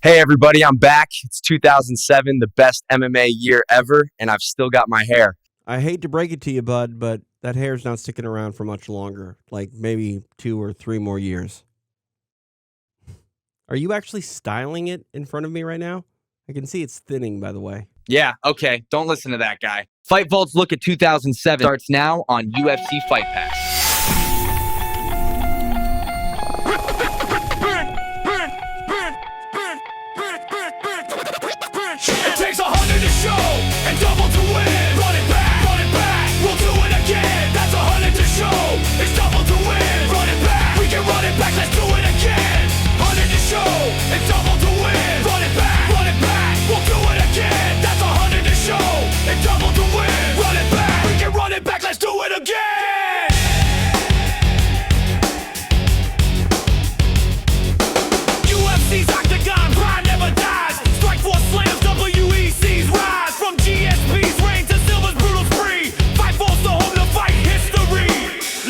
Hey everybody, I'm back. It's 2007, the best MMA year ever, and I've still got my hair. I hate to break it to you, bud, but that hair's not sticking around for much longer. Like maybe 2 or 3 more years. Are you actually styling it in front of me right now? I can see it's thinning, by the way. Yeah, okay, don't listen to that guy. Fight Vault's look at 2007 starts now on UFC Fight Pass. It takes 100 to show and double to win. Run it back, we'll do it again. That's 100 to show, it's double to win. Run it back, we can run it back, let's do it again. 100 to show and double to win. Run it back, we'll do it again. That's 100 to show and double to win. Run it back, we can run it back, let's do it again. UFC's octagon, pride never dies. Strike force slams, WEC's rise. From GSP's reign to Silva's brutal spree. Fight Vault's the home to fight history.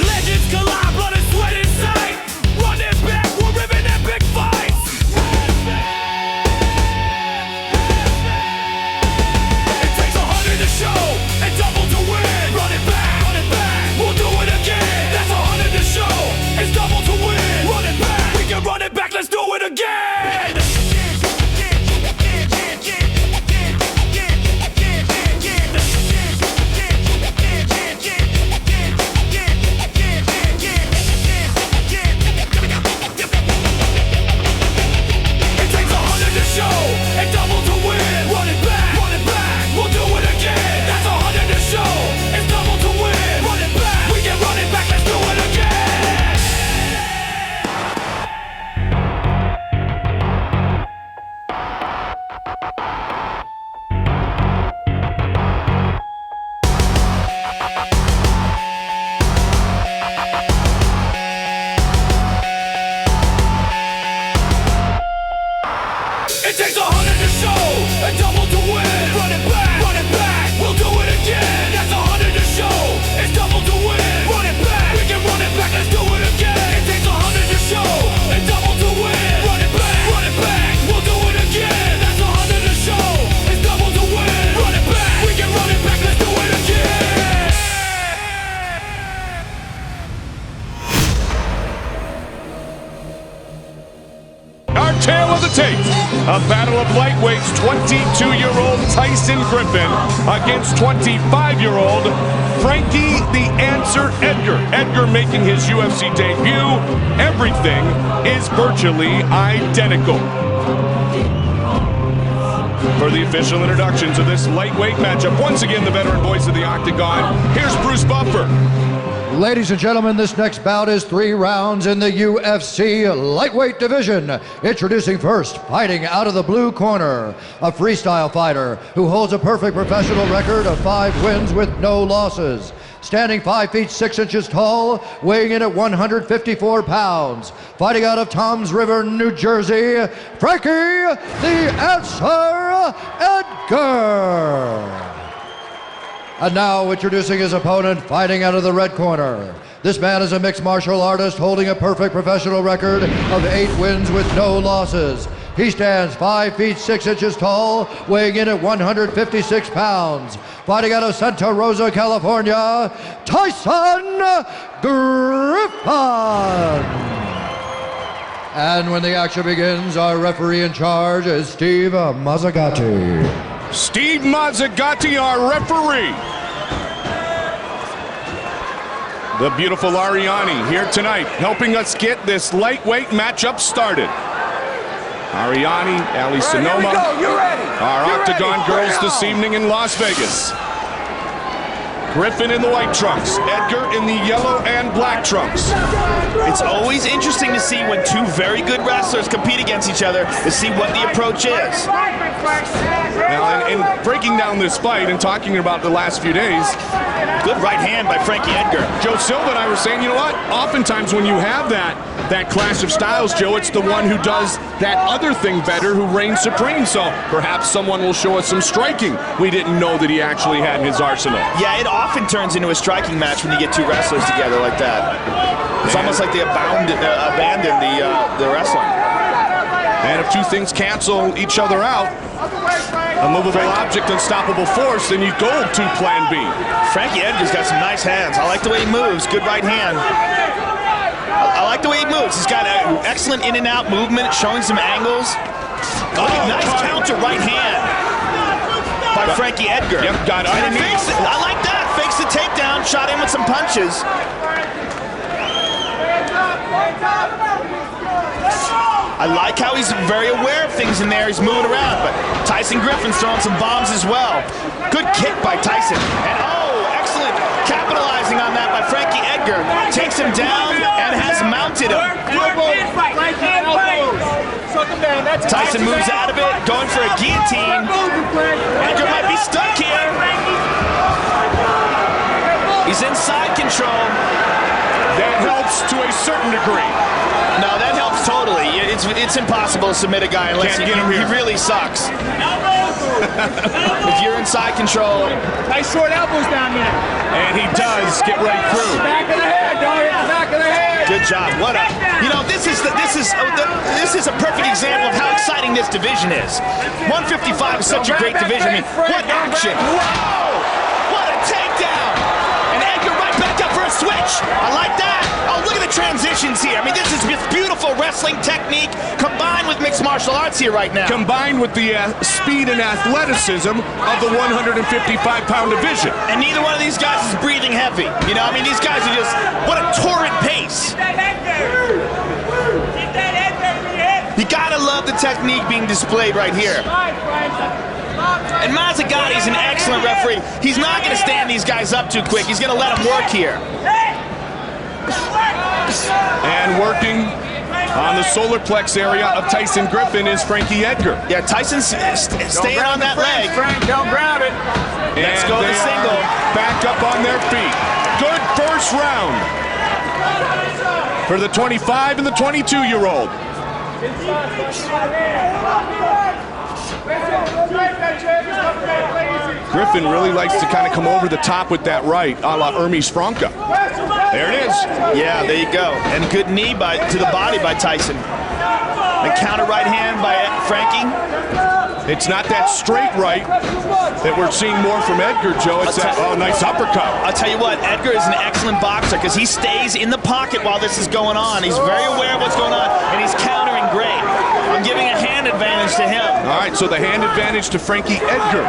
Legends collide, blood and sweat in sight. Run it back, we're ripping epic fights. It takes 100 to show and double to win. Run it back, we'll do it again. That's 100 to show, it's double to win. Run it back, we can run it back, let's do it again. Show and double to win. Run it back, we'll do it again. That's 100 to show, it's double to win. Run it back, we can run it back, let's do it again. It takes 100 to show and double to win. Run it back, we'll do it again. That's 100 to show, it's double to win. Run it back, we can run it back, let's do it again. It takes 100 to show and double to win. Run it back, we'll do it again. That's 100 to show, it's double to win. Run it back, we can run it back, let's do it again. Our tale of the tape, a battle of lightweights, 22-year-old Tyson Griffin against 25-year-old Frankie the Answer Edgar. Edgar making his UFC debut. Everything is virtually identical. For the official introduction to this lightweight matchup, once again the veteran voice of the Octagon, here's Bruce Buffer. Ladies and gentlemen, this next bout is 3 rounds in the UFC lightweight division. Introducing first, fighting out of the blue corner, a freestyle fighter who holds a perfect professional record of 5 wins with no losses. Standing 5 feet 6 inches tall, weighing in at 154 pounds. Fighting out of Toms River, New Jersey, Frankie the Answer Edgar. And now introducing his opponent, fighting out of the red corner. This man is a mixed martial artist holding a perfect professional record of 8 wins with no losses. He stands 5 feet 6 inches tall, weighing in at 156 pounds. Fighting out of Santa Rosa, California, Tyson Griffin. And when the action begins, our referee in charge is Steve Mazzagatti. Steve Mazzagatti, our referee. The beautiful Ariani here tonight, helping us get this lightweight matchup started. Ariani, Ali Sonoma, our Octagon girls this evening in Las Vegas. Griffin in the white trunks, Edgar in the yellow and black trunks. It's always interesting to see when 2 very good wrestlers compete against each other to see what the approach is. Now, in breaking down this fight and talking about the last few days, good right hand by Frankie Edgar. Joe Silva and I were saying, you know what? Oftentimes when you have that clash of styles, Joe, it's the one who does that other thing better who reigns supreme. So perhaps someone will show us some striking we didn't know that he actually had in his arsenal. Yeah, it often turns into a striking match when you get 2 wrestlers together like that. It's almost like they abandon the wrestling. And if two things cancel each other out, a movable object, unstoppable force, then you go to plan B. Frankie Edgar's got some nice hands. I like the way he moves. Good right hand. I like the way he moves. He's got an excellent in and out movement, showing some angles. Nice counter right hand by Frankie Edgar. Yep, got underneath. I like that. Fakes the takedown, shot in with some punches. I like how he's very aware of things in there. He's moving around, but Tyson Griffin's throwing some bombs as well. Good kick by Tyson. And excellent capitalizing on that by Frankie Edgar. Takes him down and has mounted him. Tyson moves out of it, going for a guillotine. Edgar might be stuck here. He's in side control. That helps to a certain degree. No, that helps totally. It's impossible to submit a guy unless he really sucks. If you're in side control. Nice short elbows down there. And he does get right through. Back of the head, dog. Back of the head. Good job. What a, this is a perfect example of how exciting this division is. 155 is such a great division. I mean, what action. Whoa! What a takedown. And Edgar right back up for a switch. I like that. Oh, look at the transitions here. I mean, this is just beautiful wrestling technique combined with mixed martial arts here right now. Combined with the speed and athleticism of the 155-pound division. And neither one of these guys is breathing heavy. I mean, these guys are just, what a torrid pace. You gotta love the technique being displayed right here. And Mazzagotti's an excellent referee. He's not gonna stand these guys up too quick. He's gonna let them work here. And working on the solar plex area of Tyson Griffin is Frankie Edgar. Yeah, Tyson's staying on that leg. Frank, don't grab it. Let's go the single. Back up on their feet. Good first round for the 25 and the 22-year-old. Griffin really likes to kind of come over the top with that right, a la Hermes Franca. There it is. Yeah, there you go. And good knee to the body by Tyson. And counter right hand by Frankie. It's not that straight right that we're seeing more from Edgar, Joe. It's that, nice uppercut. I'll tell you what, Edgar is an excellent boxer because he stays in the pocket while this is going on. He's very aware of what's going on, and he's countering great. I'm giving a hand advantage to him. All right, so the hand advantage to Frankie Edgar.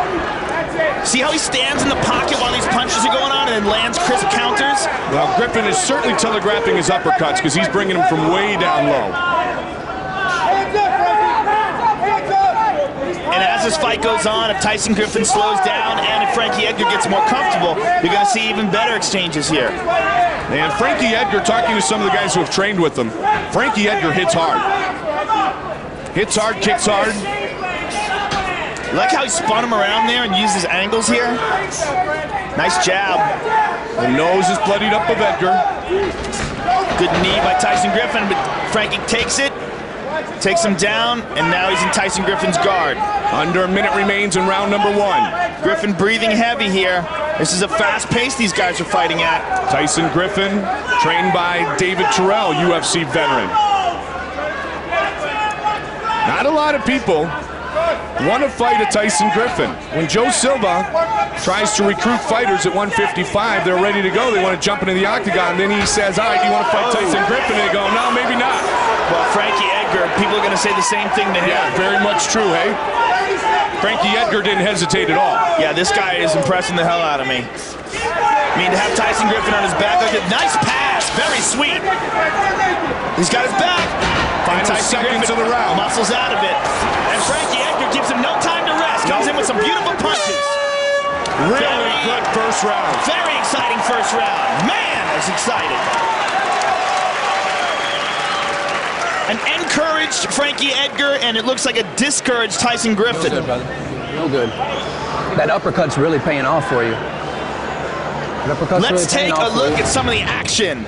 See how he stands in the pocket while these punches are going on and then lands crisp counters? Well, Griffin is certainly telegraphing his uppercuts because he's bringing them from way down low. And as this fight goes on, if Tyson Griffin slows down and if Frankie Edgar gets more comfortable, you're going to see even better exchanges here. And Frankie Edgar, talking to some of the guys who have trained with him, Frankie Edgar hits hard. Hits hard, kicks hard. Like how he spun him around there and used his angles here. Nice jab. The nose is bloodied up of Edgar. Good knee by Tyson Griffin, but Frankie takes it, takes him down, and now he's in Tyson Griffin's guard. Under a minute remains in round number 1. Griffin breathing heavy here. This is a fast pace these guys are fighting at. Tyson Griffin, trained by David Terrell, UFC veteran. Not a lot of people want to fight a Tyson Griffin. When Joe Silva tries to recruit fighters at 155, they're ready to go. They want to jump into the octagon. Then he says, all right, do you want to fight Tyson Griffin? And they go, no, maybe not. Well, Frankie Edgar, people are going to say the same thing to him. Yeah, very much true, hey? Frankie Edgar didn't hesitate at all. Yeah, this guy is impressing the hell out of me. I mean, to have Tyson Griffin on his back, like a nice pass, very sweet. He's got his back. Final seconds of the round. Muscles out of it. And Frankie Edgar gives him no time to rest. Comes in with some beautiful punches. Really good first round. Very exciting first round. Man, that's exciting. An encouraged Frankie Edgar, and it looks like a discouraged Tyson Griffin. Real good, brother. Real good. That uppercut's really paying off for you. Let's take a look at some of the action.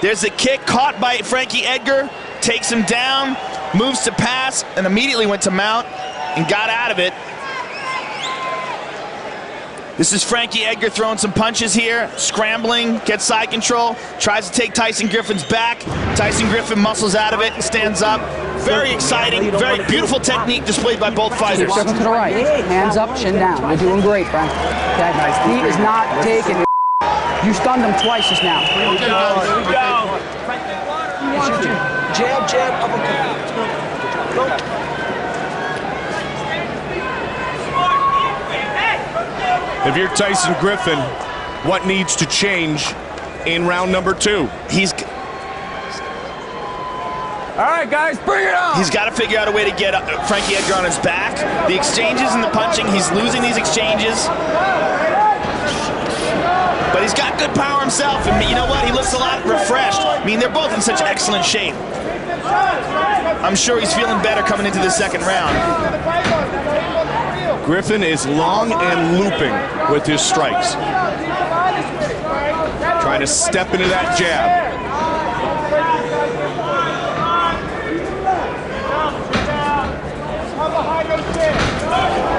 There's a kick caught by Frankie Edgar, takes him down, moves to pass, and immediately went to mount and got out of it. This is Frankie Edgar throwing some punches here, scrambling, gets side control, tries to take Tyson Griffin's back. Tyson Griffin muscles out of it, stands up. Very exciting, very beautiful technique displayed by both fighters. Circle to the right. Hands up, chin down. You're doing great, Frank. Okay. He is not taking it. You stunned him twice just now. Here we go. Jab, jab, uppercut. Go. If you're Tyson Griffin, what needs to change in round number 2? All right, guys, bring it on. He's got to figure out a way to get Frankie Edgar on his back. The exchanges and the punching, he's losing these exchanges. But he's got good power himself, and you know what? He looks a lot refreshed. I mean, they're both in such excellent shape. I'm sure he's feeling better coming into the second round. Griffin is long and looping with his strikes. Trying to step into that jab.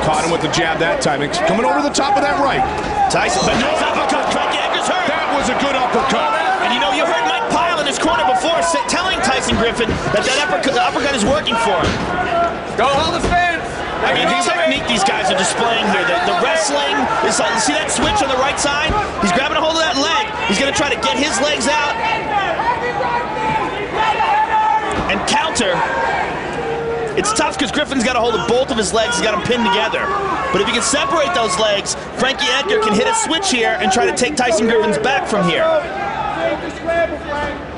Caught him with the jab that time. It's coming over the top of that right. Tyson, but nice uppercut. Frankie Edgar's hurt. That was a good uppercut. And you know, you heard Mike Pyle in his corner before telling Tyson Griffin that the uppercut is working for him. Go hold the stance. I mean, the technique these guys are displaying here, the wrestling, see that switch on the right side? He's grabbing a hold of that leg. He's going to try to get his legs out and counter. It's tough because Griffin's got a hold of both of his legs. He's got them pinned together. But if he can separate those legs, Frankie Edgar can hit a switch here and try to take Tyson Griffin's back from here.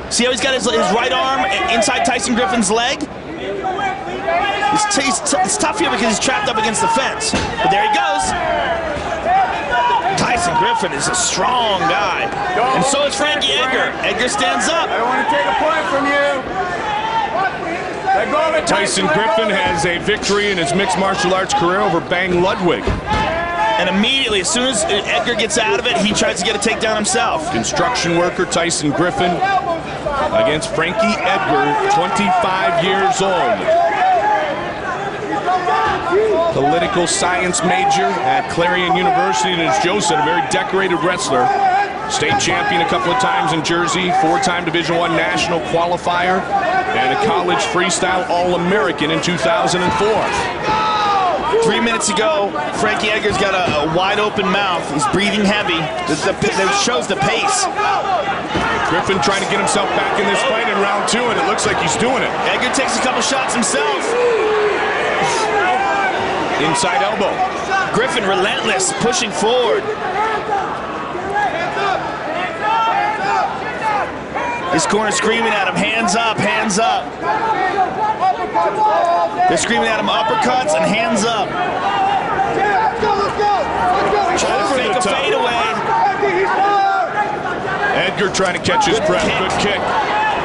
See how he's got his right arm inside Tyson Griffin's leg? It's tough here because he's trapped up against the fence. But there he goes. Tyson Griffin is a strong guy. And so is Frankie Edgar. Edgar stands up. I don't want to take a point from you. Tyson Griffin has a victory in his mixed martial arts career over Bang Ludwig. And immediately, as soon as Edgar gets out of it, he tries to get a takedown himself. Construction worker Tyson Griffin against Frankie Edgar, 25 years old. Political science major at Clarion University, and as Joe said, a very decorated wrestler. State champion a couple of times in Jersey, 4-time Division I national qualifier, and a college freestyle All-American in 2004. 3 minutes ago, Frankie Edgar's got a wide open mouth. He's breathing heavy. That shows the pace. Griffin trying to get himself back in this fight in round 2, and it looks like he's doing it. Edgar takes a couple shots himself. Inside elbow. Griffin relentless, pushing forward. His corner screaming at him, hands up, hands up. They're screaming at him, uppercuts and hands up. Trying to fake a fadeaway. Edgar trying to catch his breath. Good kick.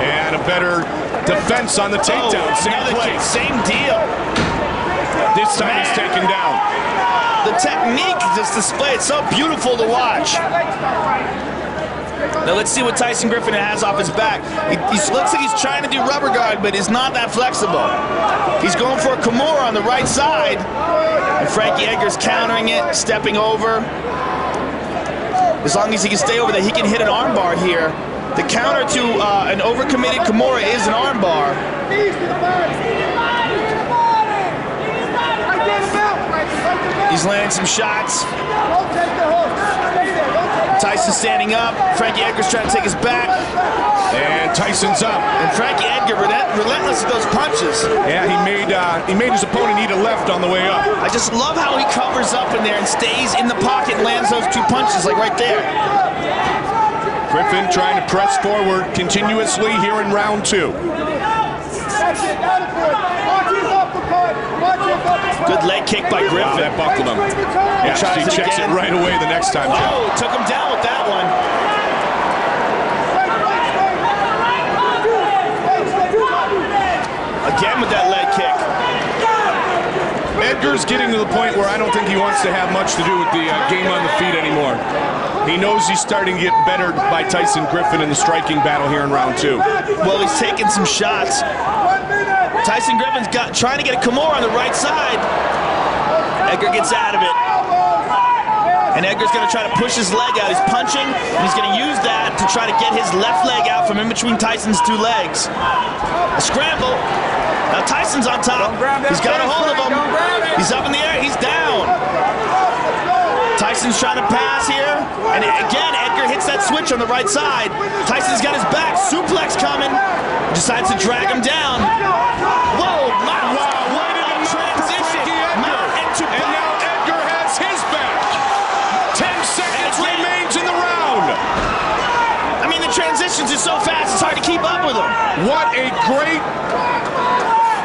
And a better defense on the takedown. Same place. Same deal. This time he's taken down. The technique just displayed, so beautiful to watch. Now let's see what Tyson Griffin has off his back. He looks like he's trying to do rubber guard, but he's not that flexible. He's going for a Kimura on the right side. And Frankie Edgar's countering it, stepping over. As long as he can stay over there, he can hit an armbar here. The counter to an overcommitted Kimura is an armbar. He's landing some shots. Tyson standing up. Frankie Edgar's trying to take his back. And Tyson's up. And Frankie Edgar relentless with those punches. Yeah, he made his opponent eat a left on the way up. I just love how he covers up in there and stays in the pocket and lands those 2 punches like right there. Griffin trying to press forward continuously here in round 2. Good leg kick by Griffin. Wow, that buckled him. Yeah, he checks it right away the next time. Oh, took him down with that one. Again with that leg kick. Edgar's getting to the point where I don't think he wants to have much to do with the game on the feet anymore. He knows he's starting to get bettered by Tyson Griffin in the striking battle here in round 2. Well, he's taking some shots. Tyson Griffin's trying to get a Kimura on the right side. Edgar gets out of it. And Edgar's going to try to push his leg out. He's punching, and he's going to use that to try to get his left leg out from in between Tyson's 2 legs. A scramble. Now Tyson's on top. He's got a hold of him. He's up in the air. He's down. Tyson's trying to pass here. And again, Edgar hits that switch on the right side. Tyson's got his back. Suplex coming. Decides to drag him down. Whoa, mount. What a transition. Mount into back. And now Edgar has his back. 10 seconds remains in the round. I mean, the transitions are so fast, it's hard to keep up with them. What a great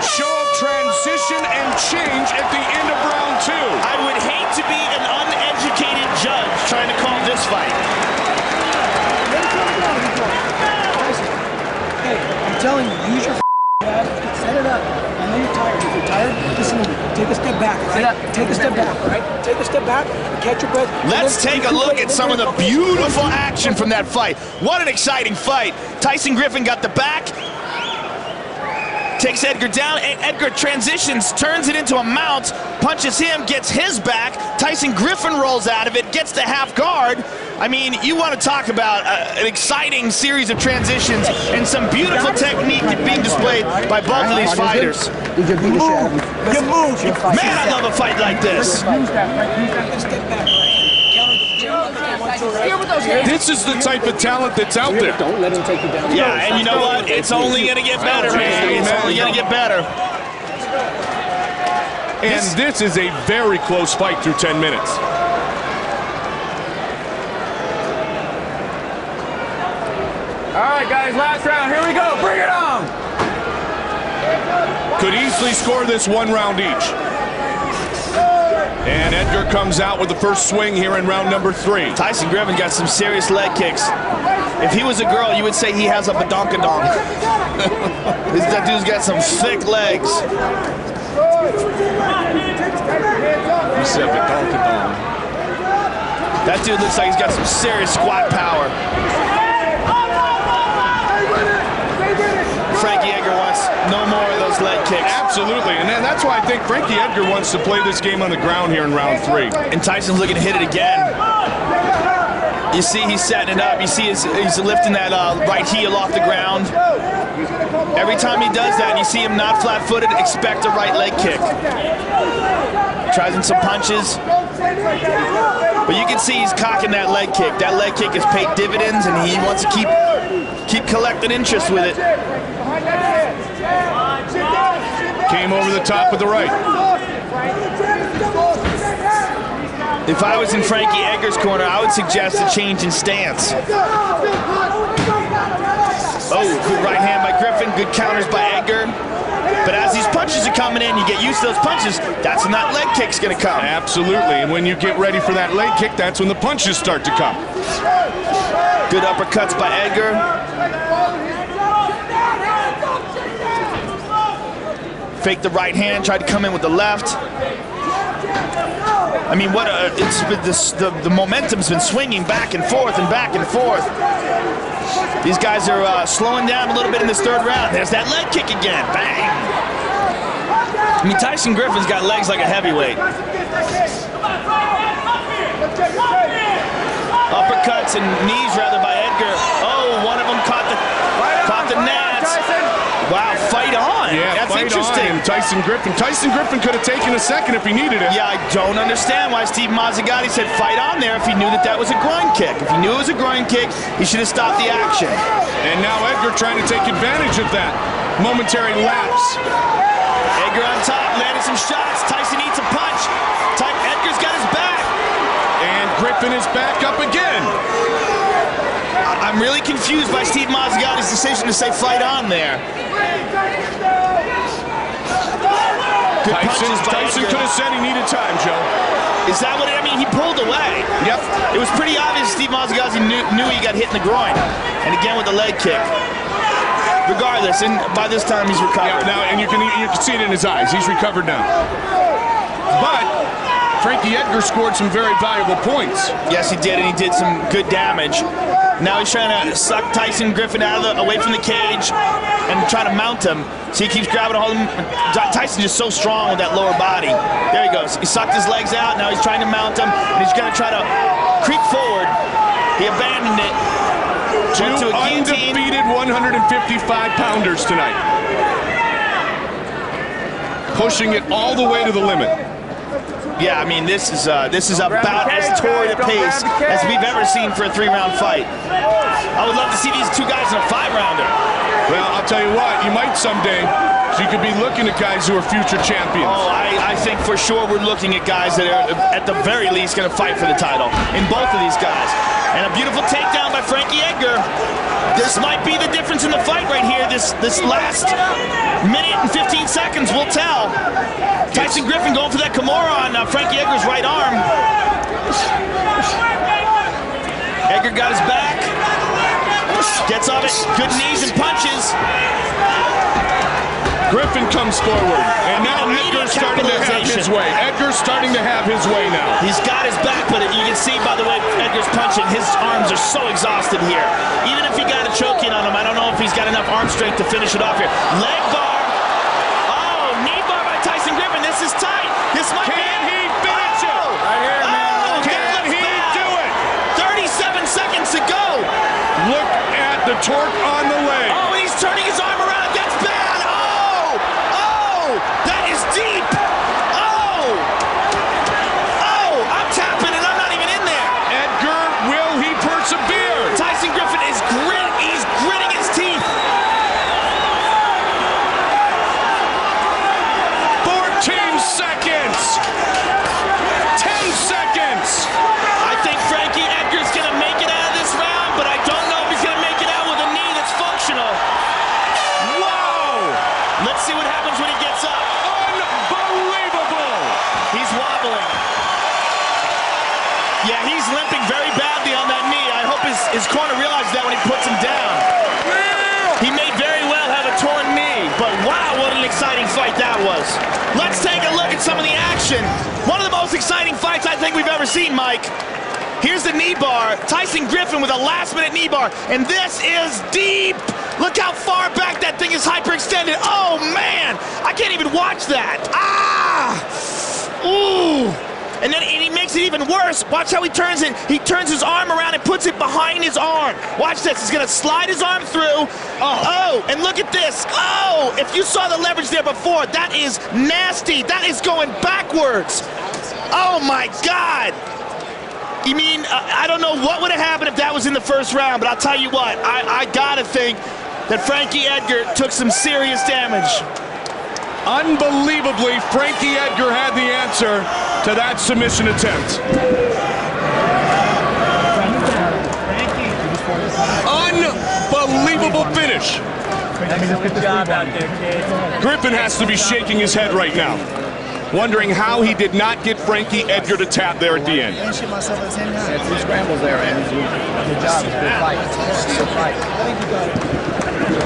show of transition and change at the end of round 2. I would hate to be an uneducated judge trying to call this fight. Hey, I'm telling you, use your head, set it up. I know you're tired. If you're tired, listen to me. Take a step back, right? Take a step back, right? Take a step back, catch your breath. Let's take a look at some of the beautiful action from that fight. What an exciting fight. Tyson Griffin got the back. Takes Edgar down. Edgar transitions, turns it into a mount, punches him, gets his back. Tyson Griffin rolls out of it, gets the half guard. I mean, you want to talk about an exciting series of transitions and some beautiful technique being displayed by both of these fighters. You move. Man, I love a fight like this. This is the type of talent that's out there. Don't let him take you down. Yeah, and you know what? It's only going to get better, man. It's only going to get better. And this is a very close fight through 10 minutes. All right, guys, last round. Here we go. Bring it on. Could easily score this 1 round each. And Edgar comes out with the first swing here in round number 3. Tyson Griffin got some serious leg kicks. If he was a girl, you would say he has a badonkadonk. That dude's got some thick legs. You said badonkadonk. That dude looks like he's got some serious squat power. Frankie Edgar wants no more of those leg kicks. Absolutely, and that's why I think Frankie Edgar wants to play this game on the ground here in round 3. And Tyson's looking to hit it again. You see he's setting it up. You see he's lifting that right heel off the ground. Every time he does that, and you see him not flat-footed, expect a right leg kick. Tries in some punches. But you can see he's cocking that leg kick. That leg kick has paid dividends, and he wants to keep collecting interest with it. Came over the top with the right. If I was in Frankie Edgar's corner, I would suggest a change in stance. Oh, good right hand by Griffin, good counters by Edgar. But as these punches are coming in, you get used to those punches, that's when that leg kick's gonna come. Absolutely, and when you get ready for that leg kick, that's when the punches start to come. Good uppercuts by Edgar. Fake the right hand, tried to come in with the left. I mean, the momentum's been swinging back and forth and back and forth. These guys are slowing down a little bit in this 3rd round. There's that leg kick again, bang. I mean, Tyson Griffin's got legs like a heavyweight. Uppercuts and knees rather by Edgar. Oh, one of them caught the nats. Wow, fight on. Yeah, that's fight interesting. On. And Tyson Griffin could have taken a second if he needed it. Yeah, I don't understand why Steve Mazzagatti said fight on there if he knew that was a groin kick. If he knew it was a groin kick, he should have stopped the action. And now Edgar trying to take advantage of that momentary lapse. Edgar on top, landed some shots. Tyson eats a punch. Edgar's got his back. And Griffin is back up again. I'm really confused by Steve Mazzagatti's decision to say fight on there. Good punches by Tyson Edgar. could have said he needed time, Joe. Is that what it, I mean, he pulled away. Yep. It was pretty obvious Steve Mazzagatti knew he got hit in the groin. And again with the leg kick. Regardless, and by this time he's recovered. Yeah, now, and you can see it in his eyes. He's recovered now. But Frankie Edgar scored some very valuable points. Yes, he did, and he did some good damage. Now he's trying to suck Tyson Griffin away from the cage and try to mount him. So he keeps grabbing a hold of him. Tyson's just so strong with that lower body. There he goes. He sucked his legs out. Now he's trying to mount him, and he's going to try to creep forward. He abandoned it. Two undefeated 155-pounders tonight. pushing it all the way to the limit. Yeah, I mean, this is about as torrid a pace as we've ever seen for a 3-round fight. I would love to see these two guys in a 5-rounder. Well, I'll tell you what, you might someday. So you could be looking at guys who are future champions. Oh, I think for sure we're looking at guys that are, at the very least, going to fight for the title in both of these guys. And a beautiful takedown by Frankie Edgar. This might be the difference in the fight right here. This last minute and 15 seconds will tell. Tyson Griffin going for that Kimura on Frankie Edgar's right arm. Edgar got his back. Gets on it. Good knees and punches. Griffin comes forward, and now Edgar's starting to have his way. Edgar's starting to have his way now. He's got his back, but you can see by the way Edgar's punching, his arms are so exhausted here. Even if he got a choke in on him, I don't know if he's got enough arm strength to finish it off here. Leg bar. Oh, knee bar by Tyson Griffin. This is tight. This might be it. Can he finish it? Right here, man. Oh, Can he do it? 37 seconds to go. Look at the torque on the leg. Oh, and he's turning his arm around. That's bad. That is deep! Oh! Oh! I'm tapping and I'm not even in there! Edgar, will he persevere? Tyson Griffin is he's gritting his teeth! 14 seconds! 10 seconds! I think Frankie Edgar's gonna make it out of this round, but I don't know if he's gonna make it out with a knee that's functional. Whoa! Let's see what happens when he gets up. Unbelievable! He's wobbling. Yeah, he's limping very badly on that knee. I hope his corner realizes that when he puts him down. He may very well have a torn knee, but wow, what an exciting fight that was. Let's take a look at some of the action. One of the most exciting fights I think we've ever seen, Mike. Here's the knee bar. Tyson Griffin with a last-minute knee bar, and this is deep. Look how far back that thing is hyperextended. Oh, man. I can't even watch that. Ah! Ooh. And then he makes it even worse. Watch how he turns it. He turns his arm around and puts it behind his arm. Watch this. He's going to slide his arm through. Oh, and look at this. Oh, if you saw the leverage there before, that is nasty. That is going backwards. Oh, my God. You mean, I don't know what would have happened if that was in the first round, but I'll tell you what, I gotta think that Frankie Edgar took some serious damage. Unbelievably, Frankie Edgar had the answer to that submission attempt. Unbelievable finish. Good job out there, kid. Griffin has to be shaking his head right now, wondering how he did not get Frankie Edgar to tap there at the end. Yeah, 3 scrambles there, and good job. It's a good fight. It's a good fight.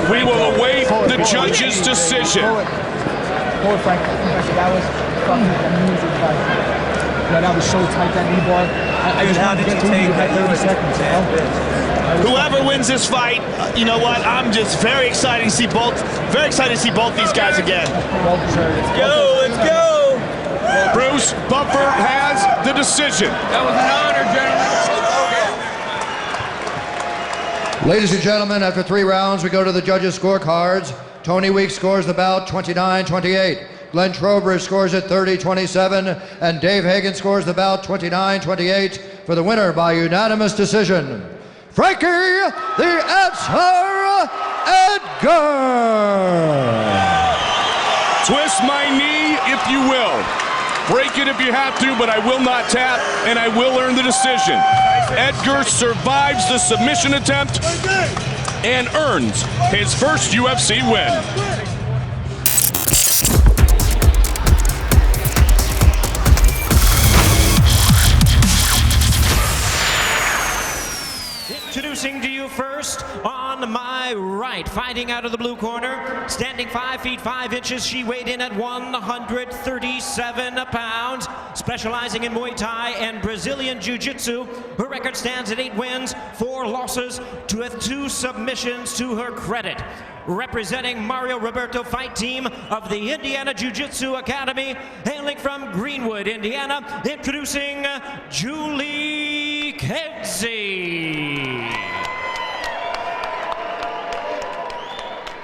We will await the judge's decision. Poor Frank. That was fucking amazing fight. Yeah, that was so tight, that knee bar. How did you take that 30 seconds, man? Whoever wins this fight, you know what? I'm just very excited to see both these guys again. Let's go, let's go! Bruce Buffer has the decision. That was an honor, gentlemen. Ladies and gentlemen, after 3 rounds, we go to the judges' scorecards. Tony Weeks scores the bout 29-28. Glenn Trowbridge scores it 30-27. And Dave Hagan scores the bout 29-28 for the winner by unanimous decision. Frankie the Answer Edgar! Twist my knee if you will. Break it if you have to, but I will not tap, and I will earn the decision. Edgar survives the submission attempt and earns his first UFC win. Introducing to you first, on my right, fighting out of the blue corner, standing 5 feet 5 inches, she weighed in at 137 pounds, specializing in Muay Thai and Brazilian Jiu-Jitsu. Her record stands at 8 wins, 4 losses, with 2 submissions to her credit. Representing Mario Roberto Fight Team of the Indiana Jiu-Jitsu Academy, hailing from Greenwood, Indiana, introducing Julie Kedzie.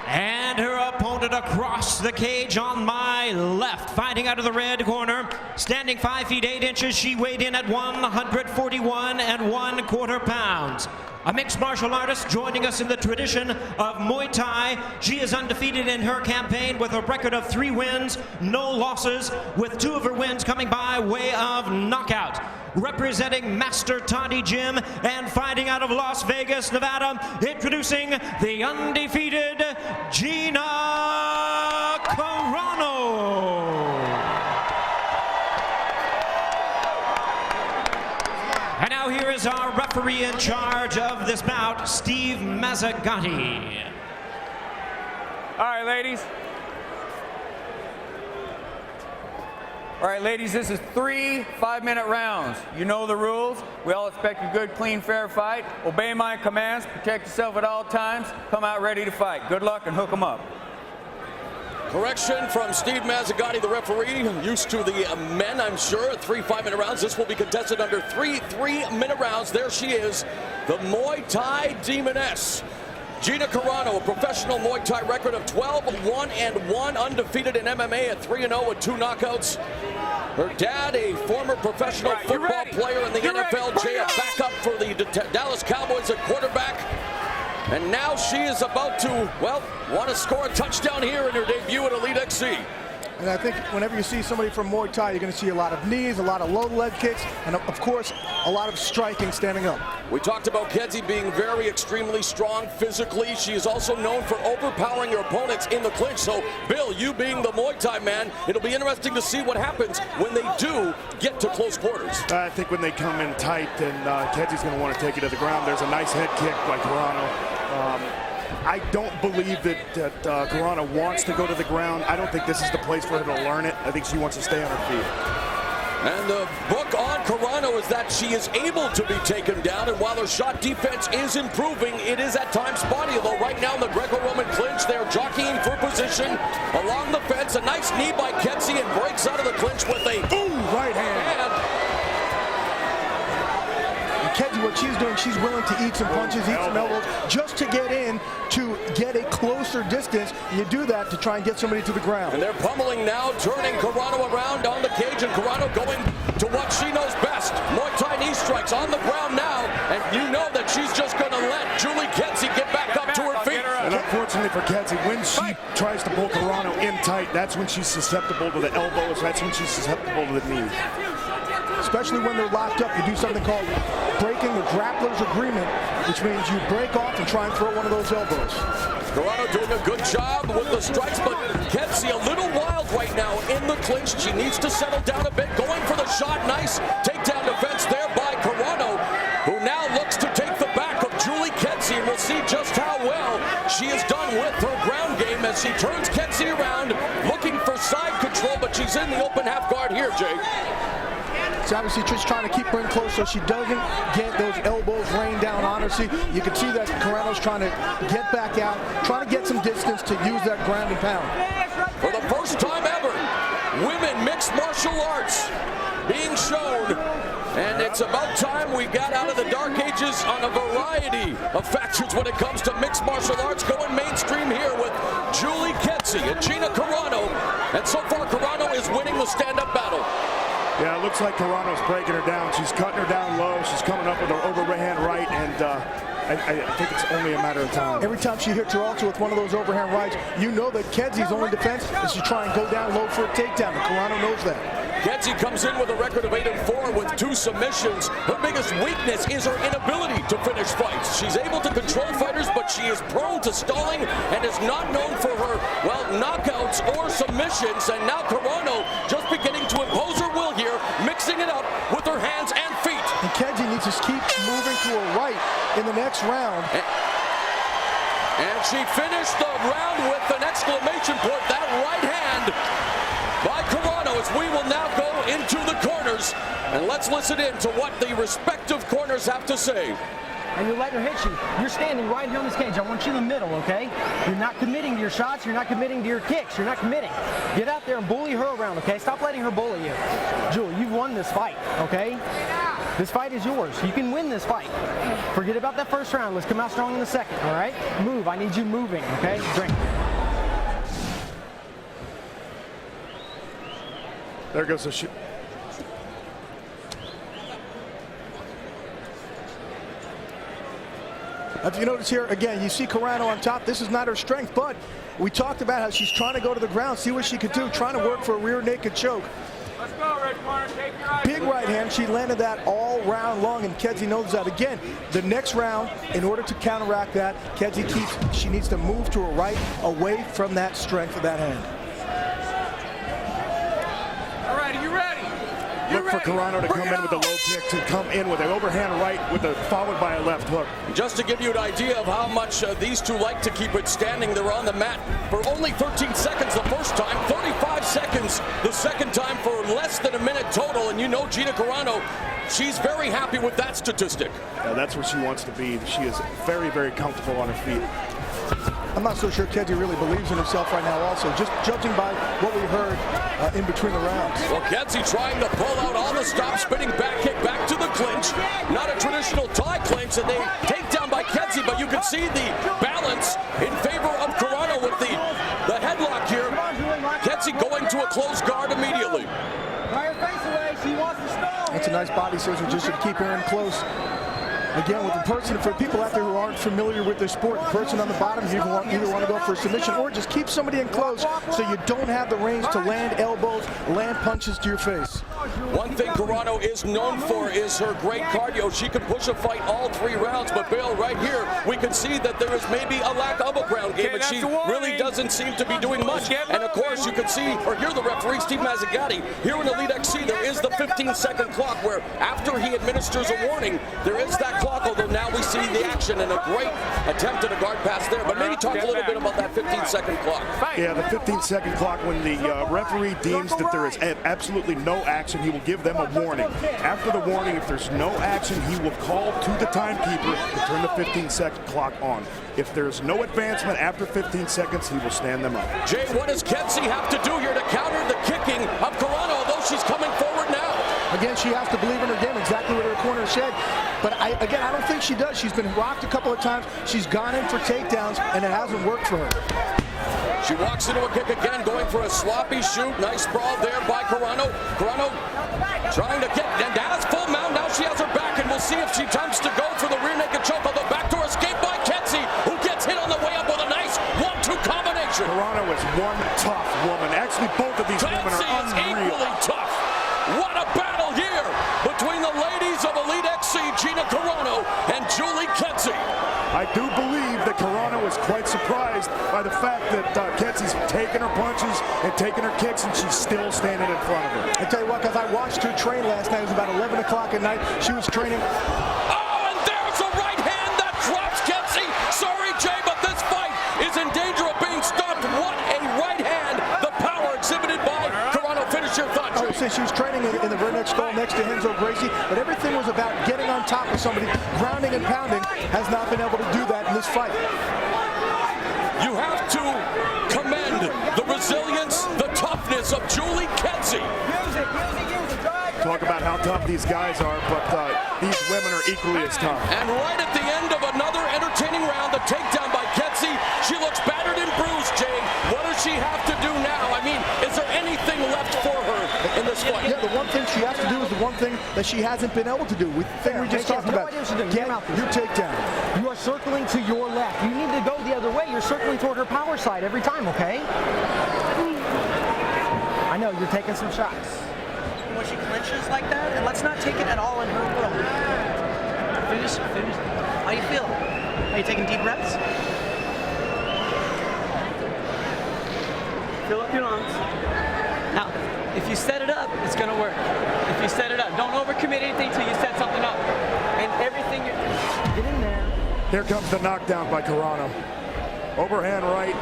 And her opponent across the cage on my left, fighting out of the red corner, standing 5 feet 8 inches. She weighed in at 141 1/4 pounds. A mixed martial artist joining us in the tradition of Muay Thai. She is undefeated in her campaign with a record of 3 wins, no losses, with 2 of her wins coming by way of knockout. Representing Master Toddy Gym and fighting out of Las Vegas, Nevada, introducing the undefeated Gina Carano. And now here is our referee in charge of this bout, Steve Mazzagatti. All right, ladies. All right, ladies, this is 3 5-minute rounds. You know the rules. We all expect a good, clean, fair fight. Obey my commands. Protect yourself at all times. Come out ready to fight. Good luck and hook 'em up. Correction from Steve Mazzagatti, the referee, used to the men, I'm sure, 3 5-minute rounds. This will be contested under 3 3-minute rounds. There she is, the Muay Thai Demoness, Gina Carano, a professional Muay Thai record of 12-1-1, undefeated in MMA at 3-0 with 2 knockouts. Her dad, a former professional football player in the NFL, a backup for the Dallas Cowboys at quarterback. And now she is about to, well, want to score a touchdown here in her debut at Elite XC. And I think whenever you see somebody from Muay Thai, you're going to see a lot of knees, a lot of low leg kicks, and of course, a lot of striking standing up. We talked about Kedzie being very extremely strong physically. She is also known for overpowering her opponents in the clinch. So, Bill, you being the Muay Thai man, it'll be interesting to see what happens when they do get to close quarters. I think when they come in tight, then Kedzie's going to want to take it to the ground. There's a nice head kick by Carano. I don't believe that Carano wants to go to the ground. I don't think this is the place for her to learn it. I think she wants to stay on her feet. And the book on Carano is that she is able to be taken down, and while her shot defense is improving, it is at times spotty. Although right now in the Greco-Roman clinch, they're jockeying for position along the fence. A nice knee by Kedzie, and breaks out of the clinch with a right hand. Kedzie, what she's doing, she's willing to eat some punches, eat some elbows, just to get in, to get a closer distance. And you do that to try and get somebody to the ground. And they're pummeling now, turning Carano around on the cage, and Carano going to what she knows best. Muay Thai knee strikes on the ground now, and you know that she's just going to let Julie Kedzie get back up to her feet. And unfortunately for Kedzie, when she tries to pull Carano in tight, that's when she's susceptible to the elbows, that's when she's susceptible to the knees. Especially when they're locked up, you do something called breaking the grappler's agreement, which means you break off and try and throw one of those elbows. Carano doing a good job with the strikes, but Kedzie a little wild right now in the clinch. She needs to settle down a bit, going for the shot. Nice takedown defense there by Carano, who now looks to take the back of Julie Kedzie, and we'll see just how well she is done with her ground game as she turns Kedzie around, looking for side control, but she's in the open half guard here, Jake. So obviously just trying to keep her in close so she doesn't get those elbows rained down on her. See, you can see that Carano's trying to get back out, trying to get some distance to use that ground and pound. For the first time ever, women mixed martial arts being shown. And it's about time we got out of the dark ages on a variety of factors when it comes to mixed martial arts, going mainstream here with Julie Kedzie and Gina Carano. And so far, Carano is winning the stand-up battle. Yeah, it looks like Carano's breaking her down. She's cutting her down low. She's coming up with her overhand right, and I think it's only a matter of time. Every time she hits her also with one of those overhand rights, you know that Kedzie's only defense is to try and go down low for a takedown, and Carano knows that. Kedzie comes in with a record of 8-4 with 2 submissions. Her biggest weakness is her inability to finish fights. She's able to control fighters, but she is prone to stalling and is not known for her, well, knockouts or submissions. And now Carano just beginning to impose her will here, mixing it up with her hands and feet. And Kedzie needs to keep moving to her right in the next round. And she finished the round with an exclamation point. That right hand by Carano, as we will now go into the corners. And let's listen in to what the respective corners have to say. And you're letting her hit you. You're standing right here on this cage. I want you in the middle, okay? You're not committing to your shots. You're not committing to your kicks. You're not committing. Get out there and bully her around, okay? Stop letting her bully you. Julie, you've won this fight, okay? This fight is yours. You can win this fight. Forget about that first round. Let's come out strong in the second, all right? Move. I need you moving, okay? Drink. There goes the shoot. If you notice here, again, you see Carano on top. This is not her strength, but we talked about how she's trying to go to the ground, see what she could do, trying to work for a rear naked choke. Let's go, red corner. Take your right. Big right hand. She landed that all round long, and Kedzie knows that. Again, the next round, in order to counteract that, she needs to move to her right, away from that strength of that hand. All right, are you ready? Look for Carano to come in with a low kick, to come in with an overhand right followed by a left hook. Just to give you an idea of how much these two like to keep it standing, they're on the mat for only 13 seconds the first time, 35 seconds the second time, for less than a minute total. And you know Gina Carano, she's very happy with that statistic. Yeah, that's where she wants to be. She is very, very comfortable on her feet. I'm not so sure Kedzie really believes in herself right now also, just judging by what we heard in between the rounds. Well, Kedzie trying to pull out all the stops, spinning back kick back to the clinch. Not a traditional tie clinch, and they take down by Kedzie, but you can see the balance in favor of Carano with the headlock here. Kedzie going to a closed guard immediately. That's a nice body scissor just to keep her in close. Again, with the person, for people out there who aren't familiar with the sport, the person on the bottom, you either want to go for a submission or just keep somebody in close so you don't have the range to land elbows, land punches to your face. One thing Carano is known for is her great cardio. She can push a fight all 3 rounds, but Bill, right here, we can see that there is maybe a lack of a ground game, and she really doesn't seem to be doing much. And of course, you can see or hear the referee, Steve Mazzagatti. Here in Elite XC, there is the 15-second clock where after he administers a warning, there is that clock, although now we see the action and a great attempt at a guard pass there. But maybe talk a little bit about that 15-second clock. Yeah, the 15-second clock, when the referee deems that there is absolutely no action, he will give them a warning. After the warning, if there's no action, he will call to the timekeeper to turn the 15-second clock on. If there's no advancement after 15 seconds, he will stand them up. Jay, what does Kedzie have to do here to counter the kicking of Carano, although she's coming forward now? Again, she has to believe in her game, exactly what her corner said. But I don't think she does. She's been rocked a couple of times. She's gone in for takedowns, and it hasn't worked for her. She walks into a kick again, going for a sloppy shoot. Nice sprawl there by Carano. Carano trying to get, and has full mount. Now she has her back, and we'll see if she attempts to go for the rear naked choke. Although backdoor escape by Kedzie, who gets hit on the way up with a nice 1-2 combination. Carano is one tough woman. Actually, both of these women are unreal. Equally tough. What a battle here between the ladies of Elite XC, Gina Carano and Julie Kedzie. I do believe that Carano is quite surprised by the fact that Kedzie's taking her punches and taking her kicks, and she's still standing in front of her. I tell you what, because I watched her train last night. It was about 11 o'clock at night. She was training. Oh, and there's a right hand that drops Kedzie. Sorry, Jay, but this fight is in danger of being stopped. What a right hand. The power exhibited by Carano. Finish your thought, Jay. She was training in the rear neck skull next to Henzo Gracie, but everything was about getting on top of somebody, grounding and pounding. Has not been able to do that in this fight. You have to commend the resilience, the toughness of Julie Kedzie. Talk about how tough these guys are, but these women are equally as tough. And right at the end of another entertaining round, the takedown by Kedzie. She looks battered and bruised, Jay. What does she have to do now? I mean, is there anything left for her in this fight? Yeah, the one thing she has to do is the one thing that she hasn't been able to do. The thing we just talked about. Get your takedown. You are circling to your left. You need to go the other way. You're circling toward her power side every time, okay? I know, you're taking some shots. When she clinches like that, and let's not take it at all in her will. Finish. How you feel? Are you taking deep breaths? Fill up your lungs. Now, if you set it up, it's gonna work. If you set it up, don't overcommit anything till you set something up. And everything, get in there. Here comes the knockdown by Carano. Overhand right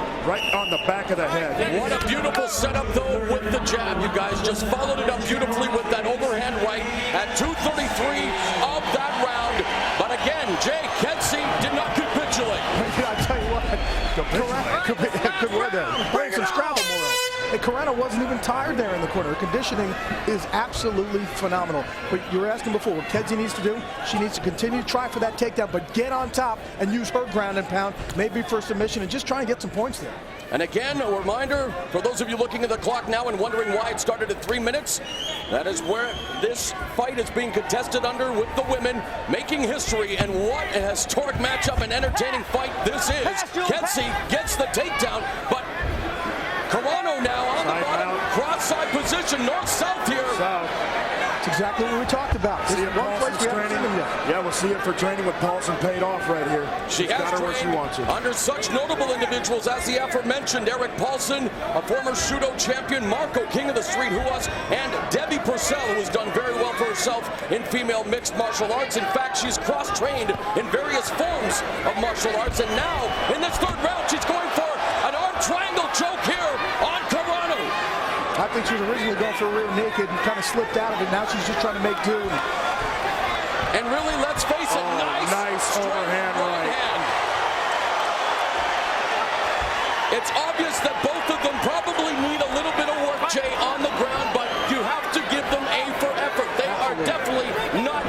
on the back of the head. What a beautiful setup, though, with the jab. You guys just followed it up beautifully with that overhand right at 2:33 of that round. But again, Jay, Kedzie did not capitulate. I tell you what, good word there. Bring some Scrabble more. And Carano wasn't even tired there in the corner. Her conditioning is absolutely phenomenal. But you were asking before, what Kedzie needs to do, she needs to continue to try for that takedown, but get on top and use her ground and pound, maybe for submission, and just try and get some points there. And again, a reminder for those of you looking at the clock now and wondering why it started at 3 minutes, that is where this fight is being contested under with the women, making history. And what a historic matchup and entertaining fight this is. Kedzie gets the takedown, but Carano now on the bottom, cross-side position, north-south here. That's exactly what we talked about. This is one place we haven't seen them yet. Yeah, we'll see it for training with Paulson paid off right here. She She's has got her where she trained wants her. under such notable individuals as the aforementioned Eric Paulson, a former Shudo champion, Mirko, king of the street, who was, and Debbie Purcell, who has done very well for herself in female mixed martial arts. In fact, she's cross-trained in various forms of martial arts, and now, in this third round, she's going for an arm triangle choke here on Carano. I think she was originally going for a rear naked and kind of slipped out of it. Now she's just trying to make do. And really, let's face it, nice overhand right hand. It's obvious that both of them probably need a little bit of work, Jay, on the ground, but you have to give them A for effort. They are definitely not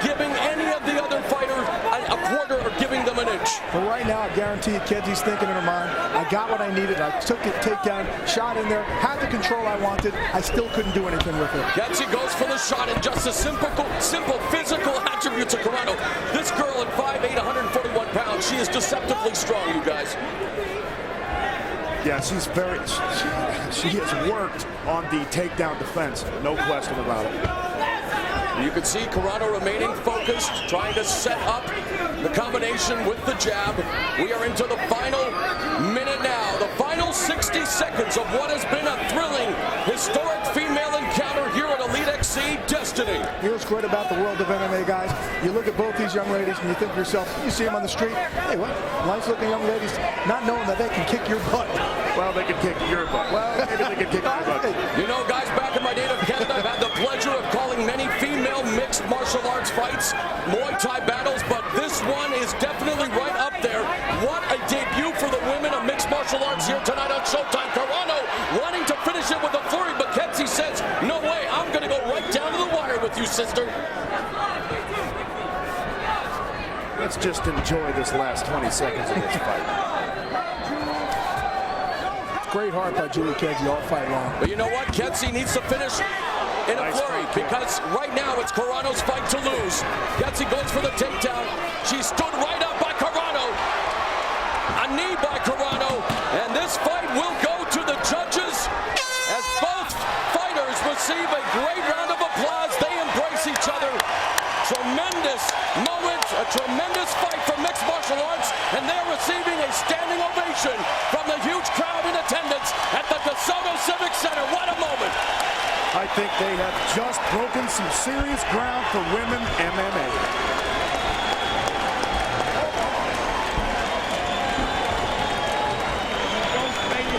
giving any of the other fighters a quarter or giving them an inch. But right now, I guarantee you, Kedie's thinking in her mind, I got what I needed. I took it, takedown, shot in there, had the control I wanted. I still couldn't do anything with it. Kedzie goes for the shot, and just the simple physical attributes of Carano. This girl at 5'8", 141 pounds, she is deceptively strong, you guys. Yeah, she's very, she has worked on the takedown defense, no question about it. You can see Carano remaining focused, trying to set up the combination with the jab. We are into the final minute now, the final 60 seconds of what has been a thrilling, historic female encounter here at Elite XC Destiny. You know what's great about the world of MMA, guys? You look at both these young ladies and you think to yourself, you see them on the street, hey, what? Nice-looking young ladies, not knowing that they can kick your butt. Well, they can kick your butt. Well, maybe they can kick my butt. You know, guys, back in my native Canada, I've had the pleasure of calling many female mixed martial arts fights, Muay Thai battles, but this one is definitely right up there. What a debut for the women of mixed martial arts here tonight on Showtime. Carano wanting to finish it with a flurry, but Kedzie says, no way, I'm going to go right down to the wire with you, sister. Let's just enjoy this last 20 seconds of this fight. Great heart by Julie Kedzie all fight long. But you know what? Kedzie needs to finish in a flurry because right now it's Carano's fight to lose. Kedzie goes for the takedown. She stood right up by Carano. A knee by Carano. And this fight will go to the judges as both fighters receive a great round of applause. They embrace each other. Tremendous moment, a tremendous fight for mixed martial arts, and they're receiving a standing ovation from the huge crowd in attendance at the DeSoto Civic Center. What a moment! I think they have just broken some serious ground for women MMA.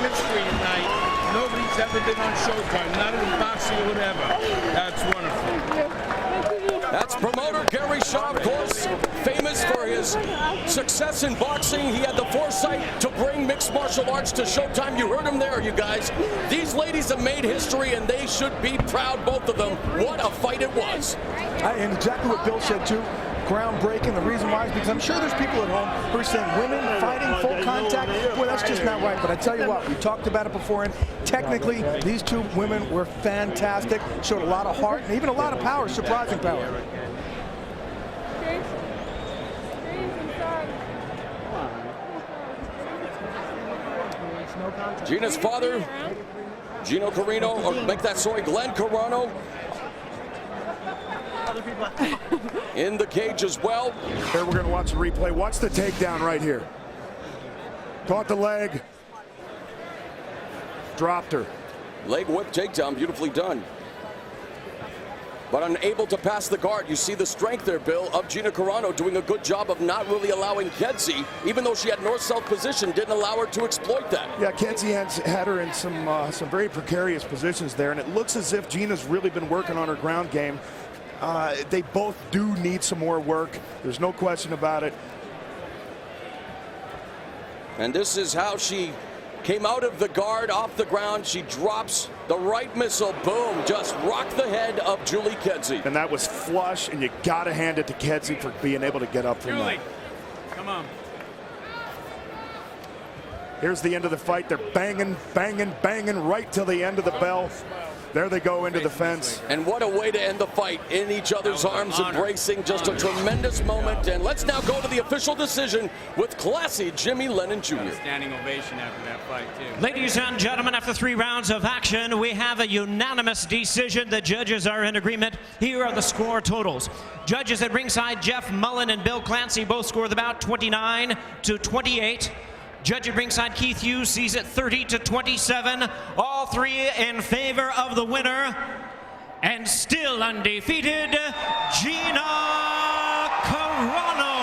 History tonight. Nobody's ever been on Showtime, not in boxing or whatever. That's wonderful. That's promoter Gary Shaw, of course, famous for his success in boxing. He had the foresight to bring mixed martial arts to Showtime. You heard him there, you guys. These ladies have made history, and they should be proud, both of them. What a fight it was. And exactly what Bill said, too. Groundbreaking. The reason why is because I'm sure there's people at home who are saying women fighting full contact. Well, that's just not right. But I tell you what, we talked about it before, and technically these two women were fantastic. Showed a lot of heart and even a lot of power, surprising power. Gina's father, Gino Carano, or make that sorry, Glenn Carano, in the cage as well. Here we're going to watch the replay. Watch the takedown right here. Caught the leg. Dropped her. Leg whip takedown, beautifully done. But unable to pass the guard. You see the strength there, Bill, of Gina Carano doing a good job of not really allowing Kedzie, even though she had north-south position, didn't allow her to exploit that. Yeah, Kedzie had her in some very precarious positions there, and it looks as if Gina's really been working on her ground game. They both do need some more work. There's no question about it. And this is how she came out of the guard, off the ground. She drops the right missile. Boom, just rocked the head of Julie Kedzie. And that was flush, and you got to hand it to Kedzie for being able to get up from that. Come on. Here's the end of the fight. They're banging, banging, banging right till the end of the bell. There they go into the fence. And what a way to end the fight, in each other's arms, embracing. Just a tremendous moment. And let's now go to the official decision with classy Jimmy Lennon Jr. Standing ovation after that fight, too. Ladies and gentlemen, after 3 rounds of action, we have a unanimous decision. The judges are in agreement. Here are the score totals. Judges at ringside, Jeff Mullen and Bill Clancy both score the bout 29-28. Judge at ringside, Keith Hughes, sees it 30-27. All 3 in favor of the winner. And still undefeated, Gina Carano.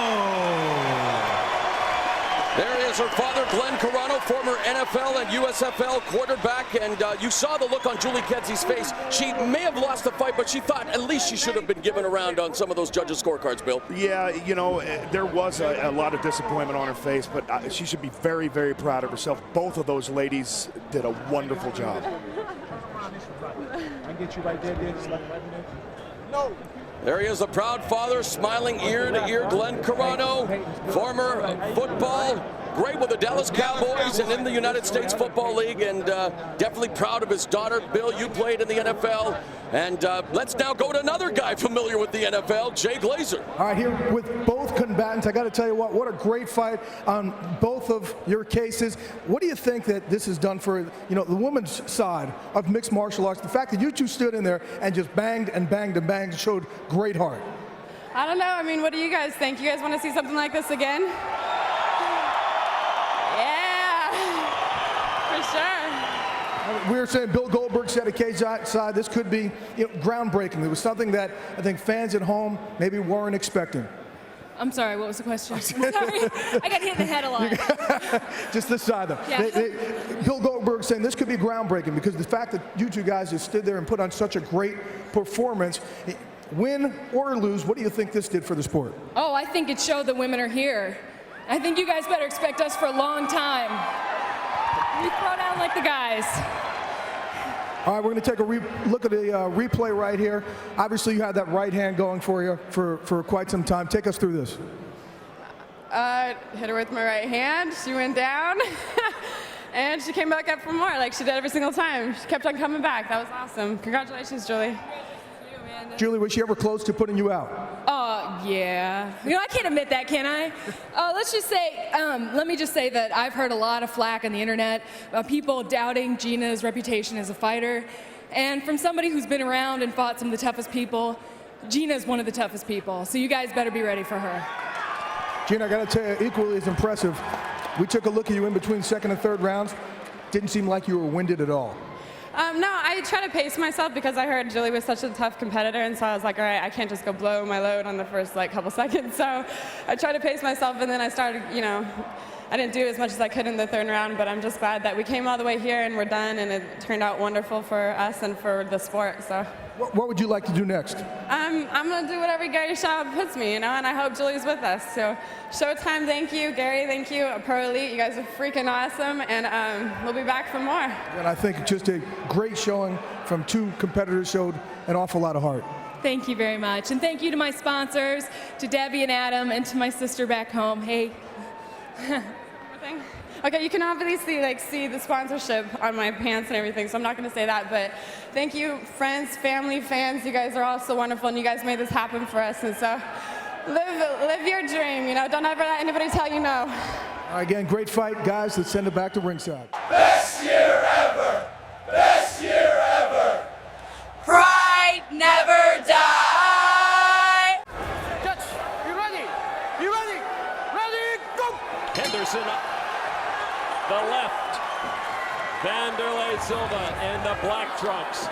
There is her father, Glenn Carano, former NFL and USFL quarterback. And you saw the look on Julie Kedzie's face. She may have lost the fight, but she thought at least she should have been given a round on some of those judges' scorecards, Bill. Yeah, you know, there was a lot of disappointment on her face, but she should be very, very proud of herself. Both of those ladies did a wonderful job. I get you right there, just like right there. No. There he is, a proud father, smiling ear to ear. Glenn Carano, former football great with the Dallas Cowboys and in the United States Football League, and definitely proud of his daughter. Bill, you played in the NFL, and let's now go to another guy familiar with the NFL, Jay Glazer. All right, here with both combatants, I got to tell you what a great fight on both of your cases. What do you think that this has done for, you know, the women's side of mixed martial arts? The fact that you two stood in there and just banged and banged and banged showed great heart. I don't know. I mean, what do you guys think? You guys want to see something like this again? We were saying, Bill Goldberg said at Kedzie side, this could be, you know, groundbreaking. It was something that I think fans at home maybe weren't expecting. I'm sorry, what was the question? Sorry, I got hit in the head a lot. Just this side, though. Yeah. Bill Goldberg saying this could be groundbreaking because the fact that you two guys just stood there and put on such a great performance, win or lose, what do you think this did for the sport? Oh, I think it showed that women are here. I think you guys better expect us for a long time. We throw down like the guys. All right, we're going to take a look at the replay right here. Obviously, you had that right hand going for you for quite some time. Take us through this. Hit her with my right hand. She went down, and she came back up for more, like she did every single time. She kept on coming back. That was awesome. Congratulations, Julie. Julie, was she ever close to putting you out? Yeah. You know, I can't admit that, can I? Let's just say, let me just say that I've heard a lot of flack on the internet about people doubting Gina's reputation as a fighter. And from somebody who's been around and fought some of the toughest people, Gina's one of the toughest people. So you guys better be ready for her. Gina, I got to tell you, equally as impressive. We took a look at you in between second and third rounds. Didn't seem like you were winded at all. No, I try to pace myself because I heard Julie was such a tough competitor, and so I was like, all right, I can't just go blow my load on the first couple seconds. So I tried to pace myself, and then I started, you know, I didn't do as much as I could in the third round, but I'm just glad that we came all the way here and we're done, and it turned out wonderful for us and for the sport. So. What would you like to do next? I'm going to do whatever Gary Shaw puts me, you know, and I hope Julie's with us. So Showtime, thank you. Gary, thank you. Pro Elite, you guys are freaking awesome, and we'll be back for more. And I think just a great showing from two competitors, showed an awful lot of heart. Thank you very much. And thank you to my sponsors, to Debbie and Adam, and to my sister back home. Hey. Okay, you can obviously see the sponsorship on my pants and everything, so I'm not going to say that, but thank you, friends, family, fans. You guys are all so wonderful, and you guys made this happen for us, and so live your dream, you know. Don't ever let anybody tell you no. All right, again, great fight. Guys, let's send it back to ringside. Best year ever! Best year ever! Pride never die! Judge, you ready? You ready? Ready, go! Henderson, the left. Wanderlei Silva in the black trunks.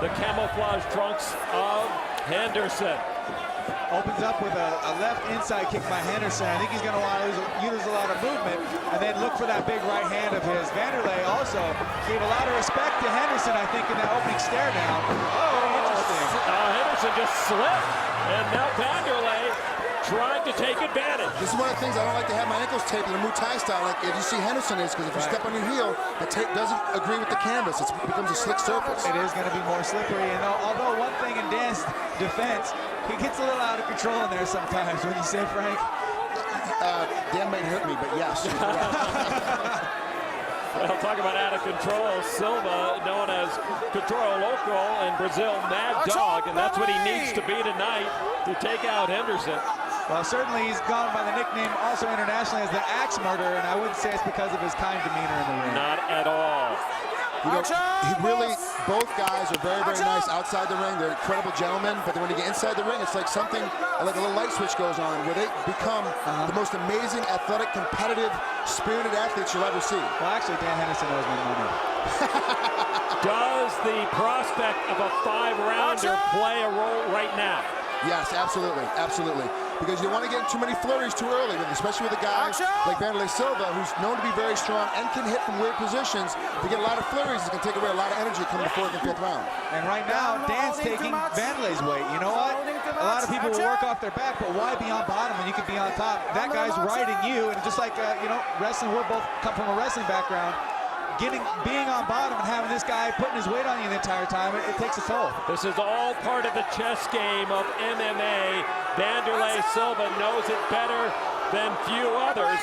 The camouflage trunks of Henderson. Opens up with a left inside kick by Henderson. I think he's going to want to use a lot of movement and then look for that big right hand of his. Wanderlei also gave a lot of respect to Henderson, I think, in that opening stare down. Oh, interesting. Henderson just slipped, and now Wanderlei trying to take advantage. This is one of the things I don't like to have my ankles taped in a Muay Thai style, like if you see Henderson is, because if you step on your heel, the tape doesn't agree with the canvas. It becomes a slick surface. It is going to be more slippery, and although one thing in Dan's defense, he gets a little out of control in there sometimes. What do you say, Frank? Dan might hurt me, but yes. Well, talk about out of control. Silva, known as Control Local in Brazil, Mad Dog, and that's what he needs to be tonight to take out Henderson. Well, certainly he's gone by the nickname also internationally as the Axe Murderer, and I wouldn't say it's because of his kind demeanor in the ring. Not at all. You know, both guys are very, very nice outside the ring. They're incredible gentlemen, but then when you get inside the ring, it's like something, like a little light switch goes on, where they become the most amazing, athletic, competitive, spirited athletes you'll ever see. Well, actually, Dan Henderson knows my money. Does the prospect of a 5-rounder play a role right now? Yes, absolutely, absolutely. Because you don't want to get in too many flurries too early, especially with a guy like Wanderlei Silva, who's known to be very strong and can hit from weird positions. If you get a lot of flurries, it can take away a lot of energy coming to 4th and 5th round. And right now, Dan's taking Wanderlei's weight. You know what? A lot of people will work off their back, but why be on bottom when you can be on top? That guy's riding you, and just like, you know, wrestling, we're both come from a wrestling background. Being on bottom and having this guy putting his weight on you the entire time, it takes a toll. This is all part of the chess game of MMA. Wanderlei Silva knows it better than few others.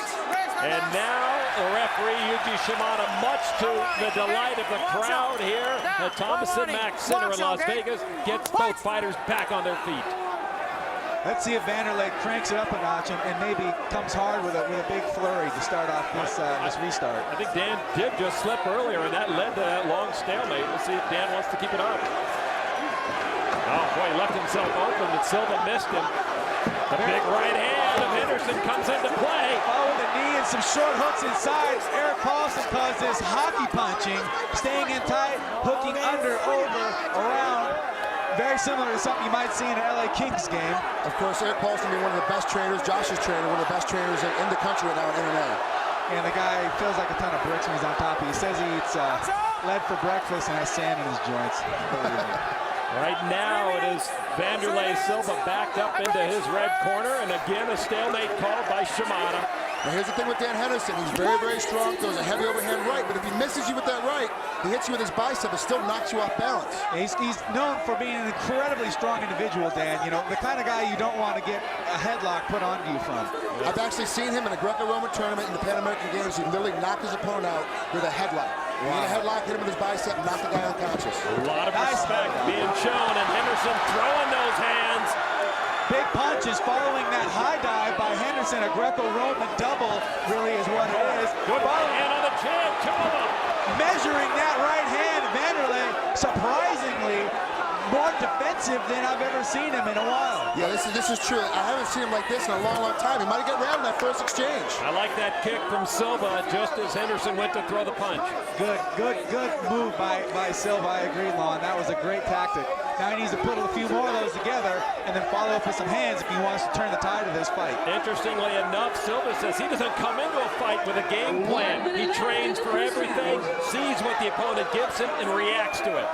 And now the referee, Yuji Shimada, much to the delight of the crowd here at Thomason Mack Center in Las Vegas, gets both fighters back on their feet. Let's see if Wanderlei cranks it up a notch and maybe comes hard with a big flurry to start off this restart. I think Dan did just slip earlier, and that led to that long stalemate. We'll see if Dan wants to keep it up. Oh, boy, he left himself open, but Silva missed him. The big right hand of Henderson comes into play. Oh, with a knee and some short hooks inside. Eric Paulson calls this hockey punching, staying in tight, hooking under, over, around. Very similar to something you might see in an LA Kings game. Of course, Eric Paulson being one of the best trainers, Josh's trainer, one of the best trainers in the country right now in MMA. And the guy feels like a ton of bricks when he's on top. He says he eats lead for breakfast and has sand in his joints. Right now it is Wanderlei Silva backed up into his red corner, and again a stalemate called by Shimada. Now here's the thing with Dan Henderson. He's very, very strong, throws a heavy overhand right, but if he misses you with that right, he hits you with his bicep, it still knocks you off balance. He's known for being an incredibly strong individual, Dan. You know, the kind of guy you don't want to get a headlock put onto you from. I've actually seen him in a Greco-Roman tournament in the Pan American Games. He literally knocked his opponent out with a headlock. He had a headlock, hit him with his bicep, and knocked the guy unconscious. A lot of respect being shown, and Henderson throwing those hands. Big punches following that high dive by Henderson. A Greco-Roman double really is what it is. Good hand on the chin, two of them. Measuring that right hand, Wanderlei, surprisingly more defensive than I've ever seen him in a while. Yeah, this is true. I haven't seen him like this in a long, long time. He might have got round in that first exchange. I like that kick from Silva just as Henderson went to throw the punch. Good move by Silva. I agree, Lon. That was a great tactic. Now he needs to put a few more of those together and then follow up with some hands if he wants to turn the tide of this fight. Interestingly enough, Silva says he doesn't come into a fight with a game plan. He trains for everything, sees what the opponent gives him, and reacts to it.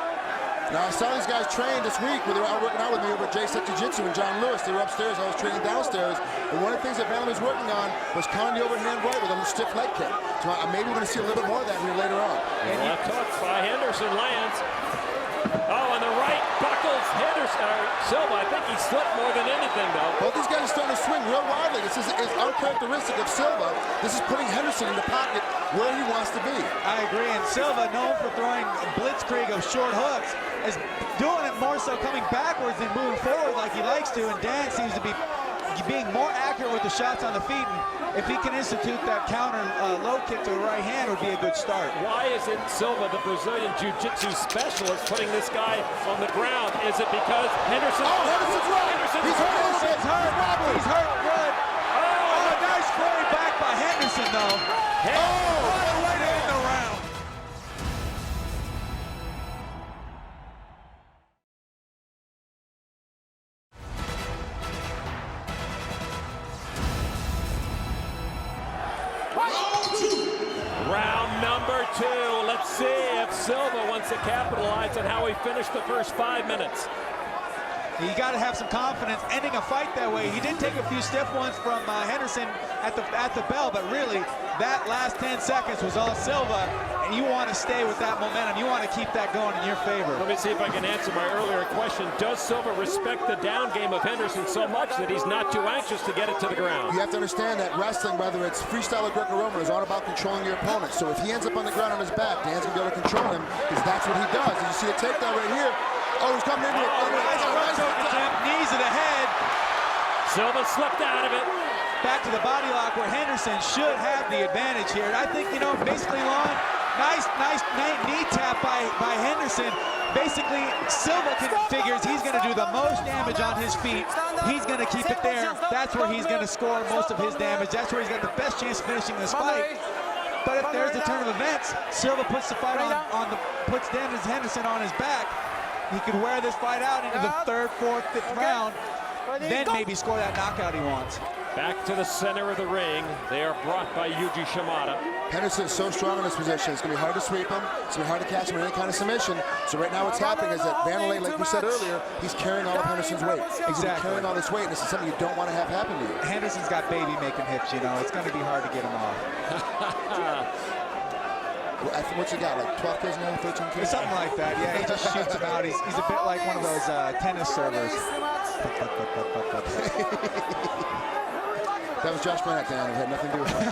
Now, I saw these guys train this week where they were out working out with me over at J-Set Jiu-Jitsu and John Lewis. They were upstairs, I was training downstairs. And one of the things that Wanderlei was working on was countering the overhand right with a stiff leg kick. So maybe we're going to see a little bit more of that here later on. And left hook by Henderson lands. Oh, and the right buckles Silva. I think he slipped more than anything, though. Both these guys are starting to swing real widely. This is uncharacteristic of Silva. This is putting Henderson in the pocket where he wants to be. I agree, and Silva, known for throwing a blitzkrieg of short hooks, is doing it more so coming backwards than moving forward like he likes to, and Dan seems to be being more accurate with the shots on the feet, and if he can institute that counter low kick to the right hand would be a good start. Why isn't Silva, the Brazilian Jiu-Jitsu specialist, putting this guy on the ground? Is it because Henderson? Oh, Henderson's right! He's hurt! He's hurt good! Oh, a nice flurry back by Henderson, though. What a way to end the round! Round number 2. Let's see if Silva wants to capitalize on how he finished the first 5 minutes. You got to have some confidence ending a fight that way. He did take a few stiff ones from Henderson at the bell, but really that last 10 seconds was all Silva, and you want to stay with that momentum. You want to keep that going in your favor. Let me see if I can answer my earlier question. Does Silva respect the down game of Henderson so much that he's not too anxious to get it to the ground? You have to understand that wrestling, whether it's freestyle or Greco-Roman, is all about controlling your opponent. So if he ends up on the ground on his back, Dan's going to be able to control him, because that's what he does. And you see the takedown right here. Oh, he's coming into it. Knees to the head. Silva slipped out of it. Back to the body lock where Henderson should have the advantage here. And I think, you know, basically, Lon, nice knee tap by Henderson. Basically, Silva figures he's going to do the most damage on his feet. He's going to keep it there. That's where he's going to score most of his damage. That's where he's got the best chance of finishing this fight. But if there's a turn of events, Silva puts the fight puts Henderson on his back. He could wear this fight out into the 3rd, 4th, 5th round, then maybe score that knockout he wants. Back to the center of the ring. They are brought by Yuji Shimada. Henderson's so strong in this position. It's going to be hard to sweep him. It's going to be hard to catch him in any kind of submission. So right now what's happening is that Wanderlei, like we said earlier, he's carrying all of Henderson's weight. He's carrying all this weight, and this is something you don't want to have happen to you. Henderson's got baby-making hips, you know. It's going to be hard to get him off. What's he got, like 12 kids now, 13 kids? Something like that, yeah. He just shoots them out. He's a bit like one of those tennis servers. That was Josh Bryant down. It had nothing to do with it.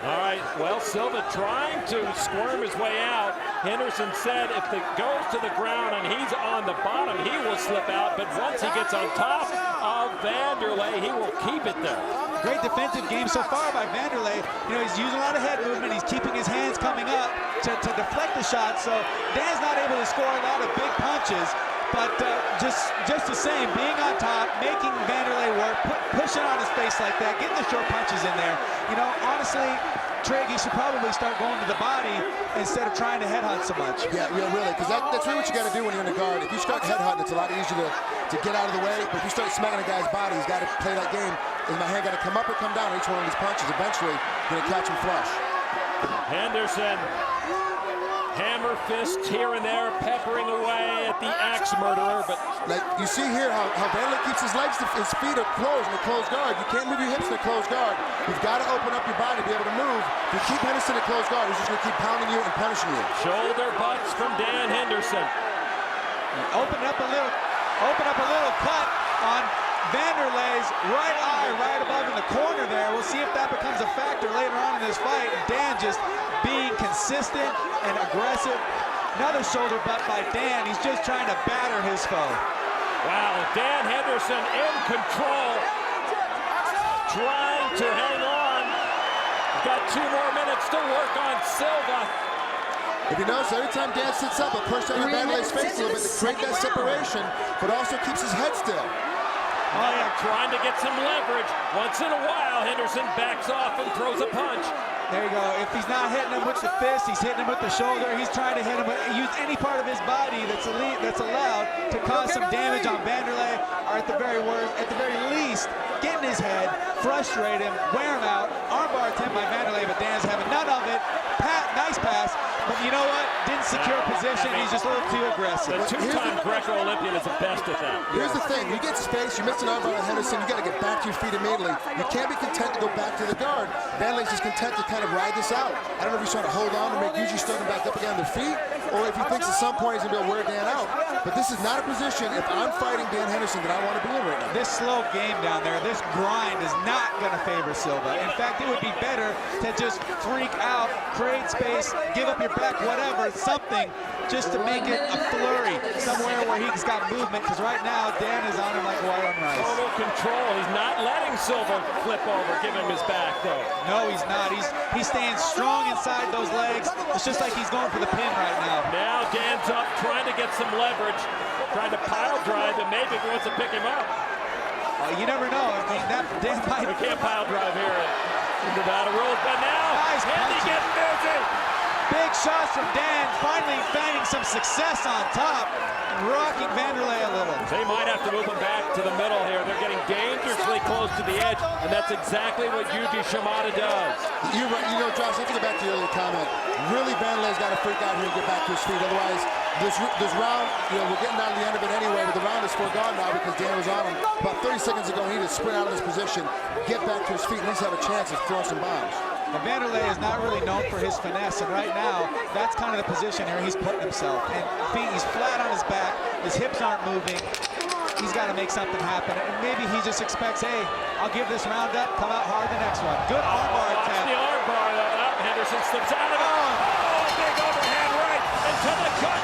All right, well, Silva trying to squirm his way out. Henderson said if it goes to the ground and he's on the bottom, he will slip out. But once he gets on top of Wanderlei, he will keep it there. Great defensive game so far by Wanderlei. You know, he's using a lot of head movement. He's keeping his hands coming up to deflect the shot. So Dan's not able to score a lot of big punches. But just the same, being on top, making Wanderlei work, pushing on his face like that, getting the short punches in there. You know, honestly, Trig, he should probably start going to the body instead of trying to headhunt so much. Yeah, really, because that's really what you got to do when you're in the guard. If you start headhunting, it's a lot easier to get out of the way. But if you start smacking a guy's body, he's got to play that game. Is my hand got to come up or come down on each one of these punches? Eventually, you're going to catch him flush. Henderson, hammer fists here and there, peppering away at the axe murderer. But like you see here, how Wanderlei keeps his legs, his feet are closed in a closed guard. You can't move your hips in a closed guard. You've got to open up your body to be able to move. If you keep Henderson in a closed guard, he's just going to keep pounding you and punishing you. Shoulder butts from Dan Henderson. Open up a little cut on Wanderlei's right eye, right above in the corner there. We'll see if that becomes a factor later on in this fight. Dan just being consistent and aggressive. Another shoulder butt by Dan. He's just trying to batter his foe. Wow, Dan Henderson in control, trying to hang on. Got 2 more minutes to work on Silva. If you notice, every time Dan sits up, a push down Wanderlei's face a little bit to create that separation, but also keeps his head still. Oh yeah, trying to get some leverage. Once in a while, Henderson backs off and throws a punch. There you go. If he's not hitting him with the fist, he's hitting him with the shoulder. He's trying to hit him with, use any part of his body that's allowed to cause some damage on Wanderlei, or at the very least, get in his head, frustrate him, wear him out. Armbar attempt by Wanderlei, but Dan's having none of it. Nice pass, but you know what? Didn't secure position. He's just a little too aggressive. The 2-time Greco-Olympian is the best at that. Here's the thing. You get space, you miss an armbar on Henderson, you got to get back to your feet immediately. You can't be content to go back to the guard. Wanderlei's just content to kind of ride this out. I don't know if he's trying to hold on to make Yuji start him back up again on their feet, or if he thinks at some point he's going to be able to wear Dan out. But this is not a position, if I'm fighting Dan Henderson, that I want to be in right now. This slow game down there, this grind is not going to favor Silva. In fact, it would be better to just freak out, create space, give up your back, whatever, something, just to make it a flurry somewhere where he's got movement, because right now Dan is on him like white on rice. Total control. He's not letting Silva flip over, give him his back though. No, he's not. He's staying strong inside those legs. It's just like he's going for the pin right now. Now Dan's up, trying to get some leverage, trying to pile drive, and maybe he wants to pick him up. You never know. I mean, that Dan might. We can't pile drive here in Nevada rules, but now Andy getting busy. Big shots from Dan, finally finding some success on top, rocking Wanderlei a little. They might have to move him back to the middle here. They're getting dangerously close to the edge, and that's exactly what Yuji Shimada does. You're right. You know, Josh, I have to go back to your earlier comment. Really, Wanderlei's got to freak out here and get back to his feet. Otherwise, this round, you know, we're getting down to the end of it anyway, but the round is almost forgotten now because Dan was on him. About 30 seconds ago, he needed to sprint out of his position, get back to his feet, and at least have a chance of throwing some bombs. And Wanderlei is not really known for his finesse, and right now, that's kind of the position here he's putting himself. And he's flat on his back, his hips aren't moving. He's got to make something happen, and maybe he just expects, hey, I'll give this round up, come out hard the next one. Good armbar attempt. The armbar, Henderson slips out of it. Oh, big overhand right into the cut.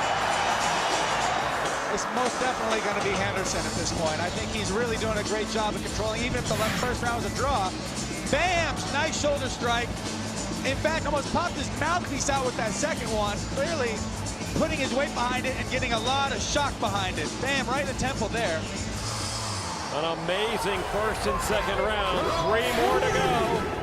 It's most definitely going to be Henderson at this point. I think he's really doing a great job of controlling, even if the first round was a draw. Bam! Nice shoulder strike. In fact, almost popped his mouthpiece out with that second one. Clearly putting his weight behind it and getting a lot of shock behind it. Bam, right in the temple there. An amazing first and second round. 3 more to go.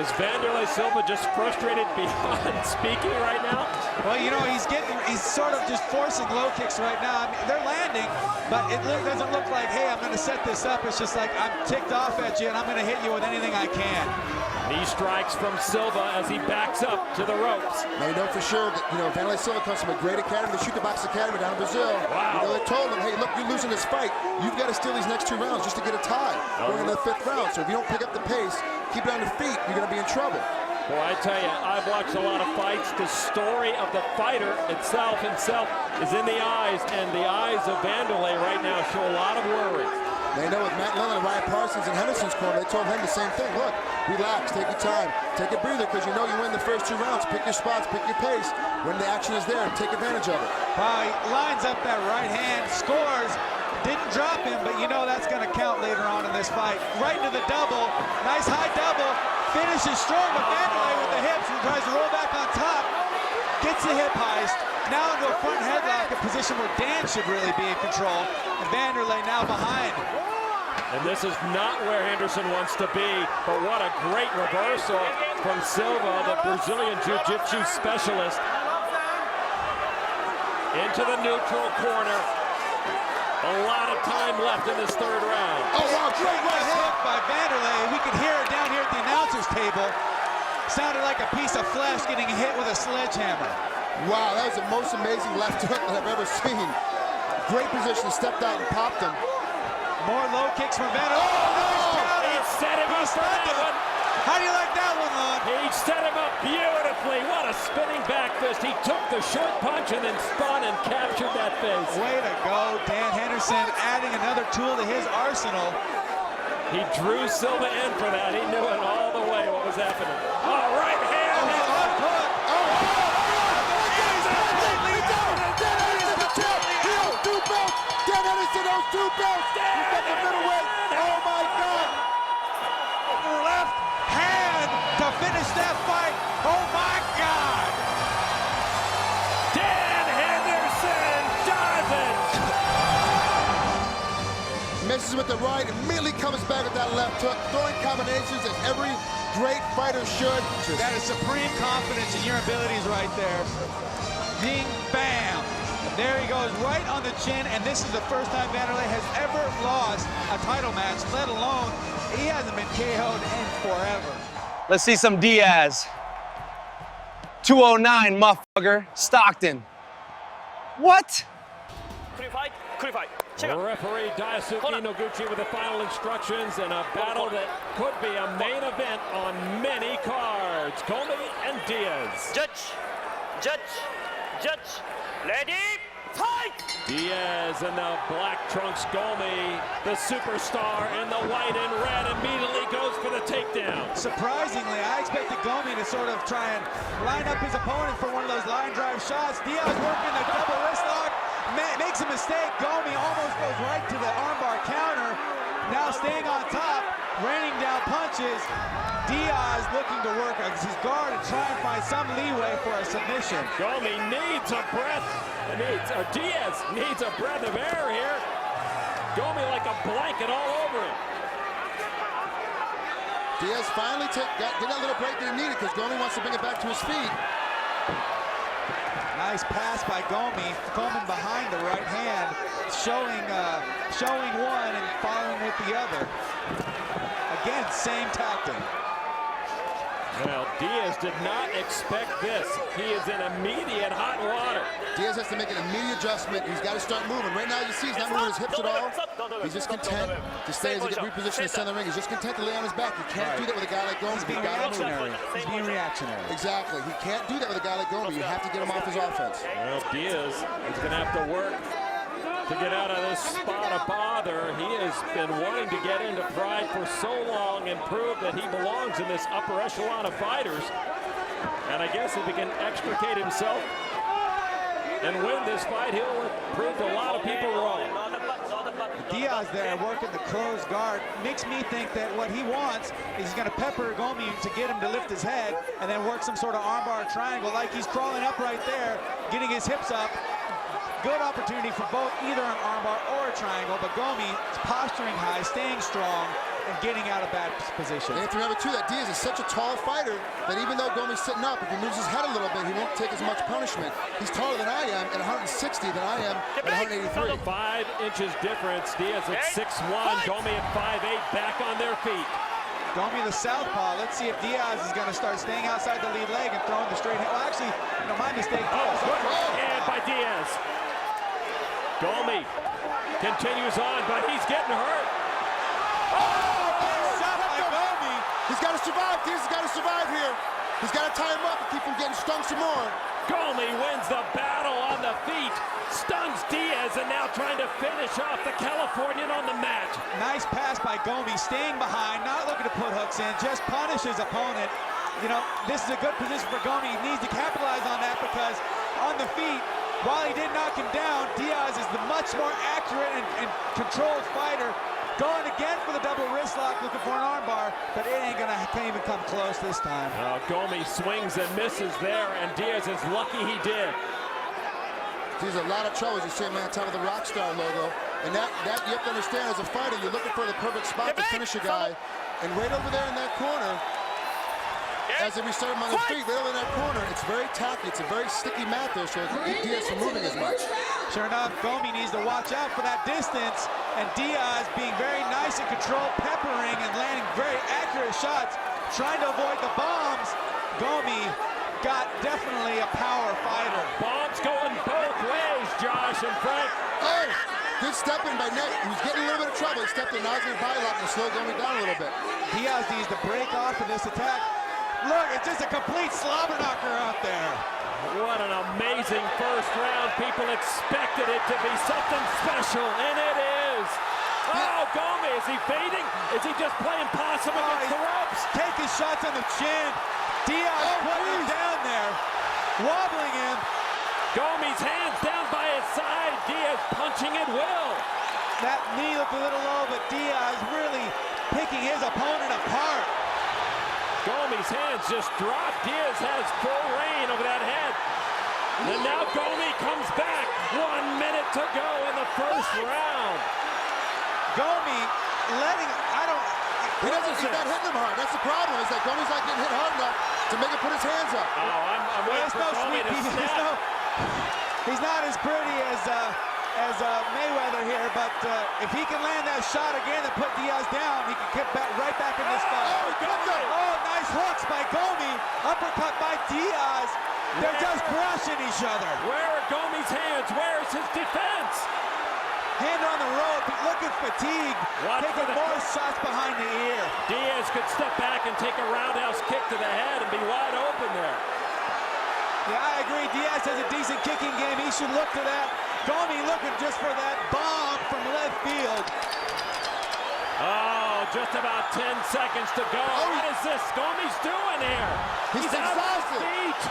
Is Wanderlei Silva just frustrated beyond speaking right now? Well, you know, he's sort of just forcing low kicks right now. I mean, they're landing, but it doesn't look like, hey, I'm going to set this up. It's just like, I'm ticked off at you, and I'm going to hit you with anything I can. Knee strikes from Silva as he backs up to the ropes. Now, you know for sure that, Wanderlei Silva comes from a great academy, the Shoot the Box Academy down in Brazil. Wow. They told him, hey, look, you're losing this fight. You've got to steal these next 2 rounds just to get a tie going into the 5th round. So if you don't pick up the pace, keep it on your feet, you're going to be in trouble. Boy, I tell you, I've watched a lot of fights. The story of the fighter himself is in the eyes, and the eyes of Wanderlei right now show a lot of worry. They know with Matt Lillard and Ryan Parsons in Henderson's corner, they told him the same thing. Look, relax, take your time, take a breather, because you know you win the first 2 rounds. Pick your spots, pick your pace. When the action is there, take advantage of it. He lines up that right hand, scores. Didn't drop him, but you know that's going to count later on in this fight. Right into the double. Nice high double. Finishes strong, but Wanderlei with the hips and tries to roll back on top. Gets the hip heist. Now into a front headlock, a position where Dan should really be in control. And Wanderlei now behind. And this is not where Henderson wants to be, but what a great reversal from Silva, the Brazilian Jiu-Jitsu specialist. Into the neutral corner. A lot of time left in this 3rd round. Oh, wow, great right hook by Wanderlei. We could hear it down here at the announcer's table. Sounded like a piece of flesh getting hit with a sledgehammer. Wow, that was the most amazing left hook that I've ever seen. Great position, stepped out and popped him. More low kicks from Wanderlei. Oh, nice counter. He set him up for that one. How do you like that one, Lon? He set him up beautifully. What a spinning back fist. He took the short punch and then spun and captured that face. Way to go, Dan Henderson, adding another tool to his arsenal. He drew Silva in for that. He knew it all the way what was happening. Oh, right hand. Left hook. Dan Henderson owns 2 belts. He's got the middleweight. Oh my God. Left hand to finish that fight. Oh my God. Dan Henderson does it. Misses with the right, immediately comes back with that left hook, throwing combinations as every great fighter should. That is supreme confidence in your abilities right there. Ding, bam. There he goes, right on the chin, and this is the first time Wanderlei has ever lost a title match, let alone he hasn't been KO'd in forever. Let's see some Diaz. 209, motherfucker. Stockton. What? Referee Daisuke Noguchi with the final instructions and a battle that could be a main event on many cards. Gomi and Diaz. Judge, ready, fight! Diaz in the black trunks, Gomi, the superstar in the white and red, immediately goes for the takedown. Surprisingly, I expected Gomi to sort of try and line up his opponent for one of those line drive shots. Diaz working the double wrist lock, makes a mistake. Gomi almost goes right to the armbar counter. Now staying on top, raining down punches. Diaz looking to work his guard and try and find some leeway for a submission. Gomi needs a breath. Diaz needs a breath of air here. Gomi like a blanket all over him. Diaz finally get that little break that he needed because Gomi wants to bring it back to his feet. Nice pass by Gomi, coming behind the right hand. showing one and following with the other. Again, same tactic. Well, Diaz did not expect this. He is in immediate hot water. Diaz has to make an immediate adjustment. He's got to start moving. Right now, you see he's not moving his hips at all. He's just content to stay as he gets repositioned in the center of the ring. He's just content to lay on his back. He can't do that with a guy like Gomi. He's being reactionary. He's being reactionary. Exactly. He can't do that with a guy like Gomi. You have to get him off his offense. Well, Diaz is going to have to work to get out of this spot of bother. He has been wanting to get into Pride for so long and prove that he belongs in this upper echelon of fighters. And I guess if he can extricate himself and win this fight, he'll prove a lot of people wrong. Diaz there working the closed guard makes me think that what he wants is he's going to pepper Gomi to get him to lift his head and then work some sort of armbar triangle like he's crawling up right there, getting his hips up. Good opportunity for both either an armbar or a triangle, but Gomi is posturing high, staying strong, and getting out of bad position. And if you remember too, that Diaz is such a tall fighter that even though Gomi's sitting up, if he moves his head a little bit, he won't take as much punishment. He's taller than I am at 160 than I am at 183. 5 inches difference. Diaz at 6'1", Gomi at 5'8", back on their feet. Gomi the southpaw. Let's see if Diaz is going to start staying outside the lead leg and throwing the straight hand. Well, actually, no, my mistake. Good hand by Diaz. Gomi continues on, but he's getting hurt. Shot by Gomi. He's got to survive. Diaz has got to survive here. He's got to tie him up and keep him getting stung some more. Gomi wins the battle on the feet, stuns Diaz, and now trying to finish off the Californian on the mat. Nice pass by Gomi, staying behind, not looking to put hooks in, just punish his opponent. You know, this is a good position for Gomi. He needs to capitalize on that because on the feet, while he did knock him down, Diaz is the much more accurate and controlled fighter. Going again for the double wrist lock, looking for an armbar, but it ain't can't even come close this time. Gomi swings and misses there, and Diaz is lucky he did. There's a lot of trouble, as you see him on top of the Rockstar logo. And that you have to understand, as a fighter, you're looking for the perfect spot to finish a guy. And right over there in that corner, as they restart him on the feet, right over in that corner, it's very tacky. It's a very sticky mat there, so it keep Diaz from moving as much. Sure enough, Gomi needs to watch out for that distance, and Diaz being very nice and controlled, peppering and landing very accurate shots, trying to avoid the bombs. Gomi got definitely a power fighter. Bombs going both ways, Josh and Frank. Oh, good stepping by Nick. He was getting a little bit of trouble. He stepped in, now he's going to body lock and slow Gomi down a little bit. Diaz needs to break off of this attack. Look, it's just a complete slobber knocker out there. What an amazing first round. People expected it to be something special, and it is. Oh, Gomi, is he fading? Is he just playing possum against the ropes? Taking shots on the chin. Diaz putting him down there, wobbling him. Gomi's hands down by his side. Diaz punching at will. That knee looked a little low, but Diaz really picking his opponent apart. Gomi's hands just dropped. Diaz has full reign over that head. And now Gomi comes back. 1 minute to go in the first round. Gomi letting, He's not hitting him hard. That's the problem, is that Gomi's not getting hit hard enough to make him put his hands up. Oh, I'm waiting for Gomi to snap. He's not as pretty as Mayweather here, but if he can land that shot again and put Diaz down, he can get right back in this fight. Oh, nice hooks by Gomi. Uppercut by Diaz. They're just brushing each other. Where are Gomi's hands? Where is his defense? Hand on the rope, looking fatigued. Taking more shots behind the ear. Diaz could step back and take a roundhouse kick to the head and be wide open there. Yeah, I agree. Diaz has a decent kicking game. He should look to that. Gomi looking just for that bomb from left field. Oh, just about 10 seconds to go. What is this Gomi's doing here? He's exhausted. Feet.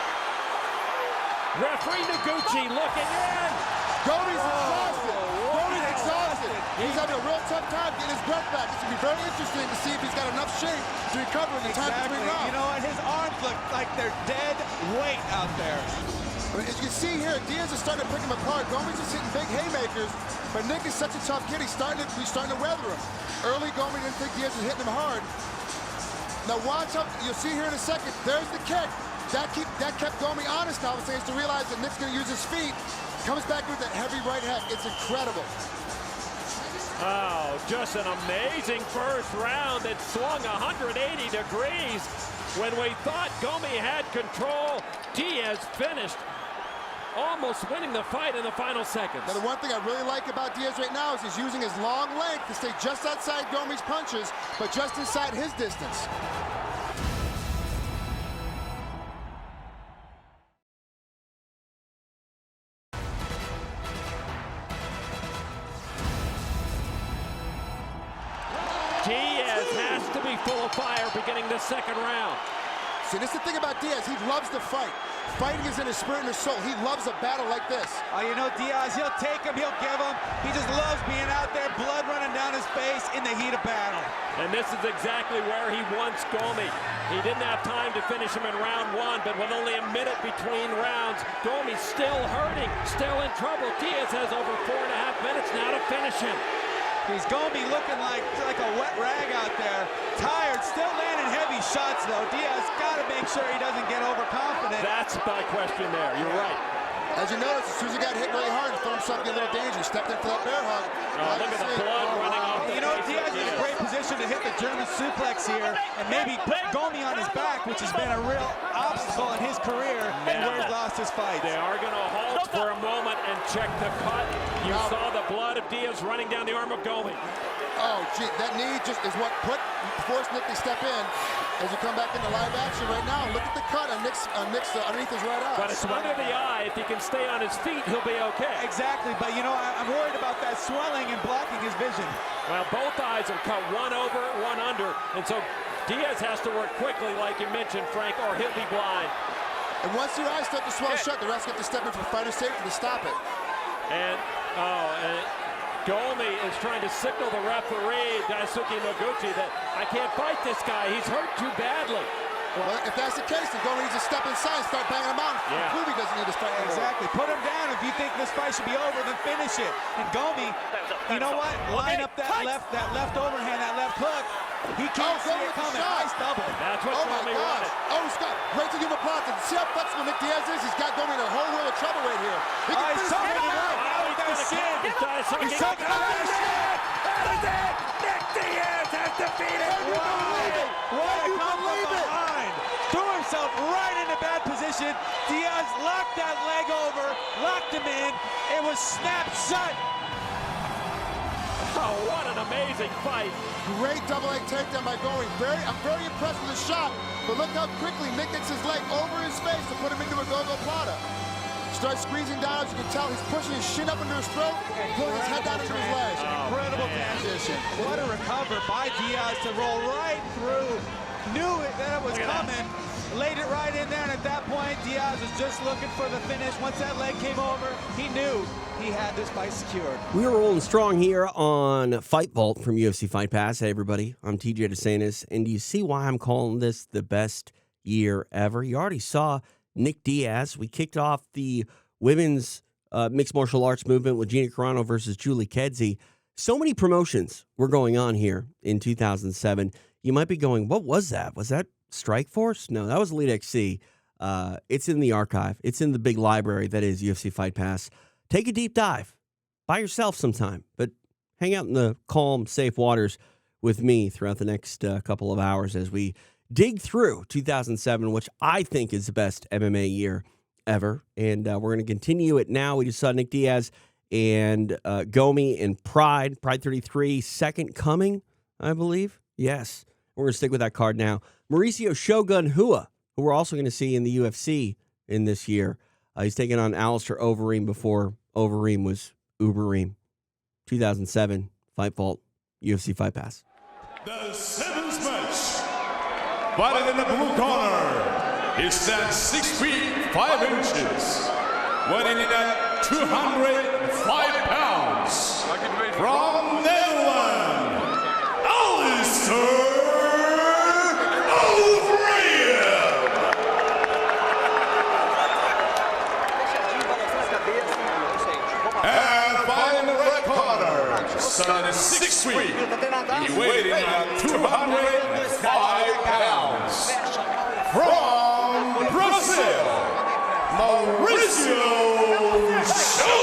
Referee Noguchi looking in. Gomi's exhausted. Gomi's exhausted. He's having a real tough time getting his breath back. It's going to be very interesting to see if he's got enough shape to recover in the time between rounds. You know what? His arms look like they're dead weight out there. As you can see here, Diaz is starting to pick him apart. Gomi's just hitting big haymakers, but Nick is such a tough kid. He's starting to weather him. Early, Gomi didn't think Diaz was hitting him hard. Now watch out. You'll see here in a second. There's the kick. That kept Gomi honest now, saying to realize that Nick's going to use his feet. Comes back with that heavy right hand. It's incredible. Oh, just an amazing first round that swung 180 degrees. When we thought Gomi had control, Diaz finished, almost winning the fight in the final seconds. Now, the one thing I really like about Diaz right now is he's using his long length to stay just outside Gomi's punches, but just inside his distance. Diaz has to be full of fire beginning the second round. See, this is the thing about Diaz. He loves to fight. Fighting is in his spirit and his soul. He loves a battle like this. Oh, you know, Diaz, he'll take him, he'll give him. He just loves being out there, blood running down his face in the heat of battle. And this is exactly where he wants Gomi. He didn't have time to finish him in round one, but with only a minute between rounds, Gomi's still hurting, still in trouble. Diaz has over 4.5 minutes now to finish him. He's Gomi looking like a wet rag out there. Tired, still landing heavy shots though. Diaz got to make sure he doesn't get overconfident. That's my question there. You're right. As you notice, as soon as he got hit really hard, he found himself in a little danger. He stepped in for that bear hug. Look at the blood running off. You know, Diaz is in a great position to hit the German suplex here and maybe put Gomi on his back, which has been a real obstacle in his career and where he's lost his fight. They are going to halt for a moment and check the cut. You saw the blood of Diaz running down the arm of Gomi. Oh, gee, that knee just is what forced Nick to step in. As you come back into live action right now, look at the cut on Nick's underneath his right eye. But it's under the eye. If he can stay on his feet, he'll be okay. Exactly, but you know, I'm worried about that swelling and blocking his vision. Well, both eyes are cut, one over, one under, and so Diaz has to work quickly, like you mentioned, Frank, or he'll be blind. And once your eyes start to swell shut, the refs get to step in for fighter safety to stop it. And Gomi is trying to signal the referee, Daisuke Noguchi, that I can't fight this guy. He's hurt too badly. Well, if that's the case, then Gomi needs to step inside and start banging him out. Yeah. Clearly doesn't need to fight anymore. Exactly. Put him down. If you think this fight should be over, then finish it. And Gomi, you know what? Line up that left overhand, that left hook. He can't see it coming. Nice double. That's what Gomi wanted. Oh, Scott, great to give him applause. And see how flexible Nick Diaz is? He's got Gomi in a whole world of trouble right here. He can finish him right now. Now he's going to sin. He's taking out that shit. That is it. Nick Diaz has defeated Gomi. Why you believe it? Threw himself right into bad position. Diaz locked that leg over, locked him in. It was snapped shut. Oh, what an amazing fight. Great double leg takedown by Gomi. I'm very impressed with the shot, but look how quickly Nick gets his leg over his face to put him into a go-go plata. Starts squeezing down, as you can tell, he's pushing his shin up into his throat, pulling his head down into his legs. Incredible transition. What a recover by Diaz to roll right through. Knew that it was coming, laid it right in there, and at that point, Diaz was just looking for the finish. Once that leg came over, he knew he had this fight secured. We are rolling strong here on Fight Vault from UFC Fight Pass. Hey, everybody, I'm TJ DeSantis, and do you see why I'm calling this the best year ever? You already saw Nick Diaz. We kicked off the women's mixed martial arts movement with Gina Carano versus Julie Kedzie. So many promotions were going on here in 2007. You might be going, what was that? Was that Strikeforce? No, that was Elite XC. It's in the archive. It's in the big library that is UFC Fight Pass. Take a deep dive by yourself sometime, but hang out in the calm, safe waters with me throughout the next couple of hours as we dig through 2007, which I think is the best MMA year ever. And we're going to continue it now. We just saw Nick Diaz and Gomi in Pride 33, Second Coming, I believe. Yes. We're going to stick with that card now. Mauricio Shogun Hua, who we're also going to see in the UFC in this year. He's taking on Alistair Overeem before Overeem was Ubereem. 2007, Fight Vault, UFC Fight Pass. The seventh match. Fighting in the blue corner. He stands 6 feet 5 inches. Weighing in at 205 pounds. From Netherlands, Alistair standing 6 feet. He weighed in at 205 pounds. From Brazil, Mauricio Shogun.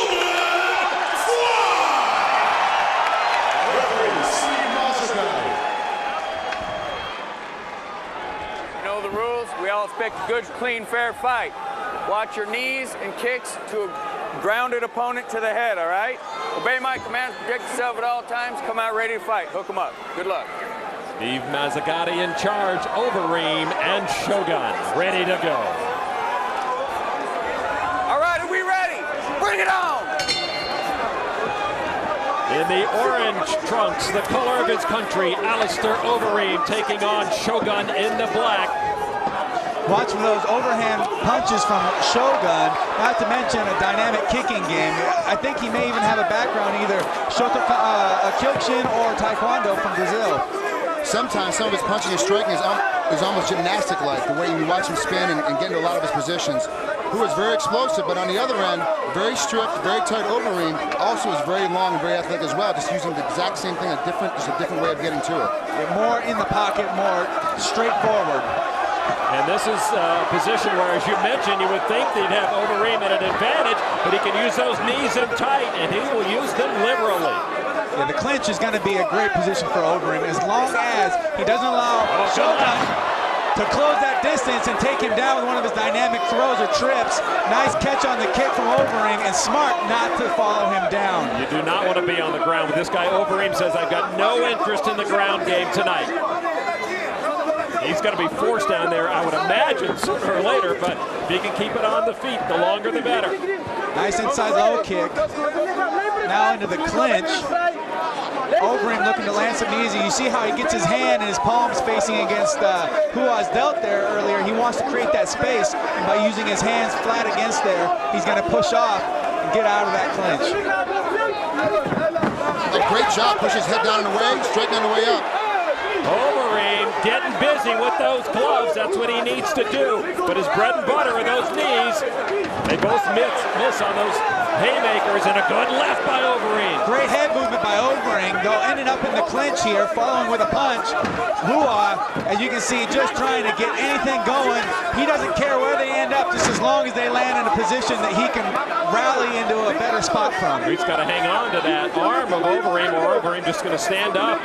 We all expect a good, clean, fair fight. Watch your knees and kicks to a grounded opponent to the head, all right? Obey my commands, protect yourself at all times, come out ready to fight. Hook them up. Good luck. Steve Mazzagatti in charge, Overeem and Shogun ready to go. All right, are we ready? Bring it on! In the orange trunks, the color of his country, Alistair Overeem taking on Shogun in the black. Watch for those overhand punches from Shogun, not to mention a dynamic kicking game. I think he may even have a background either Kyokushin or Taekwondo from Brazil. Sometimes some of his punching and striking is almost gymnastic-like, the way you watch him spin and get into a lot of his positions. Who is very explosive, but on the other end, very strict, very tight Overeem, also is very long and very athletic as well, just using the exact same thing, just a different way of getting to it. More in the pocket, more straightforward. And this is a position where, as you mentioned, you would think they'd have Overeem at an advantage, but he can use those knees in tight, and he will use them liberally. Yeah, the clinch is going to be a great position for Overeem as long as he doesn't allow Shogun to close that distance and take him down with one of his dynamic throws or trips. Nice catch on the kick from Overeem, and smart not to follow him down. You do not want to be on the ground with this guy. Overeem says, I've got no interest in the ground game tonight. He's going to be forced down there, I would imagine, sooner or later, but if he can keep it on the feet, the longer the better. Nice inside low kick. Now into the clinch. Overeem looking to land some easy. You see how he gets his hand and his palms facing against who was dealt there earlier. He wants to create that space, and by using his hands flat against there, he's going to push off and get out of that clinch. A great job. Push his head down and away, straighten on the way up. Overeem getting busy with those gloves. That's what he needs to do. But his bread and butter are those knees. They both miss on those haymakers, and a good left by Overeem. Great head movement by Overeem, though ended up in the clinch here, following with a punch. Hua, as you can see, just trying to get anything going. He doesn't care where they end up, just as long as they land in a position that he can rally into a better spot from. He's got to hang on to that arm of Overeem, or Overeem just going to stand up.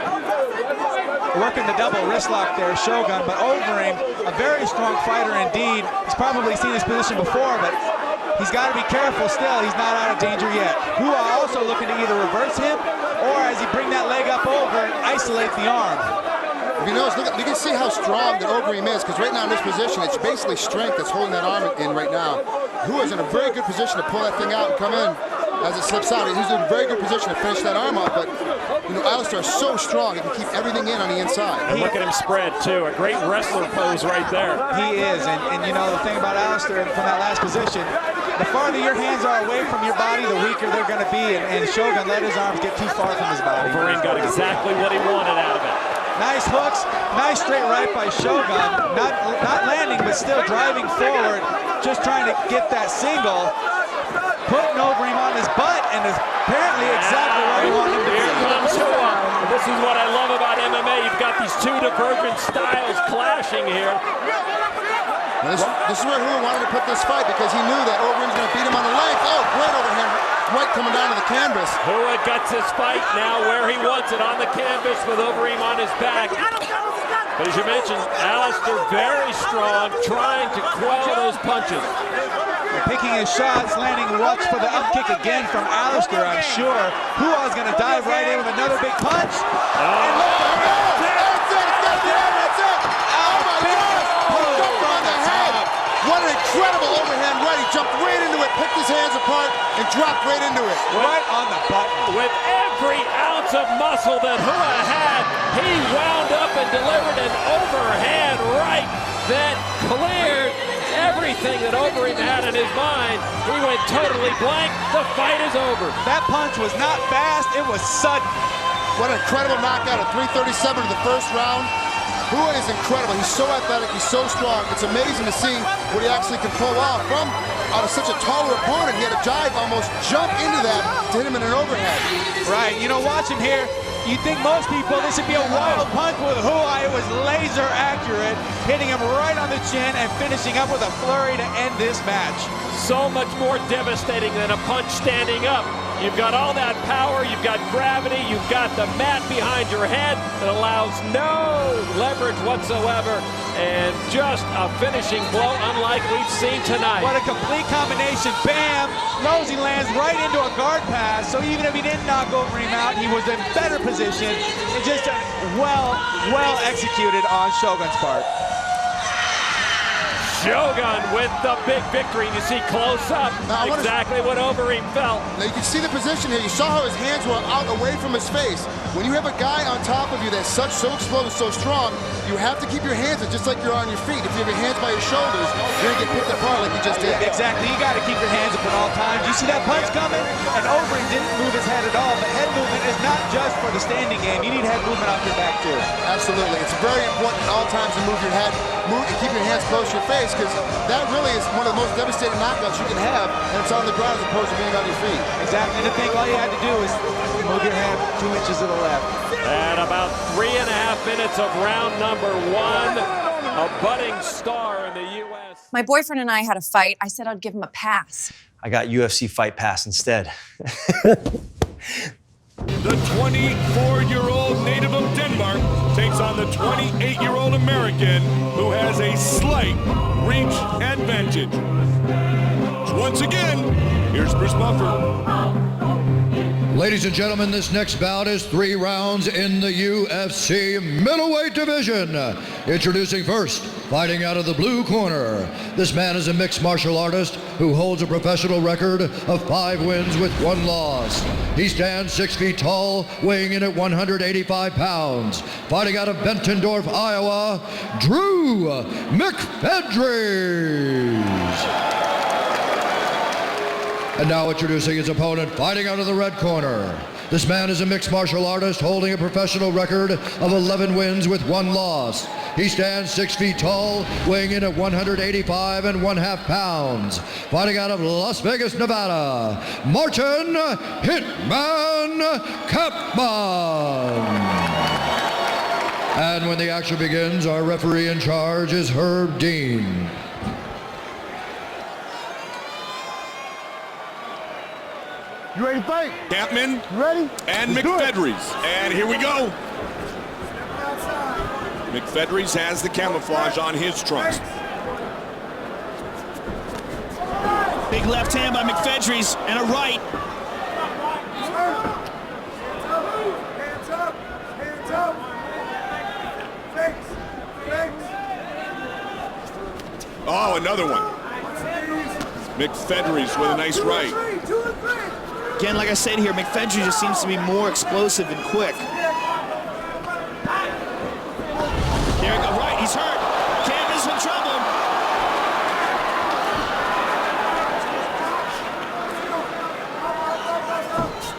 Working the double wrist lock there, Shogun, but Overeem, a very strong fighter indeed. He's probably seen this position before, but he's got to be careful still. He's not out of danger yet. Hua also looking to either reverse him, or as he bring that leg up over, isolate the arm. If you notice, you can see how strong that Overeem is, because right now in this position, it's basically strength that's holding that arm in right now. Hua's in a very good position to pull that thing out and come in as it slips out. He's in a very good position to finish that arm up, but you know, Alistair is so strong, he can keep everything in on the inside. And look at him spread, too. A great wrestler pose right there. He is, and you know, the thing about Alistair from that last position, the farther your hands are away from your body, the weaker they're going to be, and Shogun let his arms get too far from his body. Overeem got exactly what he wanted out of it. Nice hooks, nice straight right by Shogun, not landing, but still driving forward, just trying to get that single, putting Overeem on his butt, and is apparently exactly where he wanted him to be. Here comes Hua. This is what I love about MMA. You've got these two divergent styles clashing here. This is where Hua wanted to put this fight, because he knew that Overeem's going to beat him on the length. Oh, great overhand right coming down to the canvas. Hua gets his fight now where he wants it, on the canvas with Overeem on his back. But as you mentioned, Alistair very strong, trying to quell those punches. Picking his shots, landing, watch for the up kick again from Alistair, I'm sure. Hua's going to dive right in with another big punch. And look at that. That's it. Oh my God. Jump on the head. What an incredible overhand right. He jumped right into it, picked his hands apart, and dropped right into it. Right on the button. With every ounce of muscle that Hua had, he wound up and delivered an overhand right that cleared everything that Overeem had in his mind. He went totally blank. The fight is over. That punch was not fast, it was sudden. What an incredible knockout at 337 in the first round. Hua is incredible. He's so athletic, he's so strong. It's amazing to see what he actually can pull off from out of such a taller opponent. He had a dive, almost jump into that to hit him in an overhead. Right, you know, watch him here. You think most people, this would be a wild punch with Hua. It was laser accurate, hitting him right on the chin and finishing up with a flurry to end this match. So much more devastating than a punch standing up. You've got all that power, you've got gravity, you've got the mat behind your head that allows no leverage whatsoever, and just a finishing blow unlike we've seen tonight. What a complete combination. Bam! Rosie lands right into a guard pass, so even if he didn't knock Overeem out, he was in better position, and just well executed on Shogun's part. Shogun with the big victory. You see close up exactly what Overeem felt. Now you can see the position here. You saw how his hands were out away from his face. When you have a guy on top of you that's so explosive, so strong, you have to keep your hands just like you're on your feet. If you have your hands by your shoulders, you're going to get picked apart like you just did. Exactly. You got to keep your hands up at all times. You see that punch coming? And Overeem didn't move his head at all, but head movement is not just for the standing game. You need head movement off your back too. Absolutely. It's very important at all times to move your head, move and keep your hands close to your face, because that really is one of the most devastating knockouts you can have, and it's on the ground as opposed to being on your feet. Exactly. And to think all you had to do is move your head 2 inches to the left. And about 3.5 minutes of round number 1, a budding star in the U.S. My boyfriend and I had a fight. I said I'd give him a pass. I got UFC Fight Pass instead. The 24-year-old native of Denmark takes on the 28-year-old American who has a slight reach advantage. Once again, here's Bruce Buffer. Ladies and gentlemen, this next bout is 3 rounds in the UFC middleweight division. Introducing first, fighting out of the blue corner. This man is a mixed martial artist who holds a professional record of 5 wins with 1 loss. He stands 6 feet tall, weighing in at 185 pounds. Fighting out of Bentendorf, Iowa, Drew McFedries. And now introducing his opponent, fighting out of the red corner. This man is a mixed martial artist holding a professional record of 11 wins with 1 loss. He stands 6 feet tall, weighing in at 185 1/2 pounds. Fighting out of Las Vegas, Nevada, Martin Hitman Kampmann. And when the action begins, our referee in charge is Herb Dean. You ready to fight? Kampmann ready? And McFedries. And here we go. McFedries has the camouflage on his trunks. Big left hand by McFedries and a right. Hands up! Hands up! Oh, another one. McFedries with a nice right. Again, like I said here, McFedries just seems to be more explosive and quick. There we go, right, he's hurt. Kampmann's in trouble.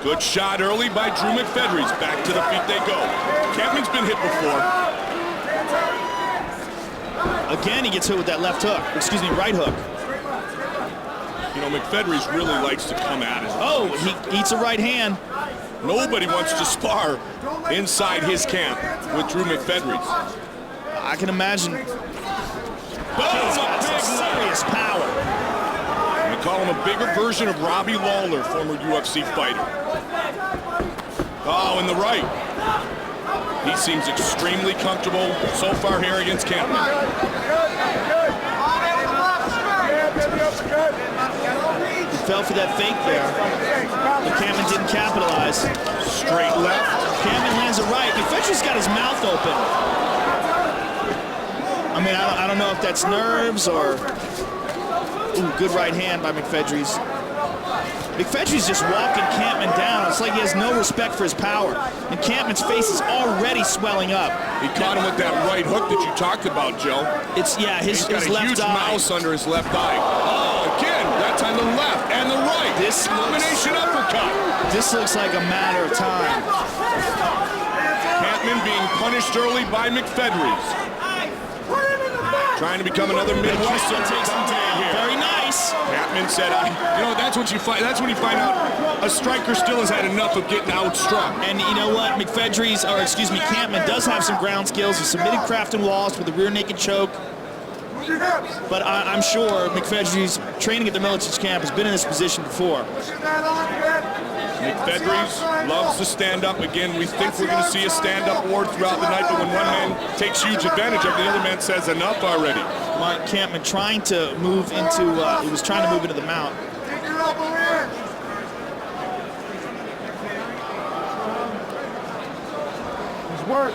Good shot early by Drew McFedries. Back to the feet they go. Kampmann's been hit before. Again, he gets hit with that left hook. Excuse me, right hook. You know, McFedries really likes to come at it. Oh, he eats a right hand. Nobody wants to spar inside his camp with Drew McFedries. I can imagine. He's got some serious power. We call him a bigger version of Robbie Lawler, former UFC fighter. Oh, and the right. He seems extremely comfortable so far here against Kampmann. Fell for that fake there, but Kampmann didn't capitalize. Straight left. Kampmann lands a right. McFedries got his mouth open. I mean, I don't know if that's nerves or... Ooh, good right hand by McFedries. McFedries just walking Kampmann down. It's like he has no respect for his power. And Kampmann's face is already swelling up. He caught him with that right hook that you talked about, Joe. It's, yeah, his left eye. He's got a huge mouse under his left eye. Oh, again, that time the left and the right. This combination uppercut. This looks like a matter of time. Kampmann being punished early by McFedries. Trying to become another Midwestern takes him down here. Very nice. Kampmann said, you know, that's when you find out a striker still has had enough of getting outstruck. And you know what? McFedries, or excuse me, Kampmann does have some ground skills. He submitted Kraft and Walsh with a rear naked choke. But I'm sure McFedries, training at the Milicic camp, has been in this position before. McFedries loves to stand up. Again, we think we're going to see a stand-up war throughout the night, but when one man takes huge advantage of it, the other man says enough already. Mark Kampmann trying to move into, he was trying to move into the mount. Nice work.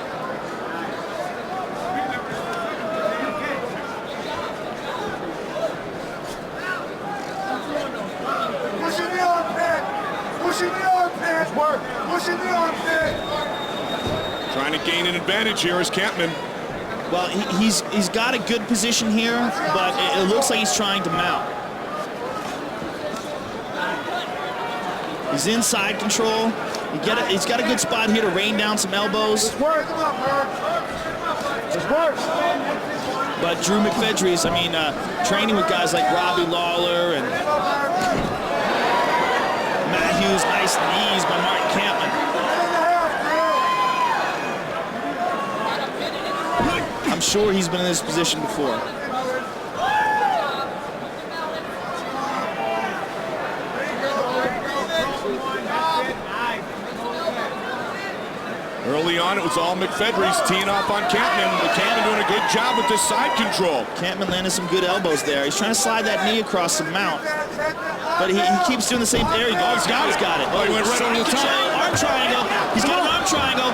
Pushing the armpit. Pushing the armpit. Work. Pushing the armpit. Trying to gain an advantage here is Kampmann. Well, he's got a good position here, but it looks like he's trying to mount. He's inside control. He's got a good spot here to rain down some elbows. Just work. Come on, Mark. Just work. But Drew McFedries, I mean, training with guys like Robbie Lawler and Matt Hughes, nice knees by Mark Kampmann. I'm sure he's been in this position before. Early on, it was all McFedries teeing off on Kampmann, but Kampmann doing a good job with this side control. Kampmann landed some good elbows there. He's trying to slide that knee across the mount, but he keeps doing the same. There he goes. Now he's got it. Oh, he went right on the top. Arm triangle. He's got an arm triangle.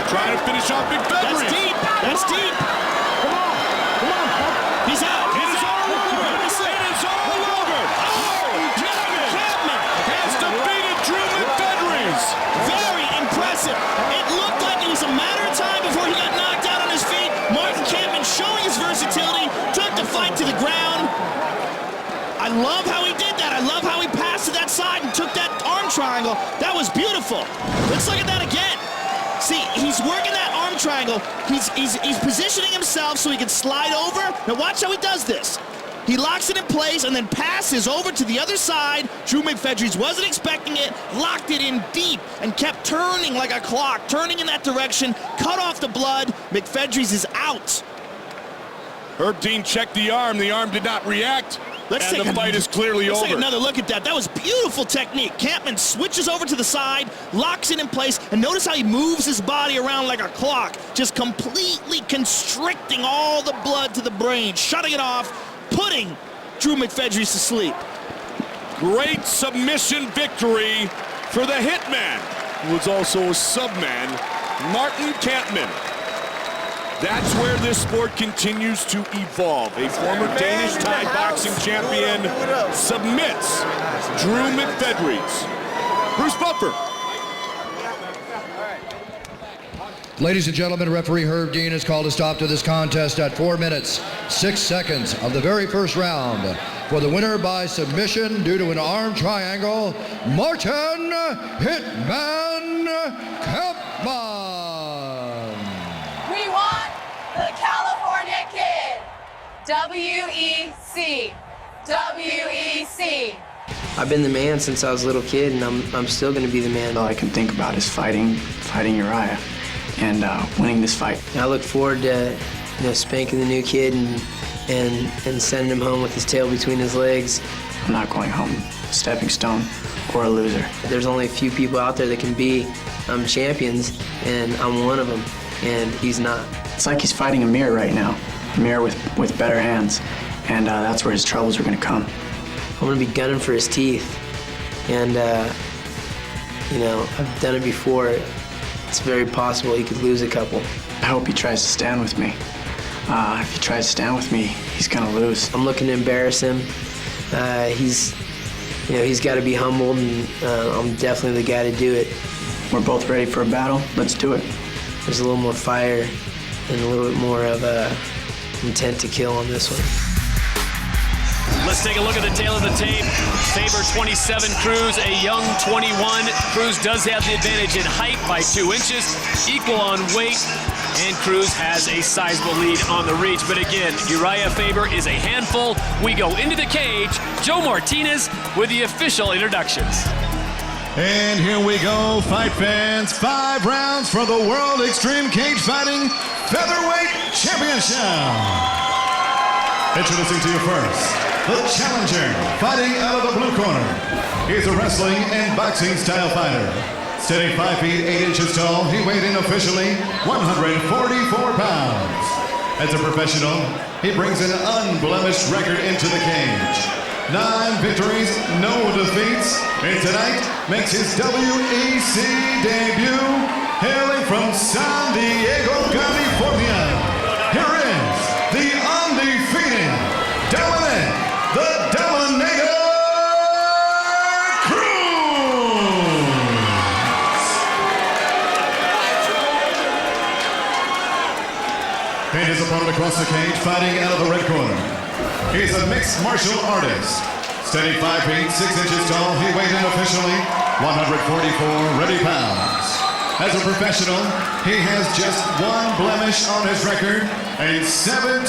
Trying to finish off McFedries. That's deep. That's deep. Come on. Come on. He's out. It is all over. It is all over. Kampmann has defeated Drew McFedries. Very impressive. It looked like it was a matter of time before he got knocked out on his feet. Martin Kampmann showing his versatility, took the fight to the ground. I love how he did that. I love how he passed to that side and took that arm triangle. That was beautiful. Let's look at that again. See, he's working that arm triangle. He's positioning himself so he can slide over. Now watch how he does this. He locks it in place and then passes over to the other side. Drew McFedries wasn't expecting it, locked it in deep, and kept turning like a clock, turning in that direction, cut off the blood. McFedries is out. Herb Dean checked the arm. The arm did not react. And the fight is clearly over. Let's take another look at that. That was beautiful technique. Kampmann switches over to the side, locks it in place, and notice how he moves his body around like a clock, just completely constricting all the blood to the brain, shutting it off, putting Drew McFedries to sleep. Great submission victory for the hitman, who was also a subman, Martin Kampmann. That's where this sport continues to evolve. A former Danish Thai boxing champion submits Drew McFedries. Bruce Buffer. Ladies and gentlemen, referee Herb Dean has called a stop to this contest at 4 minutes, 6 seconds of the very first round. For the winner by submission due to an arm triangle, Martin Hitman Kampmann. We want the California Kid. W-E-C. W-E-C. I've been the man since I was a little kid, and I'm still going to be the man. All I can think about is fighting Urijah and winning this fight. I look forward to spanking the new kid and sending him home with his tail between his legs. I'm not going home a stepping stone or a loser. There's only a few people out there that can be champions, and I'm one of them, and he's not. It's like he's fighting a mirror right now, a mirror with better hands, and that's where his troubles are going to come. I'm going to be gunning for his teeth, and I've done it before. It's very possible he could lose a couple. I hope he tries to stand with me. If he tries to stand with me, he's going to lose. I'm looking to embarrass him. He's got to be humbled, and I'm definitely the guy to do it. We're both ready for a battle. Let's do it. There's a little more fire and a little bit more of intent to kill on this one. Let's take a look at the tail of the tape. Faber 27, Cruz a young 21. Cruz does have the advantage in height by 2 inches, equal on weight, and Cruz has a sizable lead on the reach. But again, Urijah Faber is a handful. We go into the cage. Joe Martinez with the official introductions. And here we go, fight fans. 5 rounds for the World Extreme Cage Fighting Featherweight Championship. Introducing to you first, the challenger, fighting out of the blue corner. He's a wrestling and boxing style fighter. Standing 5 feet 8 inches tall, he weighed in officially 144 pounds. As a professional, he brings an unblemished record into the cage. 9 victories, no defeats, and tonight makes his WEC debut, hailing from San Diego, California. Here is the undefeated Dominick, the Dominator Cruz. And his opponent across the cage, fighting out of the red corner. He's a mixed martial artist. Standing 5 feet 6 inches tall, he weighed in officially 144 ready pounds. As a professional, he has just 1 blemish on his record and 17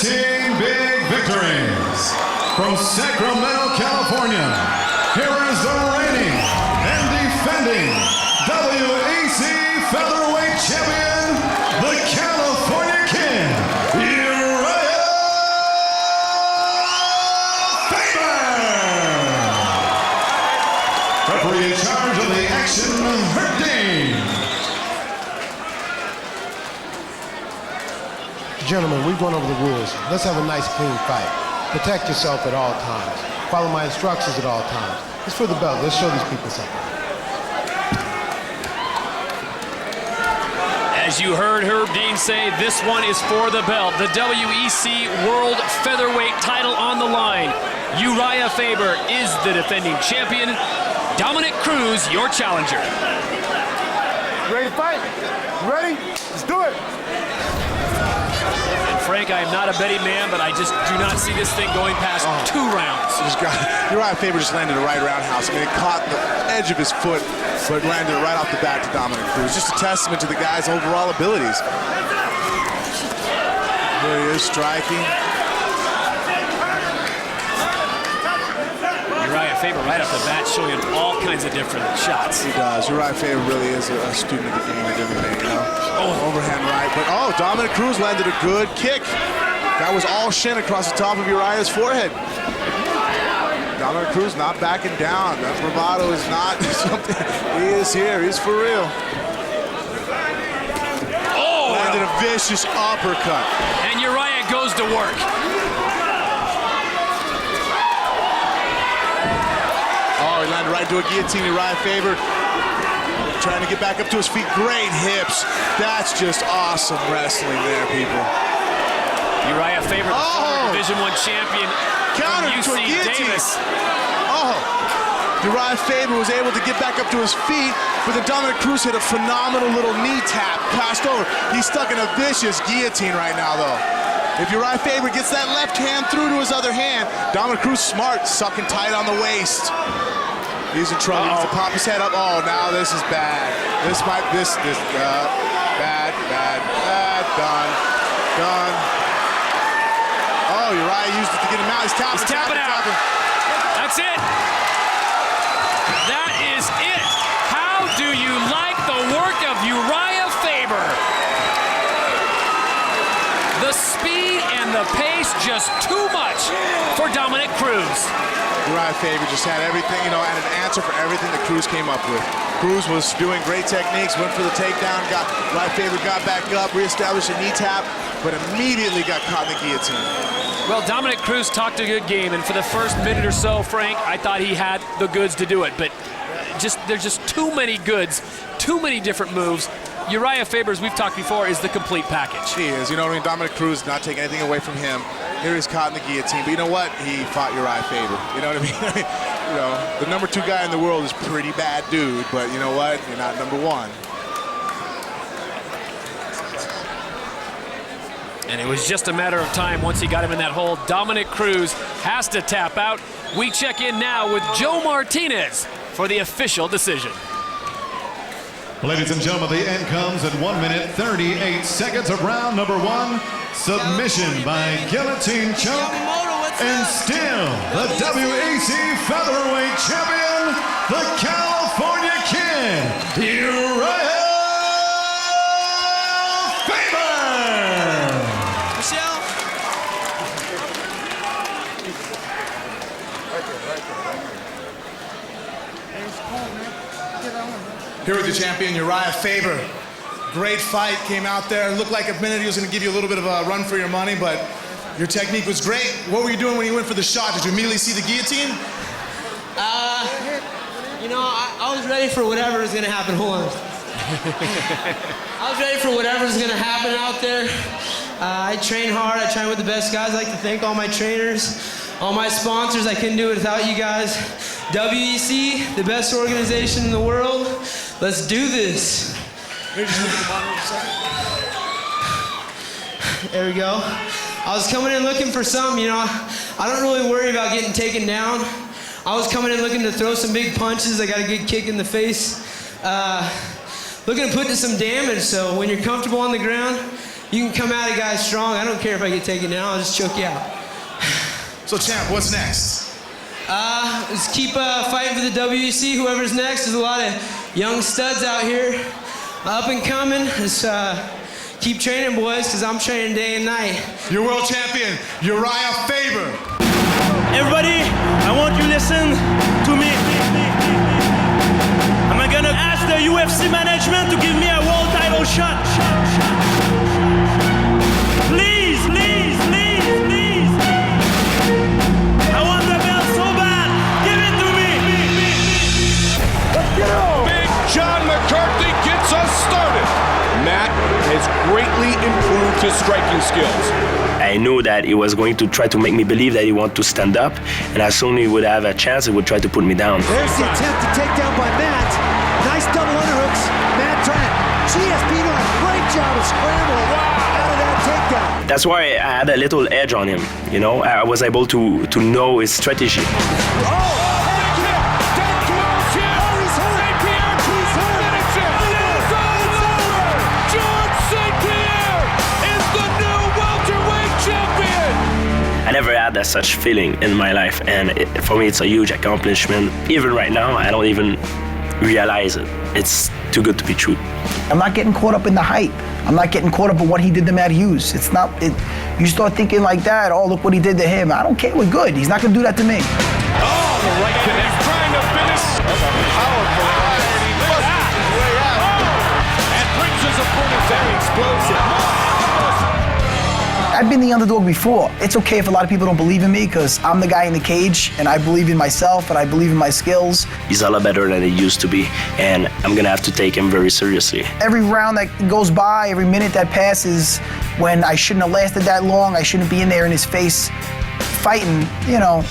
big victories. From Sacramento, California, here is the reigning and defending WEC featherweight champion, the California Kid, Urijah Faber. Referee in charge of the action, Jardine. Gentlemen, we've gone over the rules. Let's have a nice, clean fight. Protect yourself at all times. Follow my instructions at all times. It's for the belt. Let's show these people something. As you heard Herb Dean say, this one is for the belt. The WEC World Featherweight title on the line. Urijah Faber is the defending champion. Dominick Cruz, your challenger. Ready to fight? Ready? Let's do it. And Frank, I am not a betting man, but I just do not see this thing going past 2 rounds. Urijah Faber just landed a right roundhouse. I mean, it caught the edge of his foot, but landed right off the bat to Dominick Cruz. Just a testament to the guy's overall abilities. There he is, striking. Urijah Faber right off the bat showing all kinds of different shots. He does. Urijah Faber really is a student of the game at MMA, you know? Overhand right, but Dominick Cruz landed a good kick. That was all shin across the top of Urijah's forehead. Dominick Cruz not backing down. That bravado is not something. He is here. He's for real. Landed a vicious uppercut. And Urijah goes to work. He landed right into a guillotine. Urijah Faber trying to get back up to his feet. Great hips. That's just awesome wrestling there, people. Urijah Faber, the former Division I champion. Counter to a guillotine. Urijah Faber was able to get back up to his feet, but then Dominick Cruz hit a phenomenal little knee tap, passed over. He's stuck in a vicious guillotine right now, though. If Urijah Faber gets that left hand through to his other hand, Dominick Cruz smart, sucking tight on the waist. He's in trouble. He needs to pop his head up. Oh, now this is bad. Bad. Done. Oh, Urijah used it to get him out. He's tapping out. That's it. That is it. How do you like the work of Urijah Faber? The speed and the pace just too much for Dominick Cruz. Urijah Faber just had everything, and an answer for everything that Cruz came up with. Cruz was doing great techniques, went for the takedown, Urijah Faber got back up, reestablished a knee tap, but immediately got caught in the guillotine. Well, Dominick Cruz talked a good game, and for the first minute or so, Frank, I thought he had the goods to do it, but there's just too many goods, too many different moves. Urijah Faber, as we've talked before, is the complete package. He is. You know what I mean? Dominick Cruz not taking anything away from him. Here he's caught in the guillotine, but you know what? He fought Urijah Faber. You know what I mean? The number 2 guy in the world is a pretty bad dude, but you know what? You're not number 1. And it was just a matter of time once he got him in that hole. Dominick Cruz has to tap out. We check in now with Joe Martinez for the official decision. Ladies and gentlemen, the end comes at 1 minute 38 seconds of round number 1. Submission by guillotine choke. And still the WEC featherweight champion, the California Kid, Urijah Faber. Here with the champion, Urijah Faber. Great fight, came out there. Looked like a minute he was going to give you a little bit of a run for your money, but your technique was great. What were you doing when you went for the shot? Did you immediately see the guillotine? You know, I was ready for whatever was going to happen. Hold on. I was ready for whatever was going to happen out there. I train hard. I train with the best guys. I'd like to thank all my trainers, all my sponsors. I couldn't do it without you guys. WEC, the best organization in the world. Let's do this. There we go. I was coming in looking for something, you know. I don't really worry about getting taken down. I was coming in looking to throw some big punches. I got a good kick in the face. Looking to put in some damage, so when you're comfortable on the ground, you can come at it, guys, strong. I don't care if I get taken down. I'll just choke you out. So, champ, what's next? Just keep fighting for the WEC, whoever's next. There's a lot of young studs out here, up and coming. Just keep training, boys, because I'm training day and night. Your world champion, Urijah Faber. Everybody, I want you to listen to me. I'm gonna ask the UFC management to give me a world title shot. Please, please, please, please. I want the belt so bad. Give it to me. Let's get it on. Big John McCarthy gets us started. Matt has greatly improved his striking skills. I knew that he was going to try to make me believe that he wanted to stand up, and as soon as he would have a chance, he would try to put me down. There's the attempt to take down by Matt. Nice double underhooks. Matt trying. GSP doing a great job of scrambling out of that takedown. That's why I had a little edge on him. You know, I was able to know his strategy. I never had that such feeling in my life, and for me it's a huge accomplishment. Even right now, I don't even realize it. It's too good to be true. I'm not getting caught up in the hype. I'm not getting caught up in what he did to Matt Hughes. It's not, you start thinking like that, oh, look what he did to him. I don't care, we're good. He's not gonna do that to me. Oh, the right connect, trying to finish. That's a powerful and brings his opponent very explosive. I've been the underdog before. It's okay if a lot of people don't believe in me because I'm the guy in the cage and I believe in myself and I believe in my skills. He's a lot better than he used to be, and I'm gonna have to take him very seriously. Every round that goes by, every minute that passes, when I shouldn't have lasted that long, I shouldn't be in there in his face fighting, you know,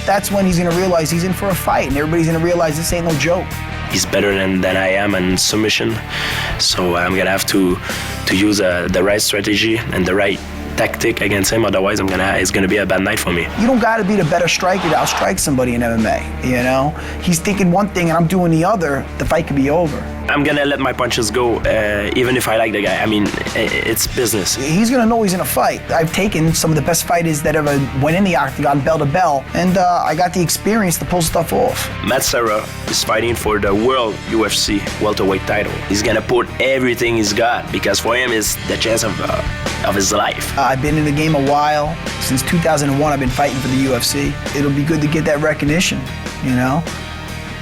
that's when he's gonna realize he's in for a fight and everybody's gonna realize this ain't no joke. He's better than I am in submission, so I'm gonna have to use the right strategy and the right tactic against him, otherwise it's gonna be a bad night for me. You don't gotta be the better striker to outstrike somebody in MMA, you know? He's thinking one thing and I'm doing the other, the fight could be over. I'm gonna let my punches go, even if I like the guy. I mean, it's business. He's gonna know he's in a fight. I've taken some of the best fighters that ever went in the octagon, bell to bell, and I got the experience to pull stuff off. Matt Serra is fighting for the world UFC welterweight title. He's gonna put everything he's got because for him it's the chance of his life. I've been in the game a while. Since 2001, I've been fighting for the UFC. It'll be good to get that recognition, you know?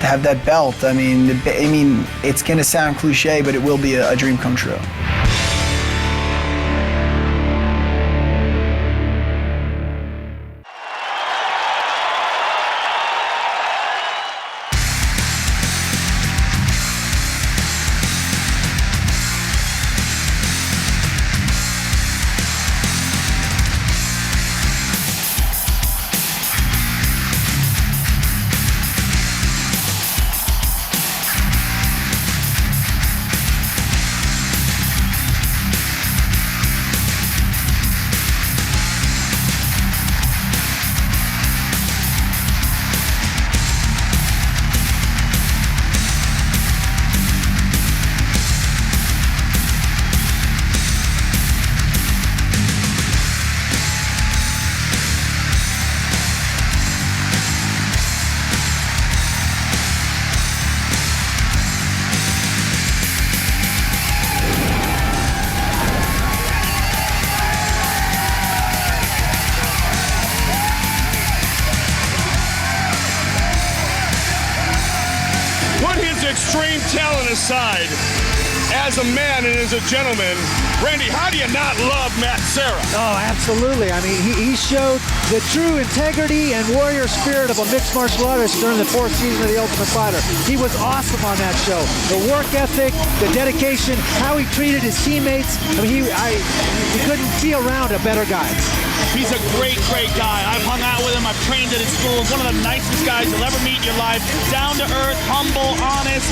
To have that belt. I mean, it's gonna sound cliche, but it will be a dream come true. extreme talent aside, as a man and as a gentleman, Randy, how do you not love Matt Serra? Oh, absolutely. I mean, he showed the true integrity and warrior spirit of a mixed martial artist during the 4th season of The Ultimate Fighter. He was awesome on that show. The work ethic, the dedication, how he treated his teammates. I mean, he couldn't be around a better guy. He's a great, great guy. I've hung out with him. I've trained at his school. One of the nicest guys you'll ever meet in your life. Down to earth, humble, honest,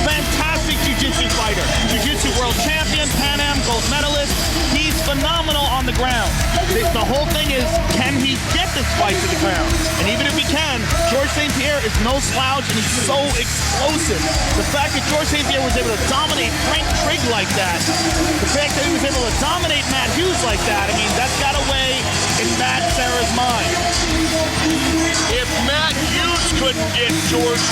fantastic jiu-jitsu fighter. Jiu-jitsu world champion, Pan Am gold medalist. He's phenomenal on the ground. The whole thing is, can he get this fight to the ground? And even if he can, George St-Pierre is no slouch, and he's so explosive. The fact that George St-Pierre was able to dominate Frank Trigg like that, the fact that he was able to dominate Matt Hughes like that, I mean, that's got to weigh in Matt Serra's mind. If Matt Hughes couldn't get George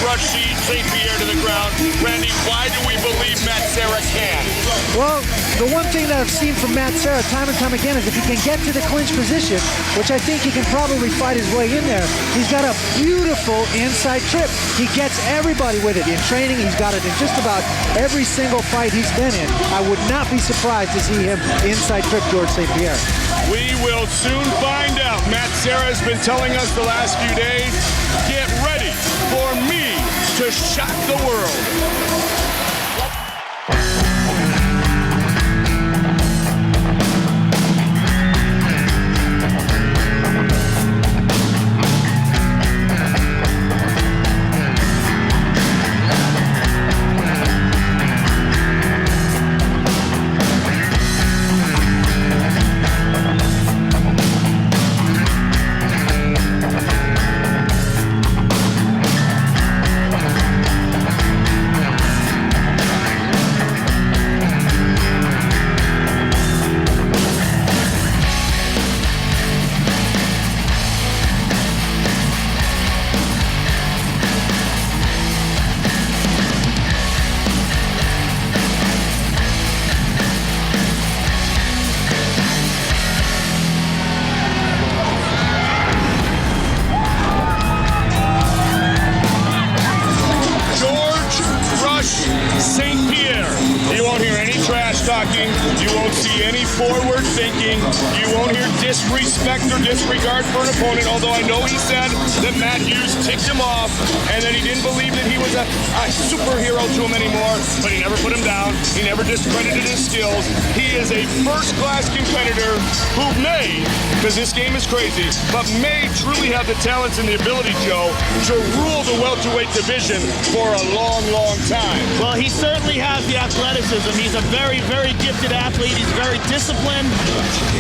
St-Pierre to the ground, Randy, why do we believe Matt Serra can? Well, the one thing that I've seen from Matt Serra time and time again is if he can get to the clinch position, which I think he can probably fight his way in there, he's got a beautiful inside trip. He gets everybody with it. In training, he's got it in just about every single fight he's been in. I would not be surprised to see him inside trip George St-Pierre. We will soon find out. Matt Serra has been telling us the last few days, get ready for me to shock the world. St-Pierre. You won't hear any trash talking. You won't see any forward thinking. You won't hear disrespect or disregard for an opponent, although I know he said that Matt Hughes ticked him off and that he didn't believe that he was a superhero to him anymore, but he never put him down. He never discredited his skills. He is a first-class competitor who may, because this game is crazy, but may truly have the talents and the ability, Joe, to rule the welterweight division for a long, long time. Well, he certainly has the athleticism. He's a very, very gifted athlete. He's very disciplined.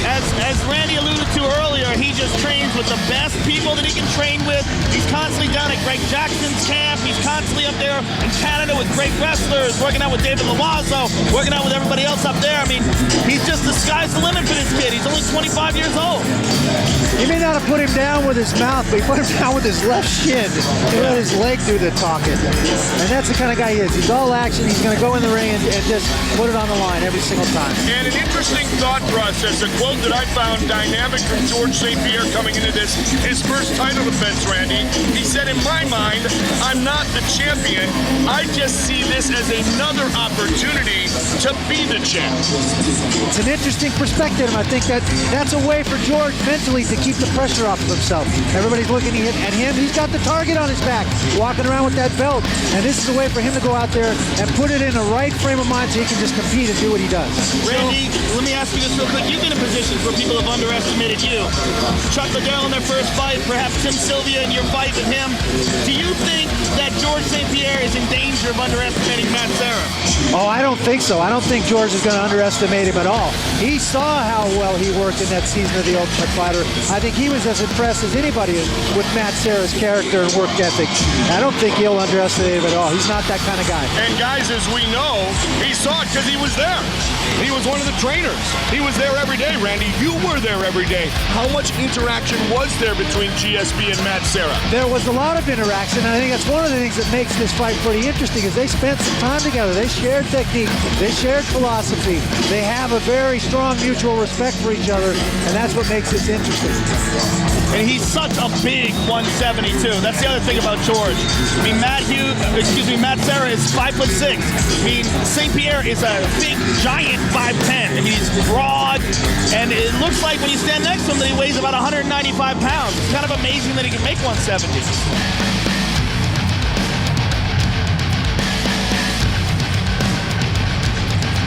As Randy alluded to earlier, he just trains with the best people that he can train with. He's constantly down at Greg Jackson's camp. He's constantly up there in Canada with great wrestlers, working out with David Loiseau, working out with everybody else up there. I mean, he's just, the sky's the limit for this kid. He's only 25 years old. He may not have put him down with his mouth, but he put him down with his left shin. He let his leg do the talking. And that's the kind of guy he is. He's all action. He's going to go in the ring and just put it on the line every single time. And an interesting thought process, a quote that I found dynamic from George St-Pierre coming into this, his first title defense, Randy. He said, in my mind, I'm not the champion. I just see this as another opportunity to be the champ. It's an interesting perspective. I think that's a way for George mentally to keep the pressure off of himself. Everybody's looking at him. He's got the target on his back, walking around with that belt. And this is a way for him to go out there and put it in the right frame of mind so he can just compete and do what he does. Randy, let me ask you this real quick. You've been in positions where people have underestimated you. Chuck Liddell in their first fight, perhaps Tim Sylvia in your fight with him. Do you think that George St-Pierre is in danger of underestimating Matt Serra? Oh, I don't think so. I don't think George is going to underestimate him at all. He saw how well he worked in that season of The Ultimate Fighter. I think he was as impressed as anybody with Matt Serra's character and work ethic. I don't think he'll underestimate him at all. He's not that kind of guy. And guys, as we know, he saw it because he was there. He was one of the trainers. He was there every day, Randy. You were there every day. How much interaction was there between GSP and Matt Serra? There was a lot of interaction, and I think that's one of the things that makes this fight pretty interesting is they spent some time together. They shared technique. They shared philosophy. They have a very strong mutual respect for each other. shoulder, and that's what makes this interesting. And he's such a big 172. That's the other thing about George. I mean, Matt Serra is 5'6". I mean, St-Pierre is a big, giant 5'10". He's broad, and it looks like when you stand next to him that he weighs about 195 pounds. It's kind of amazing that he can make 170.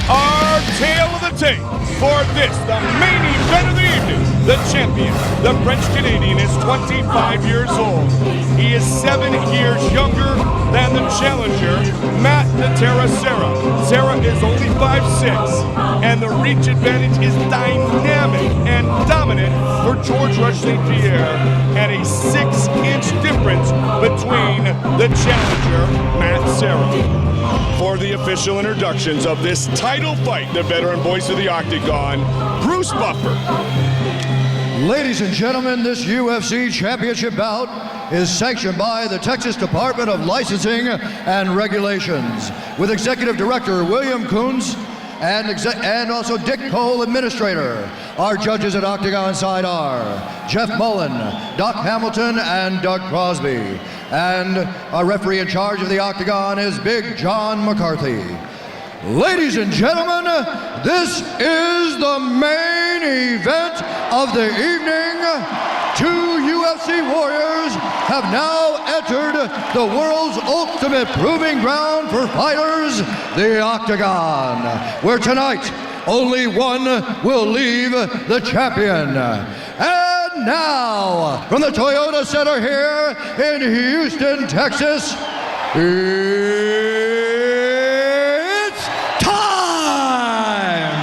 Our tale of the tape for this, the main event of the evening. The champion, the French-Canadian, is 25 years old. He is 7 years younger than the challenger, Matt the Terra Serra. Serra is only 5'6", and the reach advantage is dynamic and dominant for George Rush St-Pierre, and a 6-inch difference between the challenger, Matt Serra. For the official introductions of this title fight, the veteran voice of the Octagon, Bruce Buffer. Ladies and gentlemen, this UFC championship bout is sanctioned by the Texas Department of Licensing and Regulations, with Executive Director William Coons and also Dick Cole, Administrator. Our judges at Octagon side are Jeff Mullen, Doc Hamilton, and Doug Crosby. And our referee in charge of the Octagon is Big John McCarthy. Ladies and gentlemen, this is the main event of the evening. 2 UFC warriors have now entered the world's ultimate proving ground for fighters, the Octagon, where tonight only one will leave the champion. And now, from the Toyota Center here in Houston, Texas, it's time!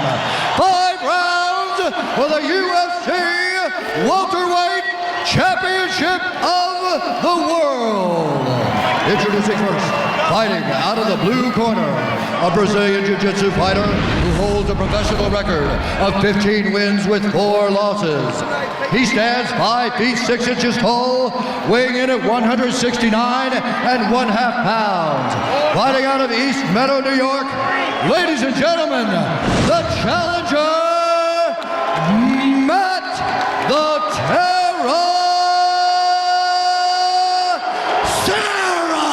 5 rounds for the UFC welterweight championship of the world. Introducing first, fighting out of the blue corner, a Brazilian Jiu-Jitsu fighter who holds a professional record of 15 wins with 4 losses. He stands 5 feet 6 inches tall, weighing in at 169 1/2 pounds. Fighting out of East Meadow, New York, ladies and gentlemen, the challenger, Matt the Terra Serra.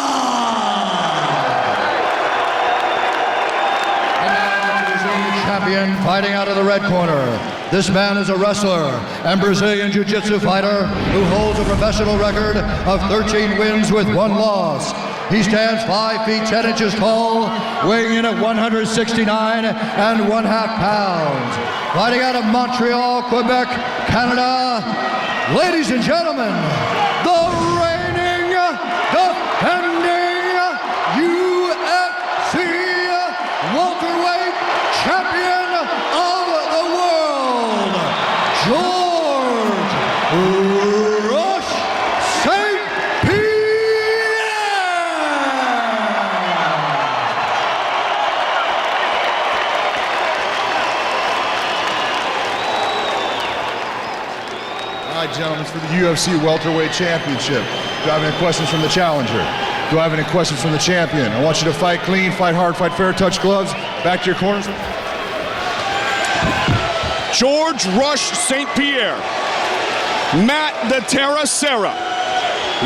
And now introducing the champion, fighting out of the red corner. This man is a wrestler and Brazilian Jiu-Jitsu fighter who holds a professional record of 13 wins with 1 loss. He stands 5 feet 10 inches tall, weighing in at 169 1/2 pounds. Fighting out of Montreal, Quebec, Canada, ladies and gentlemen, the reigning, defending UFC welterweight champion of the world, George Rush St-Pierre. All right, gentlemen, it's for the UFC welterweight championship. Do I have any questions from the challenger? Do I have any questions from the champion? I want you to fight clean, fight hard, fight fair, touch gloves. Back to your corners. George Rush St-Pierre, Matt the Terra Serra.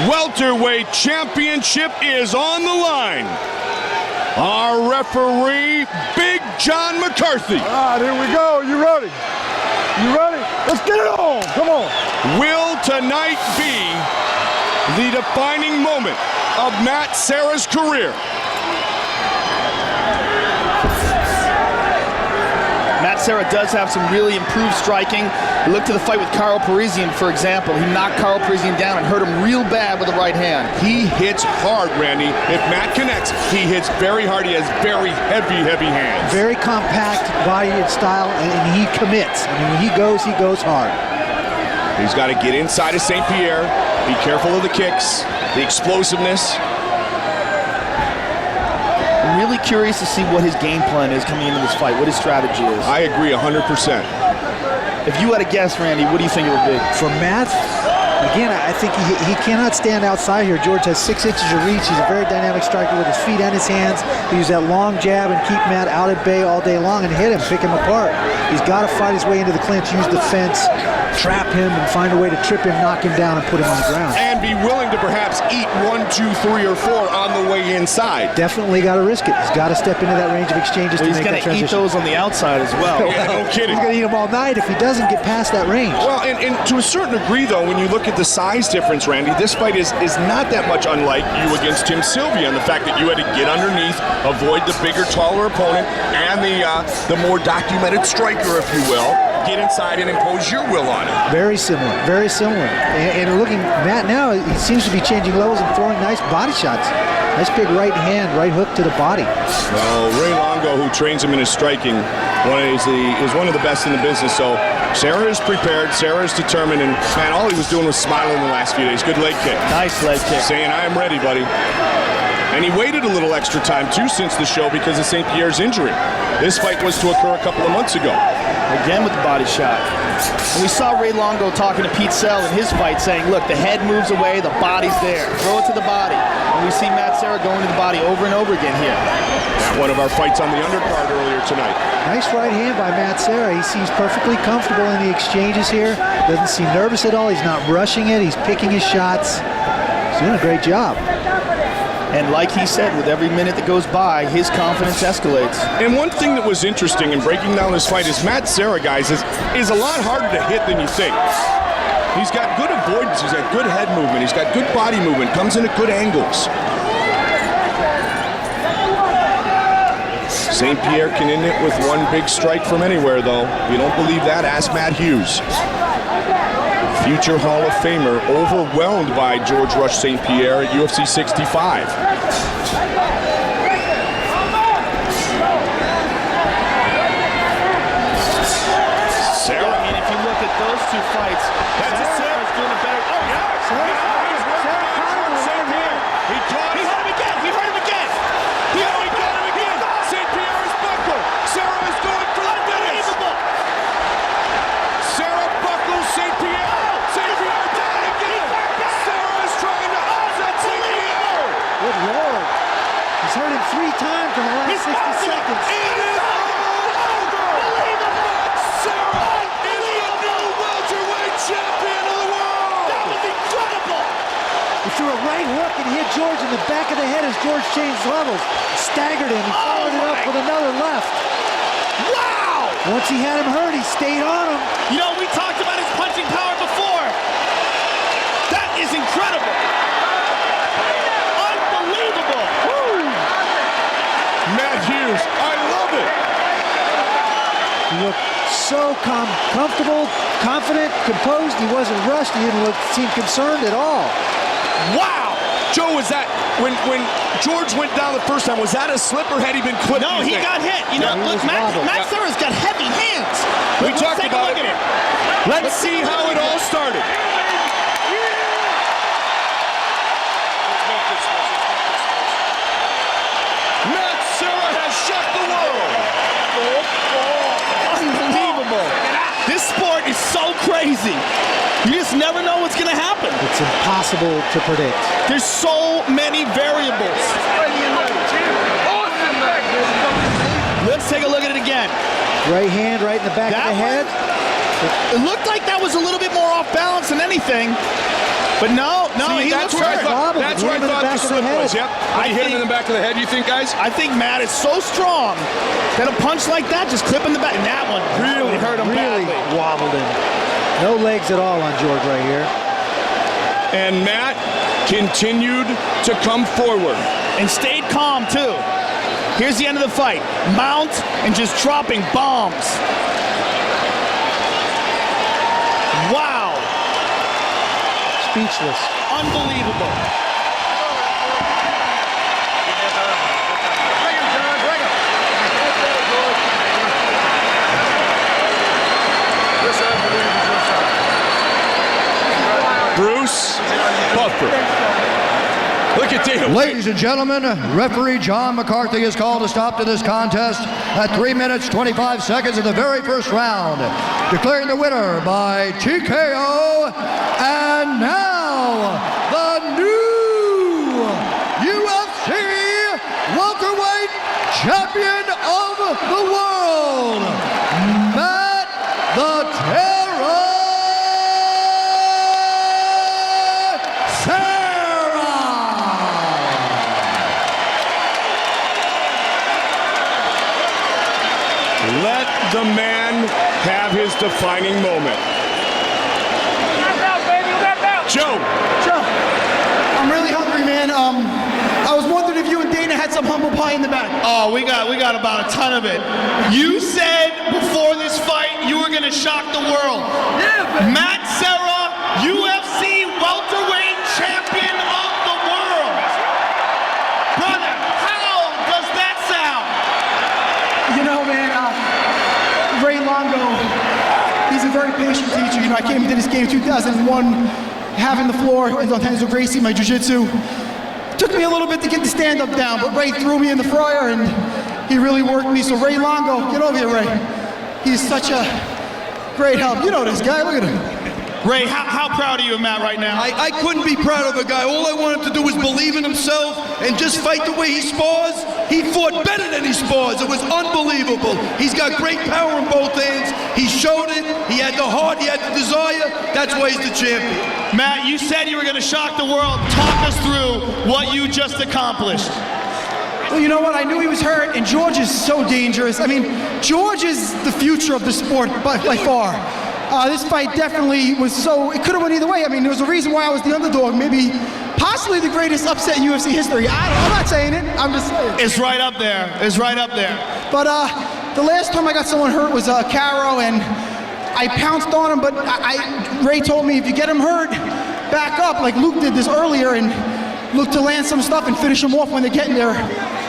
Welterweight championship is on the line. Our referee, Big John McCarthy. All right, here we go. You ready? You ready? Let's get it on. Come on. Will tonight be the defining moment of Matt Serra's career? Matt Serra does have some really improved striking. Look to the fight with Karo Parisyan, for example. He knocked Karo Parisyan down and hurt him real bad with the right hand. He hits hard, Randy. If Matt connects, he hits very hard. He has very heavy hands. Very compact body and style, and he commits. I mean, when he goes hard. He's got to get inside of St-Pierre. Be careful of the kicks, the explosiveness. I'm really curious to see what his game plan is coming into this fight, what his strategy is. I agree 100%. If you had a guess, Randy, what do you think it would be? For Matt, Again, I think he cannot stand outside here. George has 6 inches of reach. He's a very dynamic striker with his feet and his hands. He uses that long jab and keep Matt out at bay all day long and hit him, pick him apart. He's got to fight his way into the clinch, use the fence, trap him, and find a way to trip him, knock him down, and put him on the ground. And be willing to perhaps eat 1, 2, 3, or 4 on the way inside. Definitely got to risk it. He's got to step into that range of exchanges to make that transition. He's going to eat those on the outside as well. Yeah, no kidding. He's going to eat them all night if he doesn't get past that range. Well, and to a certain degree, though, when you look at the size difference, Randy, this fight is not that much unlike you against Tim Sylvia, and the fact that you had to get underneath, avoid the bigger, taller opponent, and the more documented striker, if you will, get inside and impose your will on him. Very similar, very similar. And looking, Matt now, he seems to be changing levels and throwing nice body shots. Nice big right hand, right hook to the body. Well, Ray Longo, who trains him in his striking, is one of the best in the business. So Sarah is prepared, Sarah is determined, and man, all he was doing was smiling the last few days. Good leg kick. Nice leg kick. Saying, I am ready, buddy. And he waited a little extra time, too, since the show because of St-Pierre's injury. This fight was to occur a couple of months ago. Again with the body shot. And we saw Ray Longo talking to Pete Sell in his fight saying, look, the head moves away, the body's there. Throw it to the body. And we see Matt Serra going to the body over and over again here. One of our fights on the undercard earlier tonight. Nice right hand by Matt Serra. He seems perfectly comfortable in the exchanges here. Doesn't seem nervous at all. He's not rushing it. He's picking his shots. He's doing a great job. And like he said, with every minute that goes by, his confidence escalates. And one thing that was interesting in breaking down this fight is Matt Serra, guys, is a lot harder to hit than you think. He's got good avoidance. He's got good head movement. He's got good body movement. Comes in at good angles. St-Pierre can end it with one big strike from anywhere, though. If you don't believe that, ask Matt Hughes. Future Hall of Famer, overwhelmed by George Rush St-Pierre at UFC 65. Sarah, I mean, if you look at those two fights, Sarah's doing a better. Oh, yeah. He hurt him again. He hurt him again. He got him again. St-Pierre is buckled. Sarah is going for the finish. Sarah buckles St-Pierre. St-Pierre down again. Sarah is trying to upset St-Pierre. Good Lord. He's hurt him 3 times in the last 60 seconds. It is over. Sarah is the new welterweight champion of the world. That was incredible. He threw a right hook and hit George in the back of the head as George changed levels. Staggered him. He followed it up with another left. Wow! Once he had him hurt, he stayed on him. You know, we talked about his punching power before. That is incredible. Unbelievable. Woo. Matt Hughes, I love it. He looked so comfortable, confident, composed. He wasn't rushed. He didn't seem concerned at all. Wow! Joe, was that when George went down the first time, was that a slip or had he been clipped? No, he got hit. You know, look, Matt Serra's got heavy hands. We talked about it. Let's see how it all started. Matt Serra has shocked the world. Unbelievable. This sport is so crazy. You just never know what's going to happen. It's impossible to predict. There's so many variables. Let's take a look at it again. Right hand right in the back of the head. It looked like that was a little bit more off balance than anything. But no, See, he that's looks where hurt. That's where I thought the slip was. Yep. When you hit him in the back of the head, you think, guys? I think Matt is so strong that a punch like that just clip in the back. And that one really hurt him badly. Wobbled him. No legs at all on George right here. And Matt continued to come forward. And stayed calm, too. Here's the end of the fight. Mount and just dropping bombs. Wow. Speechless. Unbelievable. Bruce Buffer. Look at Diaz. Ladies and gentlemen, referee John McCarthy has called a stop to this contest at 3 minutes 25 seconds of the very first round, declaring the winner by TKO. And now, the new UFC welterweight champion of the world, Matt the Terror Serra. Let the man have his defining moment. Joe. I'm really hungry, man. I was wondering if you and Dana had some humble pie in the back. Oh, we got about a ton of it. You said before this fight you were gonna shock the world. Yeah, man. Matt Serra, UFC welterweight champion of the world. Brother, how does that sound? You know, man, Ray Longo, he's a very patient teacher. You know, I came into this game in 2001, having the floor on Renzo Gracie, my jiu-jitsu. Took me a little bit to get the stand-up down, but Ray threw me in the fryer and he really worked me. So Ray Longo, get over here, Ray. He's such a great help. You know this guy, look at him. Ray, how proud are you of Matt right now? I couldn't be proud of the guy. All I wanted to do was believe in himself and just fight the way he spars. He fought better than he spars. It was unbelievable. He's got great power in both hands. He showed it. He had the heart. He had the desire. That's why he's the champion. Matt, you said you were going to shock the world. Talk us through what you just accomplished. Well, you know what? I knew he was hurt, and George is so dangerous. I mean, George is the future of the sport by far. This fight definitely was so, it could have went either way. I mean, there was a reason why I was the underdog, maybe possibly the greatest upset in UFC history. I'm not saying it, I'm just saying. It's right up there, it's right up there. But the last time I got someone hurt was Caro, and I pounced on him, but Ray told me if you get him hurt, back up, like Luke did this earlier, and look to land some stuff and finish them off when they're getting their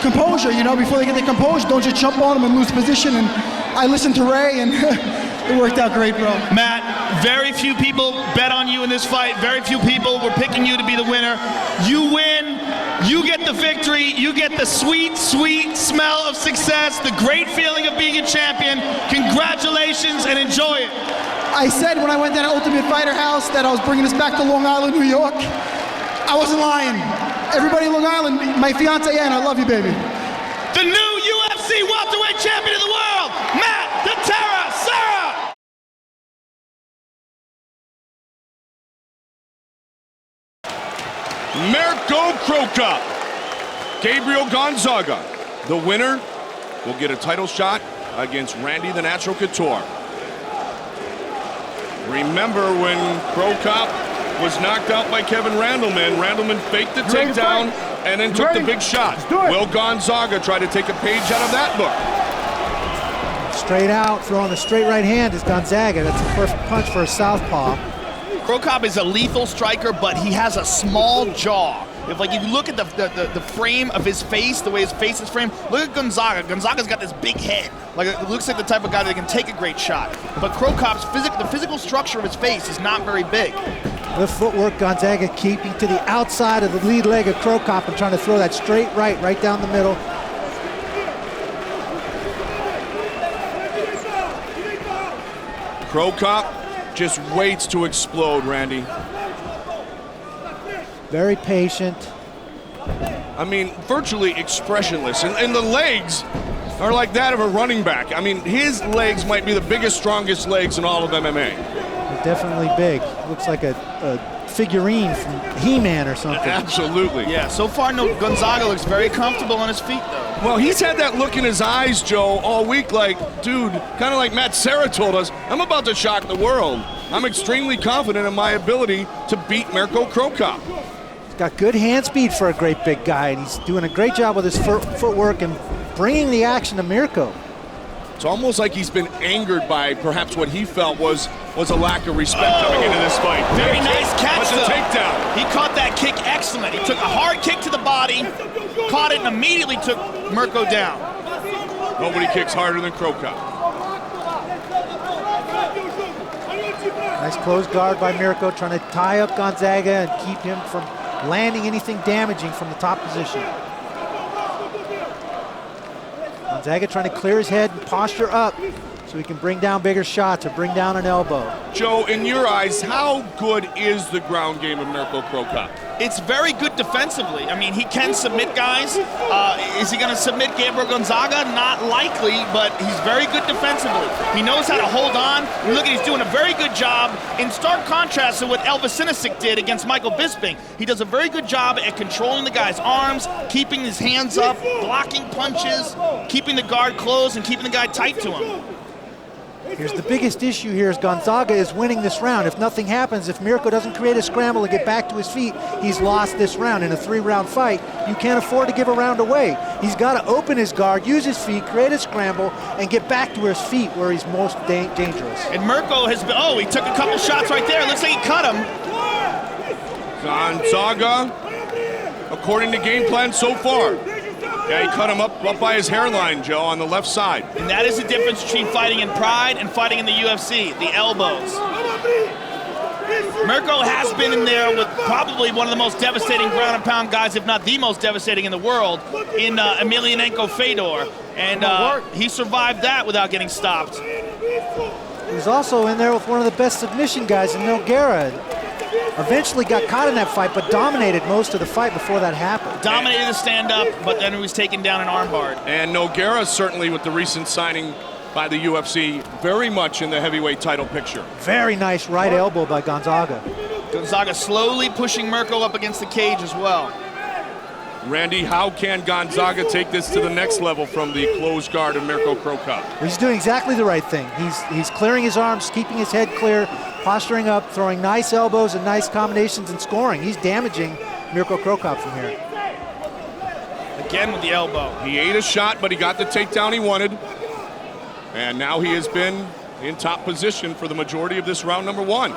composure, you know, before they get their composure, don't just jump on them and lose position. And I listened to Ray, and it worked out great, bro. Matt, very few people bet on you in this fight. Very few people were picking you to be the winner. You win, you get the victory, you get the sweet, sweet smell of success, the great feeling of being a champion. Congratulations and enjoy it. I said when I went down to Ultimate Fighter House that I was bringing us back to Long Island, New York. I wasn't lying. Everybody in Long Island, my fiance Ann, I love you, baby. The new UFC welterweight champion of the world, Matt the Terror Serra. Mirko Crocup, Gabriel Gonzaga. The winner will get a title shot against Randy the Natural Couture. Remember when Crocup was knocked out by Kevin Randleman. Randleman faked the takedown and then took the big shot. Will Gonzaga try to take a page out of that book? Straight out, throwing the straight right hand is Gonzaga. That's the first punch for a southpaw. Crocup is a lethal striker, but he has a small jaw. If you look at the frame of his face, the way his face is framed, look at Gonzaga. Gonzaga's got this big head. It looks like the type of guy that can take a great shot. But Crocup's the physical structure of his face is not very big. The footwork, Gonzaga keeping to the outside of the lead leg of Crocup and trying to throw that straight right down the middle. Crocup just waits to explode, Randy. Very patient. I mean, virtually expressionless. And the legs are like that of a running back. I mean, his legs might be the biggest, strongest legs in all of MMA. They're definitely big. Looks like a figurine from He-Man or something. Absolutely. Yeah, so far, Gonzaga looks very comfortable on his feet, though. Well, he's had that look in his eyes, Joe, all week like, dude, kind of like Matt Serra told us, I'm about to shock the world. I'm extremely confident in my ability to beat Mirko Crocup. He's got good hand speed for a great big guy, and he's doing a great job with his footwork and bringing the action to Mirko. It's almost like he's been angered by perhaps what he felt was a lack of respect coming into this fight. Very nice catch, though. Takedown. He caught that kick excellent. He took a hard kick to the body, caught it, and immediately took Mirko down. Nobody kicks harder than Crocup. Nice close guard by Mirko, trying to tie up Gonzaga and keep him from landing anything damaging from the top position. Gonzaga trying to clear his head and posture up so he can bring down bigger shots or bring down an elbow. Joe, in your eyes, how good is the ground game of Mirko Crocop? It's very good defensively. I mean, he can submit guys. Is he going to submit Gabriel Gonzaga? Not likely, but he's very good defensively. He knows how to hold on. Look, he's doing a very good job. In stark contrast to what Elvis Sinisic did against Michael Bisping, he does a very good job at controlling the guy's arms, keeping his hands up, blocking punches, keeping the guard closed, and keeping the guy tight to him. Here's the biggest issue here is Gonzaga is winning this round. If nothing happens, if Mirko doesn't create a scramble to get back to his feet, he's lost this round. In a 3-round fight, you can't afford to give a round away. He's got to open his guard, use his feet, create a scramble, and get back to his feet where he's most dangerous. And Mirko has been, he took a couple shots right there. Looks like he cut him. Gonzaga, according to game plan so far. Yeah, he cut him up by his hairline, Joe, on the left side. And that is the difference between fighting in Pride and fighting in the UFC, the elbows. Mirko has been in there with probably one of the most devastating ground and pound guys, if not the most devastating in the world, in Emelianenko Fedor. And he survived that without getting stopped. He was also in there with one of the best submission guys in Nogueira. Eventually got caught in that fight, but dominated most of the fight before that happened. Dominated the stand-up, but then he was taken down in armbar. And Nogueira, certainly with the recent signing by the UFC, very much in the heavyweight title picture. Very nice right elbow by Gonzaga. Gonzaga slowly pushing Mirko up against the cage as well. Randy, how can Gonzaga take this to the next level from the closed guard of Mirko Crocop? He's doing exactly the right thing. He's clearing his arms, keeping his head clear, posturing up, throwing nice elbows and nice combinations and scoring. He's damaging Mirko Crocop from here. Again with the elbow. He ate a shot, but he got the takedown he wanted. And now he has been in top position for the majority of this round number 1.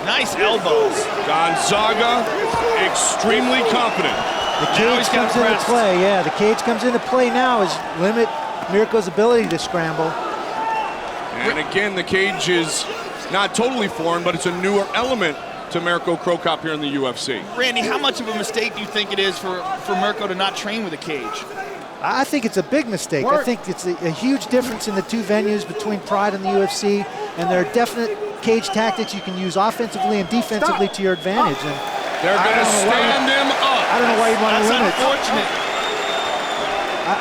Nice elbows. Gonzaga, extremely confident. The cage comes into play, yeah. The cage comes into play now is limit Mirko's ability to scramble. And again, the cage is not totally foreign, but it's a newer element to Mirko Crocop here in the UFC. Randy, how much of a mistake do you think it is for Mirko to not train with a cage? I think it's a big mistake. I think it's a huge difference in the two venues between Pride and the UFC, and there are definite cage tactics you can use offensively and defensively to your advantage. And they're going to stand him up. I don't know why you'd want to limit. That's unfortunate.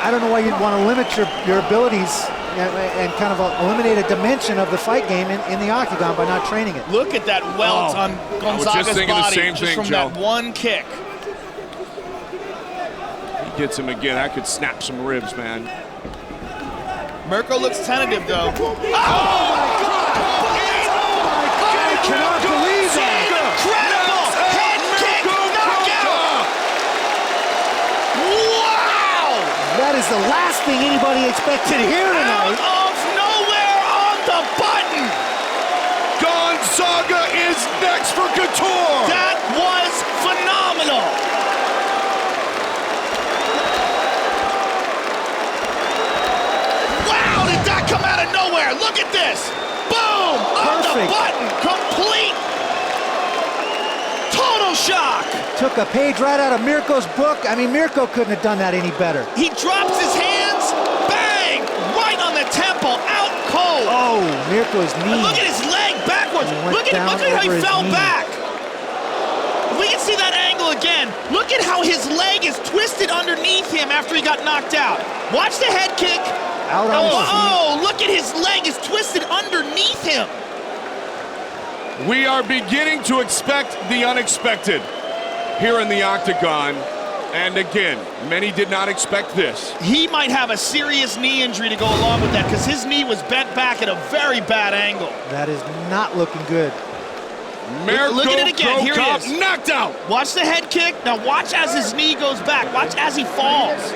I don't know why you'd want to limit your abilities and kind of eliminate a dimension of the fight game in the octagon by not training it. Look at that welt on Gonzaga's just thinking body the same thing, from Joe. that one kick. He gets him again. I could snap some ribs, man. Mirko looks tentative, though. Oh, my God! I cannot believe that! Incredible head kick knockout! Wow! That is the last thing anybody expected here tonight. Out of nowhere on the button! Gonzaga is next for Couture! That was phenomenal! Wow, did that come out of nowhere? Look at this! Boom! On the button! Complete! Total shock! Took a page right out of Mirko's book. I mean, Mirko couldn't have done that any better. He drops his hands, bang! Right on the temple, out cold! Oh, Mirko's knee. And look at his leg backwards! Look at how he fell back! If we can see that angle again, look at how his leg is twisted underneath him after he got knocked out. Watch the head kick. Out on his feet. Oh, look at his leg is twisted underneath him. We are beginning to expect the unexpected here in the octagon. And again, many did not expect this. He might have a serious knee injury to go along with that because his knee was bent back at a very bad angle. That is not looking good. Look at it again. Here he is. Knocked out. Watch the head kick. Now watch as his knee goes back. Watch as he falls.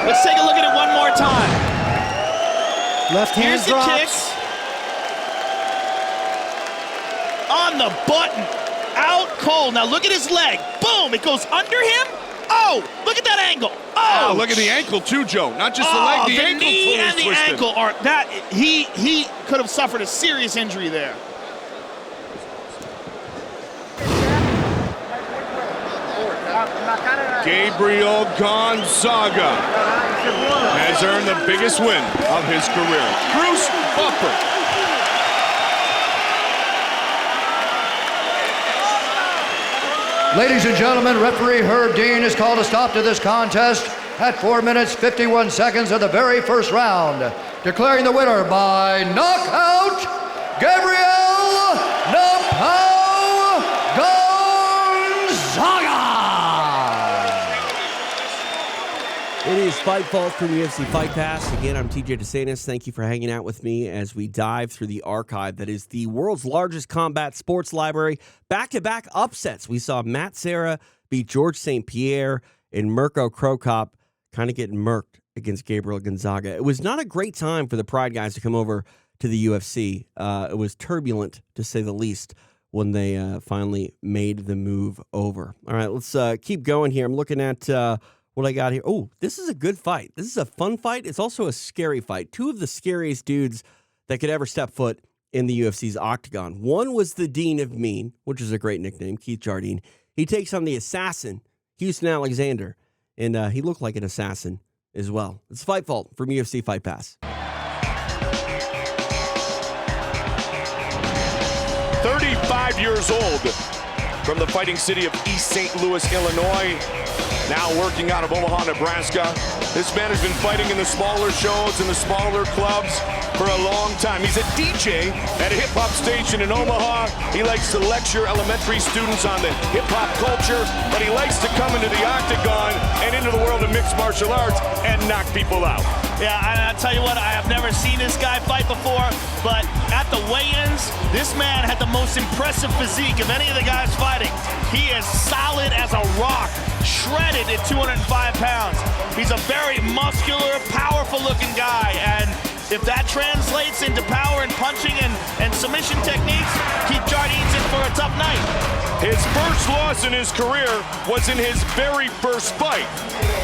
Let's take a look at it one more time. Left hand Here's drops. the kick. On the button. Out cold. Now look at his leg. Boom. It goes under him. Oh, look at that angle. Oh, look at the ankle too, Joe. Not just the leg, the ankle knee and the twisted. ankle are that he could have suffered a serious injury there. Gabriel Gonzaga has earned the biggest win of his career. Cruz buffer. Ladies and gentlemen, referee Herb Dean has called a stop to this contest at 4 minutes 51 seconds of the very first round, declaring the winner by knockout, Gabriel Gonzaga! It is Fightful from UFC Fight Pass. Again, I'm TJ DeSantis. Thank you for hanging out with me as we dive through the archive that is the world's largest combat sports library. Back-to-back upsets. We saw Matt Serra beat George St-Pierre and Mirko Krokop kind of getting murked against Gabriel Gonzaga. It was not a great time for the Pride guys to come over to the UFC. It was turbulent, to say the least, when they finally made the move over. All right, let's keep going here. I'm looking at what I got here. Oh, this is a good fight. This is a fun fight. It's also a scary fight. Two of the scariest dudes that could ever step foot in the UFC's octagon. One was the Dean of Mean, which is a great nickname, Keith Jardine. He takes on the assassin, Houston Alexander. And he looked like an assassin as well. It's Fightful from UFC Fight Pass. 35 years old from the fighting city of East St. Louis, Illinois. Now working out of Omaha, Nebraska. This man has been fighting in the smaller shows and the smaller clubs for a long time. He's a DJ at a hip-hop station in Omaha. He likes to lecture elementary students on the hip-hop culture, but he likes to come into the octagon and into the world of mixed martial arts and knock people out. Yeah, I'll tell you what, I have never seen this guy fight before, but at the weigh-ins, this man had the most impressive physique of any of the guys fighting. He is solid as a rock, shredded at 205 pounds. He's a very muscular, powerful-looking guy, and if that translates into power and punching and submission techniques, keep Jardine's in for a tough night. His first loss in his career was in his very first fight.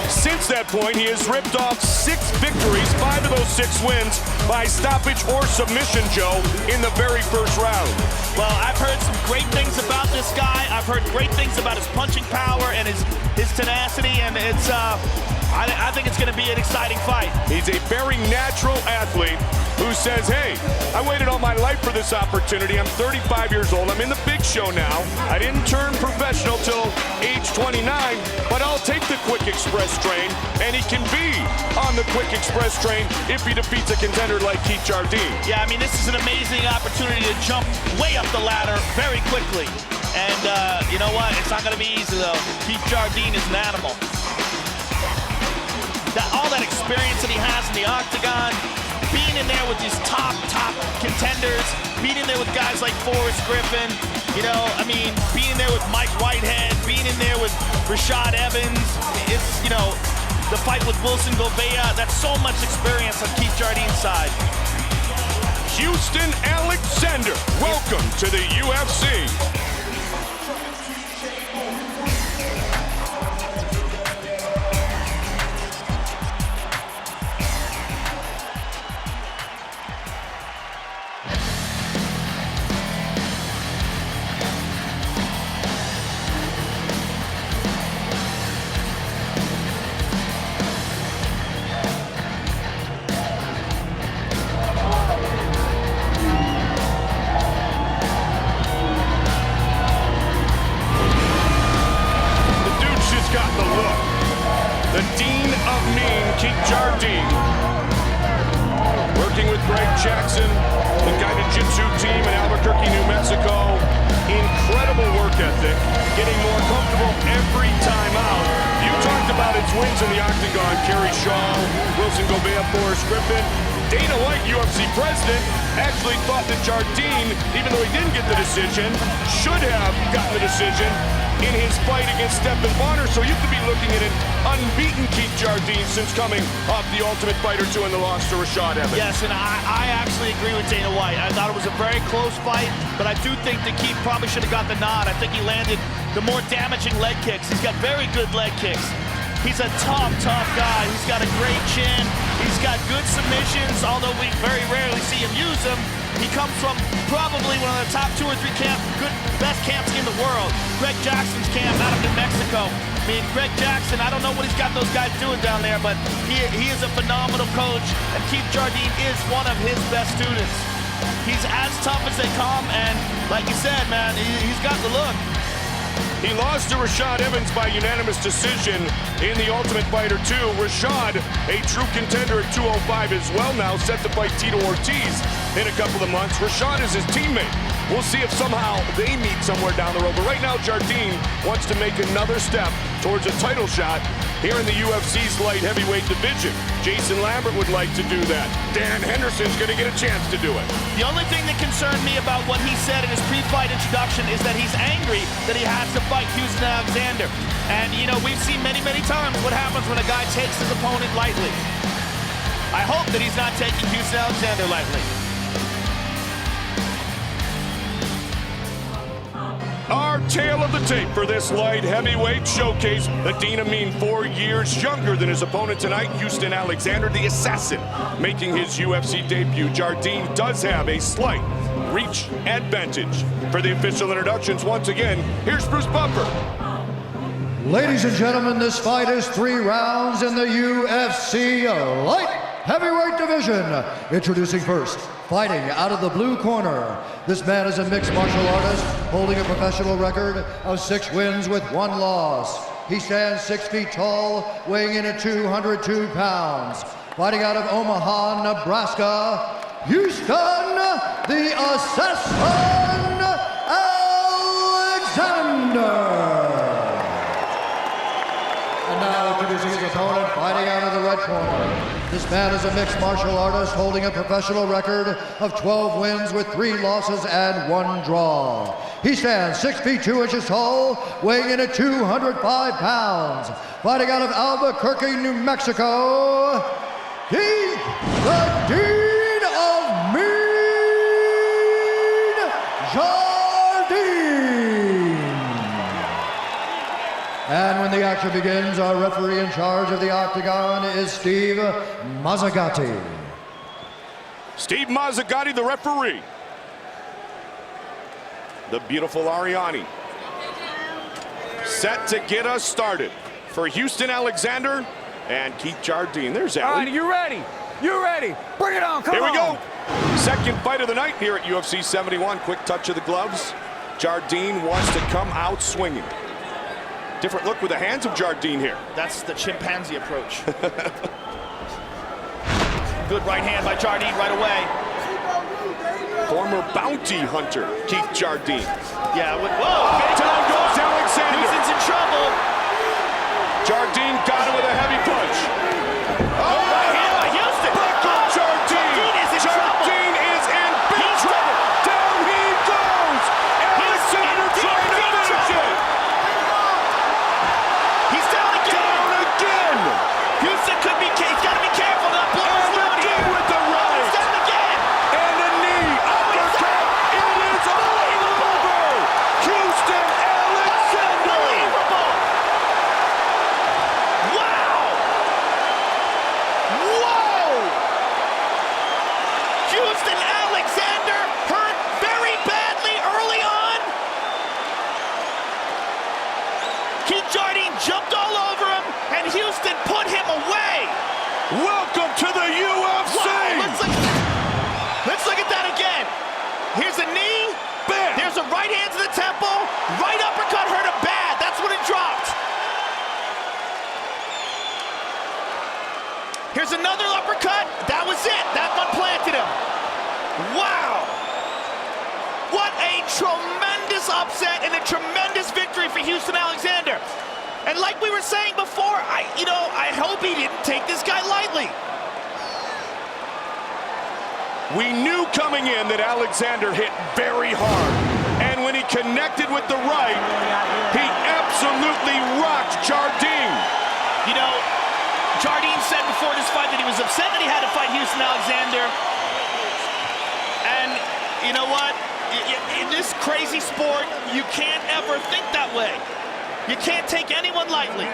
Since that point, he has ripped off 6 victories, 5 of those 6 wins by stoppage or submission, Joe, in the very first round. Well, I've heard some great things about this guy. I've heard great things about his punching power and his tenacity, and it's I think it's going to be an exciting fight. He's a very natural athlete who says, hey, I waited all my life for this opportunity. I'm 35 years old. I'm in the big show now. I didn't turn professional till age 29, but I'll take the quick express train, and he can be on the quick express train if he defeats a contender like Keith Jardine. Yeah, I mean, this is an amazing opportunity to jump way up the ladder very quickly. And you know what? It's not going to be easy, though. Keith Jardine is an animal. All that experience that he has in the octagon, being in there with these top contenders, being in there with guys like Forrest Griffin, you know, I mean, being there with Mike Whitehead, being in there with Rashad Evans, it's, you know, the fight with Wilson Gouveia, that's so much experience on Keith Jardine's side. Houston Alexander, welcome to the UFC. Wins in the octagon, Kerry Shaw, Wilson Gouveia, Forrest Griffin. Dana White, UFC president, actually thought that Jardine, even though he didn't get the decision, should have gotten the decision in his fight against Stephen Bonner. So you could be looking at an unbeaten Keith Jardine since coming off the Ultimate Fighter 2 and the loss to Rashad Evans. Yes, and I actually agree with Dana White. I thought it was a very close fight, but I do think that Keith probably should have got the nod. I think he landed the more damaging leg kicks. He's got very good leg kicks. He's a tough guy. He's got a great chin. He's got good submissions, although we very rarely see him use them. He comes from probably one of the top 2 or 3 best camps in the world. Greg Jackson's camp out of New Mexico. mean, Greg Jackson, I don't know what he's got those guys doing down there, but he is a phenomenal coach, and Keith Jardine is one of his best students. He's as tough as they come, and like you said, man, he's got the look. He lost to Rashad Evans by unanimous decision in the Ultimate Fighter 2. Rashad, a true contender at 205 as well now, set to fight Tito Ortiz in a couple of months. Rashad is his teammate. We'll see if somehow they meet somewhere down the road. But right now, Jardine wants to make another step towards a title shot here in the UFC's light heavyweight division. Jason Lambert would like to do that. Dan Henderson's going to get a chance to do it. The only thing that concerned me about what he said in his pre-fight introduction is that he's angry that he has to fight Houston Alexander. And, you know, we've seen many, many times what happens when a guy takes his opponent lightly. I hope that he's not taking Houston Alexander lightly. Our tale of the tape for this light heavyweight showcase. Adin Amin, 4 years younger than his opponent tonight, Houston Alexander, the assassin, making his UFC debut. Jardine does have a slight reach advantage. For the official introductions, once again, here's Bruce Buffer. Ladies and gentlemen, this fight is 3 rounds in the UFC light heavyweight division. Introducing first, fighting out of the blue corner. This man is a mixed martial artist holding a professional record of 6 wins with 1 loss. He stands 6 feet tall, weighing in at 202 pounds. Fighting out of Omaha, Nebraska, Houston, the Assassin Alexander. And now introducing his opponent, fighting out of the red corner. This man is a mixed martial artist holding a professional record of 12 wins with 3 losses and 1 draw. He stands 6 feet 2 inches tall, weighing in at 205 pounds. Fighting out of Albuquerque, New Mexico, he's the Dean of Mean, Jardine. And when the action begins, our referee in charge of the octagon is Steve Mazzagatti. Steve Mazzagatti, the referee. The beautiful Ariani. Set to get us started for Houston Alexander and Keith Jardine. There's Ali. All right, you ready? You ready? Bring it on, come on. Here we go. Second fight of the night here at UFC 71. Quick touch of the gloves. Jardine wants to come out swinging. Different look with the hands of Jardine here. That's the chimpanzee approach. Good right hand by Jardine right away. Former bounty hunter, Keith Jardine. Yeah, whoa! Down goes Alexander. Houston's in trouble. Jardine got him with a heavy punch. Oh, right hand by Houston. Back on Jardine. Jardine is in trouble. Jardine is in big trouble. Down he goes. Alexander trying to finish it. He's down again. Down again. Houston could be, he's got to be careful not blowing his load here. With the right. He's down again. And the knee. Uppercut. It is all over. Houston Alexander. Unbelievable. Wow. Whoa. Houston Alexander hurt very badly early on. Keith Jardine jumped all over him, and Houston put him away. Welcome to the UFC. Wow, let's look at that again. Here's a knee. Bam. There's a right hand to the temple. Right uppercut hurt him bad. That's when it dropped. Here's another uppercut. That was it. That one planted him. Wow. What a tremendous upset and a tremendous victory for Houston Alexander. And like we were saying before, I hope he didn't take this guy lightly. We knew coming in that Alexander hit very hard. And when he connected with the right, he absolutely rocked Jardine. You know, Jardine said before this fight that he was upset that he had to fight Houston Alexander. And you know what? In this crazy sport, you can't ever think that way. You can't take anyone lightly.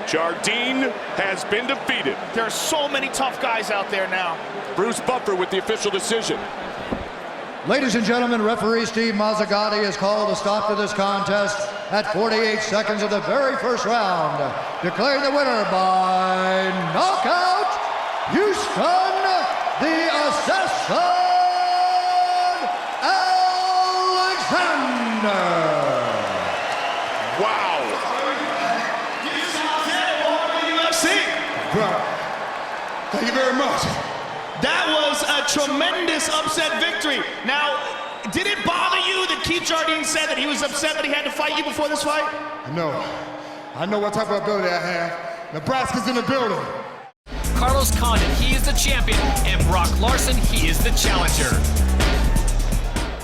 Jardine has been defeated. There are so many tough guys out there now. Bruce Buffer with the official decision. Ladies and gentlemen, referee Steve Mazzagatti has called a stop to this contest at 48 seconds of the very first round. Declaring the winner by knockout, Houston, the Assassin, Alexander. Wow. Thank you very much. That was a tremendous upset victory. Now, did it bother you that Keith Jardine said that he was upset that he had to fight you before this fight? No. I know what type of ability I have. Nebraska's in the building. Carlos Condit, he is the champion, and Brock Larson, he is the challenger.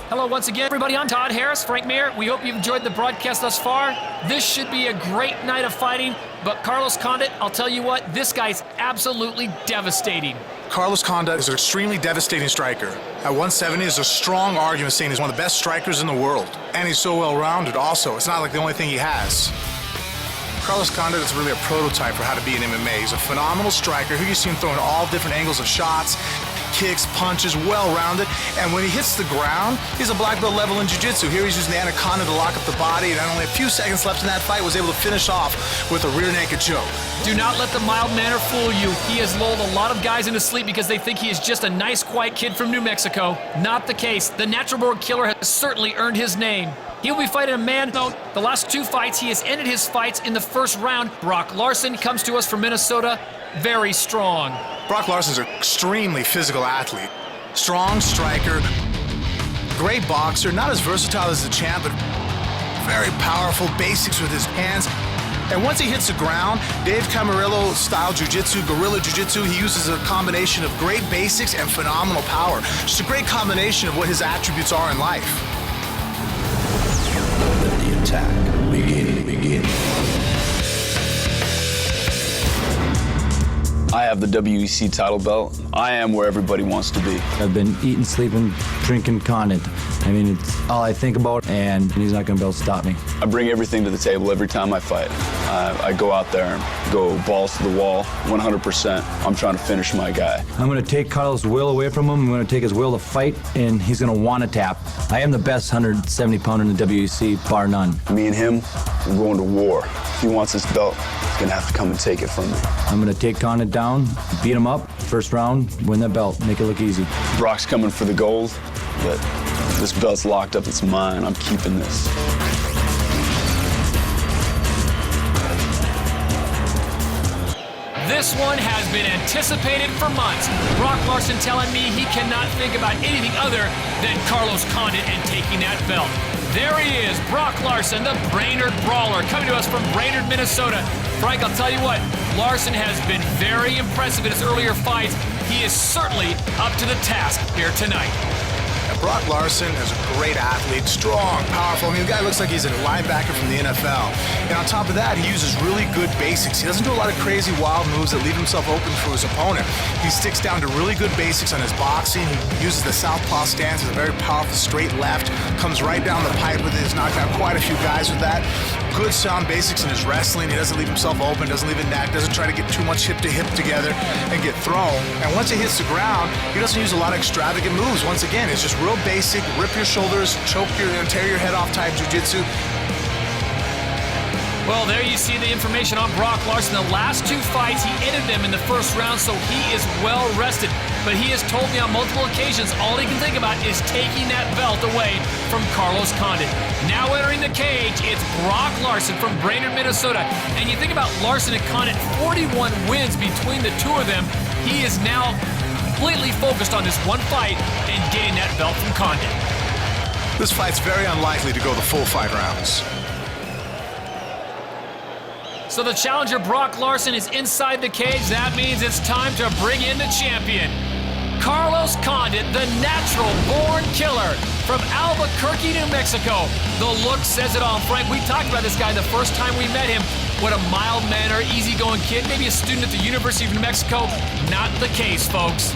Hello once again, everybody. I'm Todd Harris, Frank Mir. We hope you've enjoyed the broadcast thus far. This should be a great night of fighting, but Carlos Condit, I'll tell you what, this guy's absolutely devastating. Carlos Condit is an extremely devastating striker. At 170, there's a strong argument saying he's one of the best strikers in the world. And he's so well-rounded also. It's not like the only thing he has. Carlos Condit is really a prototype for how to be in MMA. He's a phenomenal striker who you see him throwing all different angles of shots, kicks, punches, well-rounded, and when he hits the ground, he's a black belt level in jiu-jitsu. Here he's using the anaconda to lock up the body, and only a few seconds left in that fight was able to finish off with a rear naked choke. Do not let the mild manner fool you. He has lulled a lot of guys into sleep because they think he is just a nice, quiet kid from New Mexico. Not the case. The natural-born killer has certainly earned his name. He'll be fighting a man, though. The last two fights, he has ended his fights in the first round. Brock Larson comes to us from Minnesota, very strong. Brock Larson's an extremely physical athlete. Strong striker, great boxer, not as versatile as the champ, but very powerful basics with his hands. And once he hits the ground, Dave Camarillo-style jiu-jitsu, guerrilla jiu-jitsu, he uses a combination of great basics and phenomenal power. Just a great combination of what his attributes are in life. Let the attack begin. I have the WEC title belt. I am where everybody wants to be. I've been eating, sleeping, drinking Condit. I mean, it's all I think about, and he's not going to be able to stop me. I bring everything to the table every time I fight. I go out there and go balls to the wall, 100%. I'm trying to finish my guy. I'm going to take Carlos' will away from him. I'm going to take his will to fight, and he's going to want to tap. I am the best 170-pounder in the WEC, bar none. Me and him, we're going to war. If he wants this belt, he's going to have to come and take it from me. I'm going to take Condit down, beat him up, first round, win that belt, make it look easy. Brock's coming for the gold, but this belt's locked up, it's mine. I'm keeping this. This one has been anticipated for months. Brock Larson telling me he cannot think about anything other than Carlos Condit and taking that belt. There he is, Brock Larson, the Brainerd Brawler, coming to us from Brainerd, Minnesota. Frank, I'll tell you what, Larson has been very impressive in his earlier fights. He is certainly up to the task here tonight. Brock Larson is a great athlete, strong, powerful. I mean, the guy looks like he's a linebacker from the NFL. And on top of that, he uses really good basics. He doesn't do a lot of crazy, wild moves that leave himself open for his opponent. He sticks down to really good basics on his boxing. He uses the southpaw stance with a very powerful straight left, comes right down the pipe with it. He's knocked out quite a few guys with that. Good sound basics in his wrestling. He doesn't leave himself open, doesn't leave it neck, doesn't try to get too much hip to hip together and get thrown. And once he hits the ground, he doesn't use a lot of extravagant moves. Once again, it's just real basic, rip your shoulders, choke your, tear your head off type jiu-jitsu. Well, there you see the information on Brock Larson. The last two fights, he ended them in the first round, so he is well rested. But he has told me on multiple occasions all he can think about is taking that belt away from Carlos Condit. Now entering the cage, it's Brock Larson from Brainerd, Minnesota. And you think about Larson and Condit, 41 wins between the two of them. He is now completely focused on this one fight and getting that belt from Condit. This fight's very unlikely to go the full 5 rounds. So the challenger, Brock Larson, is inside the cage. That means it's time to bring in the champion. Carlos Condit, the natural-born killer from Albuquerque, New Mexico. The look says it all. Frank, we talked about this guy the first time we met him. What a mild-mannered, easygoing kid. Maybe a student at the University of New Mexico. Not the case, folks.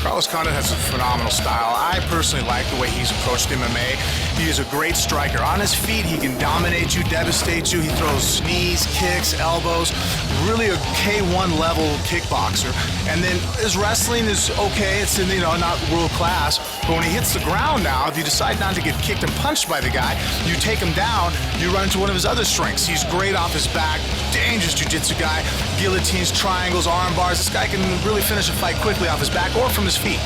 Carlos Condit has a phenomenal style. I personally like the way he's approached MMA. He is a great striker. On his feet, he can dominate you, devastate you. He throws knees, kicks, elbows. Really a K1 level kickboxer. And then his wrestling is okay. It's not world class. But when he hits the ground now, if you decide not to get kicked and punched by the guy, you take him down, you run into one of his other strengths. He's great off his back, dangerous jiu-jitsu guy. Guillotines, triangles, arm bars. This guy can really finish a fight quickly off his back or from his feet.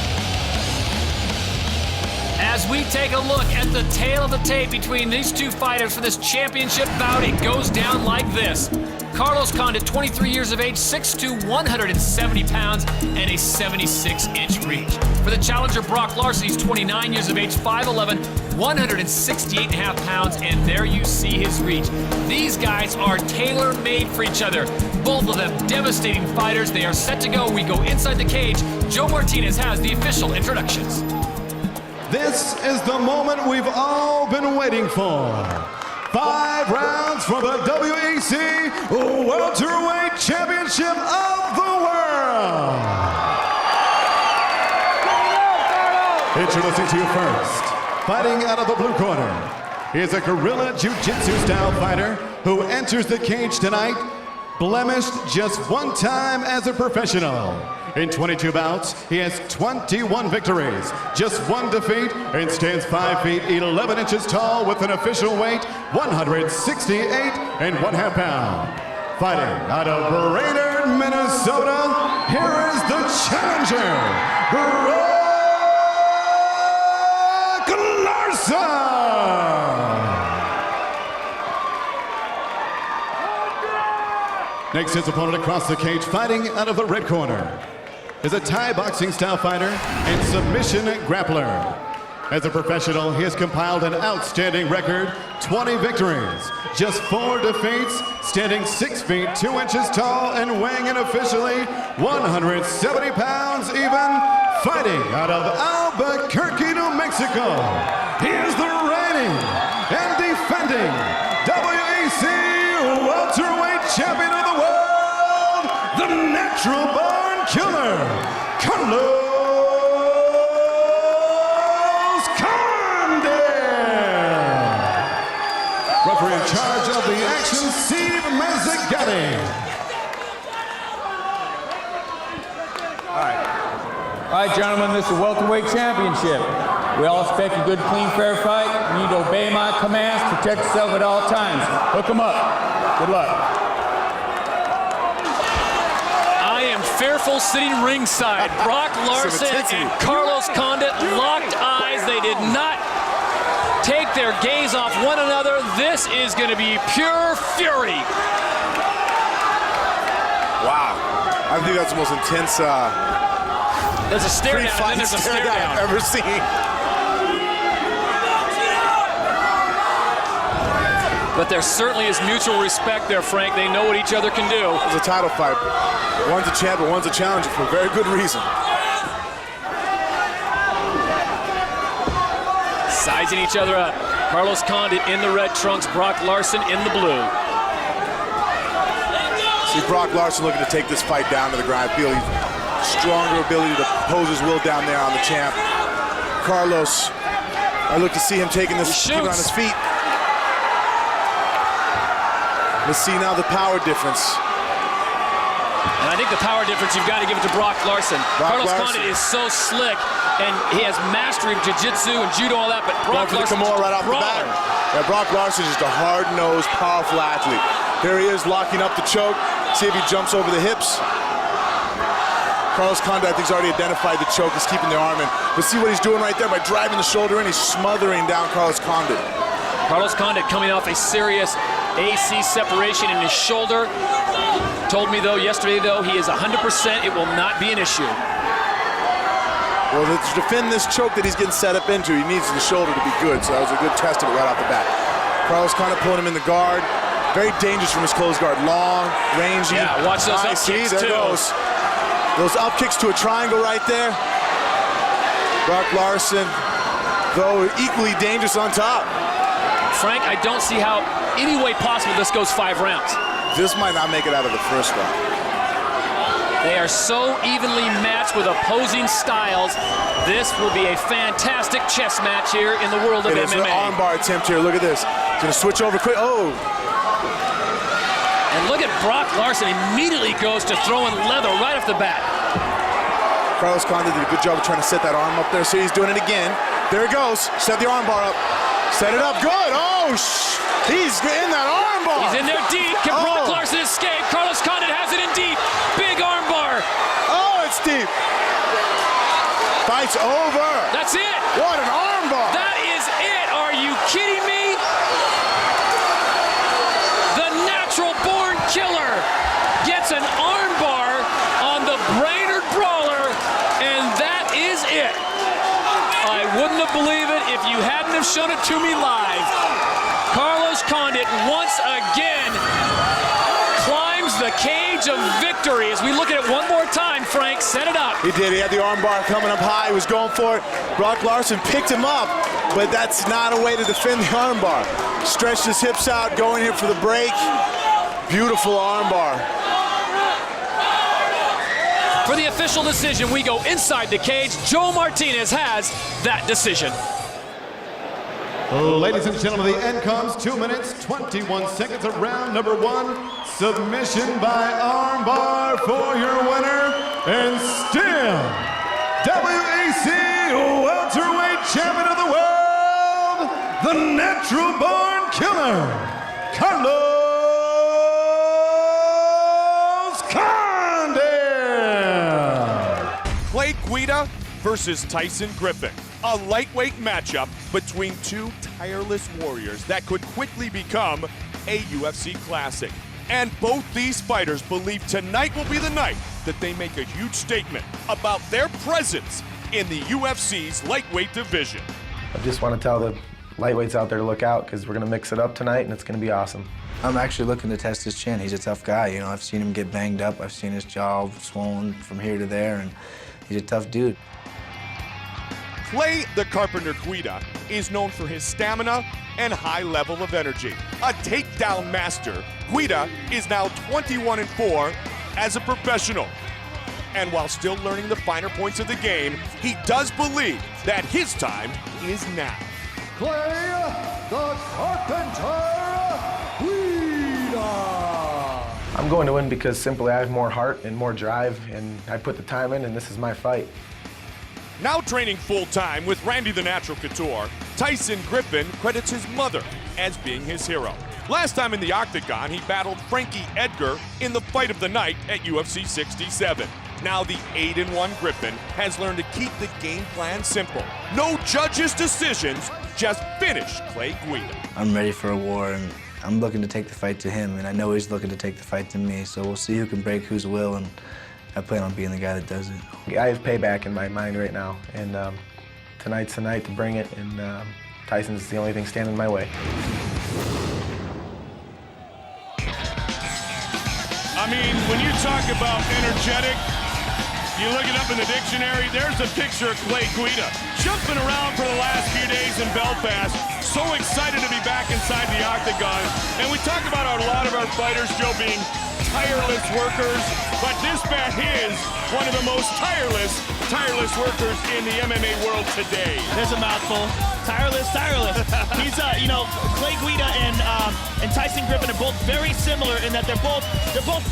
As we take a look at the tail of the tape between these two fighters for this championship bout, it goes down like this. Carlos Condit, 23 years of age, 6'2", 170 pounds, and a 76-inch reach. For the challenger, Brock Larson, he's 29 years of age, 5'11", 168.5 pounds, and there you see his reach. These guys are tailor-made for each other. Both of them devastating fighters. They are set to go. We go inside the cage. Joe Martinez has the official introductions. This is the moment we've all been waiting for. 5 rounds for the WEC Welterweight Championship of the World. Introducing to you first, fighting out of the blue corner, he is a guerrilla jiu-jitsu style fighter who enters the cage tonight blemished just one time as a professional. In 22 bouts, he has 21 victories, just 1 defeat, and stands 5 feet 11 inches tall with an official weight 168.5 pounds. Fighting out of Brainerd, Minnesota, here is the challenger, Brock Larson. Next, his opponent across the cage, fighting out of the red corner, is a Thai boxing style fighter and submission grappler. As a professional, he has compiled an outstanding record, 20 victories, just 4 defeats, standing 6 feet 2 inches tall and weighing in officially 170 pounds even, fighting out of Albuquerque, New Mexico. He is the reigning and defending WEC Welterweight Champion of the World, the Natural Born Killer, Carlos Condit. Referee in charge of the action, Steve Mazzagatti. All right, gentlemen, this is the welterweight championship. We all expect a good, clean, fair fight. You need to obey my commands, protect yourself at all times. Hook them up. Good luck. I am fearful sitting ringside. Brock Larson and Carlos Condit locked eyes. They did not take their gaze off one another. This is going to be pure fury. Wow. I think that's the most intense there's a stare down, and then there's a stare down I've ever seen. But there certainly is mutual respect there, Frank. They know what each other can do. It's a title fight. One's a champ, but one's a challenger for a very good reason. Sizing each other up. Carlos Condit in the red trunks, Brock Larson in the blue. See Brock Larson looking to take this fight down to the ground. I feel he's stronger ability to pose his will down there on the champ. Carlos, I look to see him taking this, keeping on his feet. Let's see now the power difference. And I think the power difference, you've got to give it to Brock Larson. Carlos Condit is so slick, and he has mastery of jiu-jitsu and judo, all that, but Brock Larson right off the bat. Yeah, Brock Larson is just a hard-nosed, powerful athlete. There he is, locking up the choke. See if he jumps over the hips. Carlos Condit, I think, has already identified the choke. He's keeping the arm in. But see what he's doing right there by driving the shoulder in? He's smothering down Carlos Condit. Carlos Condit coming off a serious AC separation in his shoulder. Told me, though, yesterday, though, he is 100%. It will not be an issue. Well, to defend this choke that he's getting set up into, he needs the shoulder to be good. So that was a good test of it right off the bat. Carlos Condit pulling him in the guard. Very dangerous from his closed guard. Long, rangy. Yeah, watch those up kicks, there too. Goes. Those up kicks to a triangle right there. Brock Larson, though, equally dangerous on top. Frank, I don't see how any way possible this goes 5 rounds. This might not make it out of the first round. They are so evenly matched with opposing styles. This will be a fantastic chess match here in the world of MMA. It's an armbar attempt here. Look at this. He's gonna switch over quick. Oh. And look at Brock Larson immediately goes to throwing leather right off the bat. Carlos Condit did a good job of trying to set that arm up there. See, he's doing it again. There it goes. Set the armbar up. Set it up. Good. Oh, he's in that armbar. He's in there deep. Can Brock Larson escape? Carlos Condit has it in deep. Big armbar. Oh, it's deep. Fight's over. That's it. What an armbar. That is it. Are you kidding me? The natural-born killer gets an armbar on the Brainerd Brawler, and that is it. I wouldn't have believed it if you hadn't have shown it to me live. Carlos Condit once again climbs the cage of victory. As we look at it one more time, Frank, set it up. He did. He had the armbar coming up high. He was going for it. Brock Larson picked him up, but that's not a way to defend the armbar. Stretched his hips out, going here for the break. Beautiful armbar. For the official decision, we go inside the cage. Joe Martinez has that decision. Ladies and gentlemen, the end comes 2 minutes, 21 seconds of round number 1. Submission by armbar for your winner, and still WEC welterweight champion of the world, the natural-born killer, Carlos Condit. Clay Guida versus Tyson Griffin. A lightweight matchup between two tireless warriors that could quickly become a UFC classic. And both these fighters believe tonight will be the night that they make a huge statement about their presence in the UFC's lightweight division. I just want to tell the lightweights out there to look out because we're going to mix it up tonight and it's going to be awesome. I'm actually looking to test his chin. He's a tough guy. You know, I've seen him get banged up. I've seen his jaw swollen from here to there, and he's a tough dude. Clay the Carpenter Guida is known for his stamina and high level of energy. A takedown master, Guida is now 21-4 as a professional. And while still learning the finer points of the game, he does believe that his time is now. Clay the Carpenter Guida. I'm going to win because simply I have more heart and more drive, and I put the time in, and this is my fight. Now training full-time with Randy the Natural Couture, Tyson Griffin credits his mother as being his hero. Last time in the octagon, he battled Frankie Edgar in the fight of the night at UFC 67. Now the 8-1 Griffin has learned to keep the game plan simple. No judges' decisions, just finish Clay Guida. I'm ready for a war, and I'm looking to take the fight to him, and I know he's looking to take the fight to me, so we'll see who can break whose will, and I plan on being the guy that does it. I have payback in my mind right now, and tonight's the night to bring it, and Tyson's the only thing standing in my way. I mean, when you talk about energetic, you look it up in the dictionary, there's a picture of Clay Guida jumping around for the last few days in Belfast. So excited to be back inside the octagon. And we talk about a lot of our fighters, Joe, being tireless workers, but this man is one of the most tireless workers in the MMA world today. There's a mouthful. Tireless. He's, Clay Guida and Tyson Griffin are both very similar in that they're both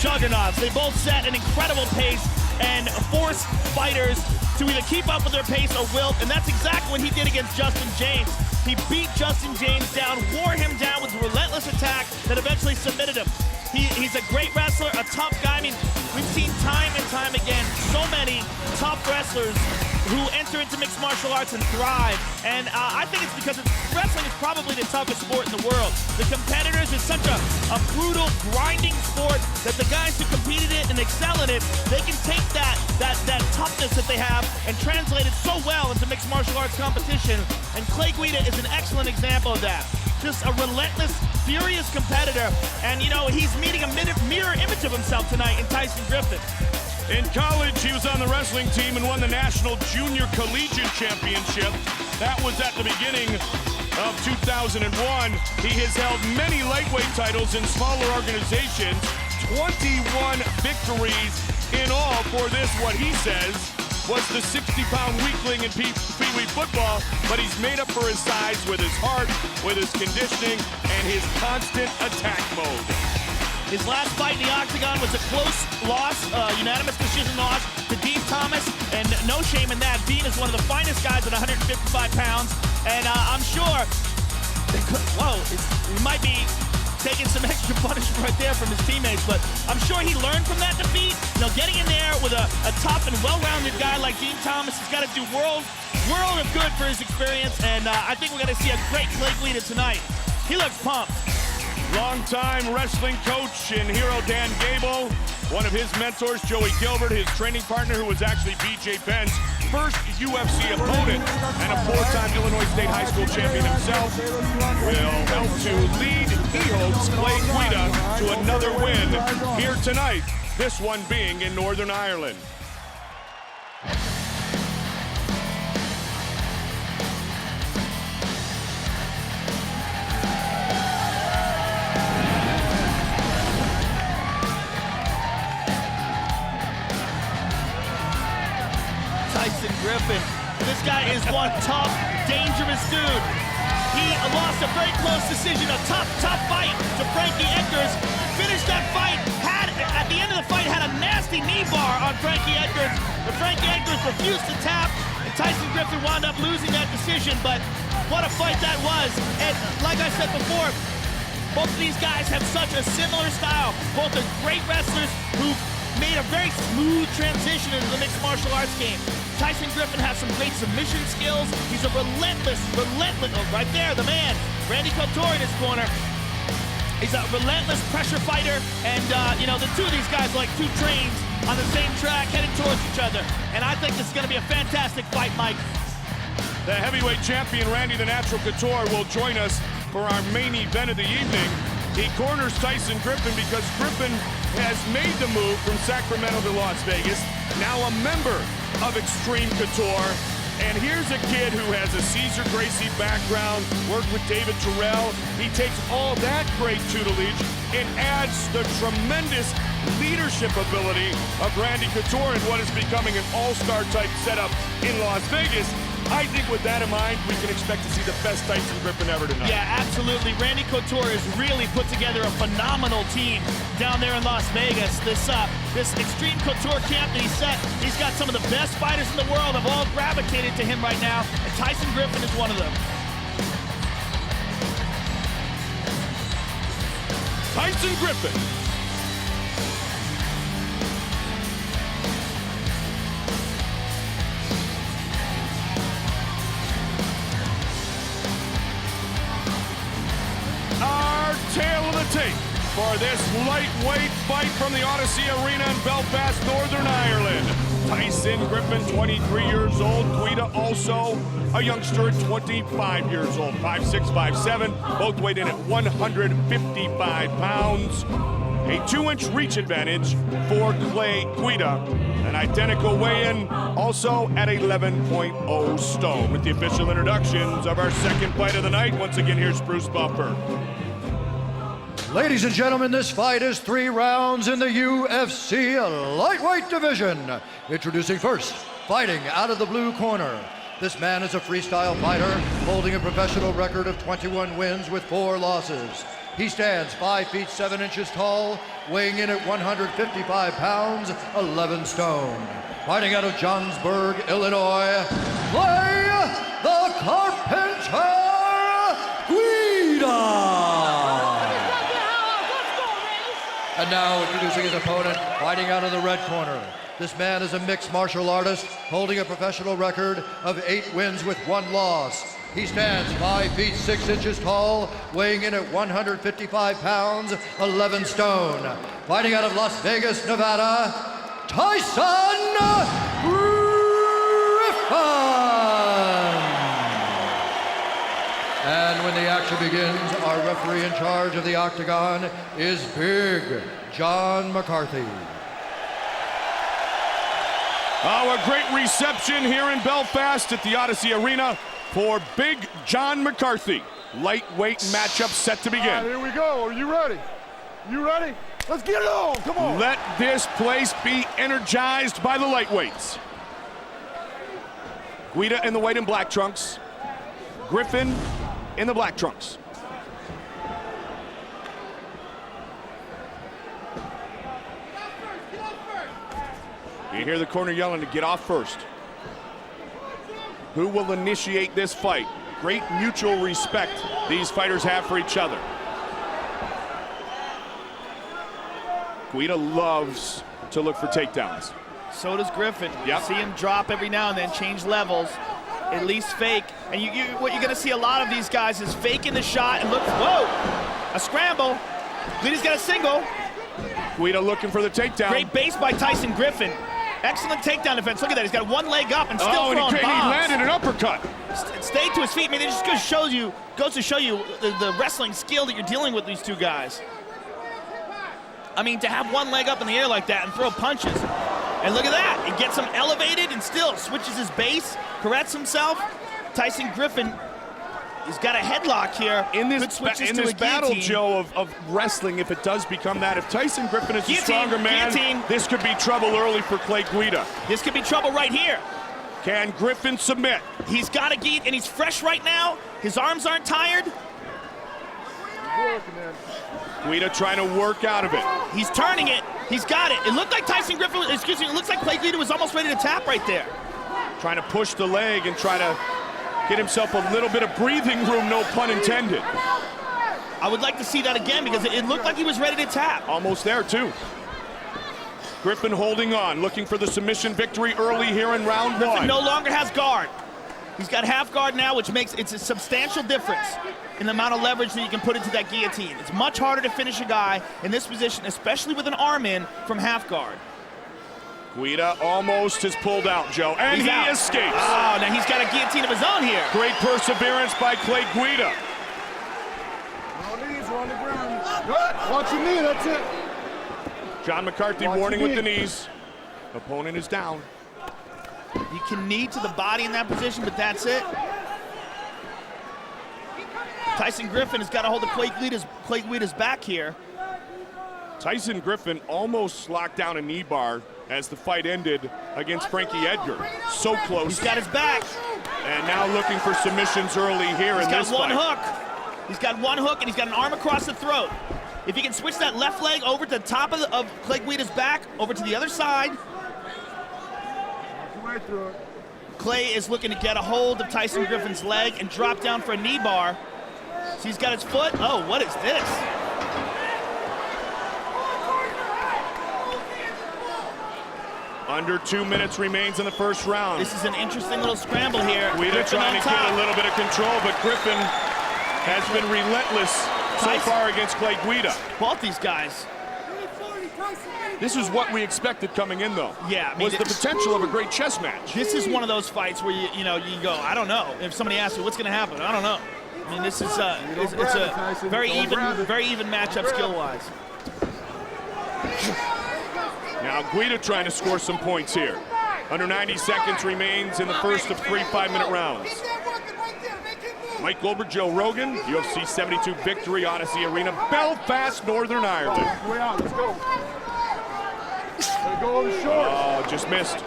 juggernauts. They both set an incredible pace and force fighters to either keep up with their pace or wilt, and that's exactly what he did against Justin James. He beat Justin James down, wore him down with a relentless attack that eventually submitted him. He's a great wrestler, a tough guy. I mean, we've seen time and time again so many tough wrestlers who enter into mixed martial arts and thrive. And I think it's because wrestling is probably the toughest sport in the world. The competitors is such a brutal, grinding sport that the guys who compete in it and excel in it, they can take that toughness that they have and translate it so well into mixed martial arts competition. And Clay Guida is an excellent example of that. Just a relentless, furious competitor. And, he's meeting a mirror image of himself tonight in Tyson Griffin. In college, he was on the wrestling team and won the National Junior Collegiate Championship. That was at the beginning of 2001. He has held many lightweight titles in smaller organizations, 21 victories in all for this, what he says, was the 60-pound weakling in Pee Wee football, but he's made up for his size with his heart, with his conditioning, and his constant attack mode. His last fight in the octagon was a close loss, unanimous decision loss to Dean Thomas, and no shame in that. Dean is one of the finest guys at 155 pounds, and I'm sure, he might be taking some extra punishment right there from his teammates, but I'm sure he learned from that defeat. You know, getting in there with a tough and well-rounded guy like Dean Thomas has got to do world of good for his experience, and I think we're going to see a great Clay Guida tonight. He looks pumped. Longtime wrestling coach and hero Dan Gable, one of his mentors, Joey Gilbert, his training partner, who was actually BJ Penn's first UFC opponent, and a four-time Illinois State High School champion himself, will help to lead, he hopes, Clay Guida to another win here tonight, this one being in Northern Ireland. Tyson Griffin. This guy is one tough, dangerous dude. He lost a very close decision, a tough fight to Frankie Edgar. Finished that fight, at the end of the fight, had a nasty knee bar on Frankie Edgar. But Frankie Edgar refused to tap, and Tyson Griffin wound up losing that decision. But what a fight that was. And like I said before, both of these guys have such a similar style. Both are great wrestlers who made a very smooth transition into the mixed martial arts game. Tyson Griffin has some great submission skills. He's a relentless, right there, the man. Randy Couture in his corner. He's a relentless pressure fighter, and you know, the two of these guys are like two trains on the same track heading towards each other. And I think this is going to be a fantastic fight, Mike. The heavyweight champion, Randy the Natural Couture, will join us for our main event of the evening. He corners Tyson Griffin because Griffin has made the move from Sacramento to Las Vegas, now a member of Extreme Couture. And here's a kid who has a Cesar Gracie background, worked with David Terrell. He takes all that great tutelage and adds the tremendous leadership ability of Randy Couture in what is becoming an all-star type setup in Las Vegas. I think with that in mind, we can expect to see the best Tyson Griffin ever tonight. Yeah, absolutely. Randy Couture has really put together a phenomenal team down there in Las Vegas. This Extreme Couture camp that he set, he's got some of the best fighters in the world have all gravitated to him right now, and Tyson Griffin is one of them. Tyson Griffin. Our tale of the tape for this lightweight fight from the Odyssey Arena in Belfast, Northern Ireland. Tyson Griffin, 23 years old. Guida, also a youngster at 25 years old. 5'6", 5'7", both weighed in at 155 pounds. A 2-inch reach advantage for Clay Guida. An identical weigh-in, also at 11.0 stone. With the official introductions of our second fight of the night, once again, here's Bruce Buffer. Ladies and gentlemen, this fight is 3 rounds in the UFC lightweight division. Introducing first, fighting out of the blue corner. This man is a freestyle fighter, holding a professional record of 21 wins with 4 losses. He stands 5 feet 7 inches tall, weighing in at 155 pounds, 11 stone. Fighting out of Johnsburg, Illinois, Clay the Carpenter Guida. And now introducing his opponent, fighting out of the red corner. This man is a mixed martial artist, holding a professional record of 8 wins with 1 loss. He stands 5 feet 6 inches tall, weighing in at 155 pounds, 11 stone. Fighting out of Las Vegas, Nevada, Tyson Griffin. And when the action begins, our referee in charge of the octagon is Big John McCarthy. A great reception here in Belfast at the Odyssey Arena for Big John McCarthy. Lightweight matchup set to begin. All right, here we go. Are you ready? You ready? Let's get it on. Come on. Let this place be energized by the lightweights. Guida in the white and black trunks. Griffin in the black trunks. You hear the corner yelling to get off first. Who will initiate this fight? Great mutual respect these fighters have for each other. Guida loves to look for takedowns. So does Griffin. Yep. See him drop every now and then, change levels, at least fake. And what you're gonna see a lot of these guys is faking the shot and look, whoa, a scramble. Guida's got a single. Guida looking for the takedown. Great base by Tyson Griffin. Excellent takedown defense. Look at that. He's got one leg up and still throwing bombs. He landed an uppercut. Stay to his feet. I mean, it just goes to show you the wrestling skill that you're dealing with these two guys. I mean, to have one leg up in the air like that and throw punches. And look at that. It gets him elevated and still switches his base, corrects himself. Tyson Griffin, he's got a headlock here. In this battle, Joe, of wrestling, if it does become that, if Tyson Griffin is the stronger man, this could be trouble early for Clay Guida. This could be trouble right here. Can Griffin submit? He's got a guillotine, and he's fresh right now. His arms aren't tired. Guida trying to work out of it. He's turning it. He's got it. It looked like Tyson Griffin, it looks like Clay Guida was almost ready to tap right there. Trying to push the leg and try to get himself a little bit of breathing room, no pun intended. I would like to see that again because it looked like he was ready to tap. Almost there, too. Griffin holding on, looking for the submission victory early here in round one. Griffin no longer has guard. He's got half guard now, which makes it's a substantial difference in the amount of leverage that you can put into that guillotine. It's much harder to finish a guy in this position, especially with an arm in from half guard. Guida almost is pulled out, Joe, and he escapes. Oh, now he's got a guillotine of his own here. Great perseverance by Clay Guida. Knees are on the ground. Good. Watch your knee, that's it. John McCarthy warning with the knees. Opponent is down. You can knee to the body in that position, but that's it. Tyson Griffin has got a hold of Clay Guida's back here. Tyson Griffin almost locked down a knee bar as the fight ended against Frankie Edgar. So close. He's got his back. And now looking for submissions early here in this fight. He's got one hook. He's got one hook, and he's got an arm across the throat. If he can switch that left leg over to the top of Clay Guida's back, over to the other side. Clay is looking to get a hold of Tyson Griffin's leg and drop down for a knee bar. So he's got his foot. Oh, what is this? Under 2 minutes remains in the first round. This is an interesting little scramble here. Guida trying to get a little bit of control, but Griffin has been relentless so far against Clay Guida. Both these guys. This is what we expected coming in, though. Yeah, I mean, was the potential of a great chess match. This is one of those fights where you go, I don't know. If somebody asks you what's going to happen, I don't know. I mean, this is it's a very even matchup skill-wise. Now Guida trying to score some points here. Under 90 seconds remains in the first of 3 5-minute rounds. Mike Goldberg, Joe Rogan, UFC 72 Victory Odyssey Arena, Belfast, Northern Ireland. Way out, let's go. Gotta go over short. Oh, just missed.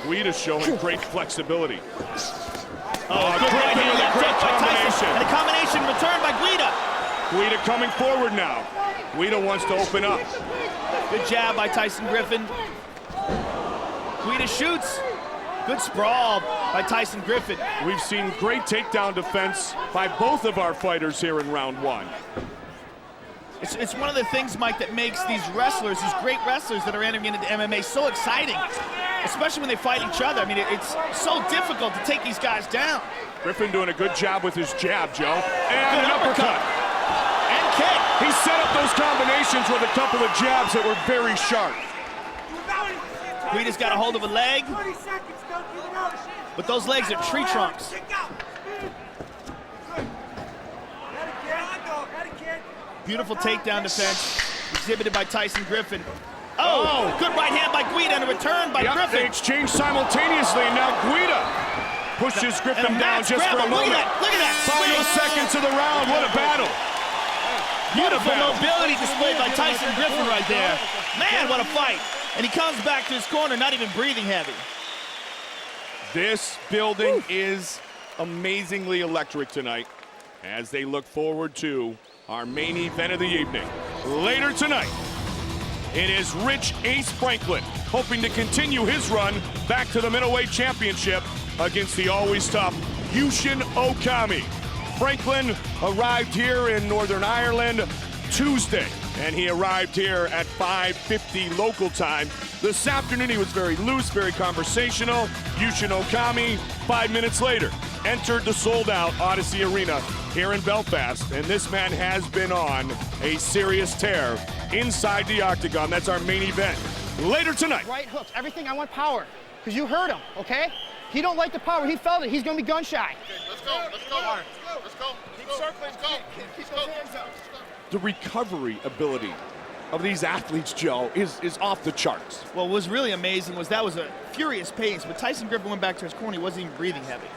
Guida showing great flexibility. Oh, good right hand left hook by Tyson. And a combination return by Guida. Guida coming forward now. Guida wants to open up. Good jab by Tyson Griffin. Guida shoots. Good sprawl by Tyson Griffin. We've seen great takedown defense by both of our fighters here in round one. It's one of the things, Mike, that makes these wrestlers, these great wrestlers that are entering into MMA so exciting, especially when they fight each other. I mean, it's so difficult to take these guys down. Griffin doing a good job with his jab, Joe. And an uppercut. And kick. He set up those combinations with a couple of jabs that were very sharp. Guida's got a hold of a leg, but those legs are tree trunks. Beautiful takedown defense exhibited by Tyson Griffin. Oh, good right hand by Guida and a return by Griffin. They exchange simultaneously, and now Guida Pushes Griffin down just for a moment. Look at that. Final seconds of the round. What a battle. Beautiful mobility displayed by Tyson Griffin right there. Man, what a fight. And he comes back to his corner, not even breathing heavy. This building is amazingly electric tonight as they look forward to our main event of the evening. Later tonight, it is Rich Ace Franklin hoping to continue his run back to the middleweight championship against the always tough Yushin Okami. Franklin arrived here in Northern Ireland Tuesday, and he arrived here at 5:50 local time. This afternoon he was very loose, very conversational. Yushin Okami, 5 minutes later, entered the sold-out Odyssey Arena here in Belfast, and this man has been on a serious tear inside the octagon. That's our main event. Later tonight. Right hooks, everything. I want power, because you heard him, okay? He don't like the power. He felt it. He's going to be gun shy. Let's go. Let's go. Keep circling. Keep those hands up. The recovery ability of these athletes, Joe, is off the charts. Well, what was really amazing was that was a furious pace, but Tyson Griffin went back to his corner. He wasn't even breathing heavy.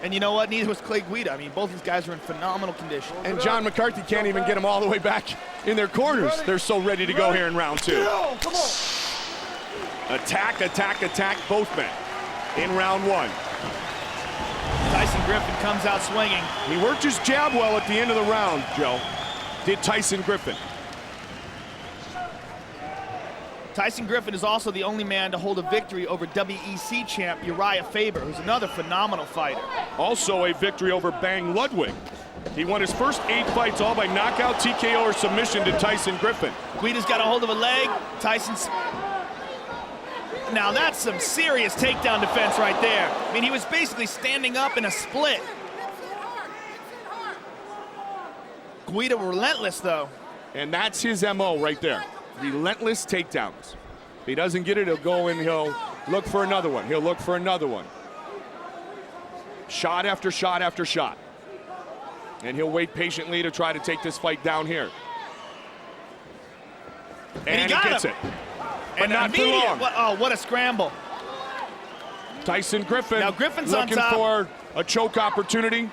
And you know what? Neither was Clay Guida. I mean, both these guys are in phenomenal condition. And John McCarthy can't even get them all the way back in their corners. They're so ready to go here in round two. Come on. Attack, attack, attack, both men in round one. Tyson Griffin comes out swinging. He worked his jab well at the end of the round, Joe. Did Tyson Griffin. Tyson Griffin is also the only man to hold a victory over WEC champ Urijah Faber, who's another phenomenal fighter. Also a victory over Bang Ludwig. He won his first 8 fights all by knockout, TKO, or submission to Tyson Griffin. Guida's got a hold of a leg. Tyson's... Now that's some serious takedown defense right there. I mean, he was basically standing up in a split. Guida relentless, though. And that's his MO right there. Relentless takedowns. If he doesn't get it, he'll go and he'll look for another one. He'll look for another one. Shot after shot after shot. And he'll wait patiently to try to take this fight down here. And he gets it. But not for long. Oh, what a scramble. Tyson Griffin now Griffin's looking on top. for a choke opportunity.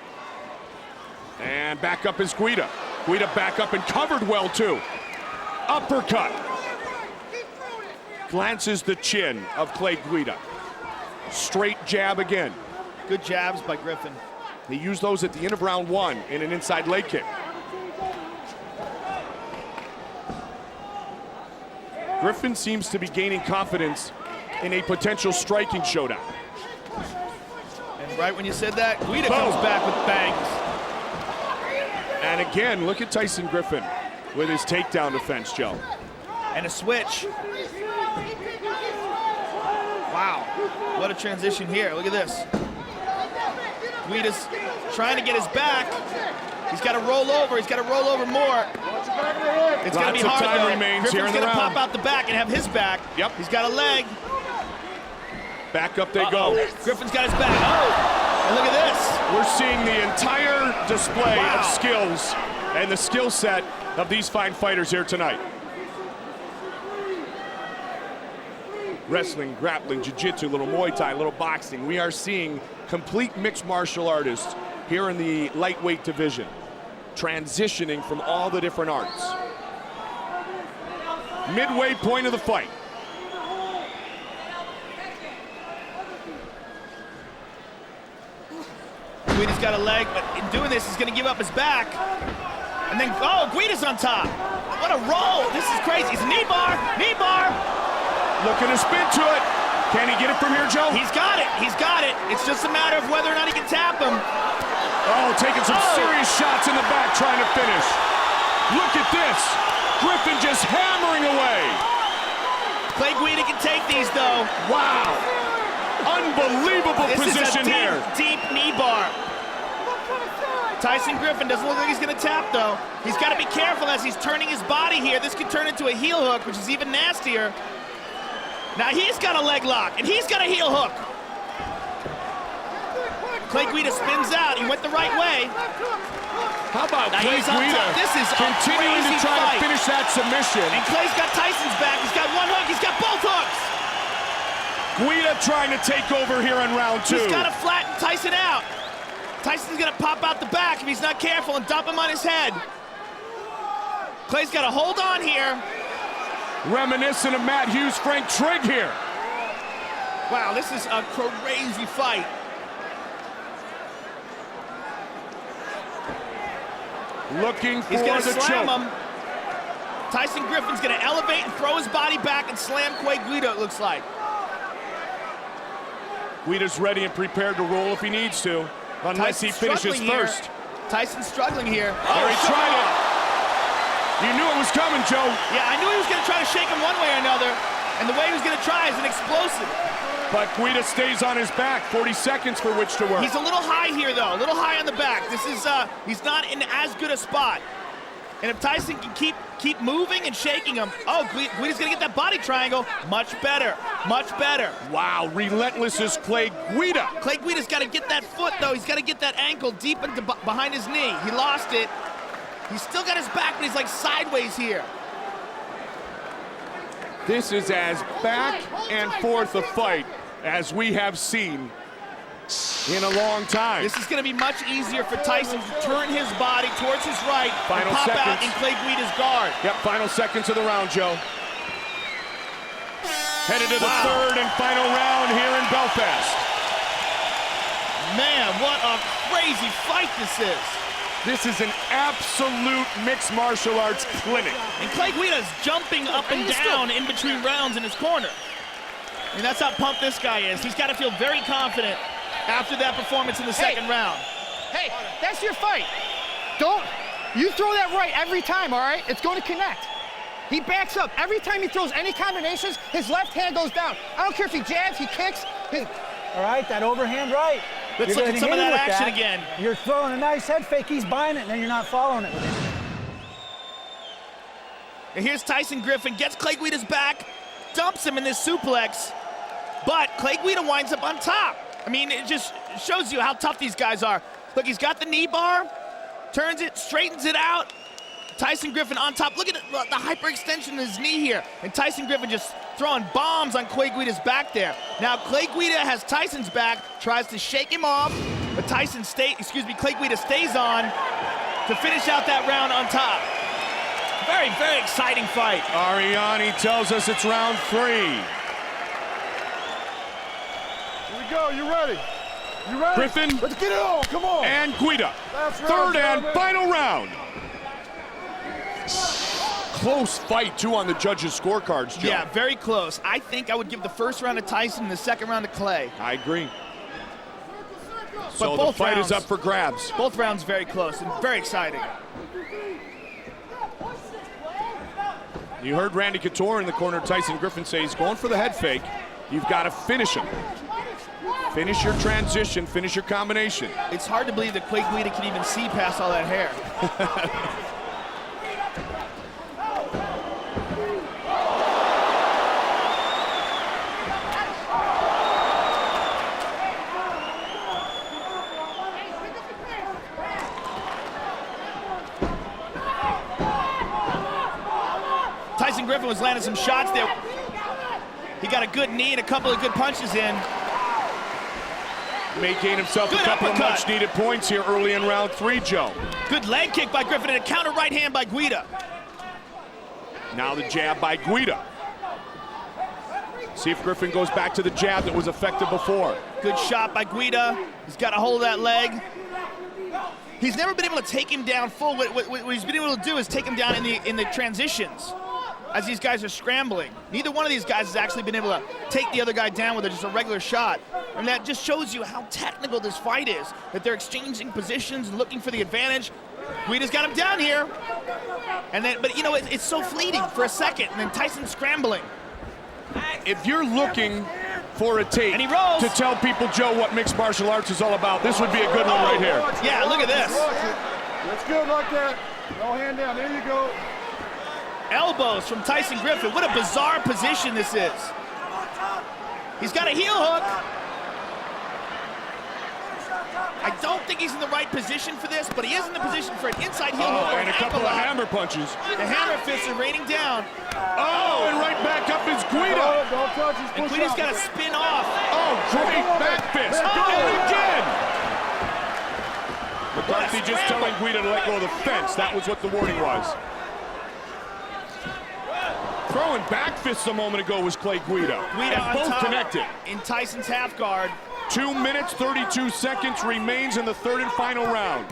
And back up is Guida. Guida back up and covered well too. Uppercut. Glances the chin of Clay Guida. Straight jab again. Good jabs by Griffin. He used those at the end of round one in an inside leg kick. Griffin seems to be gaining confidence in a potential striking showdown. And right when you said that, Guida comes back with bangs. And again, look at Tyson Griffin with his takedown defense, Joe. And a switch. Wow, what a transition here. Look at this. Guida's trying to get his back. He's got to roll over. He's got to roll over more. It's going to be hard, time though. remains here in the Griffin's going to round. pop out the back and have his back. Yep. He's got a leg. Back up they go. Griffin's got his back. Oh, and look at this. We're seeing the entire display of skills and the skill set of these fine fighters here tonight. Wrestling, grappling, jiu-jitsu, little Muay Thai, little boxing. We are seeing complete mixed martial artists here in the lightweight division, transitioning from all the different arts. Midway point of the fight. Guida's got a leg, but in doing this, he's going to give up his back. And then, oh, Guida's on top. What a roll. This is crazy. It's a knee bar, knee bar. Looking to spin to it. Can he get it from here, Joe? He's got it. He's got it. It's just a matter of whether or not he can tap him. Oh, taking some serious shots in the back, trying to finish. Look at this. Griffin just hammering away. Clay Guida can take these, though. Wow. Unbelievable position here. Deep knee bar. Tyson Griffin doesn't look like he's going to tap, though. He's got to be careful as he's turning his body here. This could turn into a heel hook, which is even nastier. Now he's got a leg lock, and he's got a heel hook. Clay Guida spins out. He went the right way. How about now Clay Guida This is continuing to try to finish that submission. And Clay's got Tyson's back. He's got one hook. He's got both hooks. Guida trying to take over here in round 2. He's got to flatten Tyson out. Tyson's going to pop out the back if he's not careful and dump him on his head. Clay's got to hold on here. Reminiscent of Matt Hughes, Frank Trigg here. Wow, this is a crazy fight. Looking for He's gonna the slam choke. him. Tyson Griffin's gonna elevate and throw his body back and slam Guida, it looks like. Guida's ready and prepared to roll if he needs to, unless he finishes first. Tyson's struggling here. There, he tried it. You knew it was coming, Joe. Yeah, I knew he was gonna try to shake him one way or another, and the way he was gonna try is an explosive. But Guida stays on his back, 40 seconds for which to work. He's a little high here, though, a little high on the back. This is, he's not in as good a spot. And if Tyson can keep moving and shaking him, oh, Guida's gonna get that body triangle. Much better, much better. Wow, relentless is Clay Guida. Clay Guida's gotta get that foot, though. He's gotta get that ankle deep into behind his knee. He lost it. He's still got his back, but he's like sideways here. This is as back and forth a fight as we have seen in a long time. This is going to be much easier for Tyson to turn his body towards his right Final and pop seconds. out in Clay Guida's guard. Yep, final seconds of the round, Joe. Headed to the third and final round here in Belfast. Man, what a crazy fight this is. This is an absolute mixed martial arts clinic. And Clay Guida's jumping up and down in between rounds in his corner. And that's how pumped this guy is. He's got to feel very confident after that performance in the second round. Hey, that's your fight. You throw that right every time, all right? It's going to connect. He backs up. Every time he throws any combinations, his left hand goes down. I don't care if he jabs, he kicks. All right, that overhand right. Let's look at some of that action again. You're throwing a nice head fake, he's buying it, and then you're not following it with it. And here's Tyson Griffin, gets Clay Guida's back, dumps him in this suplex, but Clay Guida winds up on top. I mean, it just shows you how tough these guys are. Look, he's got the knee bar, turns it, straightens it out. Tyson Griffin on top. Look at the hyperextension in his knee here. And Tyson Griffin just throwing bombs on Clay Guida's back there. Now, Clay Guida has Tyson's back, tries to shake him off, but Clay Guida stays on to finish out that round on top. Very, very exciting fight. Ariani tells us it's round 3. Here we go, you ready? You ready? Griffin. Let's get it on, come on. And Guida. Third and final round. Close fight, too, on the judges' scorecards, Joe. Yeah, very close. I think I would give the first round to Tyson and the second round to Clay. I agree. But So both the fight rounds, is up for grabs. Both rounds very close and very exciting. You heard Randy Couture in the corner of Tyson Griffin say he's going for the head fake. You've got to finish him. Finish your transition, finish your combination. It's hard to believe that Clay Guida can even see past all that hair. Tyson Griffin was landing some shots there. He got a good knee and a couple of good punches in. May gain himself Good a couple uppercut. of much-needed points here early in round 3, Joe. Good leg kick by Griffin and a counter right hand by Guida. Now the jab by Guida. See if Griffin goes back to the jab that was effective before. Good shot by Guida. He's got a hold of that leg. He's never been able to take him down full. What he's been able to do is take him down in the transitions as these guys are scrambling. Neither one of these guys has actually been able to take the other guy down with just a regular shot. And that just shows you how technical this fight is, that they're exchanging positions and looking for the advantage. Guida's got him down here. And then, but you know, it's so fleeting for a second, and then Tyson's scrambling. If you're looking for a tape And he rolls. to tell people, Joe, what mixed martial arts is all about, this would be a good one right here. Yeah, look at this. That's good like that. No hand down, there you go. Elbows from Tyson Griffin. What a bizarre position this is. He's got a heel hook. I don't think he's in the right position for this, but he is in the position for an inside heel hook or and an a couple of ankle lock. hammer punches. The hammer fists are raining down. Oh, and right back up is Guida. Don't touch his And push Guida's out. got to spin off. Oh, great back fist. And again. McCarthy just telling Guida to let go of the fence. That was what the warning was. Throwing back fists a moment ago was Clay Guida. Guida on both top connected. In Tyson's half guard. 2 minutes, 32 seconds remains in the third and final round.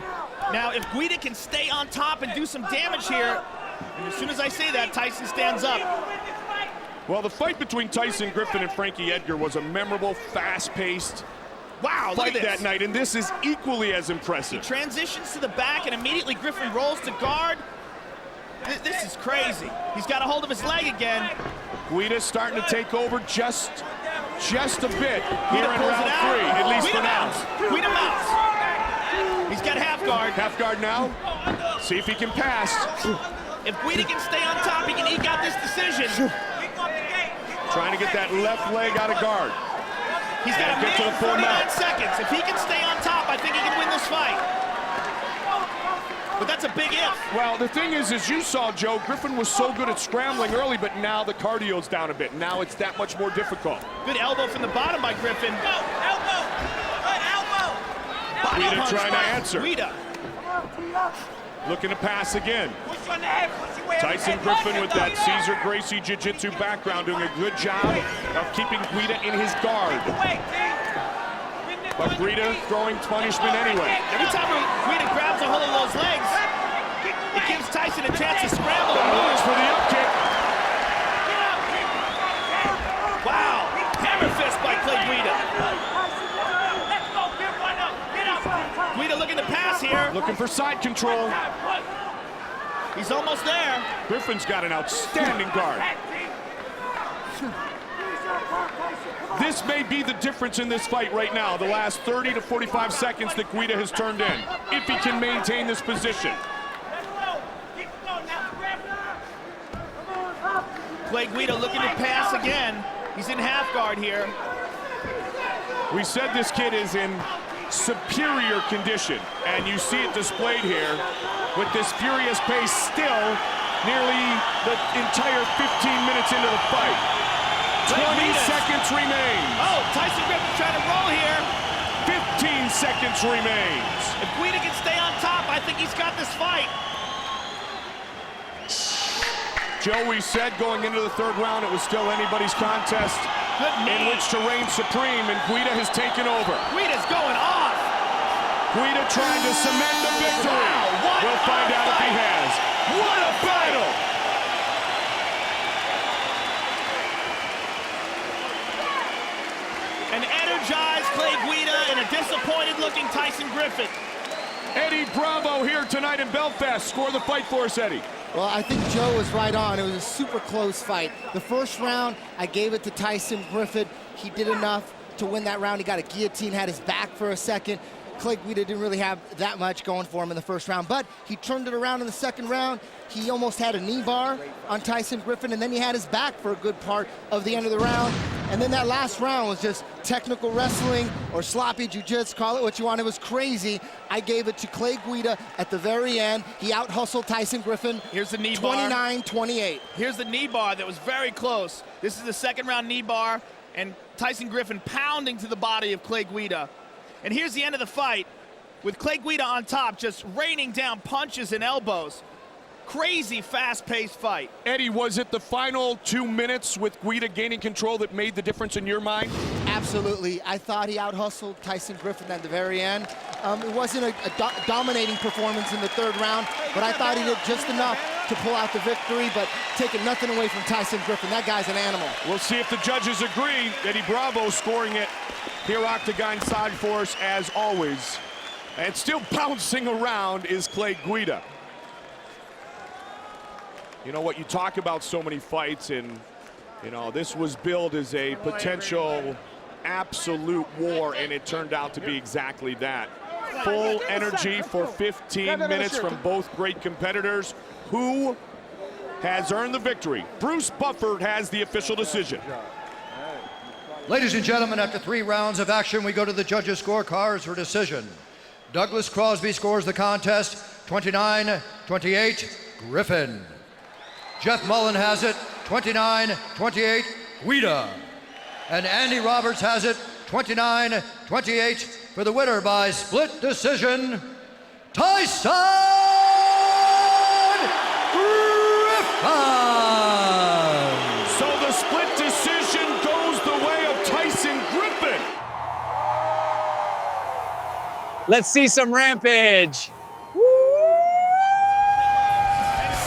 Now, if Guida can stay on top and do some damage here, and as soon as I say that, Tyson stands up. Well, the fight between Tyson, Griffin, and Frankie Edgar was a memorable, fast-paced look fight at that this. night, and this is equally as impressive. He transitions to the back, and immediately Griffin rolls to guard. This is crazy. He's got a hold of his leg again. Guida's starting to take over just a bit here Guida in pulls round it out. 3, at least Guida for now. mounts. Guida mounts. He's got half guard. Half guard now. See if he can pass. If Guida can stay on top, he can eke out this decision. Trying to get that left leg out of guard. He's got a get to minute the full 49 mount. seconds. If he can stay on top, I think he can win this fight. But that's a big if. Well, the thing is, as you saw, Joe, Griffin was so good at scrambling early, but now the cardio's down a bit. Now it's that much more difficult. Good elbow from the bottom by Griffin. Elbow! Body Guida punch trying to by answer. Guida. Looking to pass again. Tyson Griffin with that Cesar Gracie Jiu-Jitsu background doing a good job of keeping Guida in his guard. But Guida throwing punishment anyway. Every time Guida grabs a hold of those legs, it gives Tyson a chance to scramble and move. Looks for the up kick. Wow, hammer fist by Clay Guida. Guida looking to pass here. Looking for side control. He's almost there. Griffin's got an outstanding guard. This may be the difference in this fight right now, the last 30 to 45 seconds that Guida has turned in, if he can maintain this position. Clay Guida looking to pass again. He's in half guard here. We said this kid is in superior condition, and you see it displayed here with this furious pace still nearly the entire 15 minutes into the fight. 20 seconds remain. Oh, Tyson Griffin trying to roll here. 15 seconds remains. If Guida can stay on top, I think he's got this fight. Joe, we said going into the third round it was still anybody's contest in which to reign supreme, and Guida has taken over. Guida's going off. Guida trying to cement the victory. Wow, we'll find out if he has. What a battle! An energized Clay Guida and a disappointed-looking Tyson Griffin. Eddie Bravo here tonight in Belfast. Score the fight for us, Eddie. Well, I think Joe was right on. It was a super close fight. The first round, I gave it to Tyson Griffin. He did enough to win that round. He got a guillotine, had his back for a second. Clay Guida didn't really have that much going for him in the first round, but he turned it around in the second round. He almost had a knee bar on Tyson Griffin, and then he had his back for a good part of the end of the round. And then that last round was just technical wrestling or sloppy jiu-jitsu, call it what you want. It was crazy. I gave it to Clay Guida at the very end. He out-hustled Tyson Griffin. Here's the knee bar. 29-28. Here's the knee bar that was very close. This is the second round knee bar, and Tyson Griffin pounding to the body of Clay Guida. And here's the end of the fight with Clay Guida on top, just raining down punches and elbows. Crazy fast-paced fight. Eddie, was it the final 2 minutes with Guida gaining control that made the difference in your mind? Absolutely. I thought he out-hustled Tyson Griffin at the very end. It wasn't a dominating performance in the third round, but I thought he did just enough to pull out the victory, but taking nothing away from Tyson Griffin. That guy's an animal. We'll see if the judges agree. Eddie Bravo scoring it here octagon side for us as always. And still bouncing around is Clay Guida. You know what, you talk about so many fights, and you know, this was billed as a potential absolute war, and it turned out to be exactly that. Full energy for 15 minutes from both great competitors. Who has earned the victory? Bruce Bufford has the official decision. Ladies and gentlemen, after 3 rounds of action, we go to the judges' scorecards for decision. Douglas Crosby scores the contest, 29-28, Griffin. Jeff Mullen has it, 29-28, Guida. And Andy Roberts has it, 29-28, for the winner by split decision, Tyson Griffin! So the split decision goes the way of Tyson Griffin. Let's see some rampage.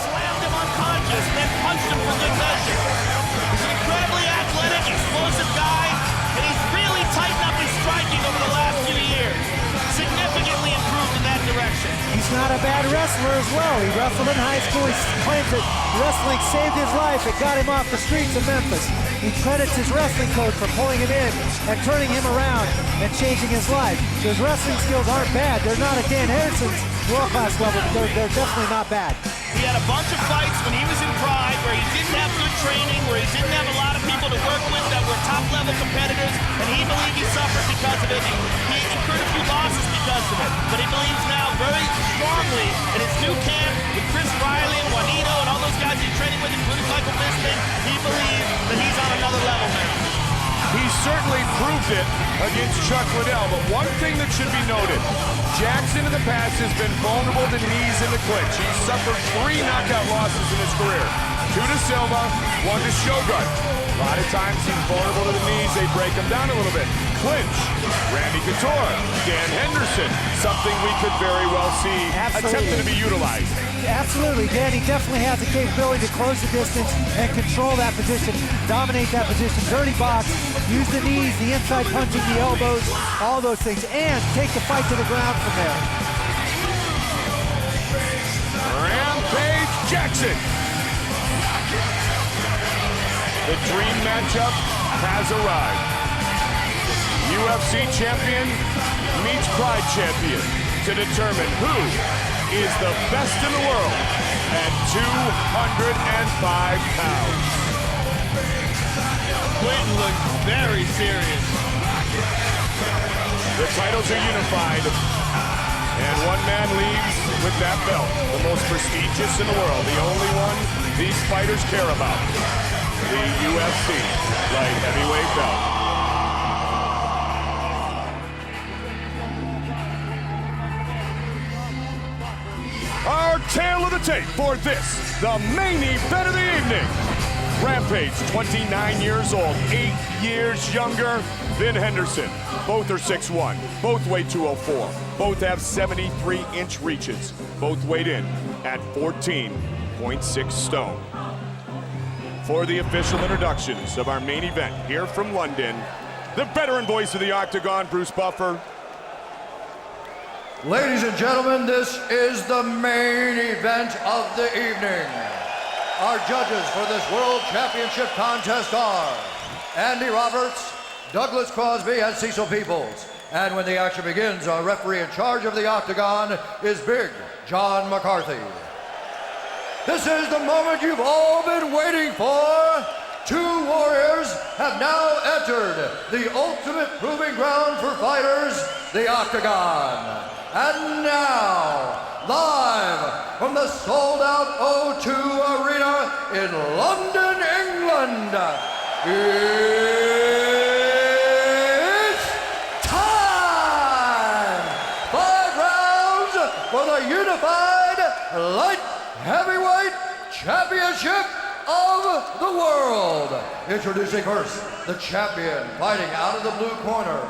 Slammed him unconscious, then punched him for good measure. He's an incredibly athletic, explosive guy, and he's really tightened up his striking over the last few years. Significantly improved in that direction. He's not a bad wrestler as well. He wrestled in high school. He claims that wrestling saved his life. It got him off the streets of Memphis. He credits his wrestling coach for pulling him in and turning him around and changing his life. So his wrestling skills aren't bad. They're not at Dan Henderson's world-class level, but they're definitely not bad. He had a bunch of fights when he was in Pride where he didn't have good training, where he didn't have a lot of people to work with that were top-level competitors, and he believed he suffered because of it. He incurred a few losses because of it, but he believes now very strongly in his new camp with Chris Riley and Juanito and all those guys he's training with, including Michael Bisping. He believes that he's on another level now. He certainly proved it against Chuck Liddell, but one thing that should be noted, Jackson in the past has been vulnerable to knees in the clinch. He's suffered 3 knockout losses in his career. 2 to Silva, 1 to Shogun. A lot of times he's vulnerable to the knees, they break him down a little bit. Clinch, Randy Couture, Dan Henderson, something we could very well see attempting to be utilized. Absolutely, Dan, he definitely has the capability to close the distance and control that position, dominate that position, dirty box, use the knees, the inside punching, the elbows, all those things, and take the fight to the ground from there. Rampage Jackson. The dream matchup has arrived. UFC champion meets Pride champion to determine who is the best in the world at 205 pounds. Clinton looks very serious. The titles are unified, and one man leaves with that belt, the most prestigious in the world, the only one these fighters care about, the UFC light heavyweight belt. Our tale of the tape for this, the main event of the evening. Rampage, 29 years old, 8 years younger than Henderson. Both are 6'1", both weigh 204, both have 73-inch reaches, both weighed in at 14.6 stone. For the official introductions of our main event here from London, the veteran voice of the Octagon, Bruce Buffer. Ladies and gentlemen, this is the main event of the evening. Our judges for this World Championship contest are Andy Roberts, Douglas Crosby, and Cecil Peoples. And when the action begins, our referee in charge of the Octagon is Big John McCarthy. This is the moment you've all been waiting for. 2 warriors have now entered the ultimate proving ground for fighters, the Octagon. And now, live from the sold-out O2 Arena in London, England, it's time! 5 rounds for the unified light heavyweight championship of the world. Introducing first, the champion fighting out of the blue corner.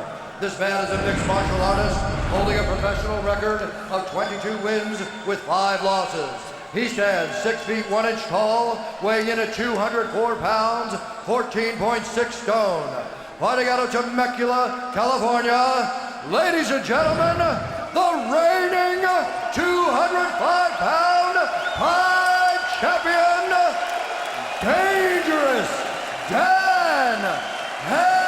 This man is a mixed martial artist holding a professional record of 22 wins with 5 losses. He stands 6 feet 1 inch tall, weighing in at 204 pounds, 14.6 stone. Fighting out of Temecula, California, ladies and gentlemen, the reigning 205-pound Pride champion, Dangerous Dan Henderson!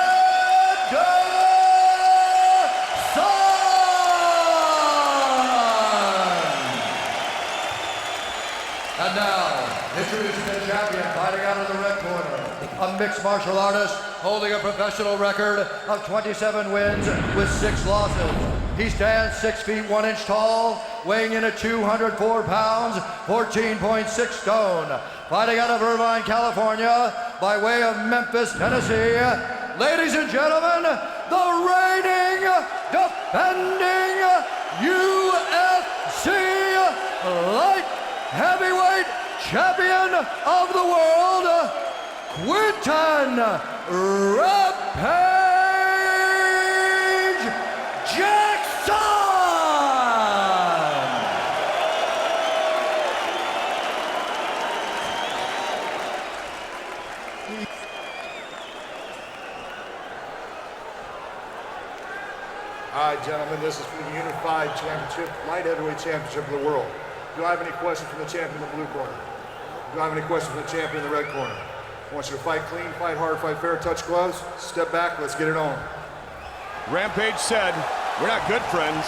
And now, introducing the champion fighting out of the red corner, a mixed martial artist holding a professional record of 27 wins with 6 losses. He stands 6 feet 1 inch tall, weighing in at 204 pounds, 14.6 stone. Fighting out of Irvine, California, by way of Memphis, Tennessee. Ladies and gentlemen, the reigning, defending UFC light heavyweight champion of the world, Quinton Rampage Jackson! All right, gentlemen, this is for the Unified Championship, Light Heavyweight Championship of the world. Do I have any questions from the champion in the blue corner? Do I have any questions from the champion in the red corner? I want you to fight clean, fight hard, fight fair, touch gloves, step back, let's get it on. Rampage said, we're not good friends,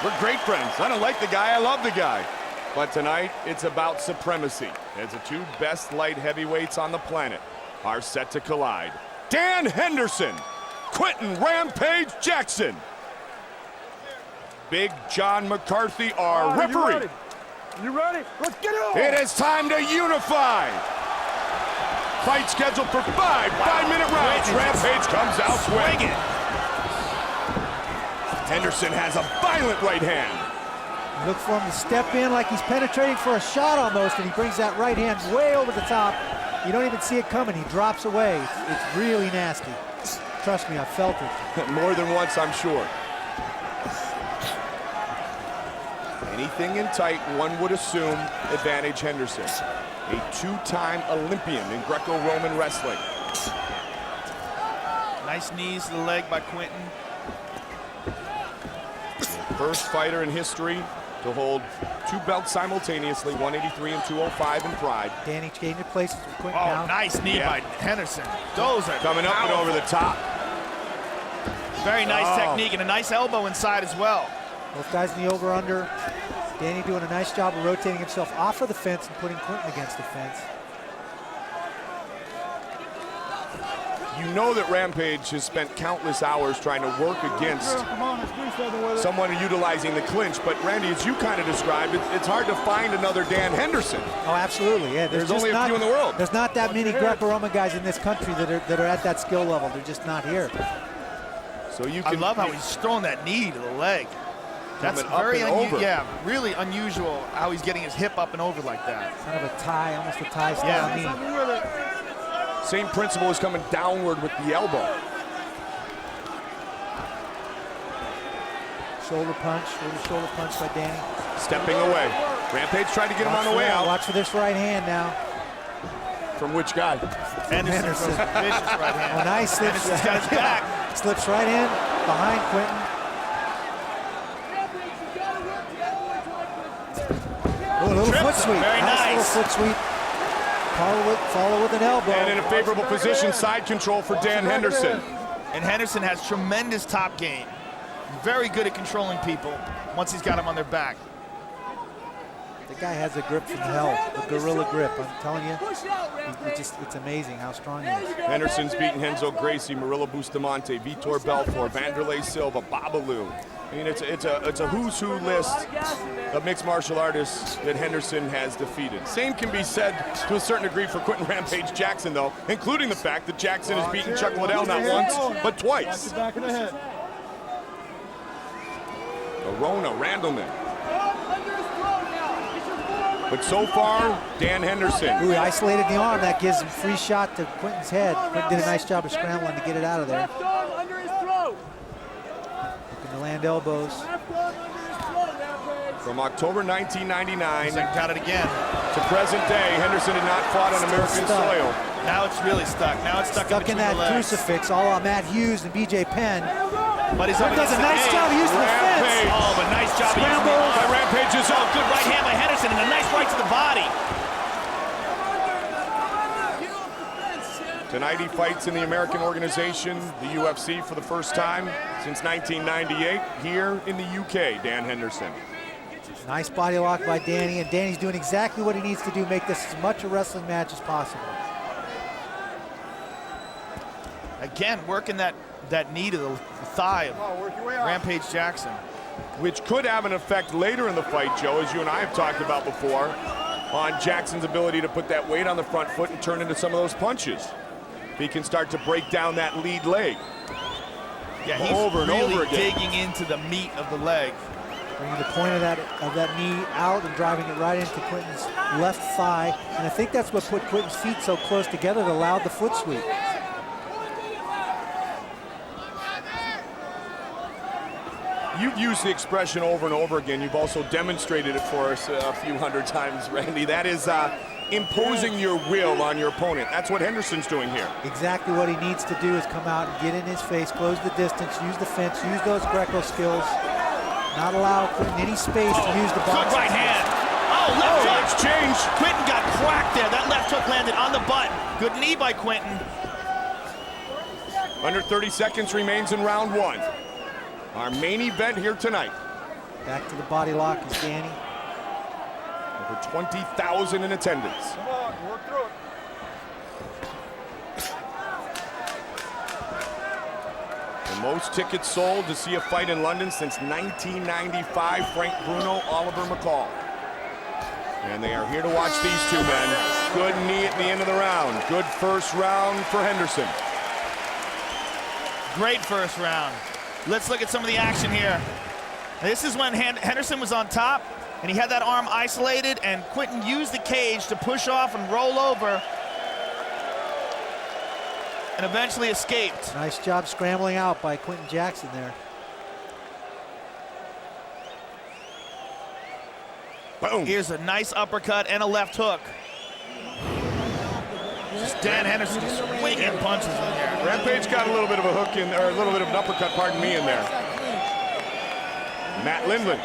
we're great friends. I don't like the guy, I love the guy. But tonight, it's about supremacy, as the two best light heavyweights on the planet are set to collide. Dan Henderson, Quinton Rampage Jackson. Big John McCarthy, our referee. You ready? Let's get it on! It is time to unify. Fight scheduled for 5 5-minute rounds. Rampage comes out swinging. Henderson has a violent right hand. Look for him to step in like he's penetrating for a shot almost, and he brings that right hand way over the top. You don't even see it coming. He drops away. It's really nasty. Trust me, I felt it. More than once, I'm sure. Anything in tight, one would assume advantage Henderson. A two-time Olympian in Greco-Roman wrestling. Nice knees to the leg by Quinton. First fighter in history to hold 2 belts simultaneously, 183 and 205 in Pride. Danny changing places with Quinton Oh, now. nice knee by Henderson. Those are coming up and over the top. Very nice technique and a nice elbow inside as well. Both guys in the over-under. Danny doing a nice job of rotating himself off of the fence and putting Quinton against the fence. You know that Rampage has spent countless hours trying to work against someone utilizing the clinch, but Randy, as you kind of described, it's hard to find another Dan Henderson. Oh, absolutely, yeah. There's only a few in the world. There's not that many Greco-Roman guys in this country that are at that skill level. They're just not here. So you I love how he's throwing that knee to the leg. That's very really unusual how he's getting his hip up and over like that. Kind of a tie, almost a tie style knee. Same principle is coming downward with the elbow. Shoulder punch, little shoulder punch by Danny. Stepping away. Rampage tried to get him on the way out. Watch for this right hand now. From which guy? Henderson. Vicious right hand. Oh, nice. Henderson's got his back. Slips right in behind Quinton. Oh, a little foot sweep. Very nice. Little foot sweep. Follow with an elbow. And in a favorable position, side control for Dan Henderson. And Henderson has tremendous top game. Very good at controlling people once he's got them on their back. The guy has a grip from hell, a gorilla grip. I'm telling you, it's amazing how strong he is. Henderson's beaten Renzo Gracie, Murillo Bustamante, Vitor Belfort, Wanderlei Silva, Babalu. I mean, it's a who's who list of mixed martial artists that Henderson has defeated. Same can be said to a certain degree for Quinton Rampage Jackson, though, including the fact that Jackson has beaten Chuck Liddell not once, but twice. Arona, Randleman. But so far, Dan Henderson. Ooh, he isolated the arm. That gives him free shot to Quinton's head. Quinton did a nice job of scrambling to get it out of there. Looking to land elbows. From October 1999 got it again to present day, Henderson had not fought on American soil. Now it's really stuck. Now it's stuck in that crucifix, all on Matt Hughes and BJ Penn. But he's does a nice job using the fence. Oh, but nice job Scramble. by Rampage is up. Good right hand by Henderson and a nice right to the body. Tonight he fights in the American organization, the UFC, for the first time since 1998 here in the UK, Dan Henderson. Nice body lock by Danny, and Danny's doing exactly what he needs to do, make this as much a wrestling match as possible. Again, working that knee to the thigh of Rampage Jackson. which could have an effect later in the fight, Joe, as you and I have talked about before, on Jackson's ability to put that weight on the front foot and turn into some of those punches. If he can start to break down that lead leg. Yeah, he's over and really over again. digging into the meat of the leg. Bringing the point of that knee out and driving it right into Quinton's left thigh. And I think that's what put Quinton's feet so close together that allowed the foot sweep. You've used the expression over and over again. You've also demonstrated it for us a few hundred times, Randy. That is imposing your will on your opponent. That's what Henderson's doing here. Exactly what he needs to do is come out and get in his face, close the distance, use the fence, use those Greco skills, not allow Quinton any space to use the box. Good right hand. Oh, left hook. Exchange. Quinton got cracked there. That left hook landed on the butt. Good knee by Quinton. Under 30 seconds remains in round one. Our main event here tonight. Back to the body lock is Danny. Over 20,000 in attendance. Come on, work through it. The most tickets sold to see a fight in London since 1995, Frank Bruno, Oliver McCall. And they are here to watch these two men. Good knee at the end of the round. Good first round for Henderson. Great first round. Let's look at some of the action here. This is when Henderson was on top, and he had that arm isolated, and Quinton used the cage to push off and roll over, and eventually escaped. Nice job scrambling out by Quinton Jackson there. Boom. Here's a nice uppercut and a left hook. Just Dan Henderson just swinging punches in there. Rampage got a little bit of a hook in, or a little bit of an uppercut, pardon me, in there. Matt Lindland.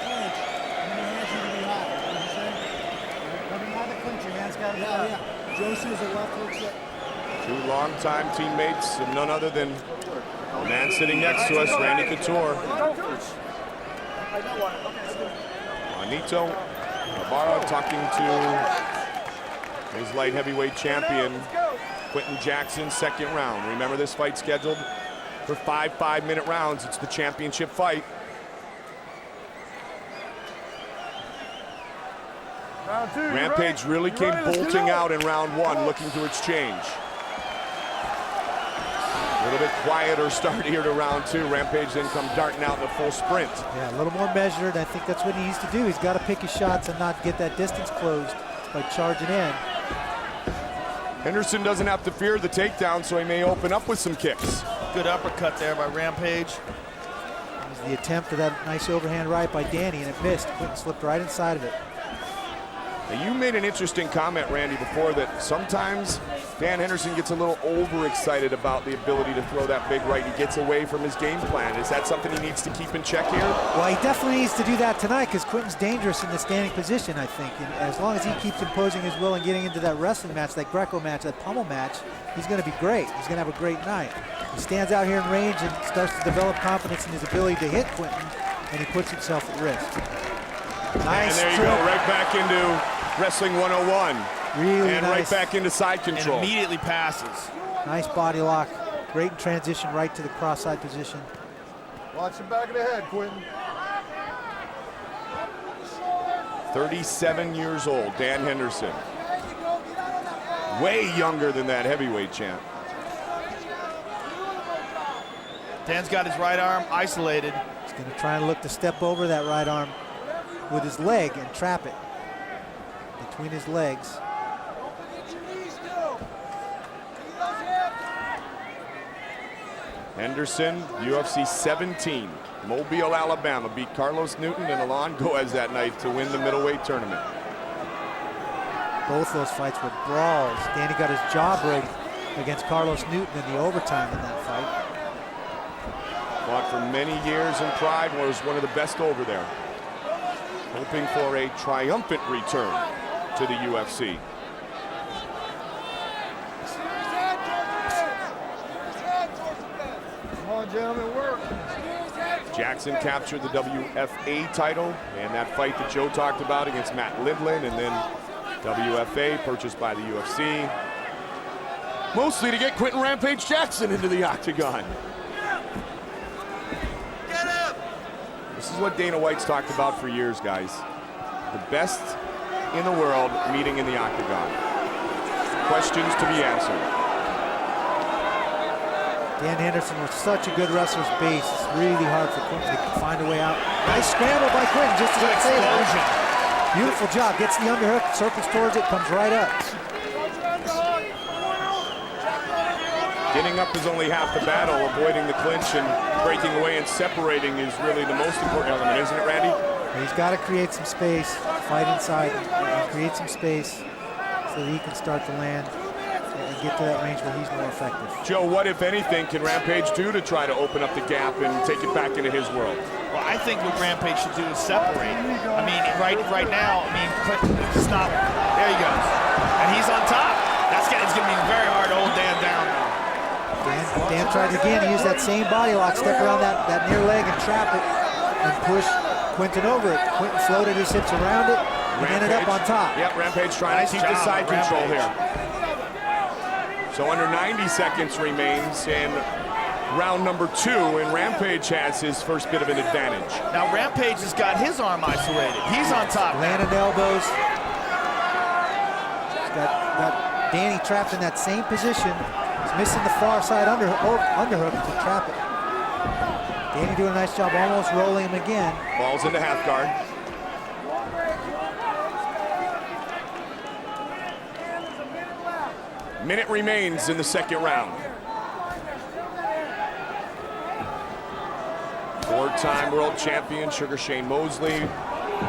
Two longtime teammates, and none other than the man sitting next to us, Randy Couture. Juanito Navarro talking to his light heavyweight champion, Quinton Jackson, second round. Remember, this fight scheduled for 5 5-minute rounds. It's the championship fight. Round two, Rampage really came bolting out in round one, looking to exchange. A little bit quieter start here to round two. Rampage then come darting out in a full sprint. Yeah, a little more measured. I think that's what he needs to do. He's got to pick his shots and not get that distance closed by charging in. Henderson doesn't have to fear the takedown, so he may open up with some kicks. Good uppercut there by Rampage. It was the attempt of that nice overhand right by Danny, and it missed. Quinton slipped right inside of it. Now, you made an interesting comment, Randy, before that sometimes Dan Henderson gets a little overexcited about the ability to throw that big right. He gets away from his game plan. Is that something he needs to keep in check here? Well, he definitely needs to do that tonight because Quinton's dangerous in the standing position, I think. And as long as he keeps imposing his will and getting into that wrestling match, that Greco match, that pummel match, he's going to be great. He's going to have a great night. He stands out here in range and starts to develop confidence in his ability to hit Quinton, and he puts himself at risk. Nice. And there you go, right back into Wrestling 101. Really and nice. right back into side control. And immediately passes. Nice body lock. Great transition right to the cross-side position. Watch the back of the head, Quinton. 37 years old, Dan Henderson. Way younger than that heavyweight champ. Dan's got his right arm isolated. He's going to try and look to step over that right arm with his leg and trap it between his legs. Henderson, UFC 17, Mobile, Alabama, beat Carlos Newton and Alon Goez that night to win the middleweight tournament. Both those fights were brawls. Danny got his jaw broke against Carlos Newton in the overtime in that fight. Fought for many years in Pride, was one of the best over there. Hoping for a triumphant return to the UFC. Come on, gentlemen, work. Jackson captured the WFA title, and that fight that Joe talked about against Matt Lindland, and then WFA purchased by the UFC. Mostly to get Quinton Rampage Jackson into the octagon. This is what Dana White's talked about for years, guys. The best in the world meeting in the octagon. Questions to be answered. Dan Henderson with such a good wrestler's base. It's really hard for Quinton to find a way out. Nice scramble by Quinton, just as I say. Beautiful job. Gets the underhook, circles towards it, comes right up. Getting up is only half the battle. Avoiding the clinch and breaking away and separating is really the most important element, isn't it, Randy? He's got to create some space, fight inside, and create some space so that he can start to land and get to that range where he's more effective. Joe, what, if anything, can Rampage do to try to open up the gap and take it back into his world? Well, I think what Rampage should do is separate. I mean, right now, I mean, Clinton's not, there he goes. And he's on top. It's going to be very hard to hold Dan down now. Dan tried again to use that same body lock, step around that near leg and trap it and push Quinton over it. Quinton floated his hips around it and ended up on top. Yep, Rampage trying to keep the side control here. So under 90 seconds remains in round number 2, and Rampage has his first bit of an advantage. Now Rampage has got his arm isolated. He's on top. Landing elbows. He's got Danny trapped in that same position. He's missing the far side underhook to trap it. Danny doing a nice job almost rolling him again. Falls into half guard. Minute remains in the second round. Four-time world champion Sugar Shane Mosley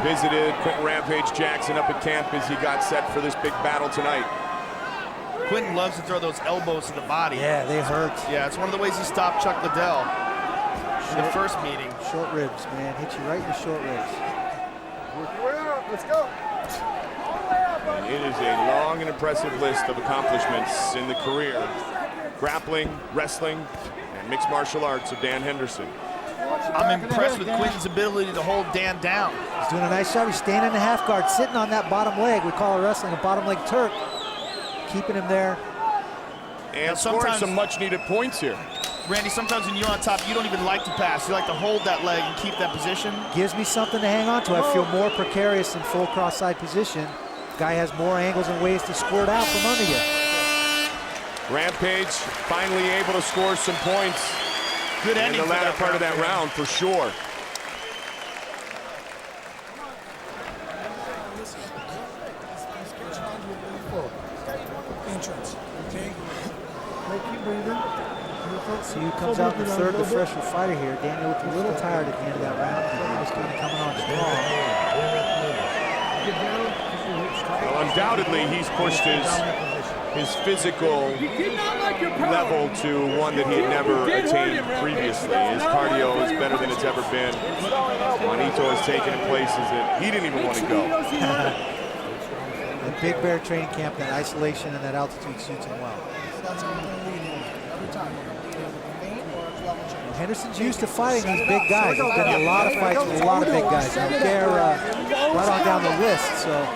visited Quinton Rampage Jackson up at camp as he got set for this big battle tonight. Quinton loves to throw those elbows to the body. Yeah, they hurt. Yeah, it's one of the ways he stopped Chuck Liddell in the first meeting. Short ribs, man. Hit you right in the short ribs. Let's go. And it is a long and impressive list of accomplishments in the career. Grappling, wrestling, and mixed martial arts of Dan Henderson. I'm impressed with Quinton's ability to hold Dan down. He's doing a nice job. He's standing in the half guard, sitting on that bottom leg. We call it wrestling a bottom leg Turk. Keeping him there. And scoring some much needed points here. Randy, sometimes when you're on top, you don't even like to pass. You like to hold that leg and keep that position. Gives me something to hang on to. I feel more precarious in full cross-side position. Guy has more angles and ways to squirt out from under you. Rampage finally able to score some points. Good ending in the latter part of that round, for sure. See who comes out in the third, the fresher fighter here. Daniel looked a little tired at the end of that round. He was kind of coming on strong. Well, undoubtedly, he's pushed his physical level to one that he had never attained previously. His cardio is better than it's ever been. Juanito has taken in places that he didn't even want to go. The Big Bear training camp, that isolation and that altitude suits him well. Henderson's used to fighting these big guys. There's been a lot of fights with a lot of big guys. They're right on down the list, so.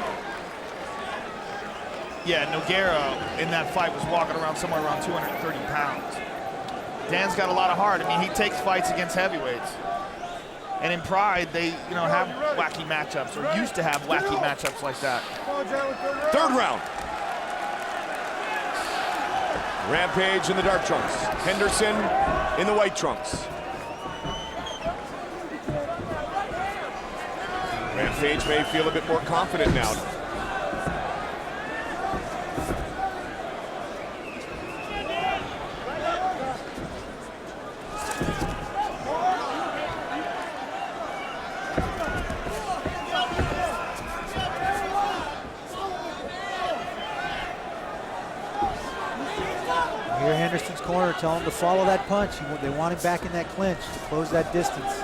Yeah, Nogueira in that fight was walking around somewhere around 230 pounds. Dan's got a lot of heart. I mean, he takes fights against heavyweights. And in Pride, they have wacky matchups, or used to have wacky matchups like that. Third round. Rampage in the dark trunks. Henderson in the white trunks. Rampage may feel a bit more confident now. Here, Henderson's corner, tell him to follow that punch. They want him back in that clinch to close that distance.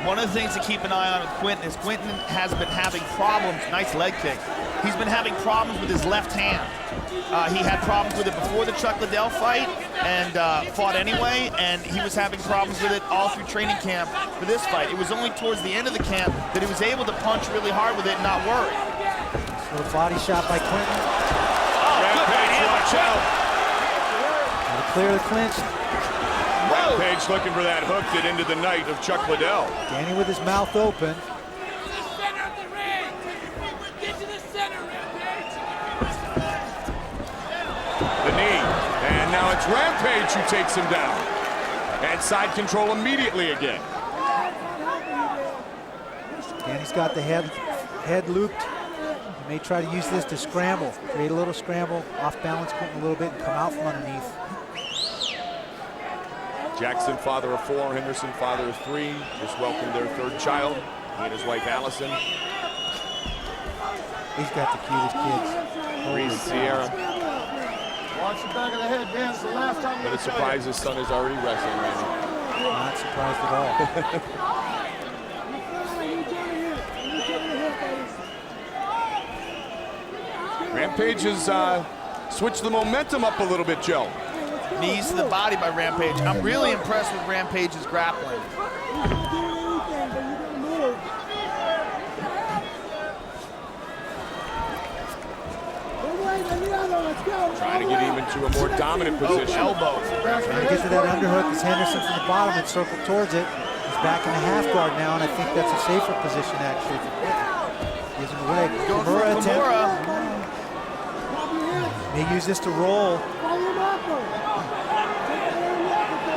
One of the things to keep an eye on with Quinton is Quinton has been having problems. Nice leg kick. He's been having problems with his left hand. He had problems with it before the Chuck Liddell fight and fought anyway, and he was having problems with it all through training camp for this fight. It was only towards the end of the camp that he was able to punch really hard with it and not worry. Little body shot by Quinton. Oh, good right hand. Watch out. Clear the clinch. Rampage looking for that hook that ended the night of Chuck Liddell. Danny with his mouth open. The knee, and now it's Rampage who takes him down. And side control immediately again. Danny's got the head looped. He may try to use this to scramble, create a little scramble, off balance Quentin a little bit, and come out from underneath. Jackson, father of 4, Henderson, father of 3, just welcomed their 3rd child, he and his wife Allison. He's got the cutest kids. Reese, Sierra. Watch the back of the head, Dan. It's the last time. But it's surprised his son is already wrestling. Not surprised at all. Rampage has switched the momentum up a little bit, Joe. Knees to the body by Rampage. I'm really impressed with Rampage's grappling. Trying to get him into a more dominant position. Elbow. Trying to get to that underhook as Henderson from the bottom and circle towards it. He's back in the half guard now, and I think that's a safer position actually. Gives him a leg. Kimura attempt. May use this to roll.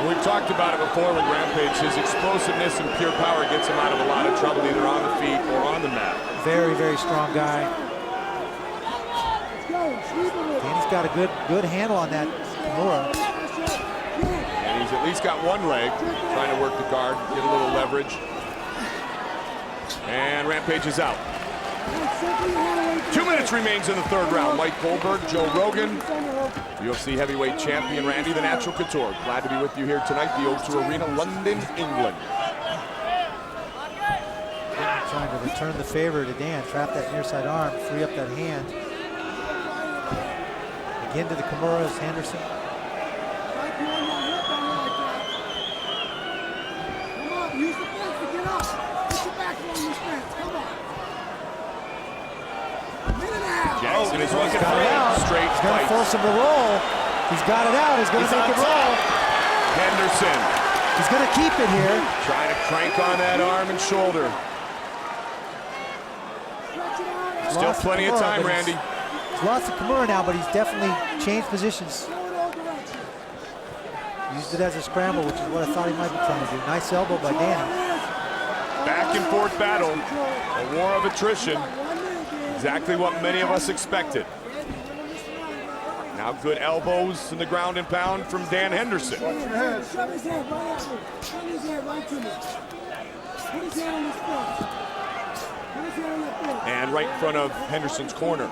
We've talked about it before with Rampage. His explosiveness and pure power gets him out of a lot of trouble, either on the feet or on the mat. Very, very strong guy. Danny's got a good handle on that Kimura. And he's at least got one leg, trying to work the guard, get a little leverage. And Rampage is out. 2 minutes remains in the 3rd round. Mike Goldberg, Joe Rogan, UFC heavyweight champion Randy the Natural Couture. Glad to be with you here tonight, the O2 Arena, London, England. Trying to return the favor to Dan, trap that near side arm, free up that hand. Again to the Kimuras, Henderson. Jackson is looking for a straight He's going to force him to roll. He's got it out. He's going to make it roll. Henderson. He's going to keep it here. Trying to crank on that arm and shoulder. Still plenty of time, Randy. He's lost the Kimura now, but he's definitely changed positions. Used it as a scramble, which is what I thought he might be trying to do. Nice elbow by Danny. Back and forth battle, a war of attrition. Exactly what many of us expected. Now good elbows in the ground and pound from Dan Henderson. And right in front of Henderson's corner.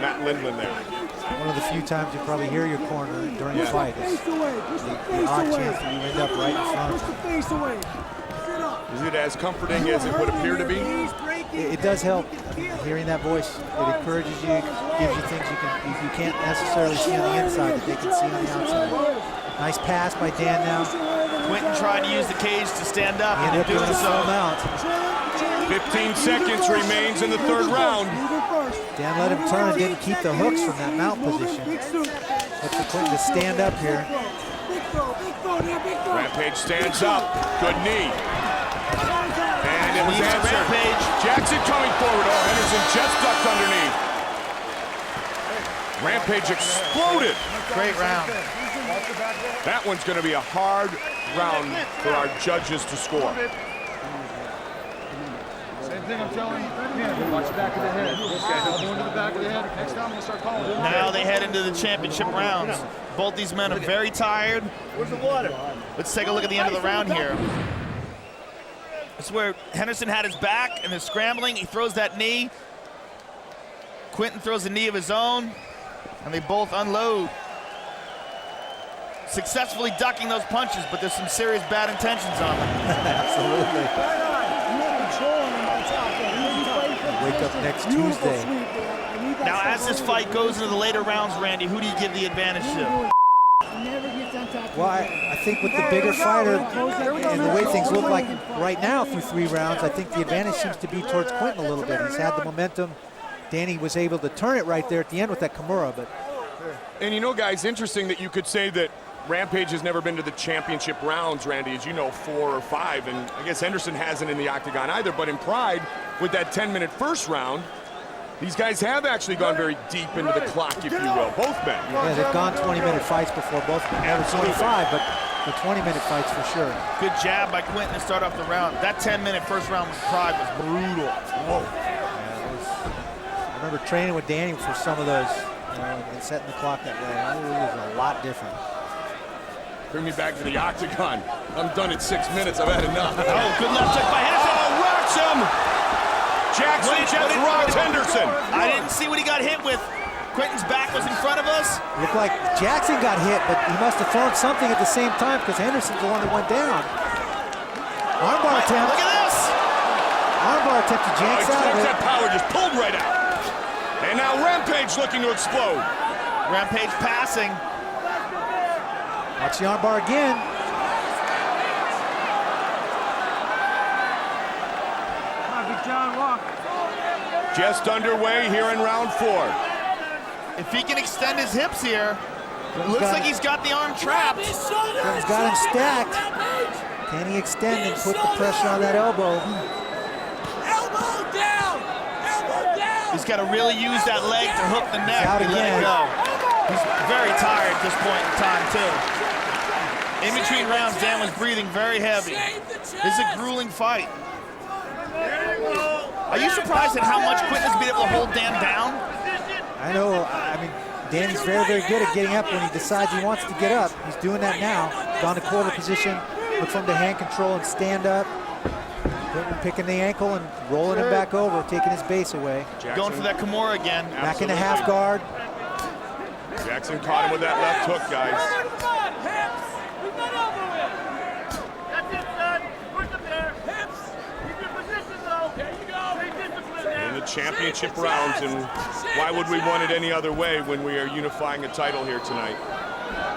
Matt Lindland there. One of the few times you probably hear your corner during a fight. It's the odd chance that you end up right in front of him. Is it as comforting as it would appear to be? It does help. Hearing that voice, it encourages you, gives you things you can't necessarily see on the inside that they can see on the outside. Nice pass by Dan now. Quentin tried to use the cage to stand up, and doing doing so. 15 seconds remains in the 3rd round. Dan let him turn and didn't keep the hooks from that mount position. Look for Quentin to stand up here. Rampage stands up. Good knee. And it was answered. Rampage. Jackson coming forward. Oh, Henderson just ducked underneath. Rampage exploded. Great round. That one's going to be a hard round for our judges to score. Same thing I'm telling you. Watch the back of the head. Elbow into the back of the head. Next time I'm going to start calling it. Now they head into the championship rounds. Both these men are very tired. Where's the water? Let's take a look at the end of the round here. This is where Henderson had his back and they're scrambling. He throws that knee. Quentin throws a knee of his own, and they both unload. Successfully ducking those punches, but there's some serious bad intentions on them. Absolutely. Wake up next Tuesday. Now, as this fight goes into the later rounds, Randy, who do you give the advantage to? Well, I think with the bigger fighter and the way things look like right now through 3 rounds, I think the advantage seems to be towards Quentin a little bit. He's had the momentum. Danny was able to turn it right there at the end with that Kimura, but... And you know, guys, interesting that you could say that Rampage has never been to the championship rounds, Randy, as you know, 4 or 5, and I guess Henderson hasn't in the octagon either, but in Pride, with that 10-minute first round, these guys have actually gone very deep into the clock, if you will, both men. Yeah, they've gone 20-minute fights before, both never 25, but the 20-minute fights for sure. Good jab by Quentin to start off the round. That 10-minute first round with Pride was brutal. Whoa. I remember training with Danny for some of those, and setting the clock that way. It was a lot different. Bring me back to the octagon. I'm done at 6 minutes. I've had enough. Oh, good left hook by Henderson. Oh, rocks him! Jackson just rocks Henderson. I didn't see what he got hit with. Quentin's back was in front of us. Looked like Jackson got hit, but he must have thrown something at the same time because Henderson's the one that went down. Armbar attempt. Look at this. Armbar attempt to Jenks out of it. That power just pulled right out. And now Rampage looking to explode. Rampage passing. Watch the armbar again. Just underway here in round 4. If he can extend his hips here, it looks like he's got the arm trapped. He's got him stacked. Can he extend and put the pressure on that elbow? Elbow down! Elbow down! He's got to really use that leg to hook the neck. Out He let again. it go. He's very tired at this point in time, too. In between rounds, Dan was breathing very heavy. This is a grueling fight. Are you surprised at how much Quentin's been able to hold Dan down? I know. I mean, Danny's very, very good at getting up when he decides he wants to get up. He's doing that now. Gone to quarter position. Look for him to hand control and stand up. Picking the ankle and rolling him back over, taking his base away. Jackson. Going for that Kimura again. Back into half guard. Jackson caught him with that left hook, guys. In the championship rounds, and why would we want it any other way when we are unifying a title here tonight?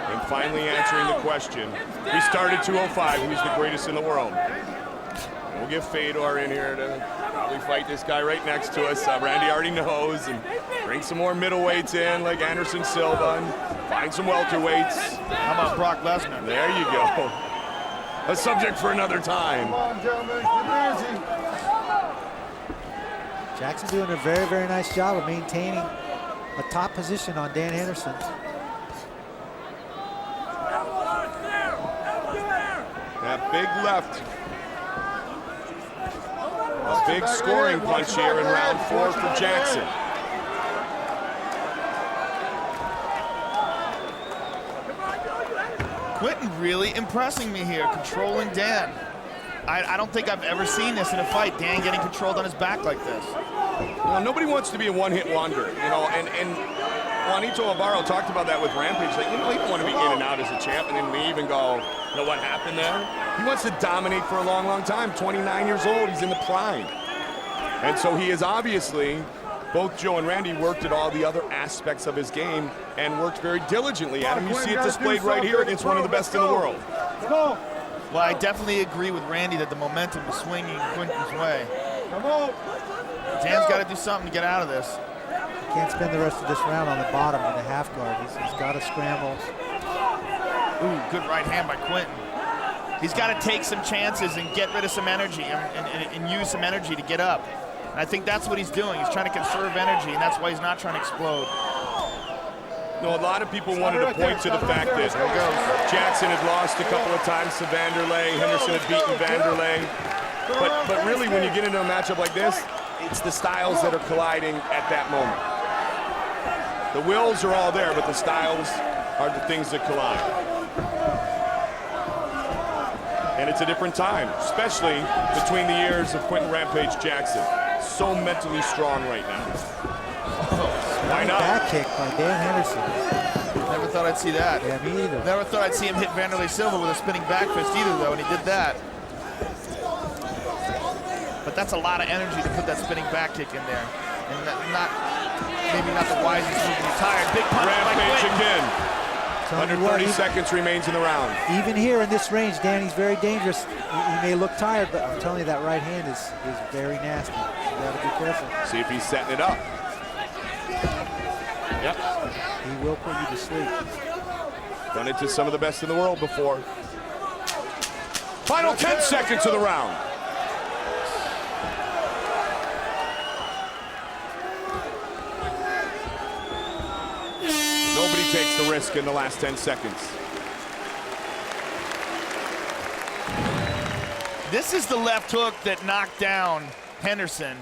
And finally answering the question. We started 205, who's the greatest in the world? We'll get Fedor in here to probably fight this guy right next to us. Randy already knows, and bring some more middleweights in like Anderson Silva, and find some welterweights. How about Brock Lesnar? There you go. A subject for another time. Come on, gentlemen, get easy. Jackson doing a very, very nice job of maintaining a top position on Dan Henderson. That big left. A big scoring punch here in round 4 for Jackson. Quentin really impressing me here, controlling Dan. I don't think I've ever seen this in a fight, Dan getting controlled on his back like this. Well, nobody wants to be a one-hit wonder, you know, and Juanito Alvaro talked about that with Rampage. Like, you know, he don't want to be in and out as a champ and then leave and go, you know what happened there? He wants to dominate for a long, long time. 29 years old, he's in the prime. And so he is obviously, both Joe and Randy worked at all the other aspects of his game and worked very diligently at him. You see it displayed right here against one of the best in the world. Well, I definitely agree with Randy that the momentum is swinging Quentin's way. Come on. Dan's got to do something to get out of this. Can't spend the rest of this round on the bottom in the half guard. He's got to scramble. Ooh, good right hand by Quentin. He's got to take some chances and get rid of some energy and use some energy to get up. And I think that's what he's doing. He's trying to conserve energy, and that's why he's not trying to explode. No, a lot of people wanted to point to the fact that Jackson had lost a couple of times to Wanderlei, Henderson had beaten Wanderlei. But really, when you get into a matchup like this, it's the styles that are colliding at that moment. The wills are all there, but the styles are the things that collide. And it's a different time, especially between the years of Quentin Rampage Jackson. So mentally strong right now. Why not? Back kick by Dan Henderson. Never thought I'd see that. Yeah, me either. Never thought I'd see him hit Wanderlei Silva with a spinning back fist either, though, and he did that. But that's a lot of energy to put that spinning back kick in there. And maybe not the wisest move. He's tired. Big punch by Rampage Quentin. again. Under 30 seconds remains in the round. Even here in this range, Danny's very dangerous. He may look tired, but I'm telling you, that right hand is very nasty. You gotta be careful. See if he's setting it up. Yep. He will put you to sleep. Done it to some of the best in the world before. Final 10 seconds of the round. Nobody takes the risk in the last 10 seconds. This is the left hook that knocked down Henderson.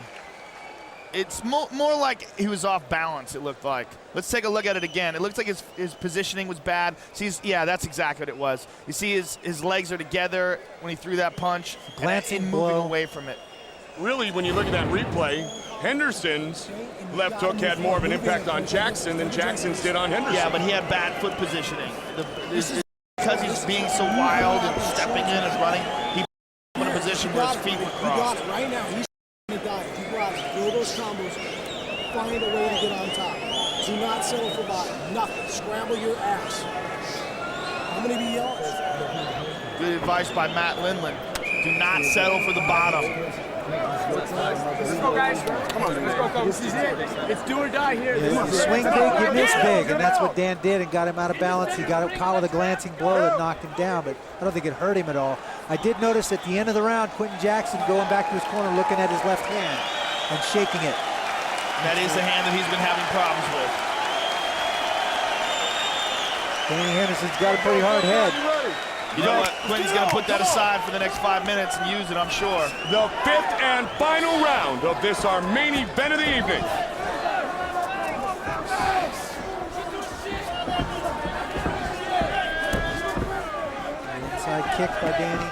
It's more like he was off balance, it looked like. Let's take a look at it again. It looks like his positioning was bad. See, yeah, that's exactly what it was. You see his legs are together when he threw that punch, glancing and moving away from it. Really, when you look at that replay, Henderson's left hook had more of an impact on Jackson than Jackson's did on Henderson. Yeah, but he had bad foot positioning. Because he's being so wild and stepping in and running, he put in a position where his feet were crossed. You got it right now. He's to die. You got it. Throw those combos. Find a way to get on top. Do not settle for bottom. Nothing. Scramble your ass. I'm going to be yelling. Good advice by Matt Lindland. Do not settle for the bottom. Let's go, guys. Come on, let's go. This is it. It's do or die here. Yeah, swing big, you miss big, and that's what Dan did and got him out of balance. He got caught with a glancing blow that knocked him down, but I don't think it hurt him at all. I did notice at the end of the round, Quentin Jackson going back to his corner, looking at his left hand and shaking it. That is the hand that he's been having problems with. Danny Henderson's got a pretty hard head. You know what? Quentin's going to put that aside for the next 5 minutes and use it, I'm sure. The 5th and final round of this, our main event of the evening. Inside kick by Danny.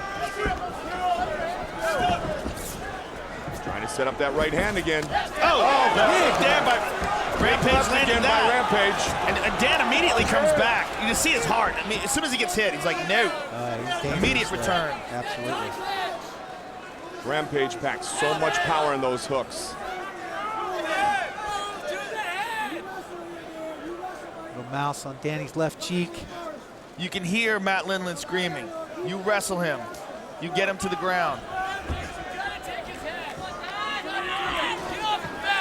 Trying to set up that right hand again. Oh, big there by Rampage landed that. Rampage. And Dan immediately comes back. You just see his heart. I mean, as soon as he gets hit, he's like, no. Immediate return. Absolutely. Rampage packs so much power in those hooks. Little mouse on Danny's left cheek. You can hear Matt Lindland screaming. You wrestle him. You get him to the ground.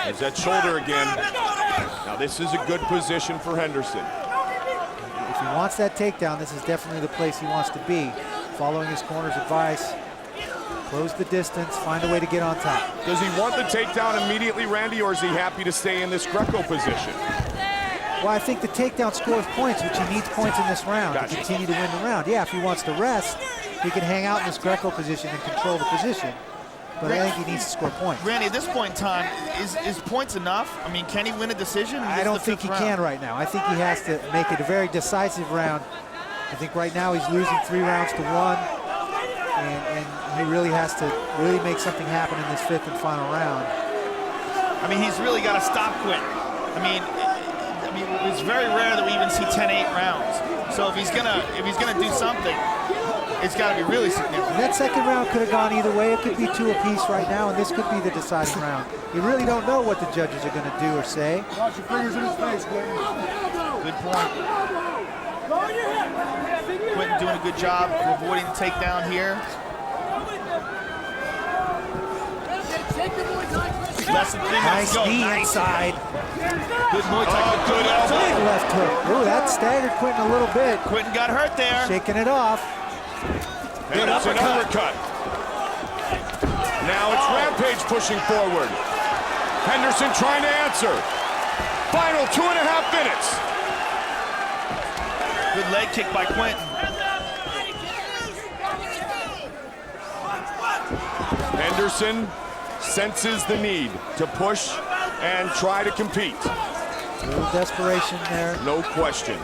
There's that shoulder again. Now this is a good position for Henderson. If he wants that takedown, this is definitely the place he wants to be. Following his corner's advice, close the distance, find a way to get on top. Does he want the takedown immediately, Randy, or is he happy to stay in this Greco position? Well, I think the takedown scores points, which he needs points in this round to continue to win the round. Yeah, if he wants to rest, he can hang out in this Greco position and control the position. But I think he needs to score points. Randy, at this point in time, is points enough? I mean, can he win a decision? I don't think he can right now. I think he has to make it a very decisive round. I think right now he's losing 3 rounds to 1, and he really has to make something happen in this 5th and final round. I mean, he's really got to stop Quentin. I mean, it's very rare that we even see 10-8 rounds. So if he's gonna do something, it's got to be really significant. And that second round could have gone either way. It could be 2 apiece right now, and this could be the deciding round. You really don't know what the judges are going to do or say. Watch your fingers in his face, Quentin. Good point. Quentin doing a good job of avoiding the takedown here. Less than 3 minutes nice to go. knee inside. Good Muay Thai. Good elbow. Big left hook. Ooh, that staggered Quentin a little bit. Quentin got hurt there. Shaking it off. Good uppercut. Now it's Rampage pushing forward. Henderson trying to answer. Final 2.5 minutes. Good leg kick by Quentin. Henderson senses the need to push and try to compete. A little desperation there. No question.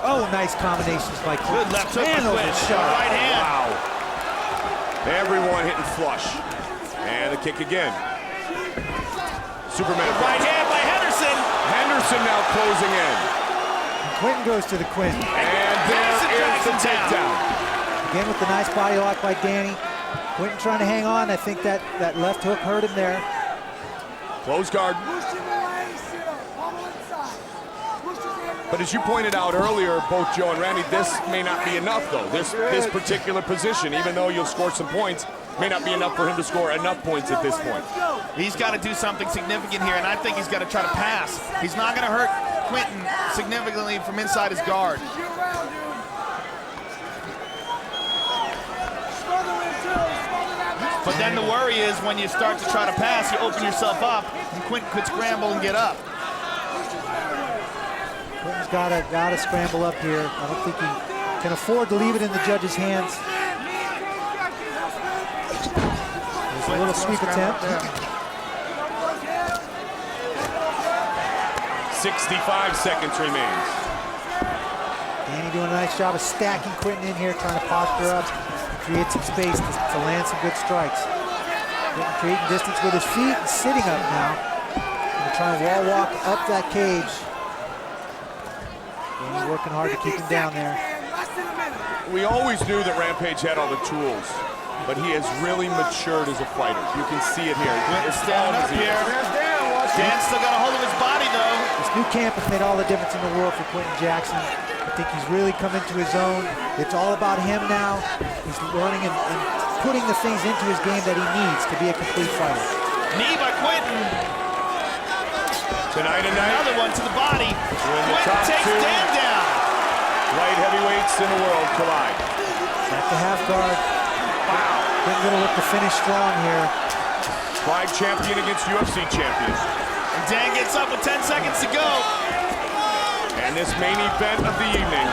Oh, nice combinations by Quentin. Good left hook by Man, Quentin. shot. Right hand. Wow. Everyone hitting flush. And the kick again. Superman. Right hand by Henderson. Henderson now closing in. Quentin goes to the Quentin. And there is the takedown. Again with the nice body lock by Danny. Quentin trying to hang on. I think that left hook hurt him there. Close guard. But as you pointed out earlier, both Joe and Randy, this may not be enough, though. This particular position, even though you'll score some points, may not be enough for him to score enough points at this point. He's got to do something significant here, and I think he's got to try to pass. He's not going to hurt Quentin significantly from inside his guard. But then the worry is when you start to try to pass, you open yourself up, and Quentin could scramble and get up. Quentin's gotta scramble up here. I don't think he can afford to leave it in the judge's hands. There's a little sweep attempt. 65 seconds remains. Danny doing a nice job of stacking Quentin in here, trying to posture up, create some space to land some good strikes. Quentin creating distance with his feet and sitting up now. Gonna try and wall walk up that cage. Danny working hard to keep him down there. We always knew that Rampage had all the tools, but he has really matured as a fighter. You can see it here. Quentin standing up here. Dan's still got a hold of his body, though. This new camp has made all the difference in the world for Quentin Jackson. I think he's really come into his own. It's all about him now. He's learning and putting the things into his game that he needs to be a complete fighter. Knee by Quentin. Tonight, another one to the body. Quentin takes Dan down. Light heavyweights in the world collide. Back to half guard. Wow. Quentin gonna look to finish strong here. Pride champion against UFC champion. And Dan gets up with 10 seconds to go. And this main event of the evening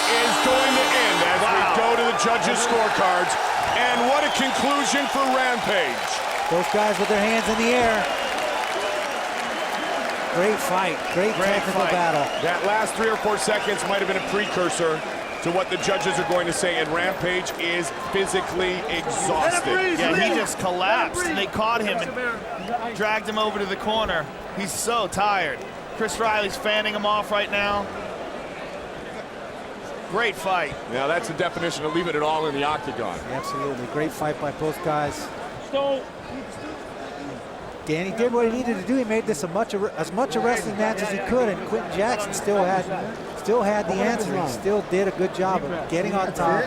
is going to end as we go to the judges' scorecards. And what a conclusion for Rampage. Both guys with their hands in the air. Great fight, great technical battle. That last 3 or 4 seconds might have been a precursor to what the judges are going to say, and Rampage is physically exhausted. Yeah, he just collapsed, and they caught him and dragged him over to the corner. He's so tired. Chris Riley's fanning him off right now. Great fight. Now that's the definition of leaving it all in the octagon. Absolutely, great fight by both guys. Danny did what he needed to do. He made this as much a wrestling match as he could, and Quentin Jackson still had the answer. He still did a good job of getting on top.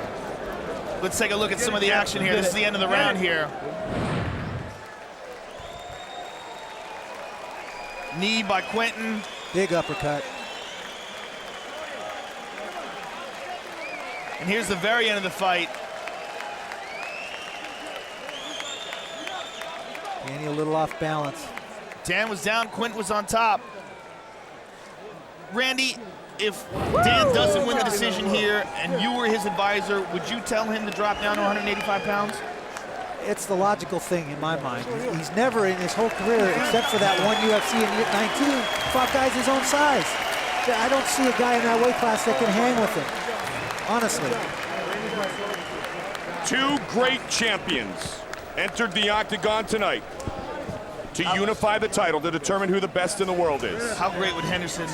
Let's take a look at some of the action here. This is the end of the round here. Knee by Quentin. Big uppercut. And here's the very end of the fight. Danny a little off balance. Dan was down, Quentin was on top. Randy, if Dan doesn't win the decision here and you were his advisor, would you tell him to drop down to 185 pounds? It's the logical thing in my mind. He's never in his whole career, except for that one UFC in 19, fought guys his own size. I don't see a guy in that weight class that can hang with him, honestly. Two great champions entered the octagon tonight to unify the title to determine who the best in the world is. How great would Anderson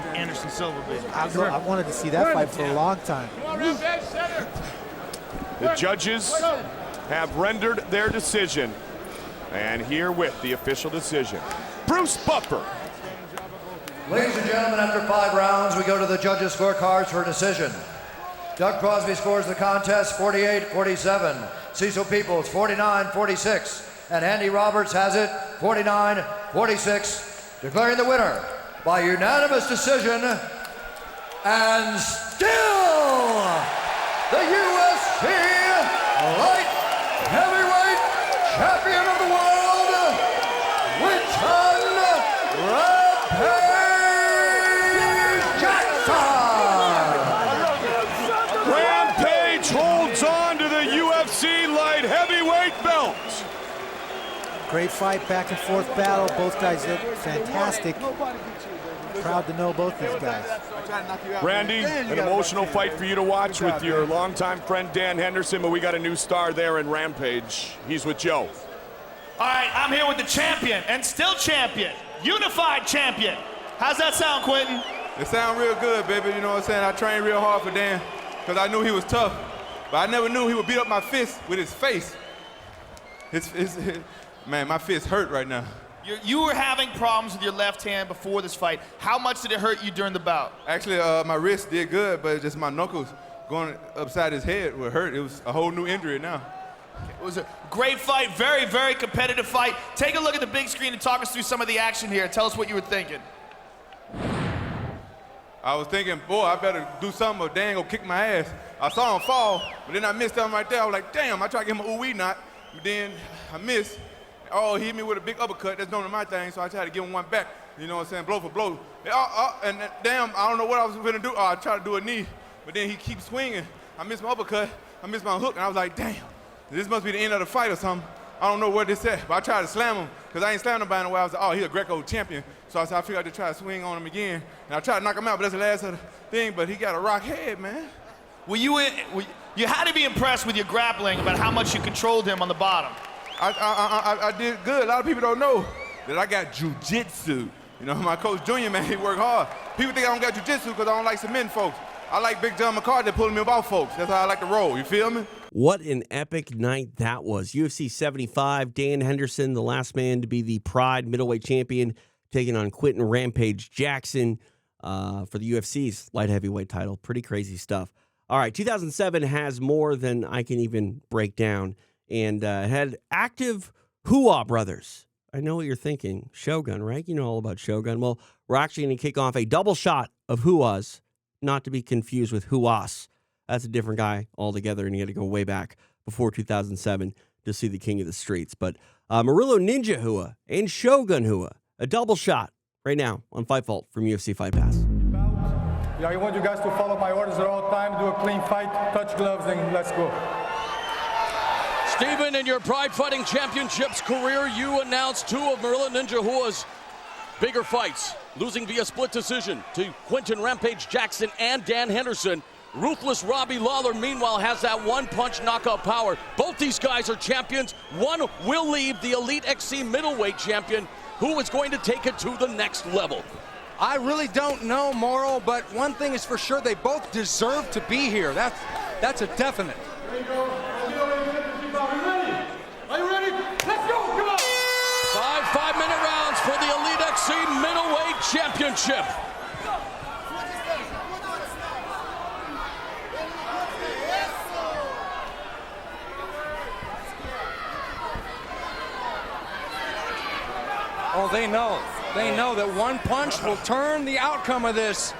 Silva be? I wanted to see that fight for a long time. The judges have rendered their decision, and herewith the official decision. Bruce Buffer. Ladies and gentlemen, after 5 rounds, we go to the judges' scorecards for a decision. Doug Crosby scores the contest 48-47. Cecil Peoples 49-46. And Andy Roberts has it 49-46, declaring the winner by unanimous decision and still the UFC Light Heavyweight Champion of the World, Winston Rampage Jackson. Rampage holds on to the UFC Light Heavyweight belt. Great fight, back and forth battle. Both guys look fantastic. Proud to know both these guys. Randy, an emotional fight for you to watch with your longtime friend Dan Henderson, but we got a new star there in Rampage. He's with Joe. All right, I'm here with the champion, and still champion, unified champion. How's that sound, Quentin? It sounds real good, baby. You know what I'm saying? I trained real hard for Dan because I knew he was tough, but I never knew he would beat up my fist with his face. Man, my fist hurt right now. You were having problems with your left hand before this fight. How much did it hurt you during the bout? Actually, my wrist did good, but just my knuckles going upside his head would hurt. It was a whole new injury now. It was a great fight, very, very competitive fight. Take a look at the big screen and talk us through some of the action here. Tell us what you were thinking. I was thinking, boy, I better do something or Dan gonna kick my ass. I saw him fall, but then I missed him right there. I was like, damn, I tried to give him a ooh-wee knot, but then I missed. Oh, he hit me with a big uppercut. That's normally my thing, so I tried to give him one back. You know what I'm saying, blow for blow. And damn, I don't know what I was gonna do. I tried to do a knee, but then he keeps swinging. I missed my uppercut, I missed my hook, and I was like, damn, this must be the end of the fight or something. I don't know where this at, but I tried to slam him, because I ain't slammed nobody in a while. I was like, oh, he's a Greco champion. So I said, I figured I'd try to swing on him again. And I tried to knock him out, but that's the last of the thing, but he got a rock head, man. You had to be impressed with your grappling about how much you controlled him on the bottom. I did good. A lot of people don't know that I got jiu-jitsu. You know, my coach Junior, man, he worked hard. People think I don't got jiu-jitsu because I don't like submitting folks. I like Big John McCarthy pulling me about folks. That's how I like to roll, you feel me? What an epic night that was. UFC 75, Dan Henderson, the last man to be the Pride middleweight champion, taking on Quentin Rampage Jackson for the UFC's light heavyweight title. Pretty crazy stuff. All right, 2007 has more than I can even break down, and had active Hua brothers. I know what you're thinking. Shogun, right? You know all about Shogun. Well, we're actually going to kick off a double shot of Huas, not to be confused with Huas. That's a different guy altogether, and you got to go way back before 2007 to see the king of the streets. But Murillo Ninja Hua and Shogun Hua, a double shot right now on Fightful from UFC Fight Pass. Yeah, I want you guys to follow my orders at all times, do a clean fight, touch gloves, and let's go. Steven, in your Pride Fighting Championships career, you announced two of Murillo Ninja Hua's bigger fights, losing via split decision to Quentin Rampage Jackson and Dan Henderson. Ruthless Robbie Lawler, meanwhile, has that one-punch knockout power. Both these guys are champions. One will leave the Elite XC middleweight champion. Who is going to take it to the next level? I really don't know, Mauro, but one thing is for sure, they both deserve to be here. That's a definite. Are you ready? Let's go, come on! 5-minute rounds for the Elite XC middleweight championship. Oh, they know. They know that one punch will turn the outcome of this.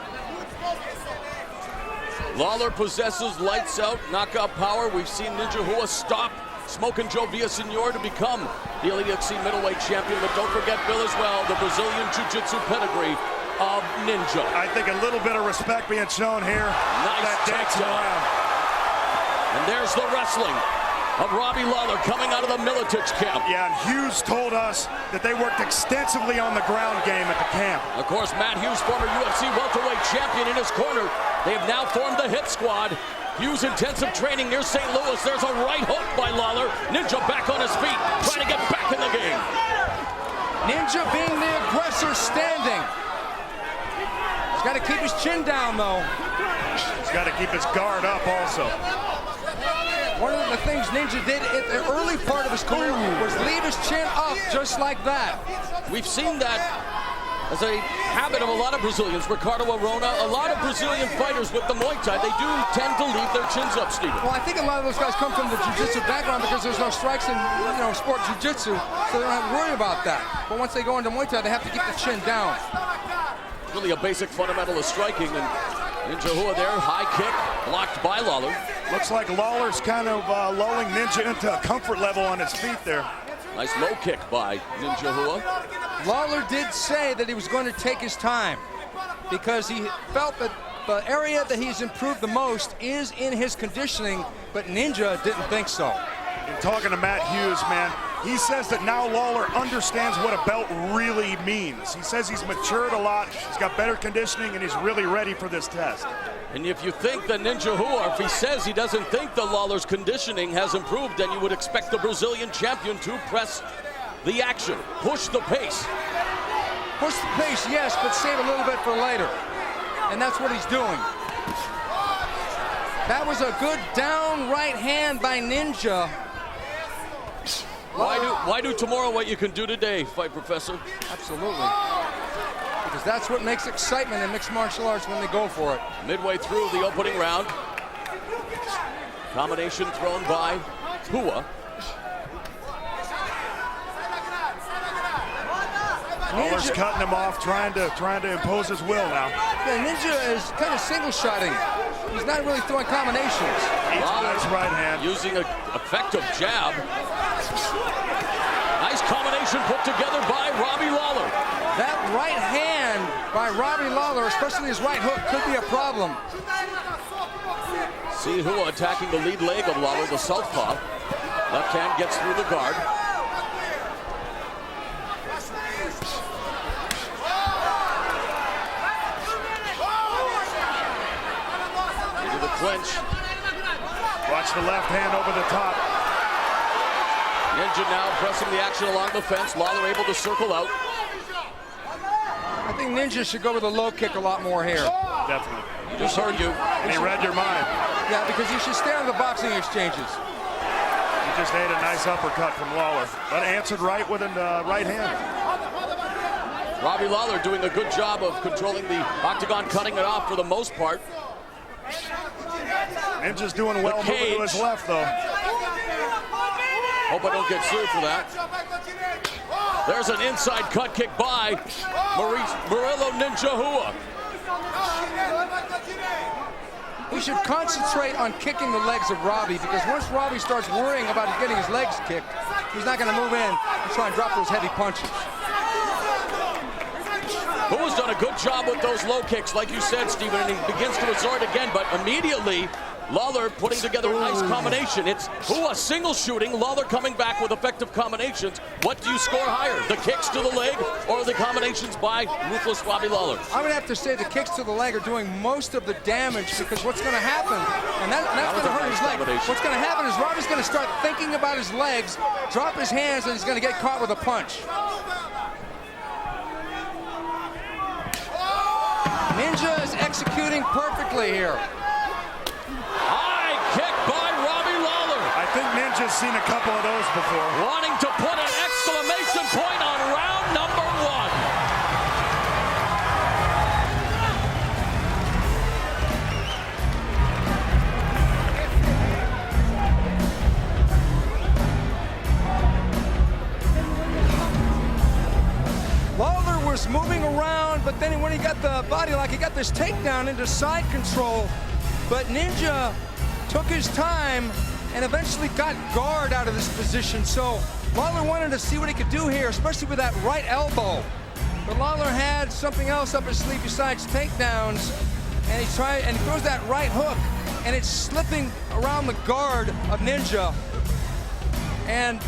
Lawler possesses lights out knockout power. We've seen Ninja Hua stop Smoking Joe Villasenor to become the Elite XC middleweight champion. But don't forget, Bill, as well, the Brazilian Jiu-Jitsu pedigree of Ninja. I think a little bit of respect being shown here. Nice takedown. And there's the wrestling of Robbie Lawler coming out of the Militich camp. Yeah, and Hughes told us that they worked extensively on the ground game at the camp. Of course, Matt Hughes, former UFC welterweight champion, in his corner. They have now formed the hit squad. Hughes intensive training near St. Louis. There's a right hook by Lawler. Ninja back on his feet, trying to get back in the game. Ninja being the aggressor standing. He's got to keep his chin down, though. He's got to keep his guard up also. One of the things Ninja did at the early part of his career was leave his chin up just like that. We've seen that as a habit of a lot of Brazilians. Ricardo Arona, a lot of Brazilian fighters with the Muay Thai, they do tend to leave their chins up, Steven. Well, I think a lot of those guys come from the jiu-jitsu background because there's no strikes in, sport jiu-jitsu, so they don't have to worry about that. But once they go into Muay Thai, they have to keep the chin down. Really a basic fundamental of striking, and Ninja Hua there, high kick, blocked by Lawler. Looks like Lawler's kind of lulling Ninja into a comfort level on his feet there. Nice low kick by Ninja Hua. Lawler did say that he was going to take his time because he felt that the area that he's improved the most is in his conditioning, but Ninja didn't think so. And talking to Matt Hughes, man, he says that now Lawler understands what a belt really means. He says he's matured a lot, he's got better conditioning, and he's really ready for this test. And if you think that Ninja Hua, if he says he doesn't think that Lawler's conditioning has improved, then you would expect the Brazilian champion to press the action, push the pace. Push the pace, yes, but save a little bit for later. And that's what he's doing. That was a good down right hand by Ninja. Why do tomorrow what you can do today, Fight Professor? Absolutely. Because that's what makes excitement in mixed martial arts when they go for it. Midway through the opening round. Combination thrown by Hua. Lawler's cutting him off, trying to impose his will now. Yeah, Ninja is kind of single-shotting. He's not really throwing combinations. Nice right hand. Using an effective jab. Nice combination put together by Robbie Lawler. That right hand by Robbie Lawler, especially his right hook, could be a problem. Silva attacking the lead leg of Lawler, the southpaw. Left hand gets through the guard. Into the clinch. Watch the left hand over the top. Ninja now pressing the action along the fence. Lawler able to circle out. I think Ninja should go with a low kick a lot more here. Definitely. He just heard you. And he read your mind. Yeah, because he should stay on the boxing exchanges. He just ate a nice uppercut from Lawler, but answered right with a right hand. Robbie Lawler doing a good job of controlling the octagon, cutting it off for the most part. Ninja's doing well moving to his left, though. Hope I don't get sued for that. There's an inside cut kick by Murillo Ninja Hua. He should concentrate on kicking the legs of Robbie, because once Robbie starts worrying about getting his legs kicked, he's not going to move in and try and drop those heavy punches. Hua's done a good job with those low kicks, like you said, Stephen, and he begins to resort again, but immediately Lawler putting together a nice combination. It's Hua single shooting, Lawler coming back with effective combinations. What do you score higher, the kicks to the leg or the combinations by ruthless Robbie Lawler? I would have to say the kicks to the leg are doing most of the damage, because what's going to happen, and that's going to hurt his leg. What's going to happen is Robbie's going to start thinking about his legs, drop his hands, and he's going to get caught with a punch. Ninja is executing perfectly here. High kick by Robbie Lawler. I think Ninja's seen a couple of those before. Wanting to put an exclamation point on round number 1. Lawler was moving around, but then when he got the body lock, he got this takedown into side control. But Ninja took his time and eventually got guard out of this position. So Lawler wanted to see what he could do here, especially with that right elbow. But Lawler had something else up his sleeve besides takedowns, and he throws that right hook, and it's slipping around the guard of Ninja. And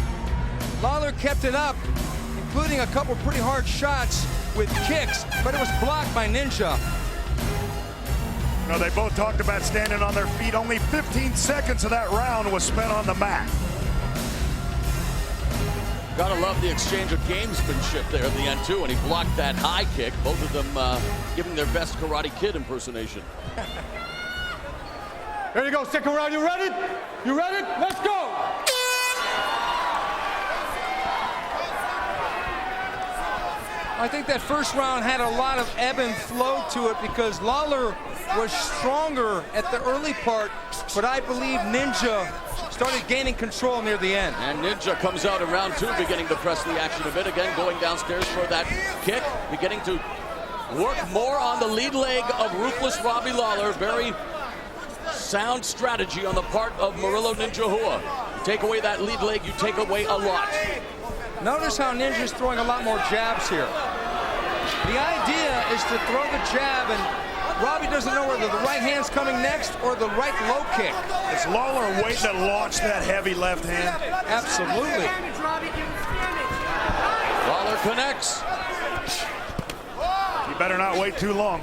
Lawler kept it up, including a couple pretty hard shots with kicks, but it was blocked by Ninja. No, they both talked about standing on their feet. Only 15 seconds of that round was spent on the mat. Gotta love the exchange of gamesmanship there at the end, too, and he blocked that high kick. Both of them giving their best Karate Kid impersonation. There you go, second round, you ready? You ready? Let's go! I think that first round had a lot of ebb and flow to it, because Lawler was stronger at the early part, but I believe Ninja started gaining control near the end. And Ninja comes out in round 2, beginning to press the action a bit. Again, going downstairs for that kick, beginning to work more on the lead leg of ruthless Robbie Lawler. Very sound strategy on the part of Murillo Ninja Hua. You take away that lead leg, you take away a lot. Notice how Ninja's throwing a lot more jabs here. The idea is to throw the jab, and Robbie doesn't know whether the right hand's coming next or the right low kick. Is Lawler waiting to launch that heavy left hand? Absolutely. Lawler connects. You better not wait too long.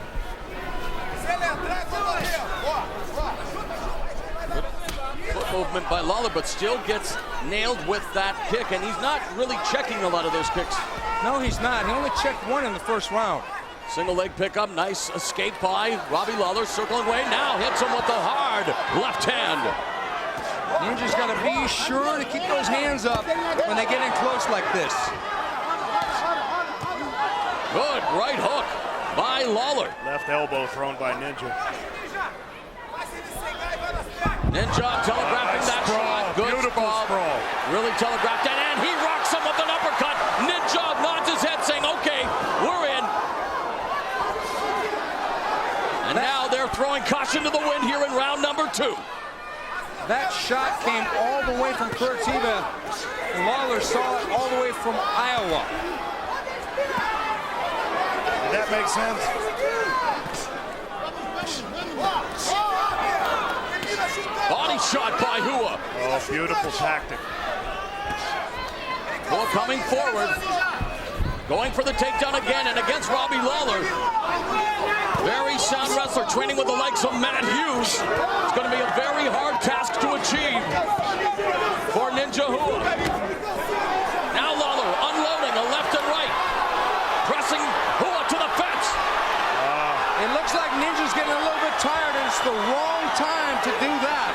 Foot movement by Lawler, but still gets nailed with that kick, and he's not really checking a lot of those kicks. No, he's not. He only checked one in the first round. Single leg pickup, nice escape by Robbie Lawler, circling away, now hits him with the hard left hand. Ninja's got to be sure to keep those hands up when they get in close like this. Good right hook by Lawler. Left elbow thrown by Ninja. Ninja telegraphing that shot. Good sprawl. Really telegraphed it, and he rocks him with an uppercut. Ninja nods his head saying, okay, And now they're throwing caution to the wind here in round number 2. That shot came all the way from Curitiba. Lawler saw it all the way from Iowa. That makes sense. Body shot by Hua. Oh, beautiful tactic. Hua coming forward. Going for the takedown again and against Robbie Lawler. Very sound wrestler, training with the likes of Matt Hughes. It's going to be a very hard task to achieve for Ninja Hua. Now Lawler unloading a left and right. Pressing Hua to the fence. It looks like Ninja's getting a little bit tired, and it's the wrong time to do that.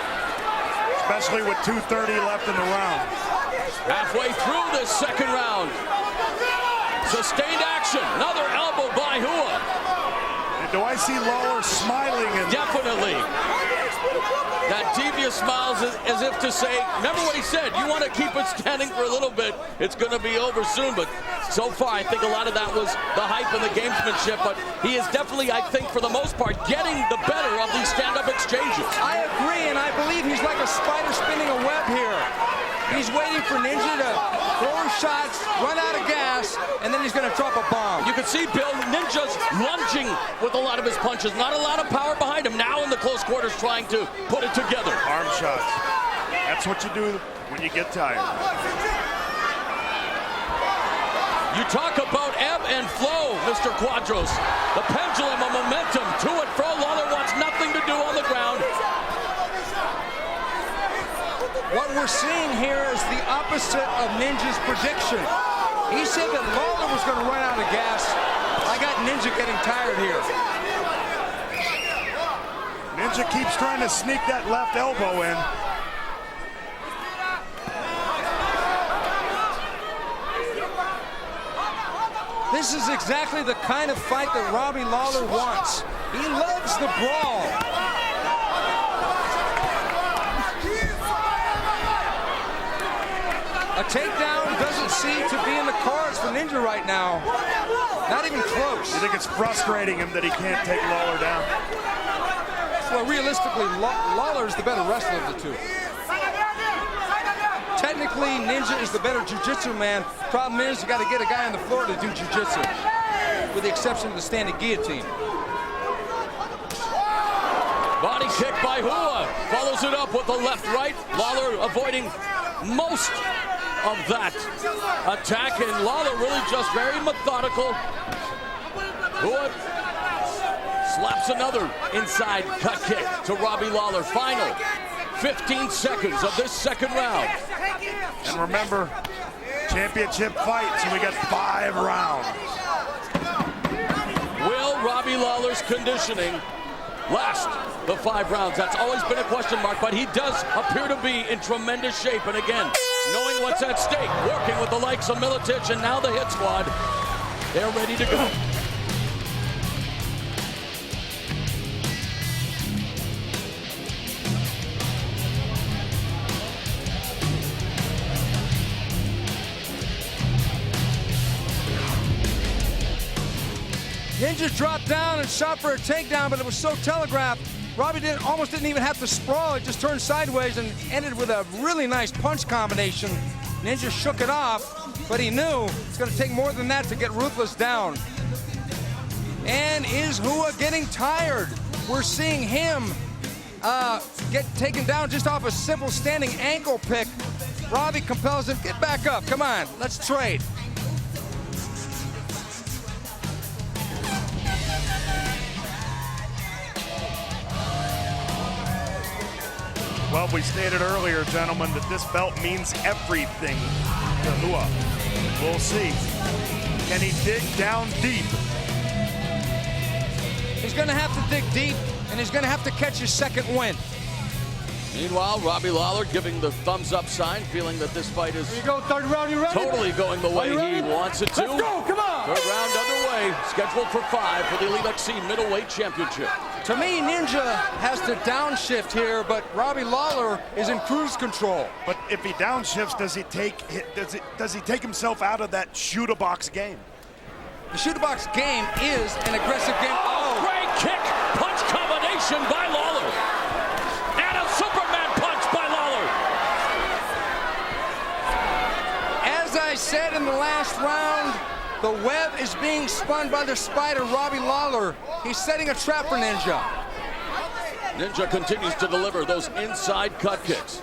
Especially with 2:30 left in the round. Halfway through this second round. Sustained action. Another elbow by Hua. And do I see Lawler smiling? Definitely. That devious smiles as if to say, remember what he said, you want to keep it standing for a little bit, it's going to be over soon. But so far, I think a lot of that was the hype and the gamesmanship. But he is definitely, I think, for the most part, getting the better of these stand-up exchanges. I agree, and I believe he's like a spider spinning a web here. He's waiting for Ninja to throw shots, run out of gas, and then he's going to drop a bomb. You can see Bill Ninja's lunging with a lot of his punches. Not a lot of power behind him. Now in the close quarters trying to put it together. Arm shots. That's what you do when you get tired. You talk about ebb and flow, Mr. Quadros. The pendulum of momentum to and fro. Lawler wants nothing to do on the ground. What we're seeing here is the opposite of Ninja's prediction. He said that Lawler was going to run out of gas. I got Ninja getting tired here. Ninja keeps trying to sneak that left elbow in. This is exactly the kind of fight that Robbie Lawler wants. He loves the brawl. A takedown doesn't seem to be in the cards for Ninja right now. Not even close. You think it's frustrating him that he can't take Lawler down? Well, realistically, Lawler is the better wrestler of the two. Technically, Ninja is the better jiu-jitsu man. Problem is, you got to get a guy on the floor to do jiu-jitsu, with the exception of the standing guillotine. Body kick by Hua. Follows it up with the left-right. Lawler avoiding most of that attack, and Lawler really just very methodical. Hua slaps another inside cut kick to Robbie Lawler. Final 15 seconds of this second round. And remember, championship fights, and we got 5 rounds. Will Robbie Lawler's conditioning last the 5 rounds? That's always been a question mark, but he does appear to be in tremendous shape. And again, knowing what's at stake, working with the likes of Miletich and now the hit squad, they're ready to go. Ninja dropped down and shot for a takedown, but it was so telegraphed. Robbie almost didn't even have to sprawl. It just turned sideways and ended with a really nice punch combination. Ninja shook it off, but he knew it's going to take more than that to get Ruthless down. And is Hua getting tired? We're seeing him get taken down just off a simple standing ankle pick. Robbie compels him, get back up, come on, let's trade. Well, we stated earlier, gentlemen, that this belt means everything to Hua. We'll see. Can he dig down deep? He's going to have to dig deep, and he's going to have to catch his second win. Meanwhile, Robbie Lawler giving the thumbs up sign, feeling that this fight is totally going the way he wants it to. Let's go, come on! Third round underway, scheduled for 5 for the Elite XC Middleweight Championship. To me, Ninja has to downshift here, but Robbie Lawler is in cruise control. But if he downshifts, does he take himself out of that shoot-a-box game? The shoot-a-box game is an aggressive game. Oh, great kick, punch last round, the web is being spun by the spider, Robbie Lawler. He's setting a trap for Ninja. Ninja continues to deliver those inside cut kicks,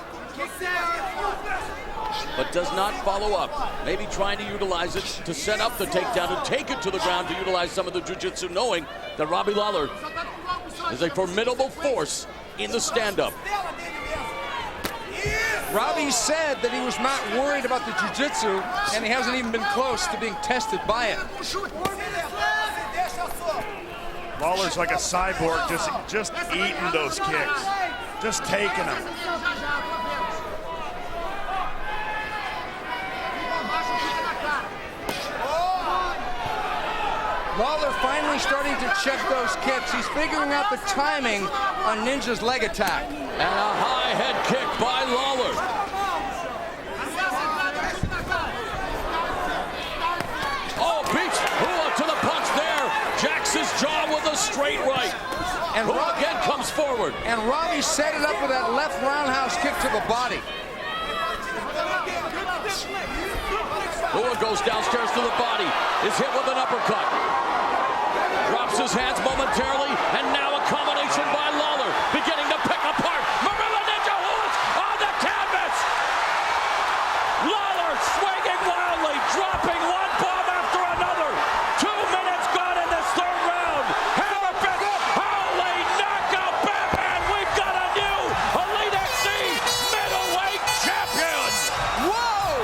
but does not follow up. Maybe trying to utilize it to set up the takedown and take it to the ground to utilize some of the jiu-jitsu, knowing that Robbie Lawler is a formidable force in the stand-up. Robbie said that he was not worried about the jiu-jitsu, and he hasn't even been close to being tested by it. Lawler's like a cyborg, just eating those kicks, just taking them. Lawler finally starting to check those kicks. He's figuring out the timing on Ninja's leg attack. And a high head kick by Lawler. Oh, beats Hua to the punch there. Jacks his jaw with a straight right. And Hua again comes forward. And Robbie set it up with that left roundhouse kick to the body. Hua goes downstairs to the body, is hit with an uppercut. Drops his hands momentarily, and now a combination by Lawler, beginning to pick apart Marilla Ninja Hoods on the canvas. Lawler swinging wildly, dropping one bomb after another. 2 minutes gone in this third round. Hammer fist, holy knockout, Batman. We've got a new Elite XC middleweight champion. Whoa!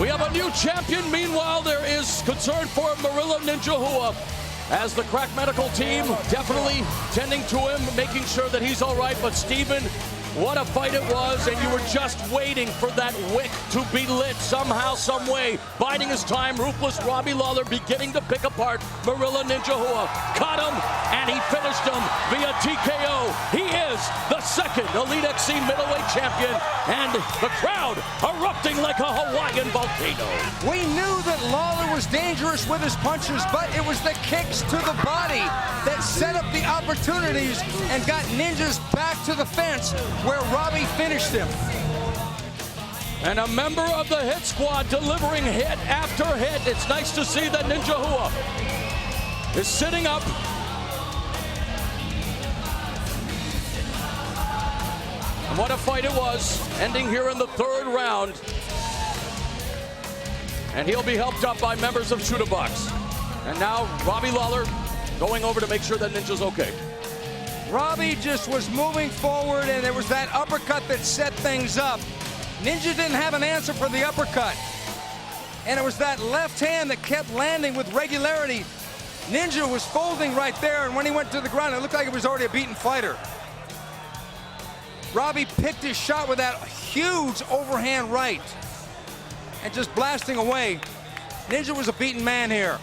We have a new champion. Meanwhile, there is concern for Marilla Ninja Hua, as the crack medical team definitely tending to him, making sure that he's all right. But Steven, what a fight it was, and you were just waiting for that wick to be lit somehow, some way. Biding his time, ruthless Robbie Lawler beginning to pick apart Marilla Ninja Hua. Caught him, and he finished him via TKO. He is the second Elite XC middleweight champion, and the crowd erupting like a Hawaiian volcano. We knew that Lawler was dangerous with his punches, but it was the kicks to the body that set up the opportunities and got Ninja's back to the fence, where Robbie finished him. And a member of the hit squad delivering hit after hit. It's nice to see that Ninja Hua is sitting up. And what a fight it was, ending here in the third round. And he'll be helped up by members of Shooter Box. And now Robbie Lawler going over to make sure that Ninja's okay. Robbie just was moving forward, and there was that uppercut that set things up. Ninja didn't have an answer for the uppercut. And it was that left hand that kept landing with regularity. Ninja was folding right there, and when he went to the ground, it looked like it was already a beaten fighter. Robbie picked his shot with that huge overhand right and just blasting away. Ninja was a beaten man here.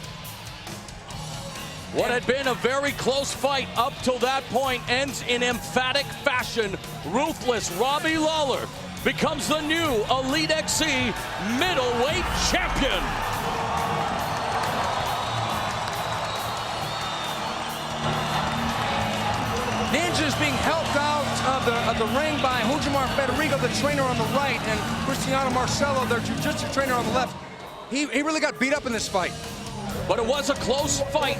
What had been a very close fight up till that point ends in emphatic fashion. Ruthless Robbie Lawler becomes the new Elite XC middleweight champion. Ninja's being helped out of the ring by Hujimar Federico, the trainer on the right, and Cristiano Marcelo, their jiu-jitsu trainer on the left. He really got beat up in this fight. But it was a close fight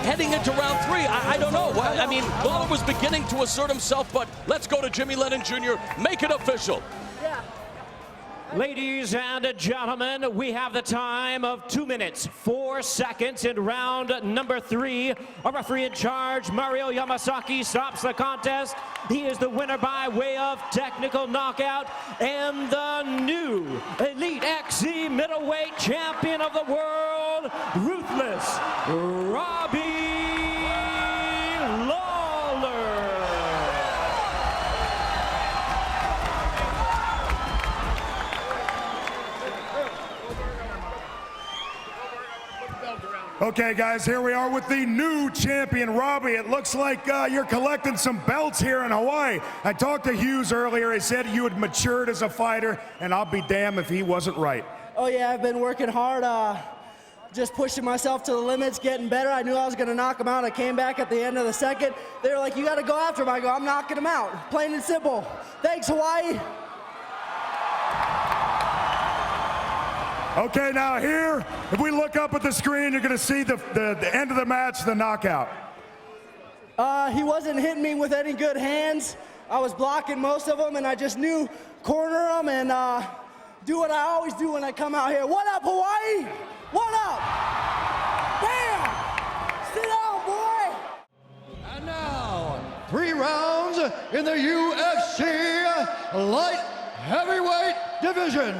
heading into round three. I don't know. I mean, Lawler was beginning to assert himself, but let's go to Jimmy Lennon Jr. Make it official. Ladies and gentlemen, we have the time of 2 minutes, 4 seconds in round number 3. Our referee in charge, Mario Yamasaki, stops the contest. He is the winner by way of technical knockout and the new Elite XC middleweight champion of the world, Ruthless Robbie Lawler. Okay, guys, here we are with the new champion, Robbie. It looks like you're collecting some belts here in Hawaii. I talked to Hughes earlier. He said you had matured as a fighter, and I'll be damned if he wasn't right. Oh, yeah, I've been working hard, just pushing myself to the limits, getting better. I knew I was going to knock him out. I came back at the end of the second. They were like, you got to go after him. I go, I'm knocking him out. Plain and simple. Thanks, Hawaii. Okay, now here, if we look up at the screen, you're going to see the end of the match, the knockout. He wasn't hitting me with any good hands. I was blocking most of them, and I just knew corner him and do what I always do when I come out here. What up, Hawaii? What up? Bam! Sit down, boy! And now, 3 rounds in the UFC light heavyweight division.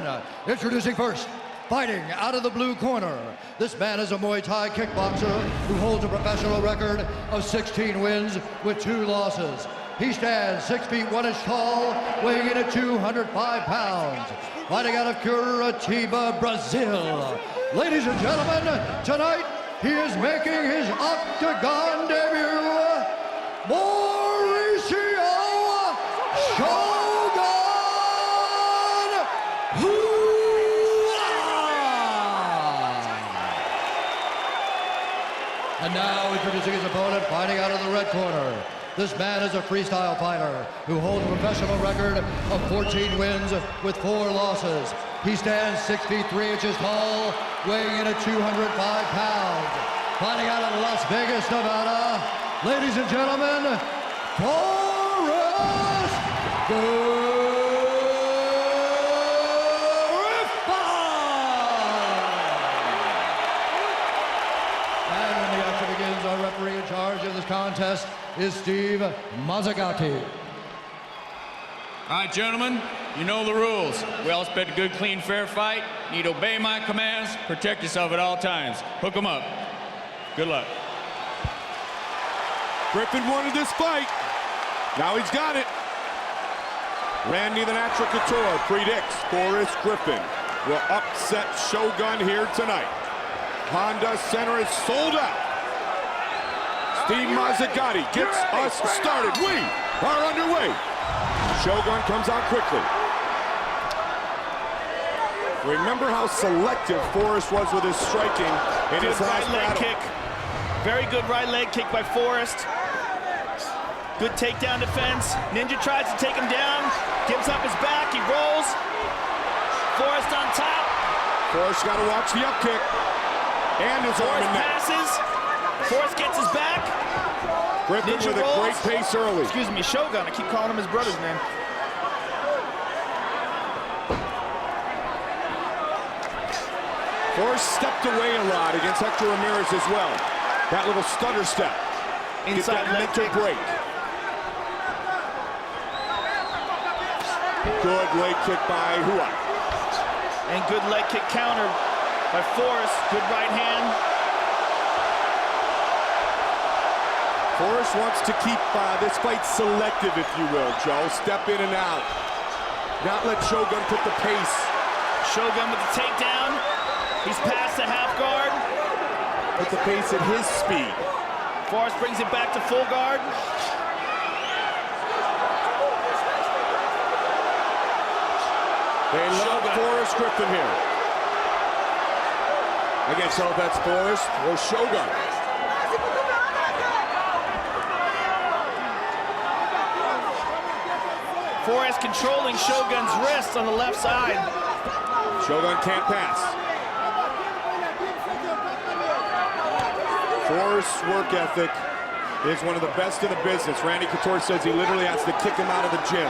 Introducing first, fighting out of the blue corner. This man is a Muay Thai kickboxer who holds a professional record of 16 wins with 2 losses. He stands 6 feet 1 inch tall, weighing in at 205 pounds. Fighting out of Curitiba, Brazil. Ladies and gentlemen, tonight he is making his octagon debut, Mauricio Shogun And now introducing his opponent, fighting out of the red corner. This man is a freestyle fighter who holds a professional record of 14 wins with 4 losses. He stands 6 feet 3 inches tall, weighing in at 205 pounds. Fighting out of Las Vegas, Nevada, ladies and gentlemen, Forrest Griffin! And when the action begins, our referee in charge of this contest is Steve Mazzagatti. All right, gentlemen, you know the rules. We all expect a good, clean, fair fight. You need to obey my commands, protect yourself at all times. Hook 'em up. Good luck. Griffin wanted this fight. Now he's got it. Randy the Natural Couture predicts Forrest Griffin will upset Shogun here tonight. Honda Center is sold out. Steve Mazzagatti gets us started. We are underway. Shogun comes out quickly. Remember how selective Forrest was with his striking in his last right leg battle. kick. Very good right leg kick by Forrest. Good takedown defense. Ninja tries to take him down, gives up his back, he rolls. Forrest on top. Forrest got to watch the up kick and his arm and neck. Passes. Forrest gets his back. Griffin Ninja with rolls. a great pace early. Excuse me, Shogun. I keep calling him his brother's name. Forrest stepped away a lot against Hector Ramirez as well. That little stutter step. Inside Get that leg mental kick. break. Good leg kick by Hua. And good leg kick counter by Forrest. Good right hand. Forrest wants to keep this fight selective, if you will, Joe. Step in and out. Not let Shogun put the pace. Shogun with the takedown. He's past the half guard. Put the pace at his speed. Forrest brings it back to full guard. They love Forrest Griffin here. I can't tell if that's Forrest or Shogun. Forrest controlling Shogun's wrist on the left side. Shogun can't pass. Forrest's work ethic is one of the best in the business. Randy Couture says he literally has to kick him out of the gym.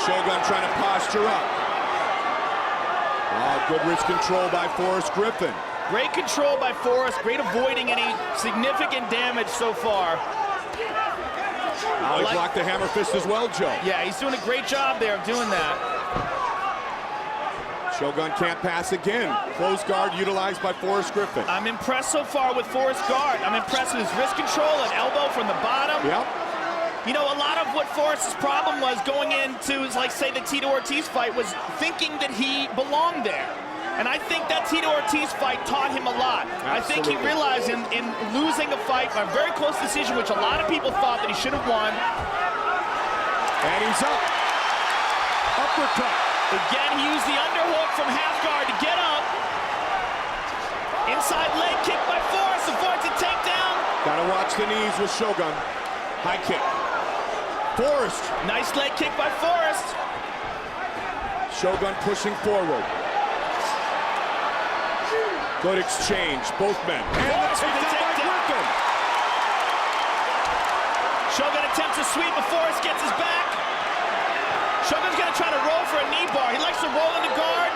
Shogun trying to posture up. Oh, good wrist control by Forrest Griffin. Great control by Forrest. Great avoiding any significant damage so far. Now he blocked the hammer fist as well, Joe. Yeah, he's doing a great job there of doing that. Shogun can't pass again. Close guard utilized by Forrest Griffin. I'm impressed so far with Forrest's guard. I'm impressed with his wrist control and elbow from the bottom. Yep. You know, a lot of what Forrest's problem was going into, like, say, the Tito Ortiz fight was thinking that he belonged there. And I think that Tito Ortiz fight taught him a lot. Absolutely. I think he realized in losing a fight, a very close decision, which a lot of people thought that he should have won. And he's up. Uppercut. Again, he used the underhook from half guard to get up. Inside leg kick by Forrest, avoids a takedown. Gotta watch the knees with Shogun. High kick. Forrest. Nice leg kick by Forrest. Shogun pushing forward. Good exchange, both men. And the takedown by Griffin. Shogun attempts a sweep, but Forrest gets his back. Shogun's gonna try to roll for a knee bar. He likes to roll into guard.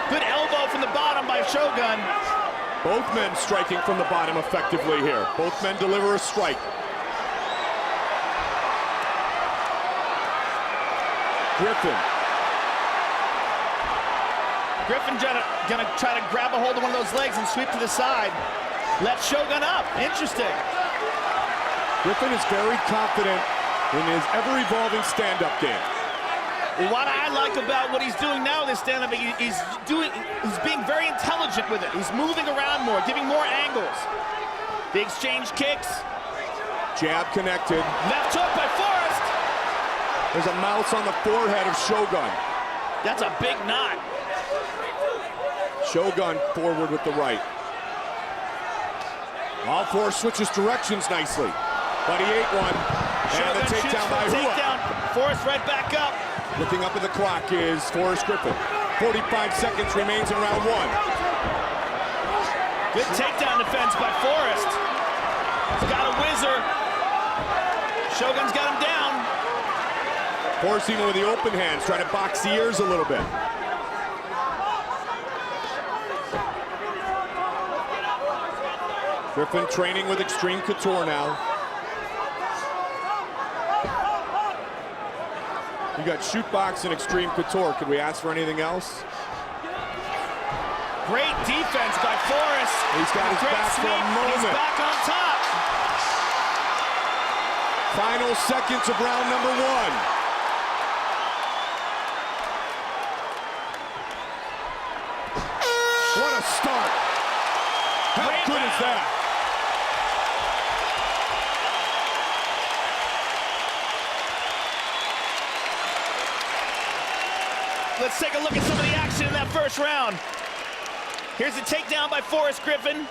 Good elbow from the bottom by Shogun. Both men striking from the bottom effectively here. Both men deliver a strike. Griffin gonna try to grab a hold of one of those legs and sweep to the side. Let Shogun up. Interesting. Griffin is very confident in his ever-evolving stand-up game. What I like about what he's doing now in this stand-up, he's being very intelligent with it. He's moving around more, giving more angles. The exchange kicks. Jab connected. Left hook by Forrest. There's a mouse on the forehead of Shogun. That's a big knot. Shogun forward with the right. All four switches directions nicely, but he ate one. Shogun and the takedown by takedown. Forrest right back up. Looking up at the clock is Forrest Griffin. 45 seconds remains in round one. Good takedown defense by Forrest. He's got a whizzer. Shogun's got him down. Forrest even with the open hands, trying to box the ears a little bit. Griffin training with Extreme Couture now. You got shoot box and Extreme Couture. Could we ask for anything else? Great defense by Forrest. He's got his back for a moment. He's back on top. Final seconds of round number one. What a start. How good is that? Let's take a look at some of the action in that first round. Here's a takedown by Forrest Griffin.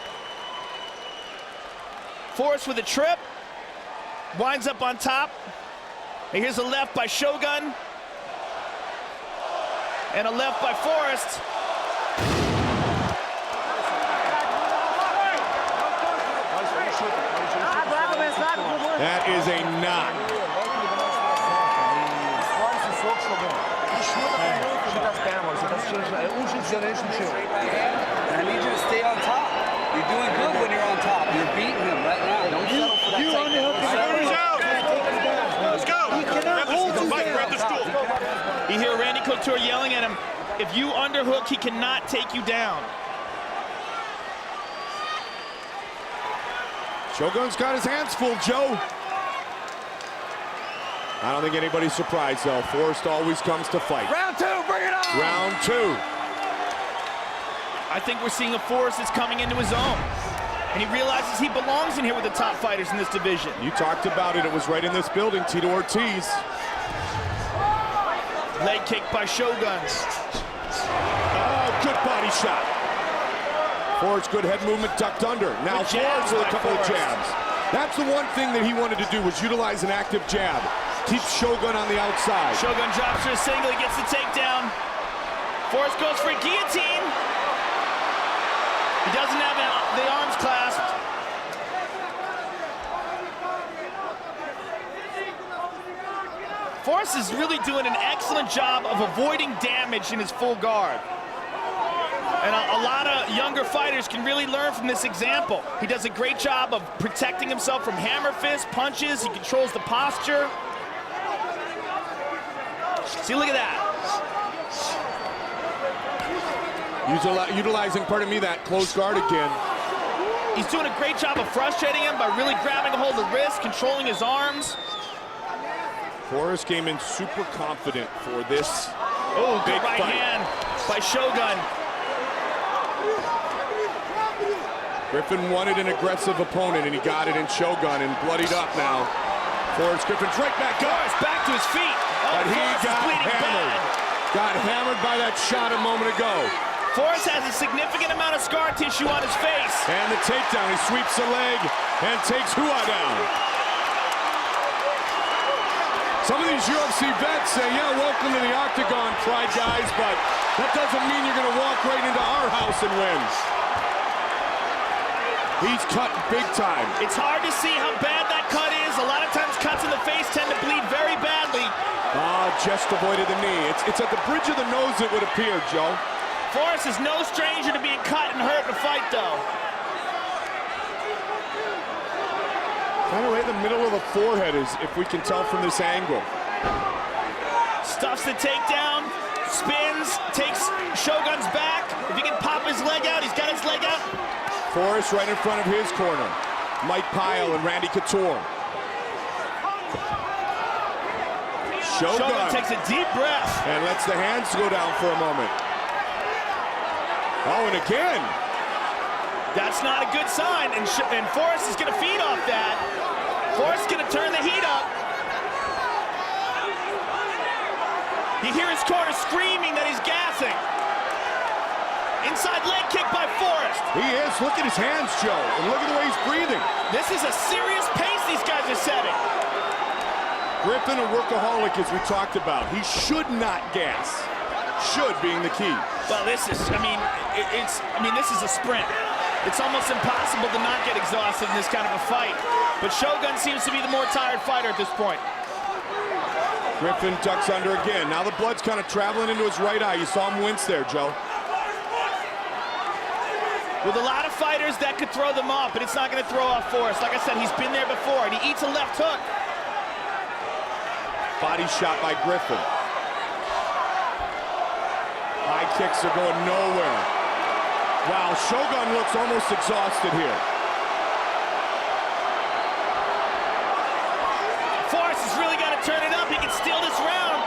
Forrest with a trip. Winds up on top. And here's a left by Shogun. And a left by Forrest. That is a knock. I need you to stay on top. You're doing good when you're on top. You're beating him right now. Don't settle for that. Let's go. He cannot hold you down. You hear Randy Couture yelling at him, if you underhook, he cannot take you down. Shogun's got his hands full, Joe. I don't think anybody's surprised, though. Forrest always comes to fight. Round two, bring it on! Round two. I think we're seeing a Forrest that's coming into his own. And he realizes he belongs in here with the top fighters in this division. You talked about it. It was right in this building, Tito Ortiz. Leg kick by Shogun. Oh, good body shot. Forrest, good head movement, ducked under. Now Forrest with a couple of jabs. That's the one thing that he wanted to do, was utilize an active jab. Keep Shogun on the outside. Shogun drops for a single, he gets the takedown. Forrest goes for a guillotine. He doesn't have the arms clasped. Forrest is really doing an excellent job of avoiding damage in his full guard. And a lot of younger fighters can really learn from this example. He does a great job of protecting himself from hammer fist, punches. He controls the posture. See, look at that. Utilizing, pardon me, that close guard again. He's doing a great job of frustrating him by really grabbing a hold of the wrist, controlling his arms. Forrest came in super confident for this big good right fight. hand by Shogun. Griffin wanted an aggressive opponent, and he got it in Shogun, and bloodied up now. Forrest Griffin's right back up. Forrest back to his feet. But he Forrest is got bleeding hammered. bad. Got hammered by that shot a moment ago. Forrest has a significant amount of scar tissue on his face. And the takedown. He sweeps the leg and takes Hua down. Some of these UFC vets say, yeah, welcome to the octagon, Pride guys, but that doesn't mean you're going to walk right into our house and win. He's cut big time. It's hard to see how bad that cut is. A lot of times cuts in the face tend to bleed very badly. Just avoided the knee. It's at the bridge of the nose, it would appear, Joe. Forrest is no stranger to being cut and hurt in a fight, though. Kind of right in the middle of the forehead, is if we can tell from this angle. Stuffs the takedown, spins, takes Shogun's back. If he can pop his leg out, he's got his leg out. Forrest right in front of his corner. Mike Pyle and Randy Couture. Shogun takes a deep breath. And lets the hands go down for a moment. Oh, and again. That's not a good sign, and Forrest is going to feed off that. Forrest is going to turn the heat up. You hear his corner screaming that he's gassing. Inside leg kick by Forrest. He is. Look at his hands, Joe, and look at the way he's breathing. This is a serious pace these guys are setting. Griffin, a workaholic, as we talked about. He should not gas. Should being the key. Well, this is, this is a sprint. It's almost impossible to not get exhausted in this kind of a fight. But Shogun seems to be the more tired fighter at this point. Griffin ducks under again. Now the blood's kind of traveling into his right eye. You saw him wince there, Joe. With a lot of fighters, that could throw them off, but it's not going to throw off Forrest. Like I said, he's been there before, and he eats a left hook. Body shot by Griffin. High kicks are going nowhere. Wow, Shogun looks almost exhausted here. Forrest has really got to turn it up. He can steal this round.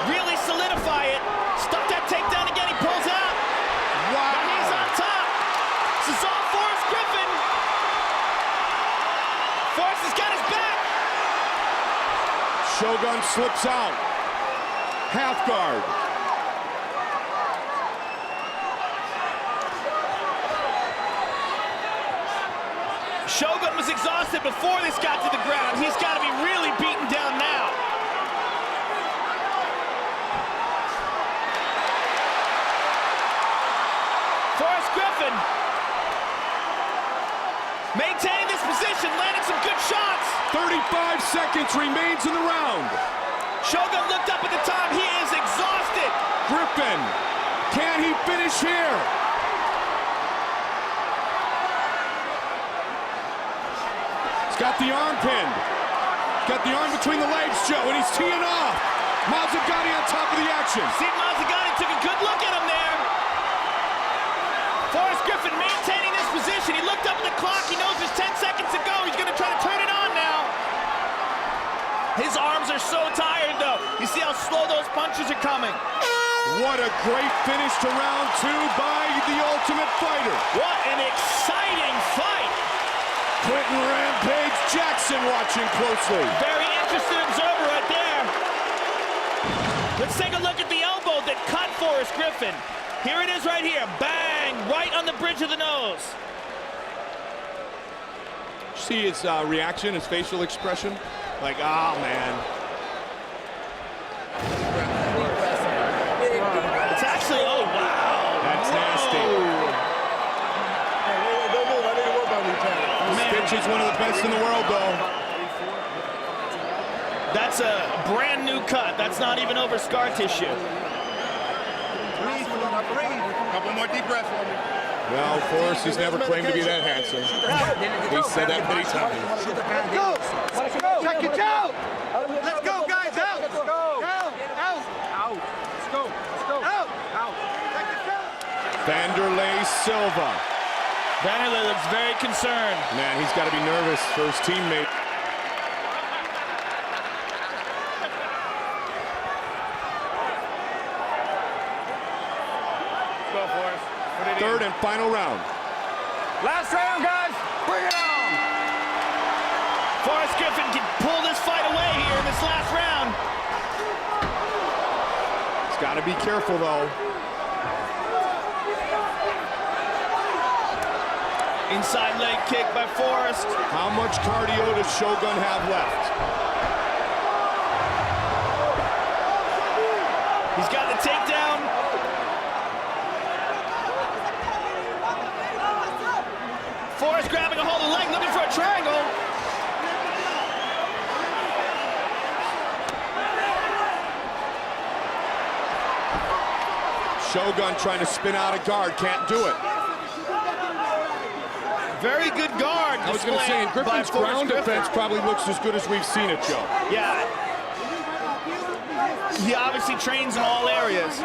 Really solidify it. Stuff that takedown again. He pulls out. Wow. Now he's on top. This is all Forrest Griffin. Forrest has got his back. Shogun slips out. Half guard. Shogun was exhausted before this got to the ground. He's got to be really beaten down now. Forrest Griffin maintaining this position, landing some good shots. 35 seconds remains in the round. Shogun looked up at the time. He is exhausted. Griffin, can he finish here? He's got the arm pinned. Got the arm between the legs, Joe, and he's teeing off. Mazzagatti on top of the action. See, Mazzagatti took a good look at him there. Forrest Griffin maintaining this position. He looked up at the clock. He knows there's 10 seconds to go. He's going to try to turn it on now. His arms are so tired, though. You see how slow those punches are coming. What a great finish to round two by the Ultimate Fighter. What an exciting fight. Quentin Rampage Jackson watching closely. Very interested observer right there. Let's take a look at the elbow that cut Forrest Griffin. Here it is right here. Bang! Right on the bridge of the nose. See his reaction, his facial expression? Like, oh, man. It's actually, oh, wow. That's nasty. Stitch is one of the best in the world, though. That's a brand new cut. That's not even over scar tissue. Couple more deep breaths for me. Well, Forrest has never claimed to be that handsome. He's said that many times. Let's go! Let's go! Check it out! Let's go, guys! Out! Let's go! Out! Out! Out! Let's go! Let's go! Out! Out! Check it out! Wanderlei Silva. Wanderlei looks very concerned. Man, he's got to be nervous for his teammate. Third and final round. Last round, guys. Bring it on. Forrest Griffin can pull this fight away here in this last round. He's got to be careful, though. Inside leg kick by Forrest. How much cardio does Shogun have left? He's got the takedown. Forrest grabbing a hold of the leg, looking for a triangle. Shogun trying to spin out a guard, can't do it. Very good guard. I was going to say, and Griffin's ground defense probably looks as good as we've seen it, Joe. Yeah. He obviously trains in all areas.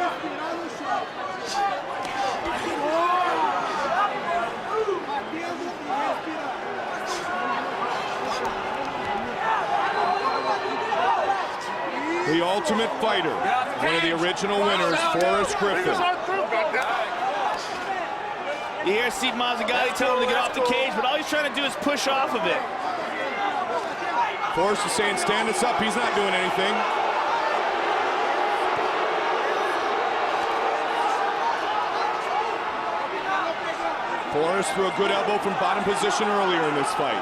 The Ultimate Fighter, one of the original winners, Forrest Griffin. You hear Steve Mazzagatti tell him to get off the cage, but all he's trying to do is push off of it. Forrest is saying, stand us up. He's not doing anything. Forrest threw a good elbow from bottom position earlier in this fight.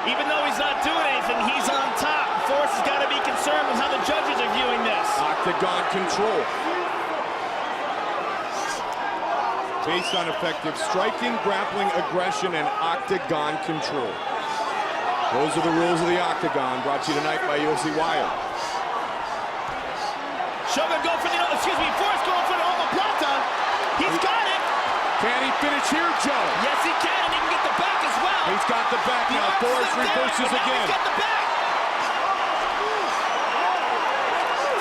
Even though he's not doing anything, he's on top. Forrest has got to be concerned with how the judges are viewing this. Octagon control. Based on effective striking, grappling, aggression, and octagon control. Those are the rules of the octagon, brought to you tonight by UFC Wire. Shogun go for the, Forrest going for the omoplata. He's got it. Can he finish here, Joe? Yes, he can, and he can get the back as well. He's got the back now. Forrest reverses again. He's got the back.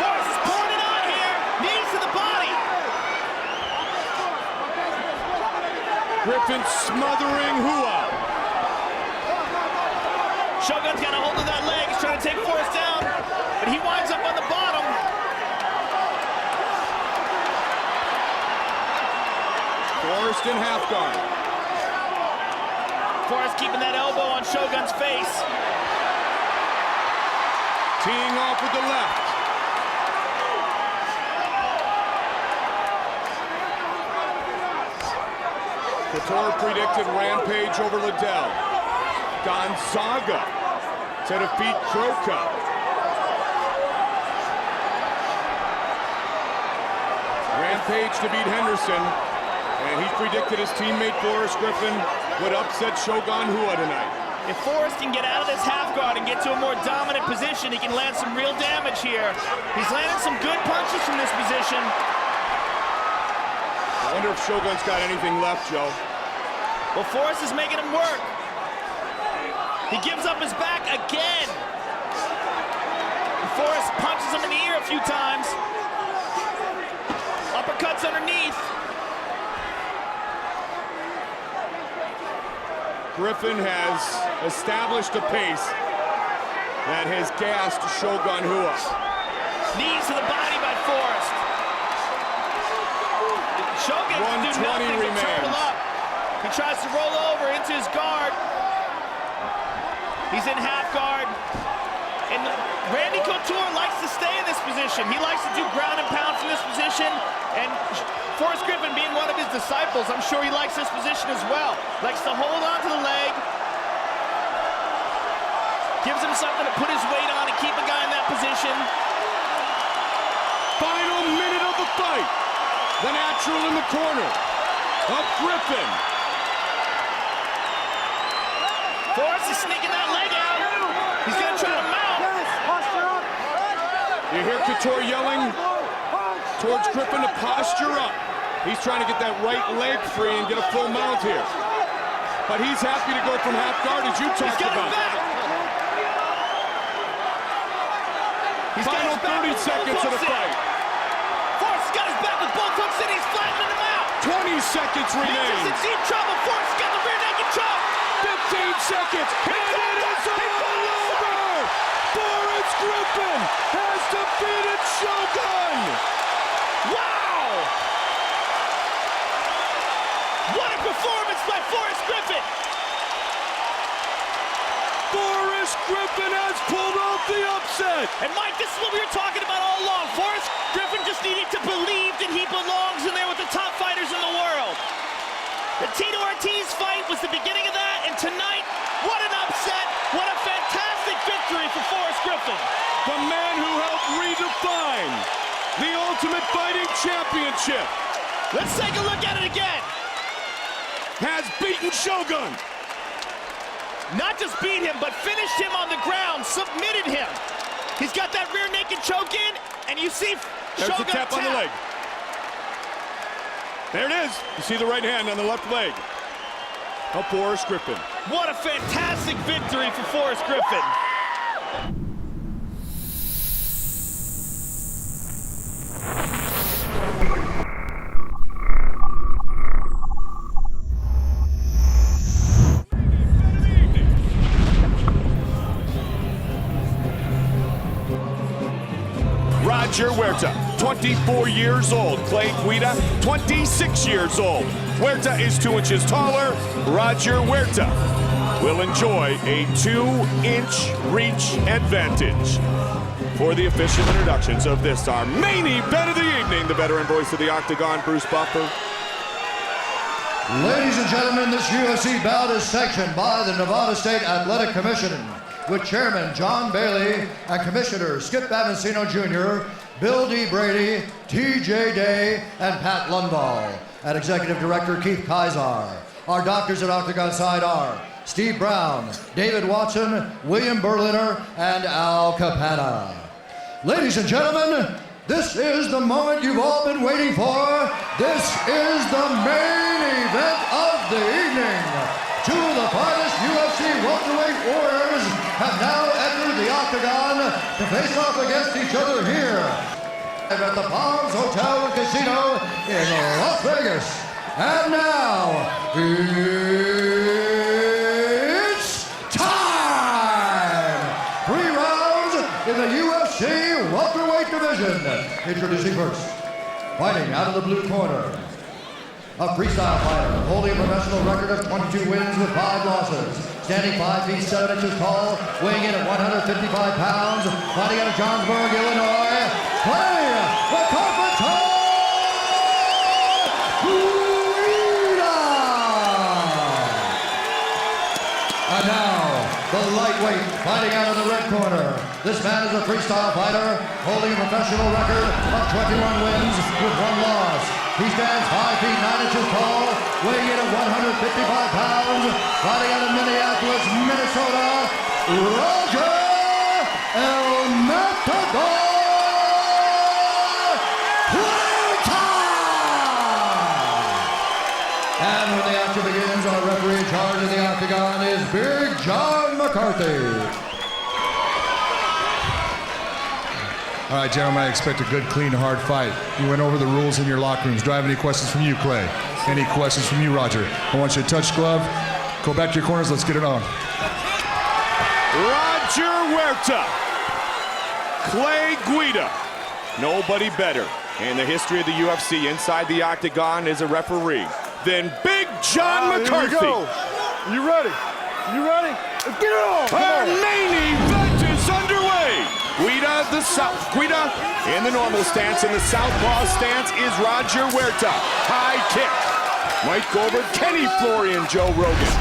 Forrest is pouring it on here. Knees to the body. Griffin smothering Hua. Shogun's got a hold of that leg. He's trying to take Forrest down, but he winds up on the bottom. Forrest in half guard. Forrest keeping that elbow on Shogun's face. Teeing off with the left. Couture predicted rampage over Liddell. Gonzaga to defeat Croca. Rampage to beat Henderson. And he predicted his teammate Forrest Griffin would upset Shogun Hua tonight. If Forrest can get out of this half guard and get to a more dominant position, he can land some real damage here. He's landed some good punches from this position. I wonder if Shogun's got anything left, Joe. Well, Forrest is making him work. He gives up his back again. And Forrest punches him in the ear a few times. Uppercuts underneath. Griffin has established a pace that has gassed Shogun Hua. Knees to the body by Forrest. Shogun can do nothing but turn him up. He tries to roll over into his guard. He's in half guard. And Randy Couture likes to stay in this position. He likes to do ground and pound from this position. And Forrest Griffin being one of his disciples, I'm sure he likes this position as well. Likes to hold on to the leg. Gives him something to put his weight on and keep a guy in that position. Final minute of the fight. The natural in the corner of Griffin. Forrest is sneaking that leg out. He's going to try to mount. You hear Couture yelling towards Griffin to posture up. He's trying to get that right leg free and get a full mount here. But he's happy to go from half guard, as you talked about. Final 30 seconds of the fight. Forrest got his back with both hooks in. He's flattening him out. 20 seconds remain. He's in deep trouble. Forrest got the rear naked choke. 15 seconds. And it is all over. Forrest Griffin has defeated Shogun. Wow! performance by Forrest Griffin. Forrest Griffin has pulled off the upset. And Mike, this is what we were talking about all along. Forrest Griffin just needed to believe that he belongs in there with the top fighters in the world. The Tito Ortiz fight was the beginning of that, and tonight, what an upset, what a fantastic victory for Forrest Griffin. The man who helped redefine the Ultimate Fighting Championship. Let's take a look at it again. Has beaten Shogun. Not just beat him, but finished him on the ground, submitted him. He's got that rear naked choke in, and you see There's Shogun the tap on the leg. There it is. You see the right hand on the left leg of Forrest Griffin. What a fantastic victory for Forrest Griffin. Roger Huerta, 24 years old. Clay Guida, 26 years old. Huerta is 2 inches taller. Roger Huerta will enjoy a 2-inch reach advantage. For the official introductions of this, our main event of the evening, the veteran voice of the Octagon, Bruce Buffer. Ladies and gentlemen, this UFC bout is sanctioned by the Nevada State Athletic Commission, with Chairman John Bailey and Commissioners Skip Avancino Jr., Bill D. Brady, T.J. Day, and Pat Lundvall, and Executive Director Keith Kaiser. Our doctors at Octagon side are Steve Brown, David Watson, William Berliner, and Al Capana. Ladies and gentlemen, this is the moment you've all been waiting for. This is the main event of the evening. Two of the finest UFC welterweight warriors have now entered the Octagon to face off against each other here at the Palms Hotel and Casino in Las Vegas. And now, it's time! 3 rounds in the UFC welterweight division. Introducing first, fighting out of the blue corner, a freestyle fighter holding a professional record of 22 wins with 5 losses. Standing 5 feet 7 inches tall, weighing in at 155 pounds, fighting out of Johnsburg, Illinois. Play the Carpenter! Guida! And now, the lightweight fighting out of the red corner. This man is a freestyle fighter holding a professional record of 21 wins with 1 loss. He stands 5 feet 9 inches tall, weighing in at 155 pounds, fighting out of Minneapolis, Minnesota, Roger El Matador Huerta! And when the action begins, our referee in charge of the Octagon is Big John McCarthy. All right, gentlemen, I expect a good, clean, hard fight. You went over the rules in your locker rooms. Do I have any questions from you, Clay? Any questions from you, Roger? I want you to touch glove. Go back to your corners. Let's get it on. Roger Huerta, Clay Guida. Nobody better in the history of the UFC inside the Octagon as a referee than Big John McCarthy. Here we go. You ready? You ready? Let's get it on. Our main event is underway. Guida in the normal stance. In the southpaw stance is Roger Huerta. High kick. Mike Goldberg, Kenny Florian, Joe Rogan.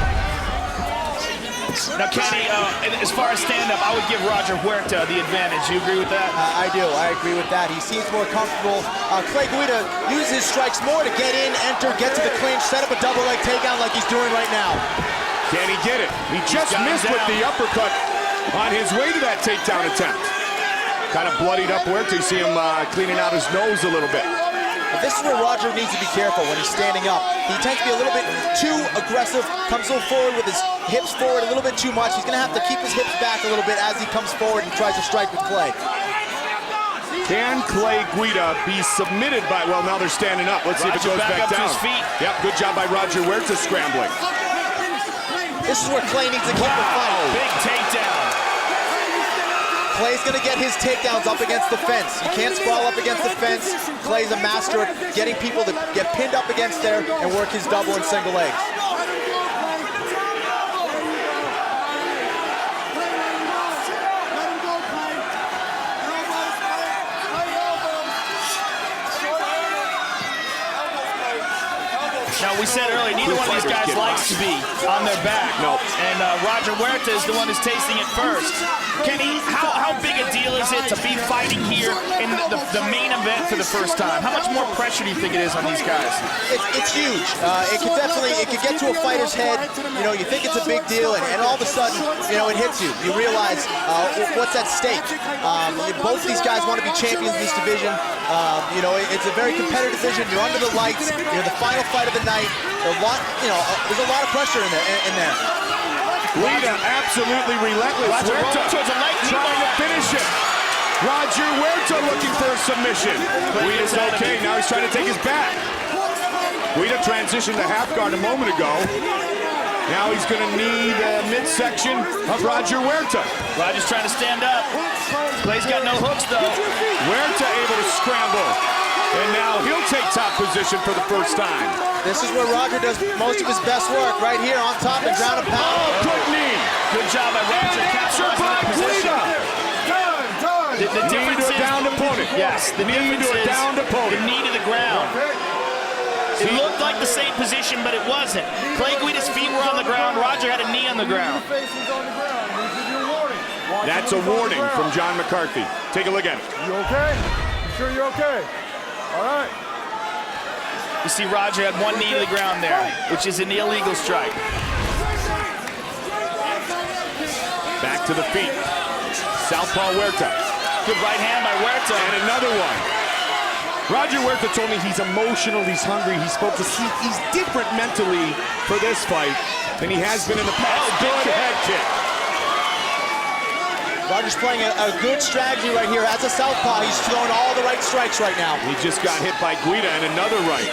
Now, Kenny, as far as stand-up, I would give Roger Huerta the advantage. You agree with that? I do. I agree with that. He seems more comfortable. Clay Guida uses his strikes more to get in, enter, get to the clinch, set up a double leg takedown like he's doing right now. Can he get it? He just missed with the uppercut on his way to that takedown attempt. Kind of bloodied up Huerta. You see him cleaning out his nose a little bit. This is where Roger needs to be careful when he's standing up. He tends to be a little bit too aggressive, comes a little forward with his hips forward a little bit too much. He's going to have to keep his hips back a little bit as he comes forward and tries to strike with Clay. Can Clay Guida be submitted by, well, now they're standing up. Let's see if it goes back down. To his feet. Yep, good job by Roger Huerta scrambling. This is where Clay needs to keep the fight. Big takedown. Clay's going to get his takedowns up against the fence. He can't sprawl up against the fence. Clay's a master at getting people to get pinned up against there and work his double and single legs. Now, we said earlier, neither one of these guys likes to be on their back. Nope. And Roger Huerta is the one who's tasting it first. Kenny, how big a deal is it to be fighting here in the main event for the first time? How much more pressure do you think it is on these guys? It's huge. It could get to a fighter's head. You know, you think it's a big deal, and all of a sudden, you know, it hits you. You realize what's at stake. Both these guys want to be champions in this division. You know, it's a very competitive division. You're under the lights. You're the final fight of the night. There's a lot of pressure in there. Guida absolutely relentless. Roger Huerta towards a leg trying to finish it. Roger Huerta looking for a submission. Guida's okay. Now he's trying to take his back. Guida transitioned to half guard a moment ago. Now he's going to knee the midsection of Roger Huerta. Roger's trying to stand up. Clay's got no hooks, though. Huerta able to scramble. And now he'll take top position for the first time. This is where Roger does most of his best work, right here on top and ground and pound. Oh, good knee. Good job by Roger. Captured by Guida. The difference knee to a downed opponent. Yes, the knee to a downed opponent. The knee to the ground. It looked like the same position, but it wasn't. Clay Guida's feet were on the ground. Roger had a knee on the ground. That's a warning from John McCarthy. Take a look at it. You okay? You sure you're okay? All right. You see Roger had one knee to the ground there, which is an illegal strike. Back to the feet. Southpaw Huerta. Good right hand by Huerta. And another one. Roger Huerta told me he's emotional, he's hungry, he's focused. He's different mentally for this fight than he has been in the past. Oh, good head kick. Roger's playing a good strategy right here. As a southpaw, he's throwing all the right strikes right now. He just got hit by Guida and another right.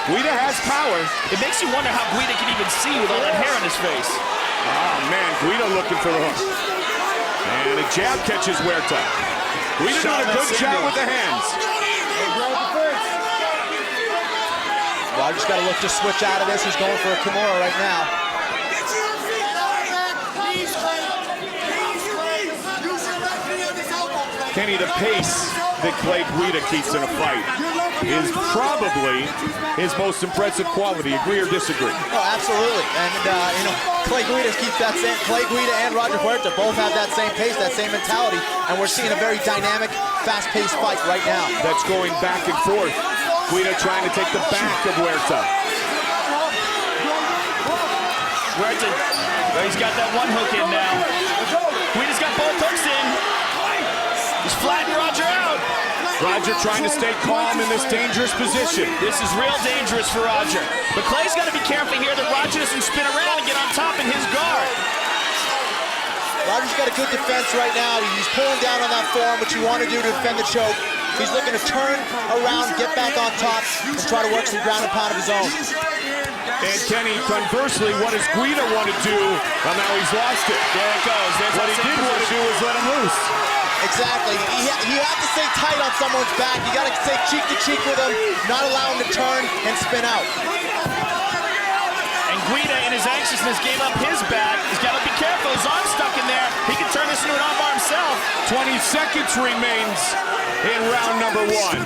Guida has power. It makes you wonder how Guida can even see with all that hair on his face. Oh, man, Guida looking for the hook. And a jab catches Huerta. Guida doing a good job with the hands. Roger's got to look to switch out of this. He's going for a Kimura right now. Kenny, the pace that Clay Guida keeps in a fight is probably his most impressive quality. Agree or disagree? Oh, absolutely. And, you know, Clay Guida keeps that same. Clay Guida and Roger Huerta both have that same pace, that same mentality, and we're seeing a very dynamic, fast-paced fight right now. That's going back and forth. Guida trying to take the back of Huerta. Huerta, he's got that one hook in now. Guida's got both hooks in. He's flattened Roger out. Roger trying to stay calm in this dangerous position. This is real dangerous for Roger. But Clay's got to be careful here that Roger doesn't spin around and get on top in his guard. Roger's got a good defense right now. He's pulling down on that forearm, which you want to do to defend the choke. He's looking to turn around, get back on top, and try to work some ground and pound of his own. And Kenny, conversely, what does Guida want to do? Well, now he's lost it. There it goes. There's what he did want to do is let him loose. Exactly. You have to stay tight on someone's back. You got to stay cheek to cheek with him, not allow him to turn and spin out. And Guida, in his anxiousness, gave up his back. He's got to be careful. His arm's stuck in there. He can turn this into an armbar himself. 20 seconds remains in round number one.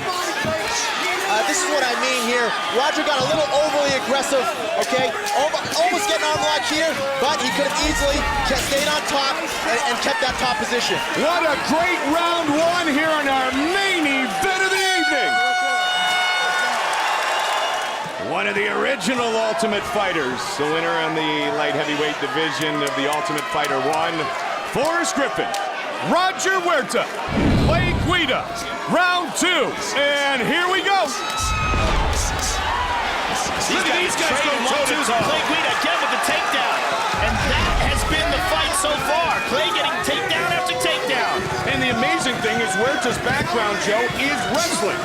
This is what I mean here. Roger got a little overly aggressive, okay? Almost getting arm lock here, but he could have easily stayed on top and kept that top position. What a great round one here in our main event of the evening. One of the original Ultimate Fighters, the winner in the light heavyweight division of the Ultimate Fighter 1, Forrest Griffin, Roger Huerta, Clay Guida, round two, and here we go. Look at these guys going toe-to-toe. Clay Guida again with the takedown, and that has been the fight so far. Clay getting takedown after takedown. And the amazing thing is Huerta's background, Joe, is wrestling.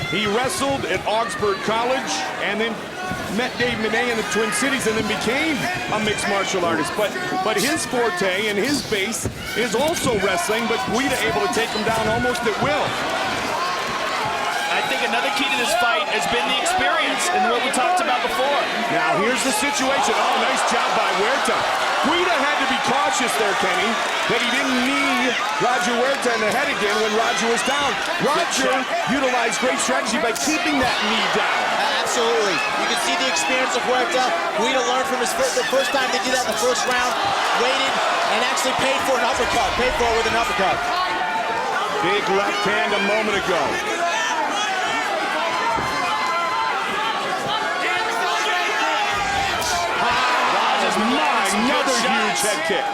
He wrestled at Augsburg College and then met Dave Manet in the Twin Cities and then became a mixed martial artist. But his forte and his base is also wrestling, but Guida able to take him down almost at will. I think another key to this fight has been the experience and what we talked about before. Now here's the situation. Oh, nice job by Huerta. Guida had to be cautious there, Kenny, that he didn't knee Roger Huerta in the head again when Roger was down. Roger utilized great strategy by keeping that knee down. Absolutely. You can see the experience of Huerta. Guida learned from the first time they did that in the first round, waited, and actually paid for an uppercut. Paid for it with an uppercut. Big left hand a moment ago. Another huge head kick.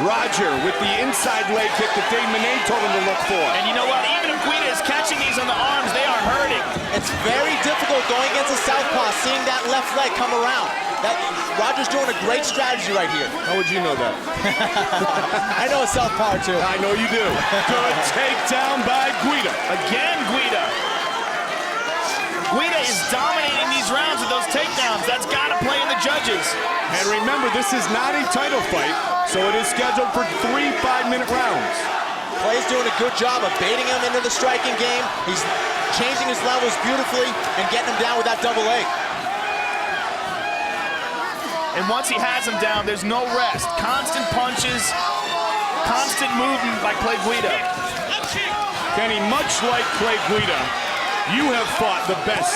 Roger with the inside leg kick that Dave Manet told him to look for. And you know what? Even if Guida is catching these on the arms, they are hurting. It's very difficult going against a southpaw, seeing that left leg come around. Roger's doing a great strategy right here. How would you know that? I know a southpaw too. I know you do. Good takedown by Guida. Again, Guida. Guida is dominating these rounds with those takedowns. That's got to play in the judges. And remember, this is not a title fight, so it is scheduled for 3 5-minute rounds. Clay's doing a good job of baiting him into the striking game. He's changing his levels beautifully and getting him down with that double leg. And once he has him down, there's no rest. Constant punches, constant movement by Clay Guida. Kenny, much like Clay Guida, you have fought the best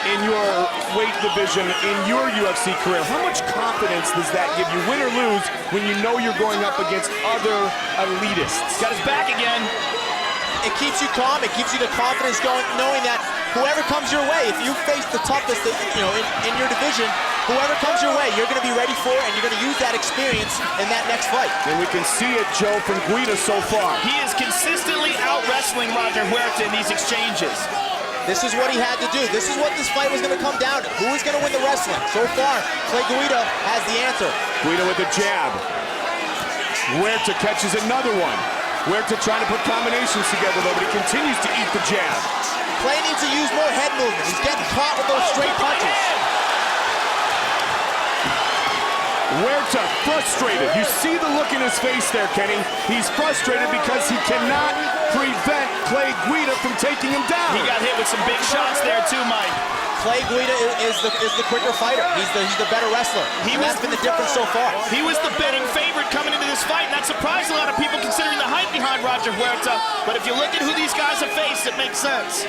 in your weight division in your UFC career. How much confidence does that give you, win or lose, when you know you're going up against other elitists? Got his back again. It keeps you calm. It keeps you the confidence going, knowing that whoever comes your way, if you face the toughest, in your division, whoever comes your way, you're going to be ready for it, and you're going to use that experience in that next fight. And we can see it, Joe, from Guida so far. He is consistently out-wrestling Roger Huerta in these exchanges. This is what he had to do. This is what this fight was going to come down to. Who is going to win the wrestling? So far, Clay Guida has the answer. Guida with the jab. Huerta catches another one. Huerta trying to put combinations together, though, but he continues to eat the jab. Clay needs to use more head movement. He's getting caught with those straight punches. Huerta frustrated. You see the look in his face there, Kenny. He's frustrated because he cannot prevent Clay Guida from taking him down. He got hit with some big shots there too, Mike. Clay Guida is the quicker fighter. He's the better wrestler. That's been the difference so far. He was the betting favorite coming into this fight, and that surprised a lot of people considering the hype behind Roger Huerta. But if you look at who these guys have faced, it makes sense.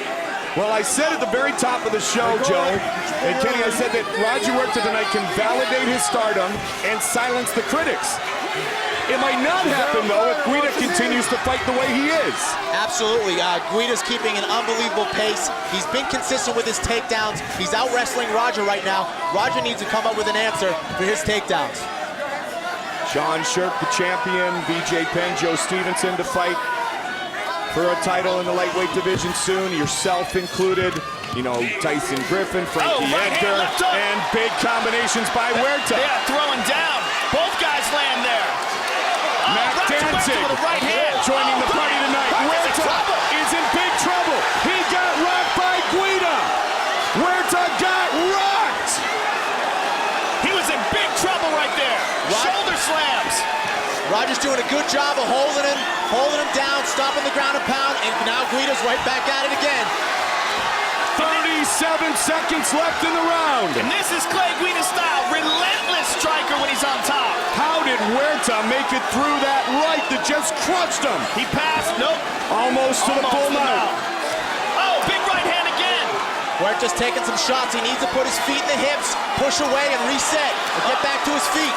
Well, I said at the very top of the show, Joe, and Kenny, I said that Roger Huerta tonight can validate his stardom and silence the critics. It might not happen, though, if Guida continues to fight the way he is. Absolutely. Guida's keeping an unbelievable pace. He's been consistent with his takedowns. He's out-wrestling Roger right now. Roger needs to come up with an answer for his takedowns. Sean Shirk, the champion, BJ Penn, Joe Stevenson to fight for a title in the lightweight division soon, yourself included. You know, Tyson, Griffin, Frankie, Edgar, and big combinations by Huerta. Yeah, throwing down. Both guys land there. Matt Danzig with a right hand. Joining the party tonight. Huerta is in big trouble. He got rocked by Guida. Huerta got rocked. He was in big trouble right there. Shoulder slams. Roger's doing a good job of holding him down, stopping the ground and pound, and now Guida's right back at it again. 37 seconds left in the round. And this is Clay Guida style, relentless striker when he's on top. How did Huerta make it through that right that just crushed him? He passed, nope. Almost to the full mount. Oh, big right hand again. Huerta's taking some shots. He needs to put his feet in the hips, push away and reset, and get back to his feet.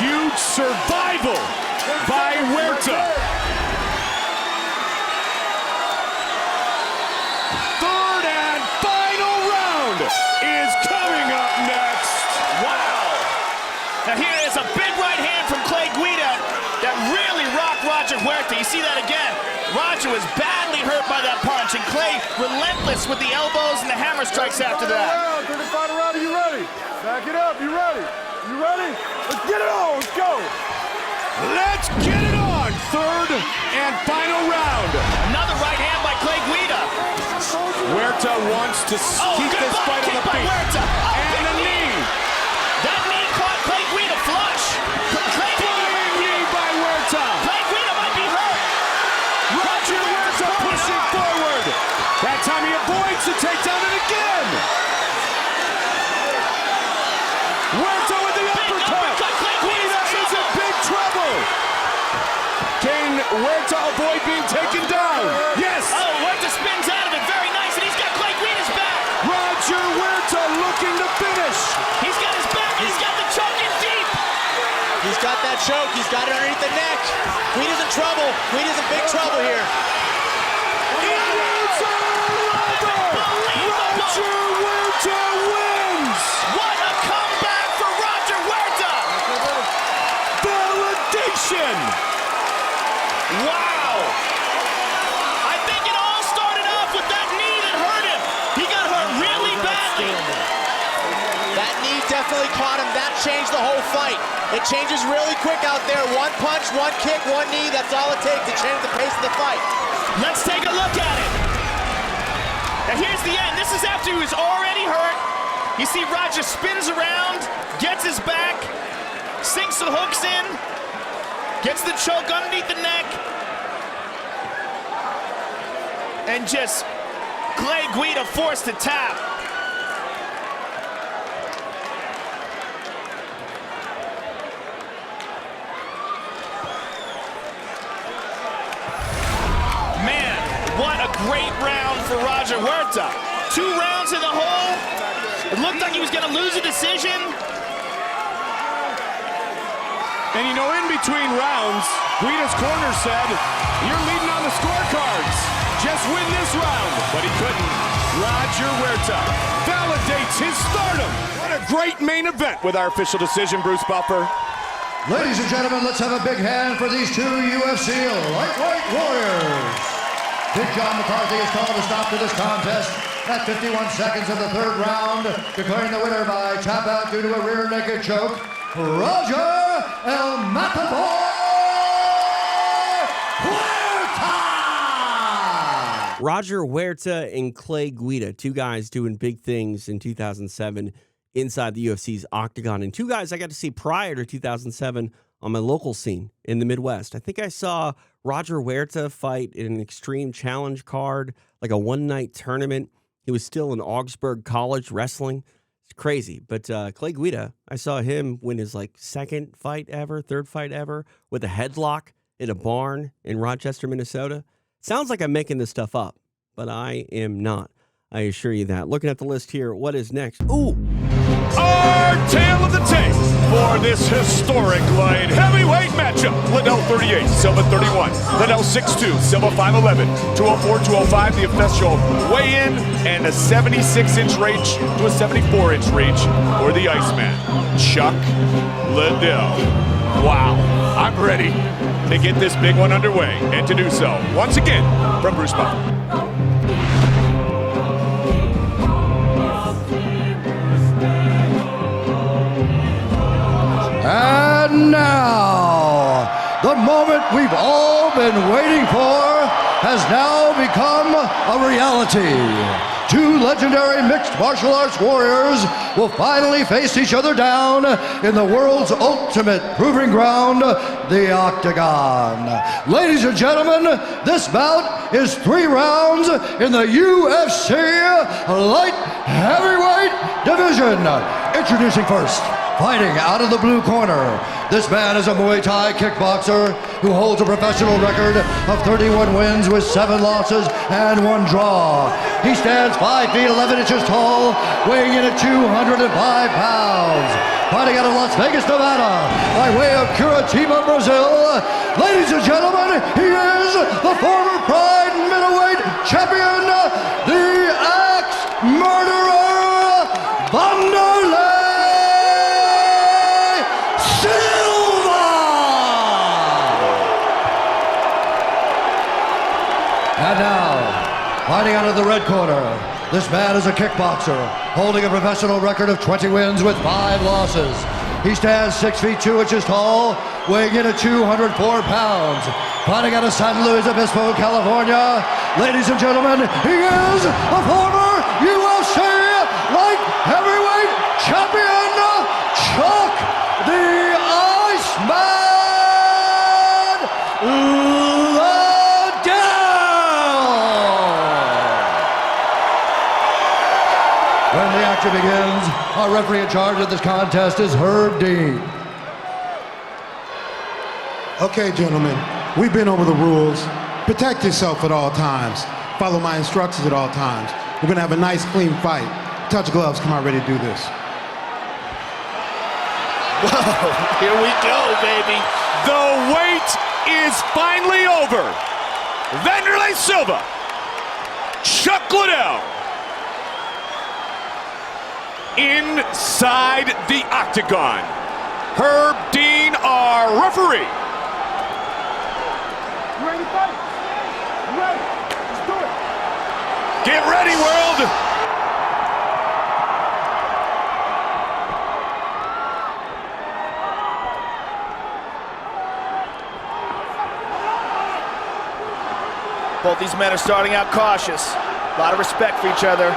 Huge survival by Huerta. Third and final round is coming up next. Wow. Now here is a big right hand from Clay Guida that really rocked Roger Huerta. You see that again. Roger was badly hurt by that punch, and Clay relentless with the elbows and the hammer strikes after that. Third and final round, are you ready? Back it up, you ready? You ready? Let's get it on, let's go. Let's get it on. third and final round. Another right hand by Guida. Huerta wants to keep this fight on the feet. And a knee. That knee caught Guida flush. Flying knee by Huerta. Guida might be hurt. Roger Huerta pushing forward. That time he avoids the takedown and again. Huerta with the uppercut. Guida is in big trouble. Can Huerta avoid being taken down? Yes. Oh, Huerta spins out of it. Very nice. And he's got Guida's back. Roger Huerta looking to finish. He's got his back. He's got the choke in deep. He's got that choke. He's got it underneath the neck. Guida's in trouble. Guida's in big trouble here. Roger Huerta wins! What a comeback for Roger Huerta! Validation! Wow! I think it all started off with that knee that hurt him. He got hurt really badly. That knee definitely caught him. That changed the whole fight. It changes really quick out there. One punch, one kick, one knee. That's all it takes to change the pace of the fight. Let's take a look at it. And here's the end. This is after he was already hurt. You see Roger spins around, gets his back, sinks the hooks in, gets the choke underneath the neck, and just Guida forced to tap. Man, what a great round for Roger Huerta. 2 rounds in the hole. It looked like he was going to lose a decision. And you know, in between rounds, Guida's corner said, "You're leading on the scorecards. Just win this round." But he couldn't. Roger Huerta validates his stardom. What a great main event with our official decision, Bruce Buffer. Ladies and gentlemen, let's have a big hand for these 2 UFC lightweight warriors. Big John McCarthy is called to stop to this contest at 51 seconds of the 3rd round, declaring the winner by tap out due to a rear naked choke, Roger El Matador Huerta! Roger Huerta and Guida, 2 guys doing big things in 2007 inside the UFC's octagon, and 2 guys I got to see prior to 2007 on my local scene in the Midwest. I think I saw Roger Huerta fight in an extreme challenge card, like a one-night tournament. He was still in Augsburg College wrestling. It's crazy. But Guida, I saw him win his 2nd fight ever, 3rd fight ever, with a headlock in a barn in Rochester, Minnesota. Sounds like I'm making this stuff up, but I am not. I assure you that. Looking at the list here, what is next? Ooh! Our tale of the tape for this historic light heavyweight matchup. Liddell 38, Silva 31, Liddell 6'2", Silva 5'11", 204, 205, the official weigh-in, and a 76-inch reach to a 74-inch reach for the Iceman, Chuck Liddell. Wow, I'm ready to get this big one underway, and to do so, once again, from Bruce Buffer. And now, the moment we've all been waiting for has now become a reality. 2 legendary mixed martial arts warriors will finally face each other down in the world's ultimate proving ground, the Octagon. Ladies and gentlemen, this bout is 3 rounds in the UFC light heavyweight division. Introducing first, fighting out of the blue corner, this man is a Muay Thai kickboxer who holds a professional record of 31 wins with 7 losses and 1 draw. He stands 5 feet 11 inches tall, weighing in at 205 pounds. Fighting out of Las Vegas, Nevada, by way of Curitiba, Brazil. Ladies and gentlemen, he is the former Pride middleweight champion, the Axe Murderer, Wanderlei. And now, fighting out of the red corner, this man is a kickboxer, holding a professional record of 20 wins with 5 losses. He stands 6 feet 2 inches tall, weighing in at 204 pounds. fighting out of San Luis Obispo, California. Ladies and gentlemen, he is a former UFC light heavyweight champion, Chuck the Iceman Liddell. When the action begins, our referee in charge of this contest is Herb Dean. Okay, gentlemen, we've been over the rules. Protect yourself at all times. Follow my instructions at all times. We're gonna have a nice, clean fight. Touch gloves, come out ready to do this. Whoa, here we go, baby. The wait is finally over. Wanderlei Silva, Chuck Liddell, inside the octagon. Herb Dean, our referee. You ready to fight? You ready? Let's do it. Get ready, world. Both these men are starting out cautious. A lot of respect for each other.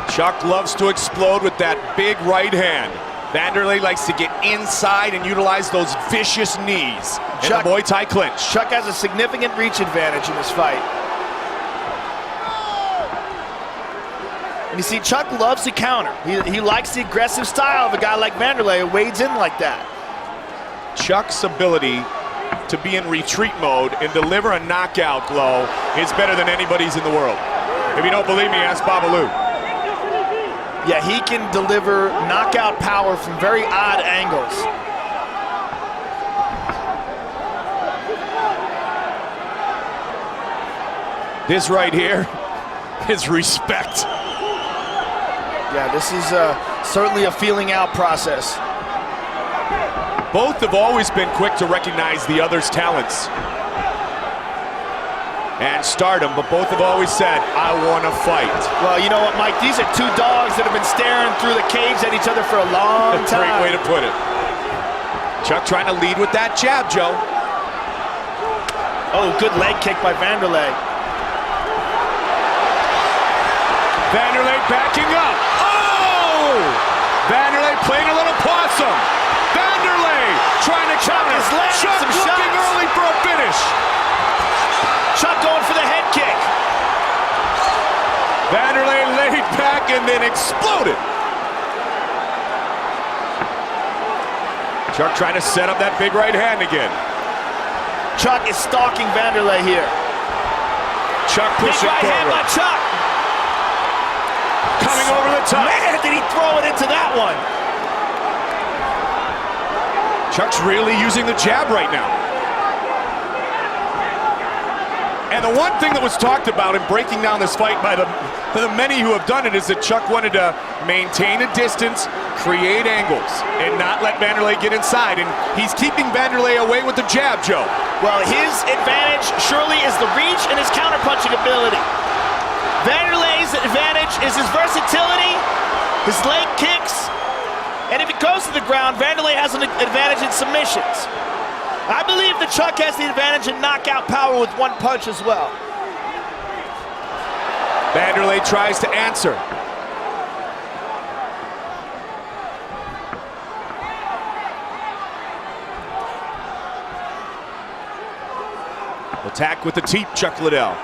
Chuck loves to explode with that big right hand. Wanderlei likes to get inside and utilize those vicious knees in the Muay Thai clinch. Chuck has a significant reach advantage in this fight. And you see, Chuck loves to counter. He likes the aggressive style of a guy like Wanderlei who wades in like that. Chuck's ability to be in retreat mode and deliver a knockout blow is better than anybody's in the world. If you don't believe me, ask Babalu. Yeah, he can deliver knockout power from very odd angles. This right here is respect. Yeah, this is certainly a feeling out process. Both have always been quick to recognize the other's talents and stardom, but both have always said, I want to fight. Well, you know what, Mike? These are two dogs that have been staring through the cage at each other for a long time. Great way to put it. Chuck trying to lead with that jab, Joe. Oh, good leg kick by Wanderlei. Wanderlei backing up. Oh! Wanderlei playing a little possum. Wanderlei trying to counter. Chuck looking early for a finish. Chuck going for the head kick. Wanderlei laid back and then exploded. Chuck trying to set up that big right hand again. Chuck is stalking Wanderlei here. Chuck pushing big right hand by Chuck. Coming over the top. Man, did he throw it into that one. Chuck's really using the jab right now. And the one thing that was talked about in breaking down this fight by the many who have done it is that Chuck wanted to maintain a distance, create angles, and not let Wanderlei get inside. And he's keeping Wanderlei away with the jab, Joe. Well, his advantage surely is the reach and his counterpunching ability. Wanderlei's advantage is his versatility, his leg kicks, and if it goes to the ground, Wanderlei has an advantage in submissions. I believe that Chuck has the advantage in knockout power with one punch as well. Wanderlei tries to answer. Attack with the teep, Chuck Liddell.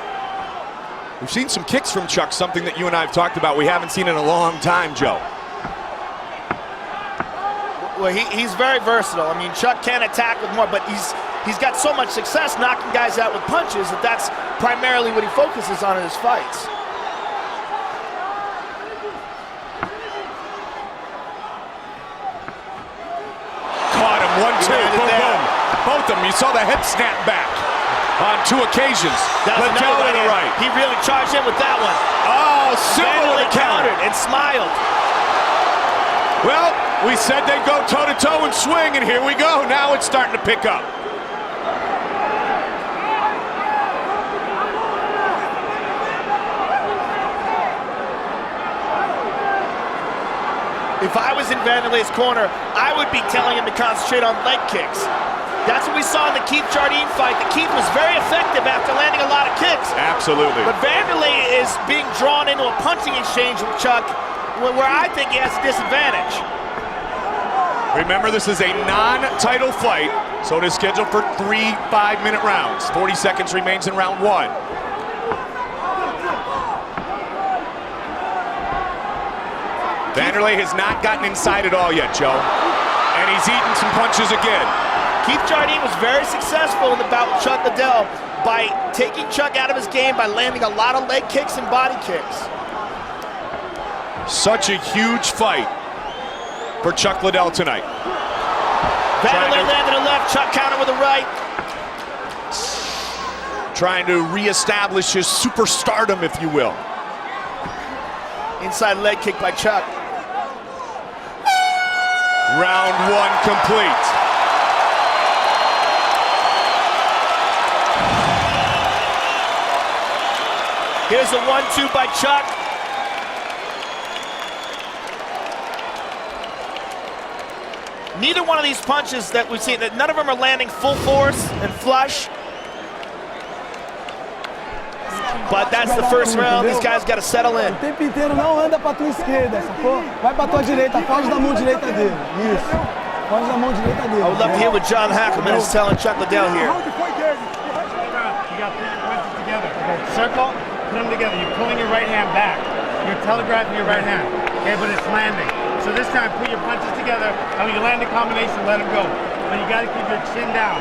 We've seen some kicks from Chuck, something that you and I have talked about. We haven't seen in a long time, Joe. Well, he's very versatile. I mean, Chuck can attack with more, but he's got so much success knocking guys out with punches that that's primarily what he focuses on in his fights. Caught him, 1-2, boom, boom. Both of them, you saw the head snap back on 2 occasions. Liddell to the right. He really charged in with that one. Oh, Silva with a counter. And smiled. Well, we said they'd go toe-to-toe and swing, and here we go. Now it's starting to pick up. If I was in Wanderlei's corner, I would be telling him to concentrate on leg kicks. That's what we saw in the Keith Jardine fight. The Keith was very effective after landing a lot of kicks. Absolutely. But Wanderlei is being drawn into a punching exchange with Chuck, where I think he has a disadvantage. Remember, this is a non-title fight, so it is scheduled for 3 5-minute rounds. 40 seconds remains in round 1. Wanderlei has not gotten inside at all yet, Joe. And he's eaten some punches again. Keith Jardine was very successful in the bout with Chuck Liddell by taking Chuck out of his game by landing a lot of leg kicks and body kicks. Such a huge fight for Chuck Liddell tonight. Wanderlei landed a left, Chuck counter with a right. Trying to reestablish his superstardom, if you will. Inside leg kick by Chuck. Round 1 complete. Here's a 1-2 by Chuck. Neither one of these punches that we've seen, none of them are landing full force and flush. But that's the first round. These guys got to settle in. O tempo inteiro não anda pra tua esquerda, sacou? Vai pra tua direita, foge da mão direita dele. Isso. Foge da mão direita dele. I would love to hear what John Hackleman is telling Chuck Liddell here. You got three punches together. Circle, put them together. You're pulling your right hand back. You're telegraphing your right hand. Okay, but it's landing. So this time, put your punches together. And when you land the combination, let them go. But you got to keep your chin down.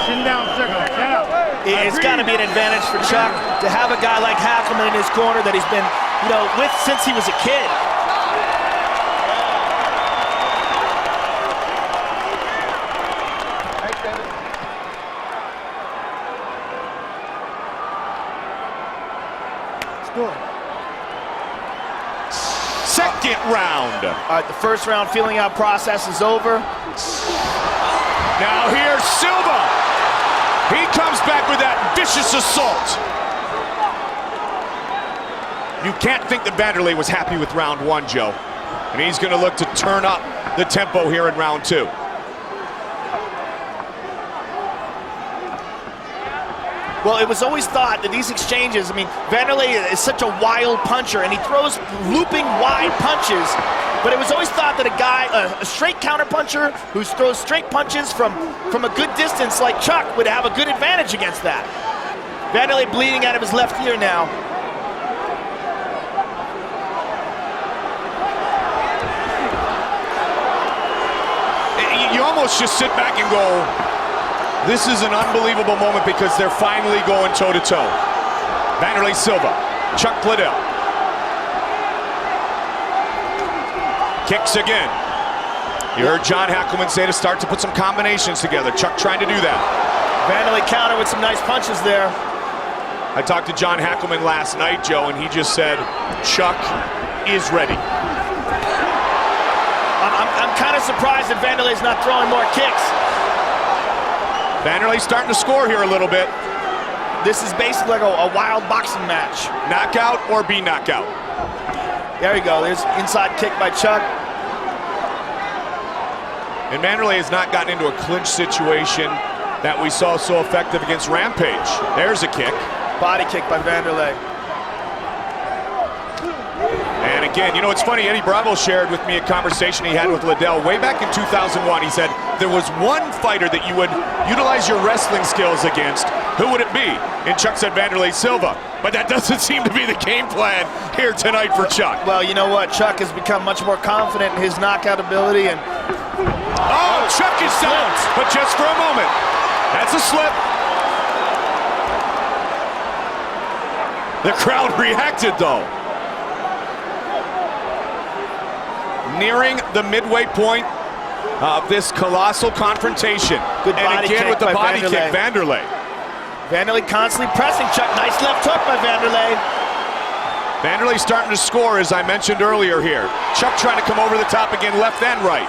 Chin down, circle. Chin up. It's got to be an advantage for Chuck to have a guy like Hackleman in his corner that he's been, with since he was a kid. Second round. All right, the first round feeling out process is over. Now here's Silva. He comes back with that vicious assault. You can't think that Wanderlei was happy with round 1, Joe. And he's going to look to turn up the tempo here in round 2. Well, it was always thought that these exchanges, Wanderlei is such a wild puncher, and he throws looping wide punches, but it was always thought that a straight counter puncher who throws straight punches from a good distance like Chuck would have a good advantage against that. Wanderlei bleeding out of his left ear now. You almost just sit back and go, this is an unbelievable moment because they're finally going toe-to-toe. Wanderlei Silva, Chuck Liddell. Kicks again. You heard John Hackleman say to start to put some combinations together. Chuck trying to do that. Wanderlei counter with some nice punches there. I talked to John Hackleman last night, Joe, and he just said, Chuck is ready. I'm kind of surprised that Wanderlei's not throwing more kicks. Wanderlei starting to score here a little bit. This is basically like a wild boxing match. Knockout or be knockout. There you go. There's inside kick by Chuck. And Wanderlei has not gotten into a clinch situation that we saw so effective against Rampage. There's a kick. Body kick by Wanderlei. And again, it's funny, Eddie Bravo shared with me a conversation he had with Liddell way back in 2001. He said, there was one fighter that you would utilize your wrestling skills against. Who would it be? And Chuck said Wanderlei Silva. But that doesn't seem to be the game plan here tonight for Chuck. Well, you know what? Chuck has become much more confident in his knockout ability. And oh, Chuck is down, but just for a moment. That's a slip. The crowd reacted, though. Nearing the midway point of this colossal confrontation. Good body and again kick with the by body Wanderlei. kick, Wanderlei. Wanderlei constantly pressing Chuck. Nice left hook by Wanderlei. Wanderlei starting to score, as I mentioned earlier here. Chuck trying to come over the top again, left and right.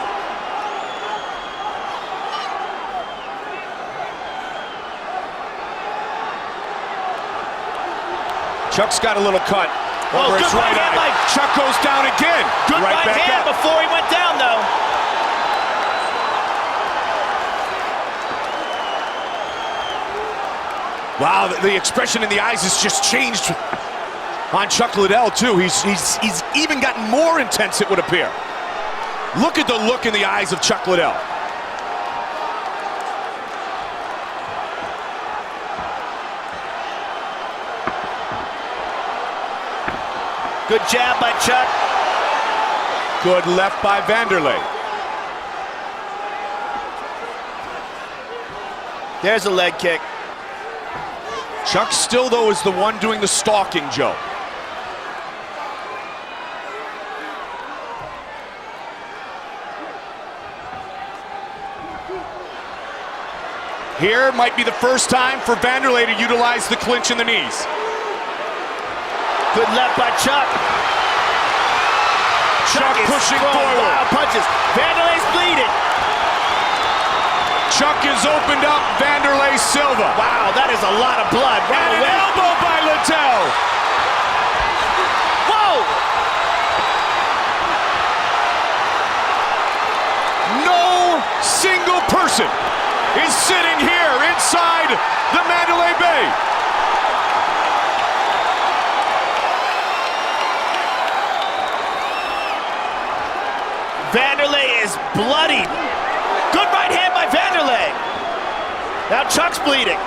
Chuck's got a little cut Oh, good right hand by Chuck goes down again. Good right hand before he went down, though. Wow, the expression in the eyes has just changed on Chuck Liddell, too. He's even gotten more intense, it would appear. Look at the look in the eyes of Chuck Liddell. Good jab by Chuck. Good left by Wanderlei. There's a leg kick. Chuck still, though, is the one doing the stalking, Joe. Here might be the first time for Wanderlei to utilize the clinch in the knees. Good left by Chuck. Chuck pushing forward. Wild punches. Wanderlei's bleeding. Chuck has opened up Wanderlei Silva. Wow, that is a lot of blood. Right and away. An elbow by Liddell. Whoa! No single person is sitting here inside the Mandalay Bay. Wanderlei is bloody. Good right hand by Wanderlei. Now Chuck's bleeding.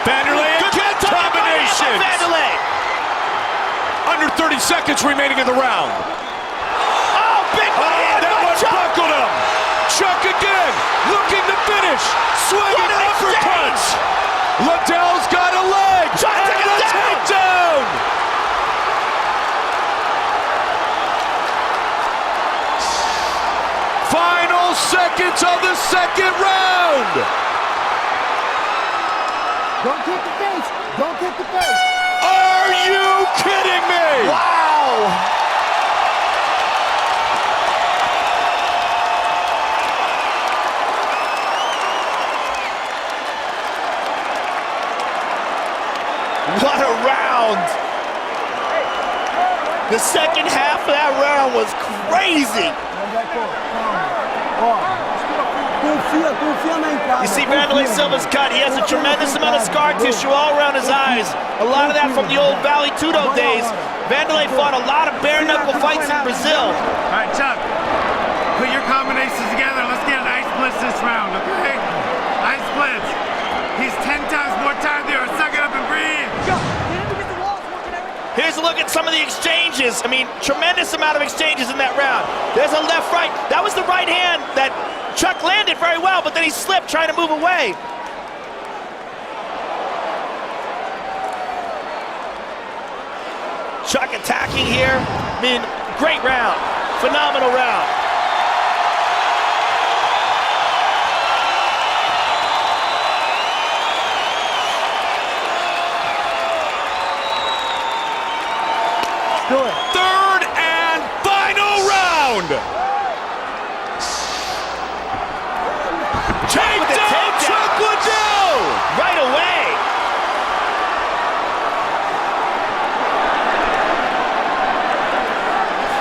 Wanderlei again, combinations. Wanderlei. Under 30 seconds remaining in the round. Oh, big right hand that by one Chuck. buckled him. Chuck again, looking to finish. Swinging uppercuts. Liddell's got a leg. Chuck and a takedown. Final seconds of the second round. Don't kick the face. Don't kick the face. Are you kidding me? Wow. What a round. The second half of that round was crazy. You see Wanderlei Silva's cut. He has a tremendous amount of scar tissue all around his eyes. A lot of that from the old Valley Tudo days. Wanderlei fought a lot of bare-knuckle fights in Brazil. All right, Chuck, put your combinations together. Let's get an ice splits this round, okay? Ice splits. He's 10 times more tired than you are. Suck it up and breathe. Here's a look at some of the exchanges. I mean, tremendous amount of exchanges in that round. There's a left-right. That was the right hand that Chuck landed very well, but then he slipped trying to move away. Chuck attacking here. I mean, great round. Phenomenal round. Third and final round. Takedown, Chuck Liddell. Right away.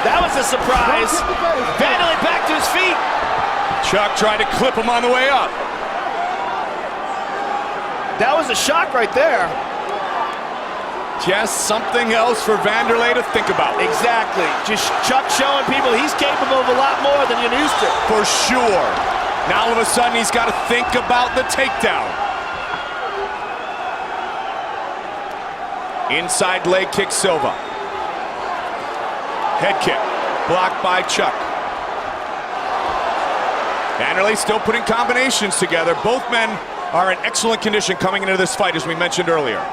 That was a surprise. Wanderlei back to his feet. Chuck tried to clip him on the way up. That was a shock right there. Just something else for Wanderlei to think about. Exactly. Just Chuck showing people he's capable of a lot more than you're used to. For sure. Now all of a sudden he's got to think about the takedown. Inside leg kick Silva. Head kick. Blocked by Chuck. Wanderlei still putting combinations together. Both men are in excellent condition coming into this fight, as we mentioned earlier.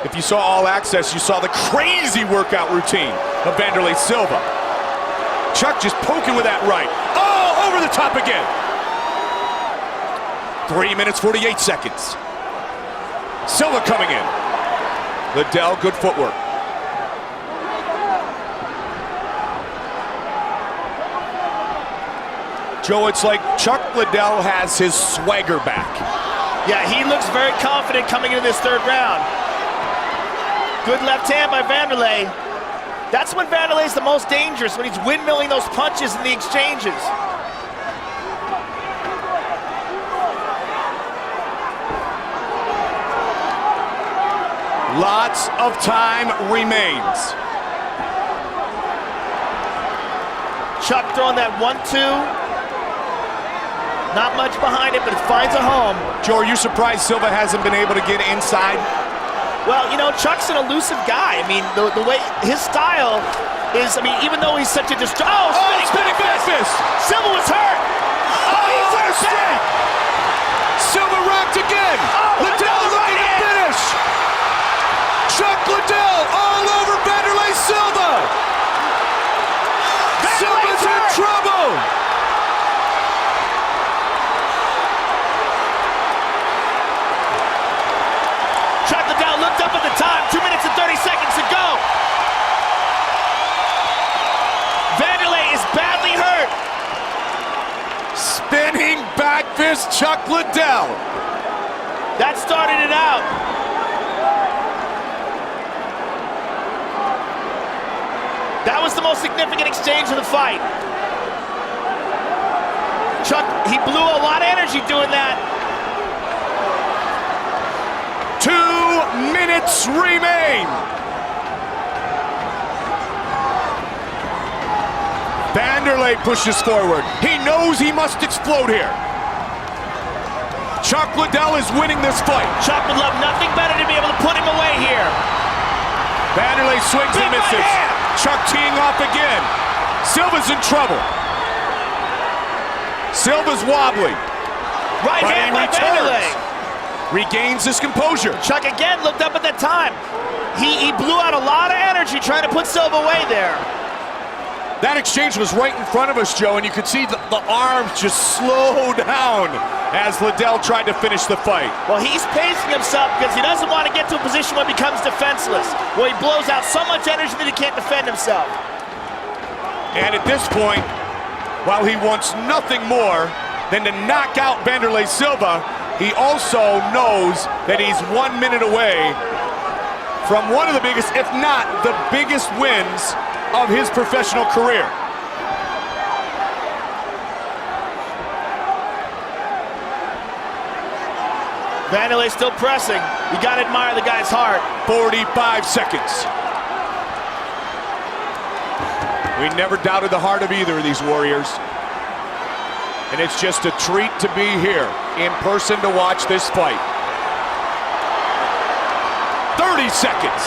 If you saw All Access, you saw the crazy workout routine of Wanderlei Silva. Chuck just poking with that right. Oh, over the top again. 3 minutes, 48 seconds. Silva coming in. Liddell, good footwork. Joe, it's like Chuck Liddell has his swagger back. Yeah, he looks very confident coming into this third round. Good left hand by Wanderlei. That's when Wanderlei's the most dangerous, when he's windmilling those punches in the exchanges. Lots of time remains. Chuck throwing that 1-2. Not much behind it, but it finds a home. Joe, are you surprised Silva hasn't been able to get inside? Well, you know, Chuck's an elusive guy. I mean, the way his style is, I mean, even though he's such a spinning back fist! Silva was hurt! Oh, he's hurt bad! Silva rocked again! Liddell looking to finish! Chuck Liddell all over Wanderlei Silva! Silva's in trouble! Chuck Liddell looked up at the time, 2 minutes and 30 seconds to go. Wanderlei is badly hurt. Spinning back fist Chuck Liddell. That started it out. That was the most significant exchange of the fight. Chuck, he blew a lot of energy doing that. 2 minutes remain. Wanderlei pushes forward. He knows he must explode here. Chuck Liddell is winning this fight. Chuck would love nothing better to be able to put him away here. Wanderlei swings and misses. Chuck teeing off again. Silva's in trouble. Silva's wobbly. Right hand by Wanderlei. Regains his composure. Chuck again looked up at that time. He blew out a lot of energy trying to put Silva away there. That exchange was right in front of us, Joe, and you could see the arms just slow down as Liddell tried to finish the fight. Well, he's pacing himself because he doesn't want to get to a position where he becomes defenseless, where he blows out so much energy that he can't defend himself. And at this point, while he wants nothing more than to knock out Wanderlei Silva, he also knows that he's 1 minute away from one of the biggest, if not the biggest wins of his professional career. Wanderlei still pressing. You gotta admire the guy's heart. 45 seconds. We never doubted the heart of either of these warriors. And it's just a treat to be here in person to watch this fight. 30 seconds.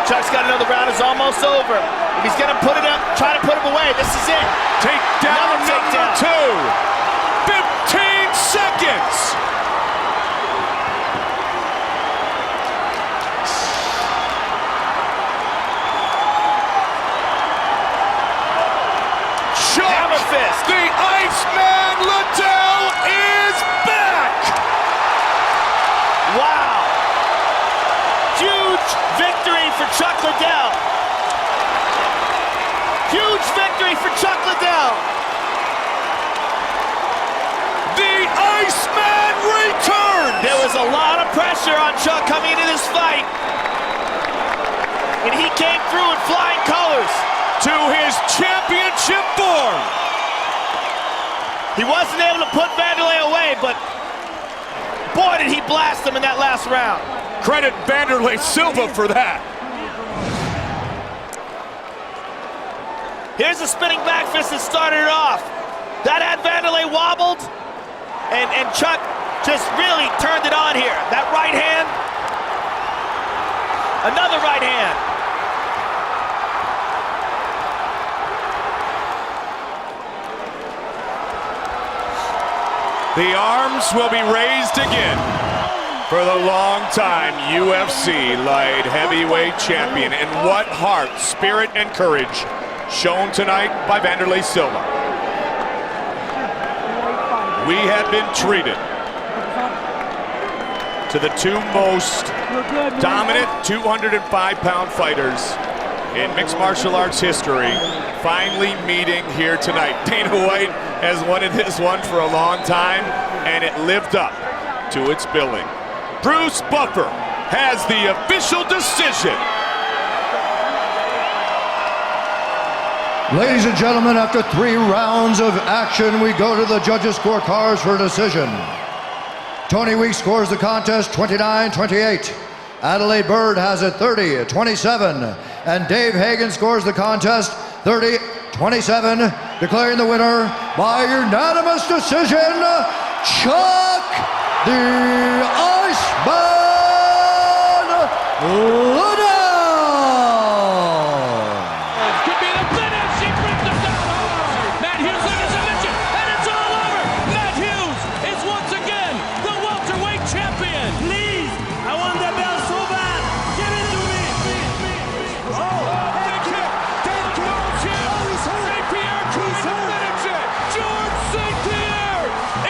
Chuck's got another round, is almost over. If he's gonna put it up, try to put him away, this is it. Takedown number 2. 15 seconds. Hammer fist. The Iceman Liddell is back. Wow. Huge victory for Chuck Liddell. Huge victory for Chuck Liddell. The Iceman returns. There was a lot of pressure on Chuck coming into this fight. And he came through in flying colors. To his championship form. He wasn't able to put Wanderlei away, but boy did he blast him in that last round. Credit Wanderlei Silva for that. Here's the spinning back fist that started it off. That had Wanderlei wobbled, and Chuck just really turned it on here. That right hand, another right hand. The arms will be raised again for the long-time UFC light heavyweight champion. And what heart, spirit, and courage shown tonight by Wanderlei Silva. We have been treated to the two most dominant 205-pound fighters in mixed martial arts history finally meeting here tonight. Dana White has wanted this one for a long time, and it lived up to its billing. Bruce Buffer has the official decision. Ladies and gentlemen, after 3 rounds of action, we go to the judges' scorecards for a decision. Tony Weeks scores the contest 29-28. Adelaide Bird has it 30-27. And Dave Hagen scores the contest 30-27, declaring the winner by unanimous decision, Chuck the Iceman Liddell. Could be the finish. He brings him down hard. Matt Hughes like a submission, and it's all over. Matt Hughes is once again the welterweight champion. Please, I want the belt so bad. Give it to me. Big kick. Dead George here. St-Pierre trying to finish it. George St-Pierre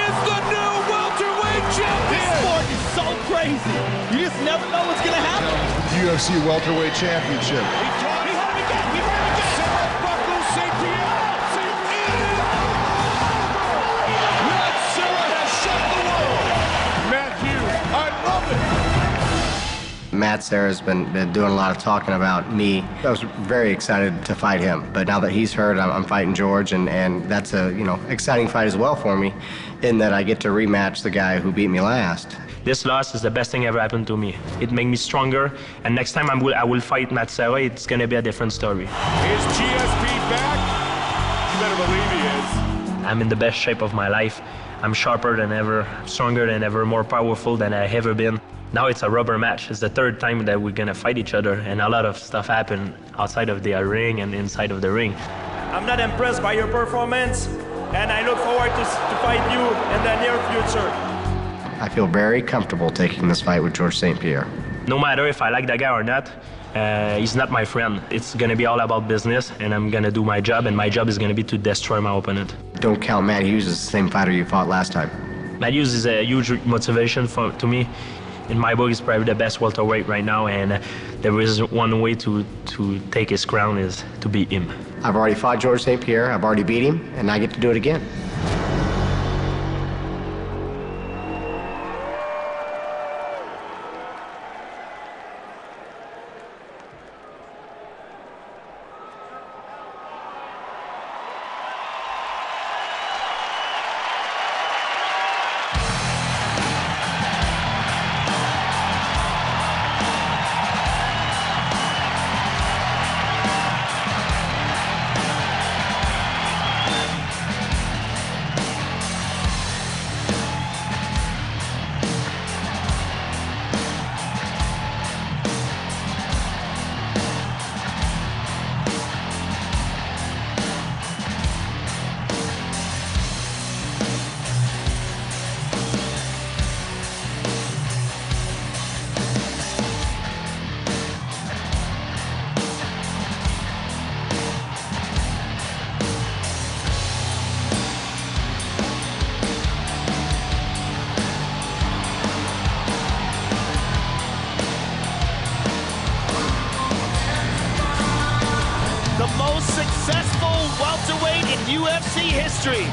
is the new welterweight champion. This sport is so crazy. You just never know what's going to happen. UFC welterweight championship. Matt Serra's been doing a lot of talking about me. I was very excited to fight him, but now that he's hurt, I'm fighting George, and that's a exciting fight as well for me, in that I get to rematch the guy who beat me last. This loss is the best thing ever happened to me. It made me stronger, and next time I will fight Matt Serra, it's gonna be a different story. Is GSP back? You better believe he is. I'm in the best shape of my life. I'm sharper than ever, stronger than ever, more powerful than I've ever been. Now it's a rubber match. It's the 3rd time that we're gonna fight each other, and a lot of stuff happened outside of the ring and inside of the ring. I'm not impressed by your performance, and I look forward to fight you in the near future. I feel very comfortable taking this fight with George St-Pierre. No matter if I like the guy or not, he's not my friend. It's gonna be all about business, and I'm gonna do my job, and my job is gonna be to destroy my opponent. Don't count Matt Hughes as the same fighter you fought last time. Matt Hughes is a huge motivation to me. In my book, he's probably the best welterweight right now, and there is one way to take his crown is to beat him. I've already fought George St-Pierre, I've already beat him, and I get to do it again. UFC history,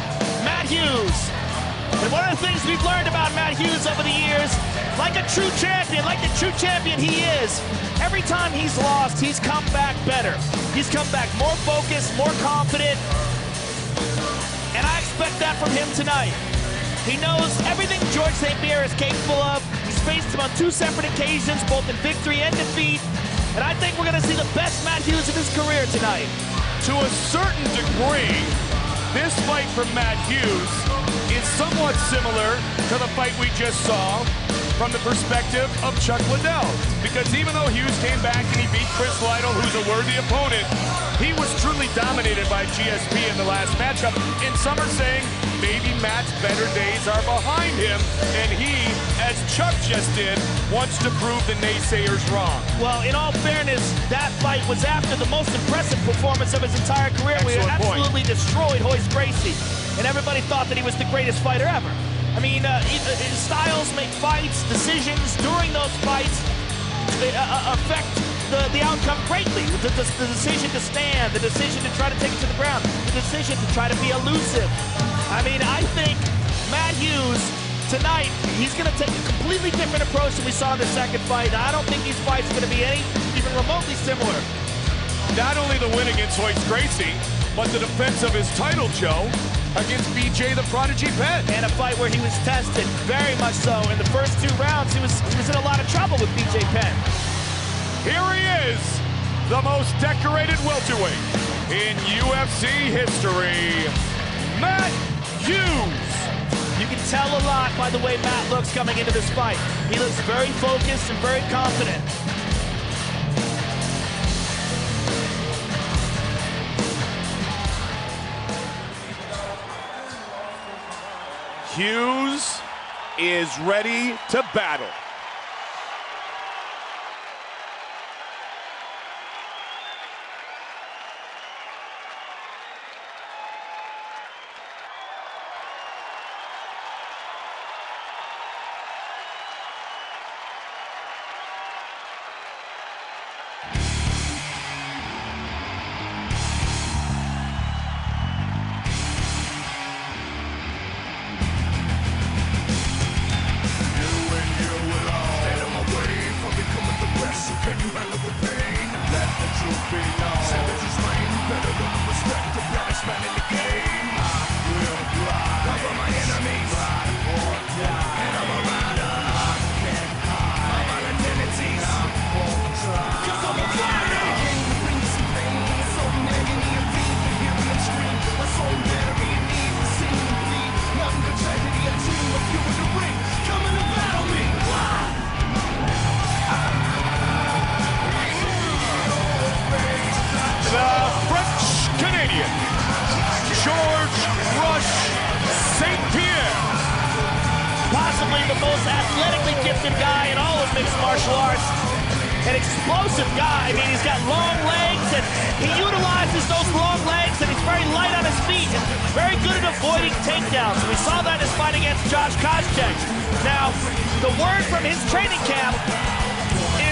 Matt Hughes. And one of the things we've learned about Matt Hughes over the years, like a true champion he is, every time he's lost, he's come back better. He's come back more focused, more confident, and I expect that from him tonight. He knows everything George St-Pierre is capable of. He's faced him on 2 separate occasions, both in victory and defeat, and I think we're going to see the best Matt Hughes of his career tonight. To a certain degree, this fight from Matt Hughes is somewhat similar to the fight we just saw from the perspective of Chuck Liddell. Because even though Hughes came back and he beat Chris Lytle, who's a worthy opponent, he was truly dominated by GSP in the last matchup. And some are saying maybe Matt's better days are behind him, and he, as Chuck just did, wants to prove the naysayers wrong. Well, in all fairness, that fight was after the most impressive performance of his entire career. We absolutely destroyed Royce Gracie, and everybody thought that he was the greatest fighter ever. I mean, styles make fights, decisions during those fights affect the outcome greatly. The decision to stand, the decision to try to take it to the ground, the decision to try to be elusive. I mean, I think Matt Hughes, tonight, he's going to take a completely different approach than we saw in the second fight. I don't think these fights are going to be even remotely similar. Not only the win against Royce Gracie, but the defense of his title, Joe, against BJ the Prodigy Penn. And a fight where he was tested, very much so. In the first 2 rounds, he was in a lot of trouble with BJ Penn. Here he is, the most decorated welterweight in UFC history, Matt Hughes. You can tell a lot by the way Matt looks coming into this fight. He looks very focused and very confident. Hughes is ready to battle. St-Pierre, possibly the most athletically gifted guy in all of mixed martial arts. An explosive guy. I mean, he's got long legs, and he utilizes those long legs, and he's very light on his feet, and very good at avoiding takedowns. We saw that in his fight against Josh Koscheck. Now, the word from his training camp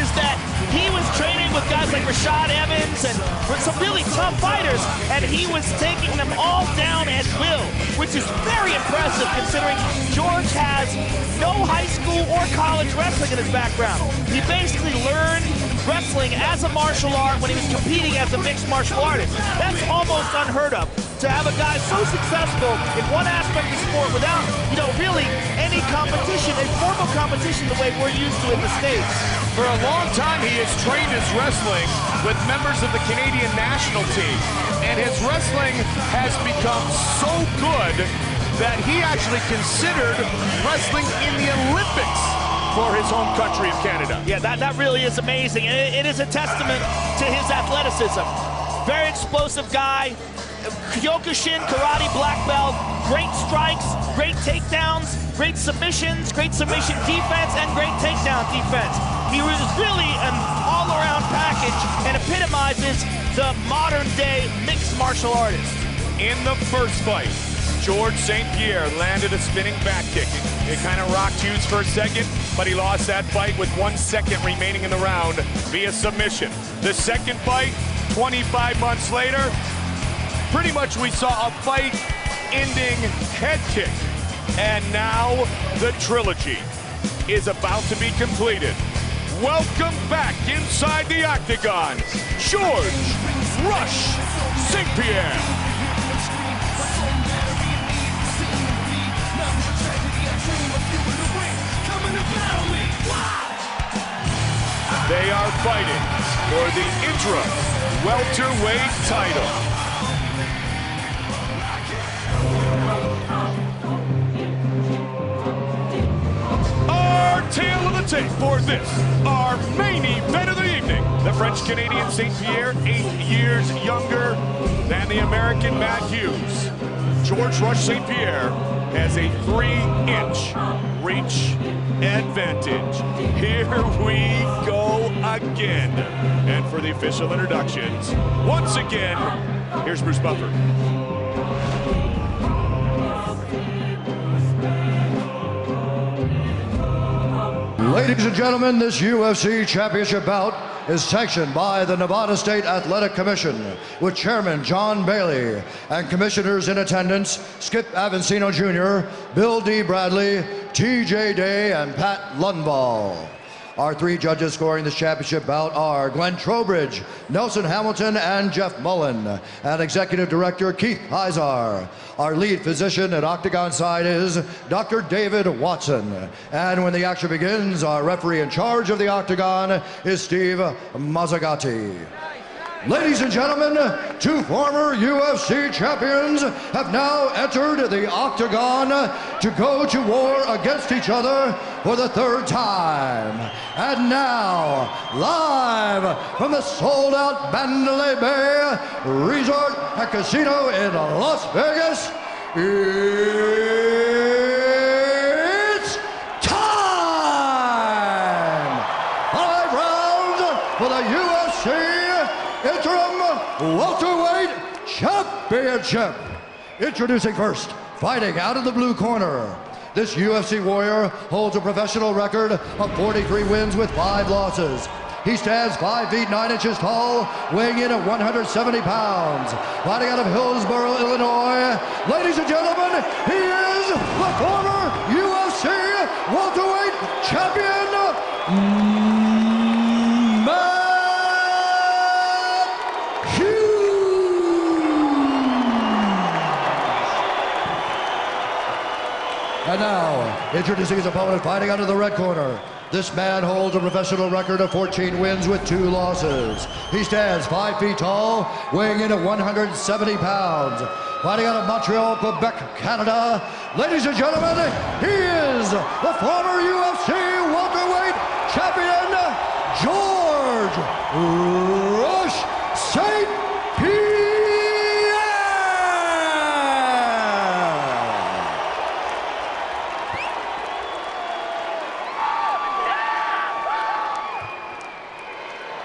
is that he was training with guys like Rashad Evans and with some really tough fighters, and he was taking them all down at will, which is very impressive considering George has no high school or college wrestling in his background. He basically learned wrestling as a martial art when he was competing as a mixed martial artist. That's almost unheard of, to have a guy so successful in one aspect of sport without, really any competition, a formal competition the way we're used to in the States. For a long time, he has trained his wrestling with members of the Canadian national team, and his wrestling has become so good that he actually considered wrestling in the Olympics for his home country of Canada. Yeah, that really is amazing. It is a testament to his athleticism. Very explosive guy. Kyokushin, karate black belt, great strikes, great takedowns, great submission defense, and great takedown defense. He was really an all-around package and epitomizes the modern-day mixed martial artist. In the first fight, George St-Pierre landed a spinning back kick. It kind of rocked Hughes for a second, but he lost that fight with 1 second remaining in the round via submission. The second fight, 25 months later, pretty much we saw a fight-ending head kick. And now the trilogy is about to be completed. Welcome back inside the octagon, George "Rush" St-Pierre. They are fighting for the interim welterweight title. Tail of the tape for this, our main event of the evening. The French-Canadian St-Pierre, 8 years younger than the American Matt Hughes. George "Rush" St-Pierre has a 3-inch reach advantage. Here we go again. And for the official introductions, once again, here's Bruce Buffer. Ladies and gentlemen, this UFC championship bout is sanctioned by the Nevada State Athletic Commission, with Chairman John Bailey and commissioners in attendance Skip Avancino Jr., Bill D. Bradley, T.J. Day, and Pat Lundvall. Our three judges scoring this championship bout are Glenn Trowbridge, Nelson Hamilton, and Jeff Mullen, and Executive Director Keith Izar. Our lead physician at Octagon side is Dr. David Watson. And when the action begins, our referee in charge of the Octagon is Steve Mazzagatti. Ladies and gentlemen, two former UFC champions have now entered the Octagon to go to war against each other for the third time. And now, live from the sold-out Wanderlei Bay Resort and Casino in Las Vegas, it's time! 5 rounds for the UFC Interim Welterweight Championship. Introducing first, fighting out of the blue corner. This UFC warrior holds a professional record of 43 wins with 5 losses. He stands 5 feet 9 inches tall, weighing in at 170 pounds. Fighting out of Hillsboro, Illinois. Ladies and gentlemen, he is the former UFC welterweight champion, And now, introducing his opponent, fighting out of the red corner. This man holds a professional record of 14 wins with 2 losses. He stands 5 feet tall, weighing in at 170 pounds. Fighting out of Montreal, Quebec, Canada. Ladies and gentlemen, he is the former UFC welterweight champion, George Rush St-Pierre.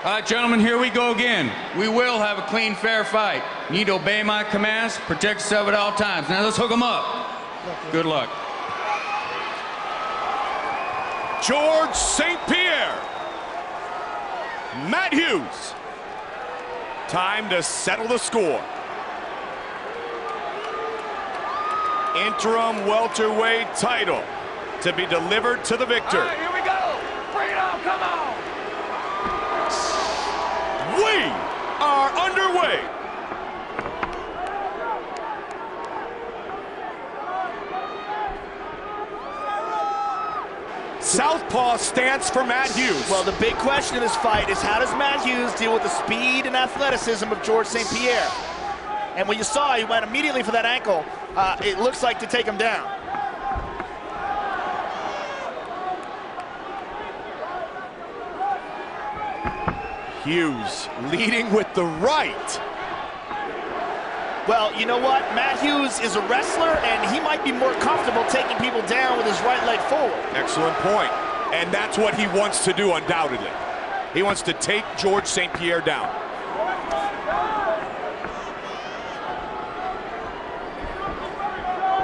All right, gentlemen, here we go again. We will have a clean, fair fight. You need to obey my commands, protect yourself at all times. Now let's hook them up. Good luck. George St-Pierre. Matt Hughes. Time to settle the score. Interim welterweight title to be delivered to the victor. All right, here we go. Bring it on, come on. We are underway. Southpaw stance for Matt Hughes. Well, the big question in this fight is, how does Matt Hughes deal with the speed and athleticism of George St-Pierre? And when you saw, he went immediately for that ankle. It looks like to take him down. Hughes leading with the right. Well, you know what? Matt Hughes is a wrestler, and he might be more comfortable taking people down with his right leg forward. Excellent point. And that's what he wants to do, undoubtedly. He wants to take George St-Pierre down.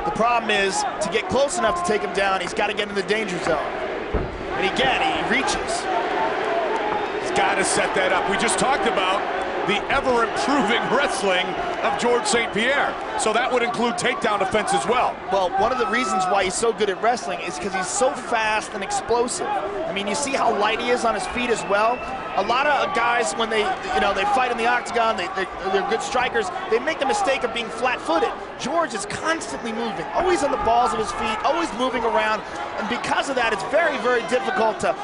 The problem is, to get close enough to take him down, he's got to get in the danger zone. And again, he reaches. Got to set that up. We just talked about the ever-improving wrestling of George St-Pierre. So that would include takedown defense as well. Well, one of the reasons why he's so good at wrestling is because he's so fast and explosive. I mean, you see how light he is on his feet as well. A lot of guys, when they fight in the octagon, they're good strikers, they make the mistake of being flat-footed. George is constantly moving, always on the balls of his feet, always moving around, and because of that, it's very, very difficult to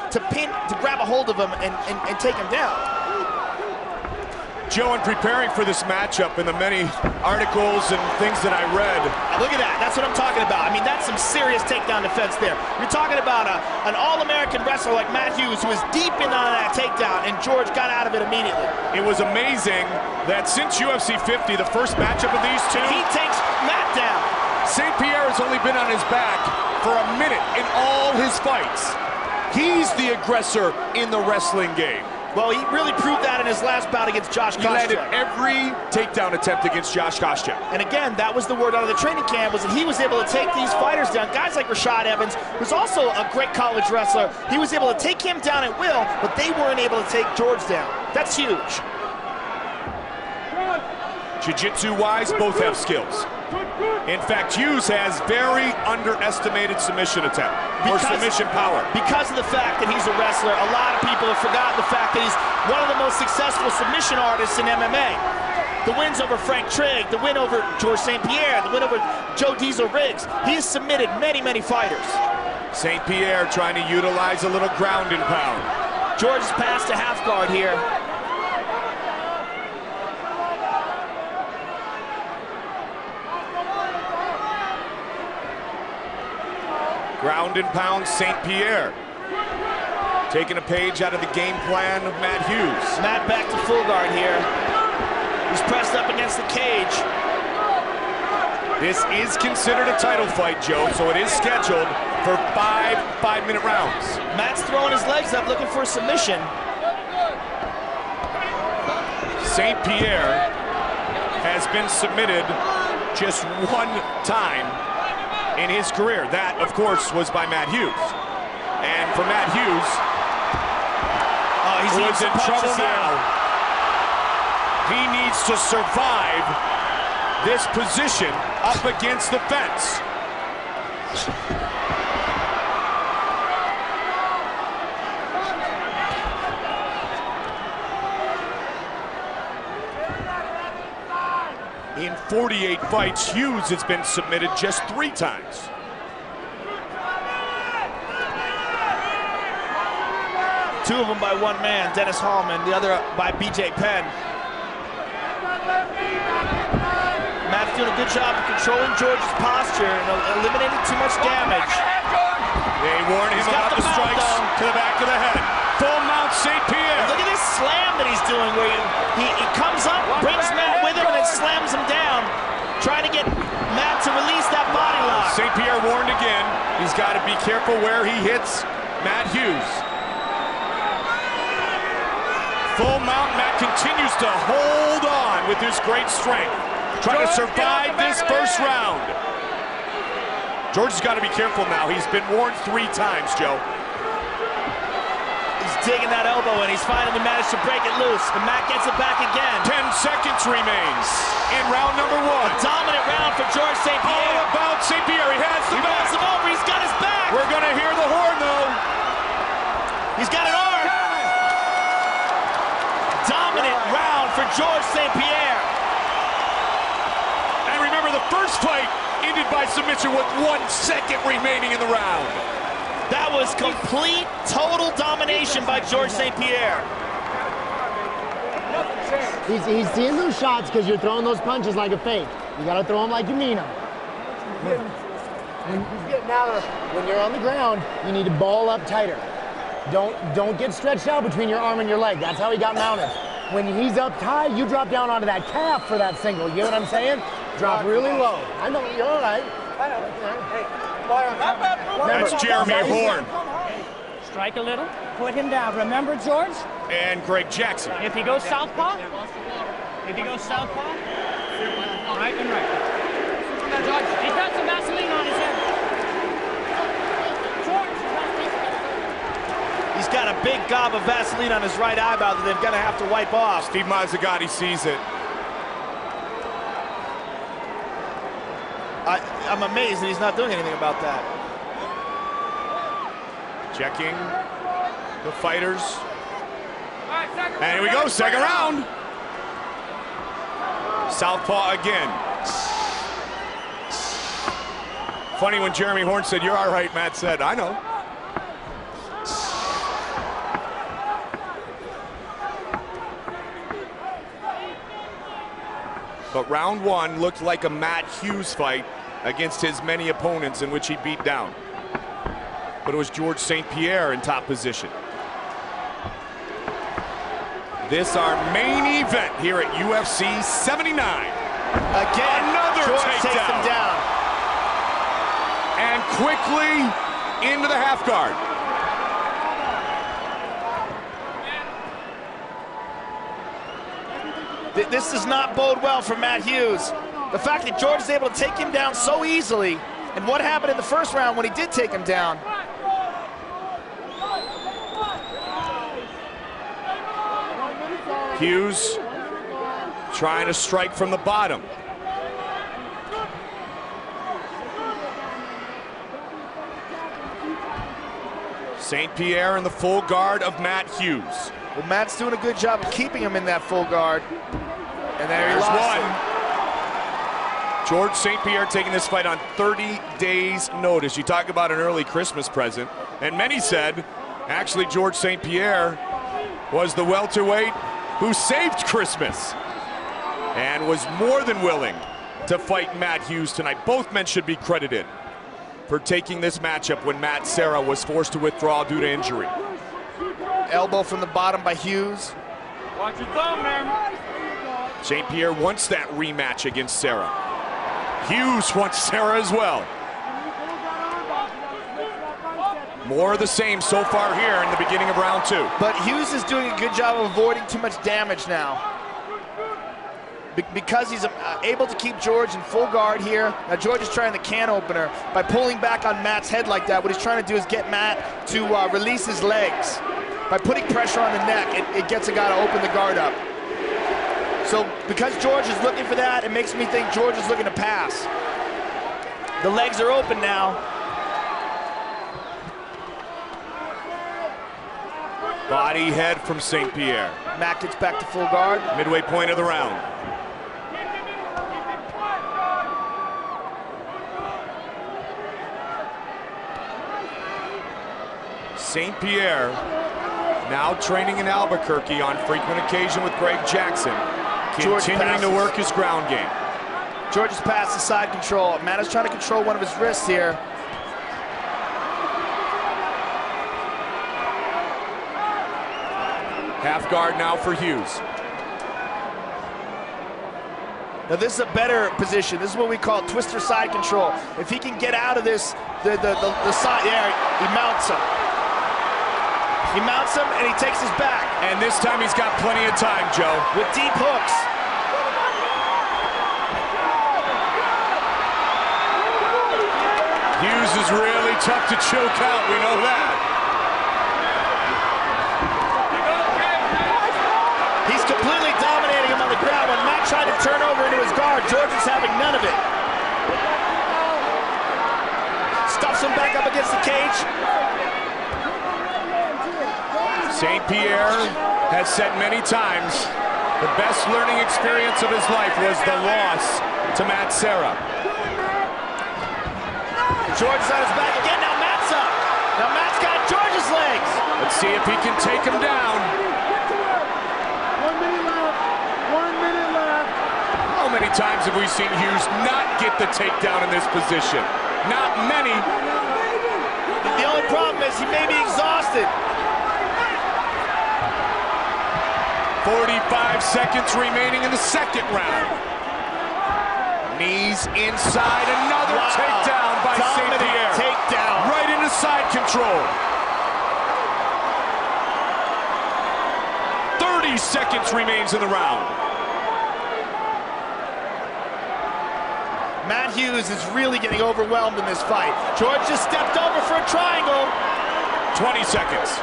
grab a hold of him and take him down. Joe, in preparing for this matchup and the many articles and things that I read. Look at that, that's what I'm talking about. I mean, that's some serious takedown defense there. You're talking about an all-American wrestler like Matt Hughes who was deep in on that takedown, and George got out of it immediately. It was amazing that since UFC 50, the first matchup of these two, he takes Matt down. St-Pierre has only been on his back for a minute in all his fights. He's the aggressor in the wrestling game. Well, he really proved that in his last bout against Josh He landed Koscheck. every takedown attempt against Josh Koscheck. And again, that was the word out of the training camp, was that he was able to take these fighters down. Guys like Rashad Evans, who's also a great college wrestler, he was able to take him down at will, but they weren't able to take George down. That's huge. Jiu-jitsu-wise, both have skills. In fact, Hughes has very underestimated submission attempt, or submission power. Because of the fact that he's a wrestler, a lot of people have forgotten the fact that he's one of the most successful submission artists in MMA. The wins over Frank Trigg, the win over George St-Pierre, the win over Joe Diesel Riggs. He has submitted many, many fighters. St-Pierre trying to utilize a little ground and pound. George is past a half guard here. Ground and pound St-Pierre. Taking a page out of the game plan of Matt Hughes. Matt back to full guard here. He's pressed up against the cage. This is considered a title fight, Joe, so it is scheduled for 5 5-minute rounds. Matt's throwing his legs up looking for a submission. St-Pierre has been submitted just one time in his career. That, of course, was by Matt Hughes. And for Matt Hughes, who is in trouble now, he needs to survive this position up against the fence. In 48 fights, Hughes has been submitted just 3 times. Two of them by one man, Dennis Hallman, the other by BJ Penn. Matt's doing a good job of controlling George's posture and eliminating too much damage. They warn him about the strikes to the back of the head. Full mount St-Pierre. Look at this slam that he's doing where he comes up, brings Matt with him, and then slams him down, trying to get Matt to release that body lock. St-Pierre warned again. He's got to be careful where he hits Matt Hughes. Full mount, Matt continues to hold on with his great strength, trying to survive this first round. George has got to be careful now. He's been warned 3 times, Joe. He's digging that elbow, and he's finally managed to break it loose. And Matt gets it back again. 10 seconds remains in round number 1. A dominant round for George St-Pierre. All about St-Pierre. He has the back. He him over. He's got his back. We're going to hear the horn, though. He's got an arm. Dominant round for George St-Pierre. And remember, the first fight ended by submission with 1 second remaining in the round. That was complete, total domination by George St-Pierre. He's seeing those shots because you're throwing those punches like a fake. You got to throw them like you mean them. When you're on the ground, you need to ball up tighter. Don't get stretched out between your arm and your leg. That's how he got mounted. When he's up high, you drop down onto that calf for that single. You know what I'm saying? Drop really low. I know, you're all right. I know. That's Jeremy Horn. Strike a little, put him down. Remember, George? And Greg Jackson. If he goes southpaw, right and right. He's got some Vaseline on his head. He's got a big gob of Vaseline on his right eyebrow that they're going to have to wipe off. Steve Mazzagatti sees it. I'm amazed that he's not doing anything about that. Checking the fighters. And here we go, second round. Southpaw again. Funny when Jeremy Horn said, "You're all right," Matt said, "I know." But round 1 looked like a Matt Hughes fight against his many opponents in which he beat down. But it was George St-Pierre in top position. This our main event here at UFC 79. Again, another George takedown. Takes him down. And quickly into the half guard. This does not bode well for Matt Hughes. The fact that George is able to take him down so easily, and what happened in the first round when he did take him down. Hughes trying to strike from the bottom. St-Pierre in the full guard of Matt Hughes. Well, Matt's doing a good job of keeping him in that full guard. And there's one. George St-Pierre taking this fight on 30 days notice. You talk about an early Christmas present. And many said, actually, George St-Pierre was the welterweight who saved Christmas and was more than willing to fight Matt Hughes tonight. Both men should be credited for taking this matchup when Matt Serra was forced to withdraw due to injury. Elbow from the bottom by Hughes. Watch your thumb, man. St-Pierre wants that rematch against Serra. Hughes wants Serra as well. More of the same so far here in the beginning of round 2. But Hughes is doing a good job of avoiding too much damage now. Because he's able to keep George in full guard here. Now George is trying the can opener by pulling back on Matt's head like that. What he's trying to do is get Matt to release his legs. By putting pressure on the neck, it gets a guy to open the guard up. So because George is looking for that, it makes me think George is looking to pass. The legs are open now. Body head from St-Pierre. Matt gets back to full guard. Midway point of the round. St-Pierre now training in Albuquerque on frequent occasion with Greg Jackson, continuing to work his ground game. George has passed the side control. Matt is trying to control one of his wrists here. Half guard now for Hughes. Now this is a better position. This is what we call twister side control. If he can get out of this, the side, there, he mounts him. He mounts him and he takes his back. And this time he's got plenty of time, Joe. With deep hooks. Hughes is really tough to choke out, we know that. He's completely dominating him on the ground. When Matt tried to turn over into his guard, George is having none of it. Stuffs him back up against the cage. St-Pierre has said many times the best learning experience of his life was the loss to Matt Serra. George is on his back again. Now Matt's up. Now Matt's got George's legs. Let's see if he can take him down. 1 minute left. 1 minute left. How many times have we seen Hughes not get the takedown in this position? Not many. The only problem is he may be exhausted. 45 seconds remaining in the second round. Knees inside, another takedown by St-Pierre. Takedown. Right into side control. 30 seconds remains in the round. Matt Hughes is really getting overwhelmed in this fight. George just stepped over for a triangle. 20 seconds.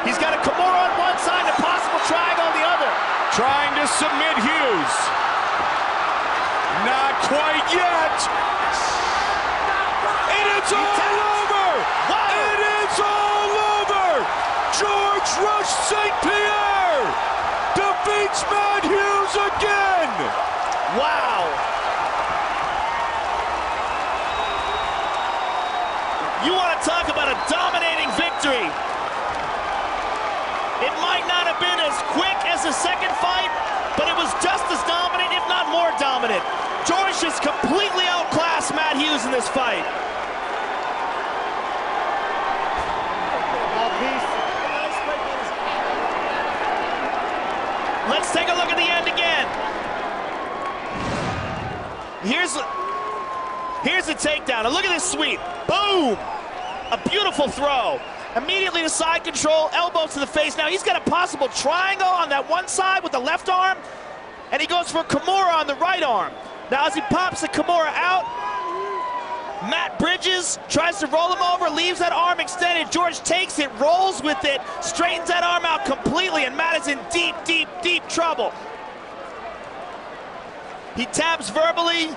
He's got a Kimura on one side and a possible triangle on the other. Trying to submit Hughes. Not quite yet. And it's all over. Wow. It is all over. George Rush St-Pierre defeats Matt Hughes again. Wow. You want to talk about a dominating victory. It might not have been as quick as the second fight, but it was just as dominant, if not more dominant. George just completely outclassed Matt Hughes in this fight. Let's take a look at the end again. Here's the takedown. Now look at this sweep. Boom! A beautiful throw. Immediately to side control, elbows to the face. Now he's got a possible triangle on that one side with the left arm. and he goes for a Kimura on the right arm. Now as he pops the Kimura out, Matt Bridges tries to roll him over, leaves that arm extended. George takes it, rolls with it, straightens that arm out completely, and Matt is in deep, deep, deep trouble. He taps verbally,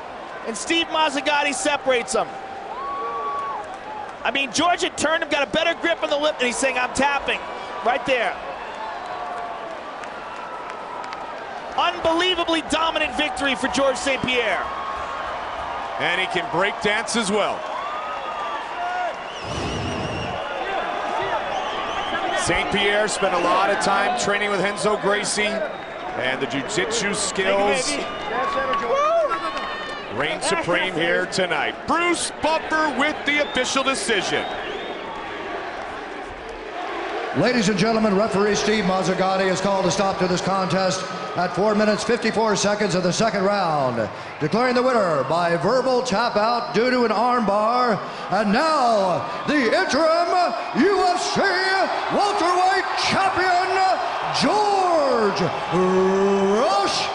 and Steve Mazzagatti separates him. I mean, George had turned him, got a better grip on the lip, and he's saying, I'm tapping, right there. Unbelievably dominant victory for George St-Pierre. And he can break dance as well. St-Pierre spent a lot of time training with Renzo Gracie, and the jiu-jitsu skills reign supreme here tonight. Bruce Buffer with the official decision. Ladies and gentlemen, referee Steve Mazzagatti has called a stop to this contest at 4 minutes 54 seconds of the second round, declaring the winner by verbal tap out due to an arm bar. And now, the interim UFC welterweight champion, George Rush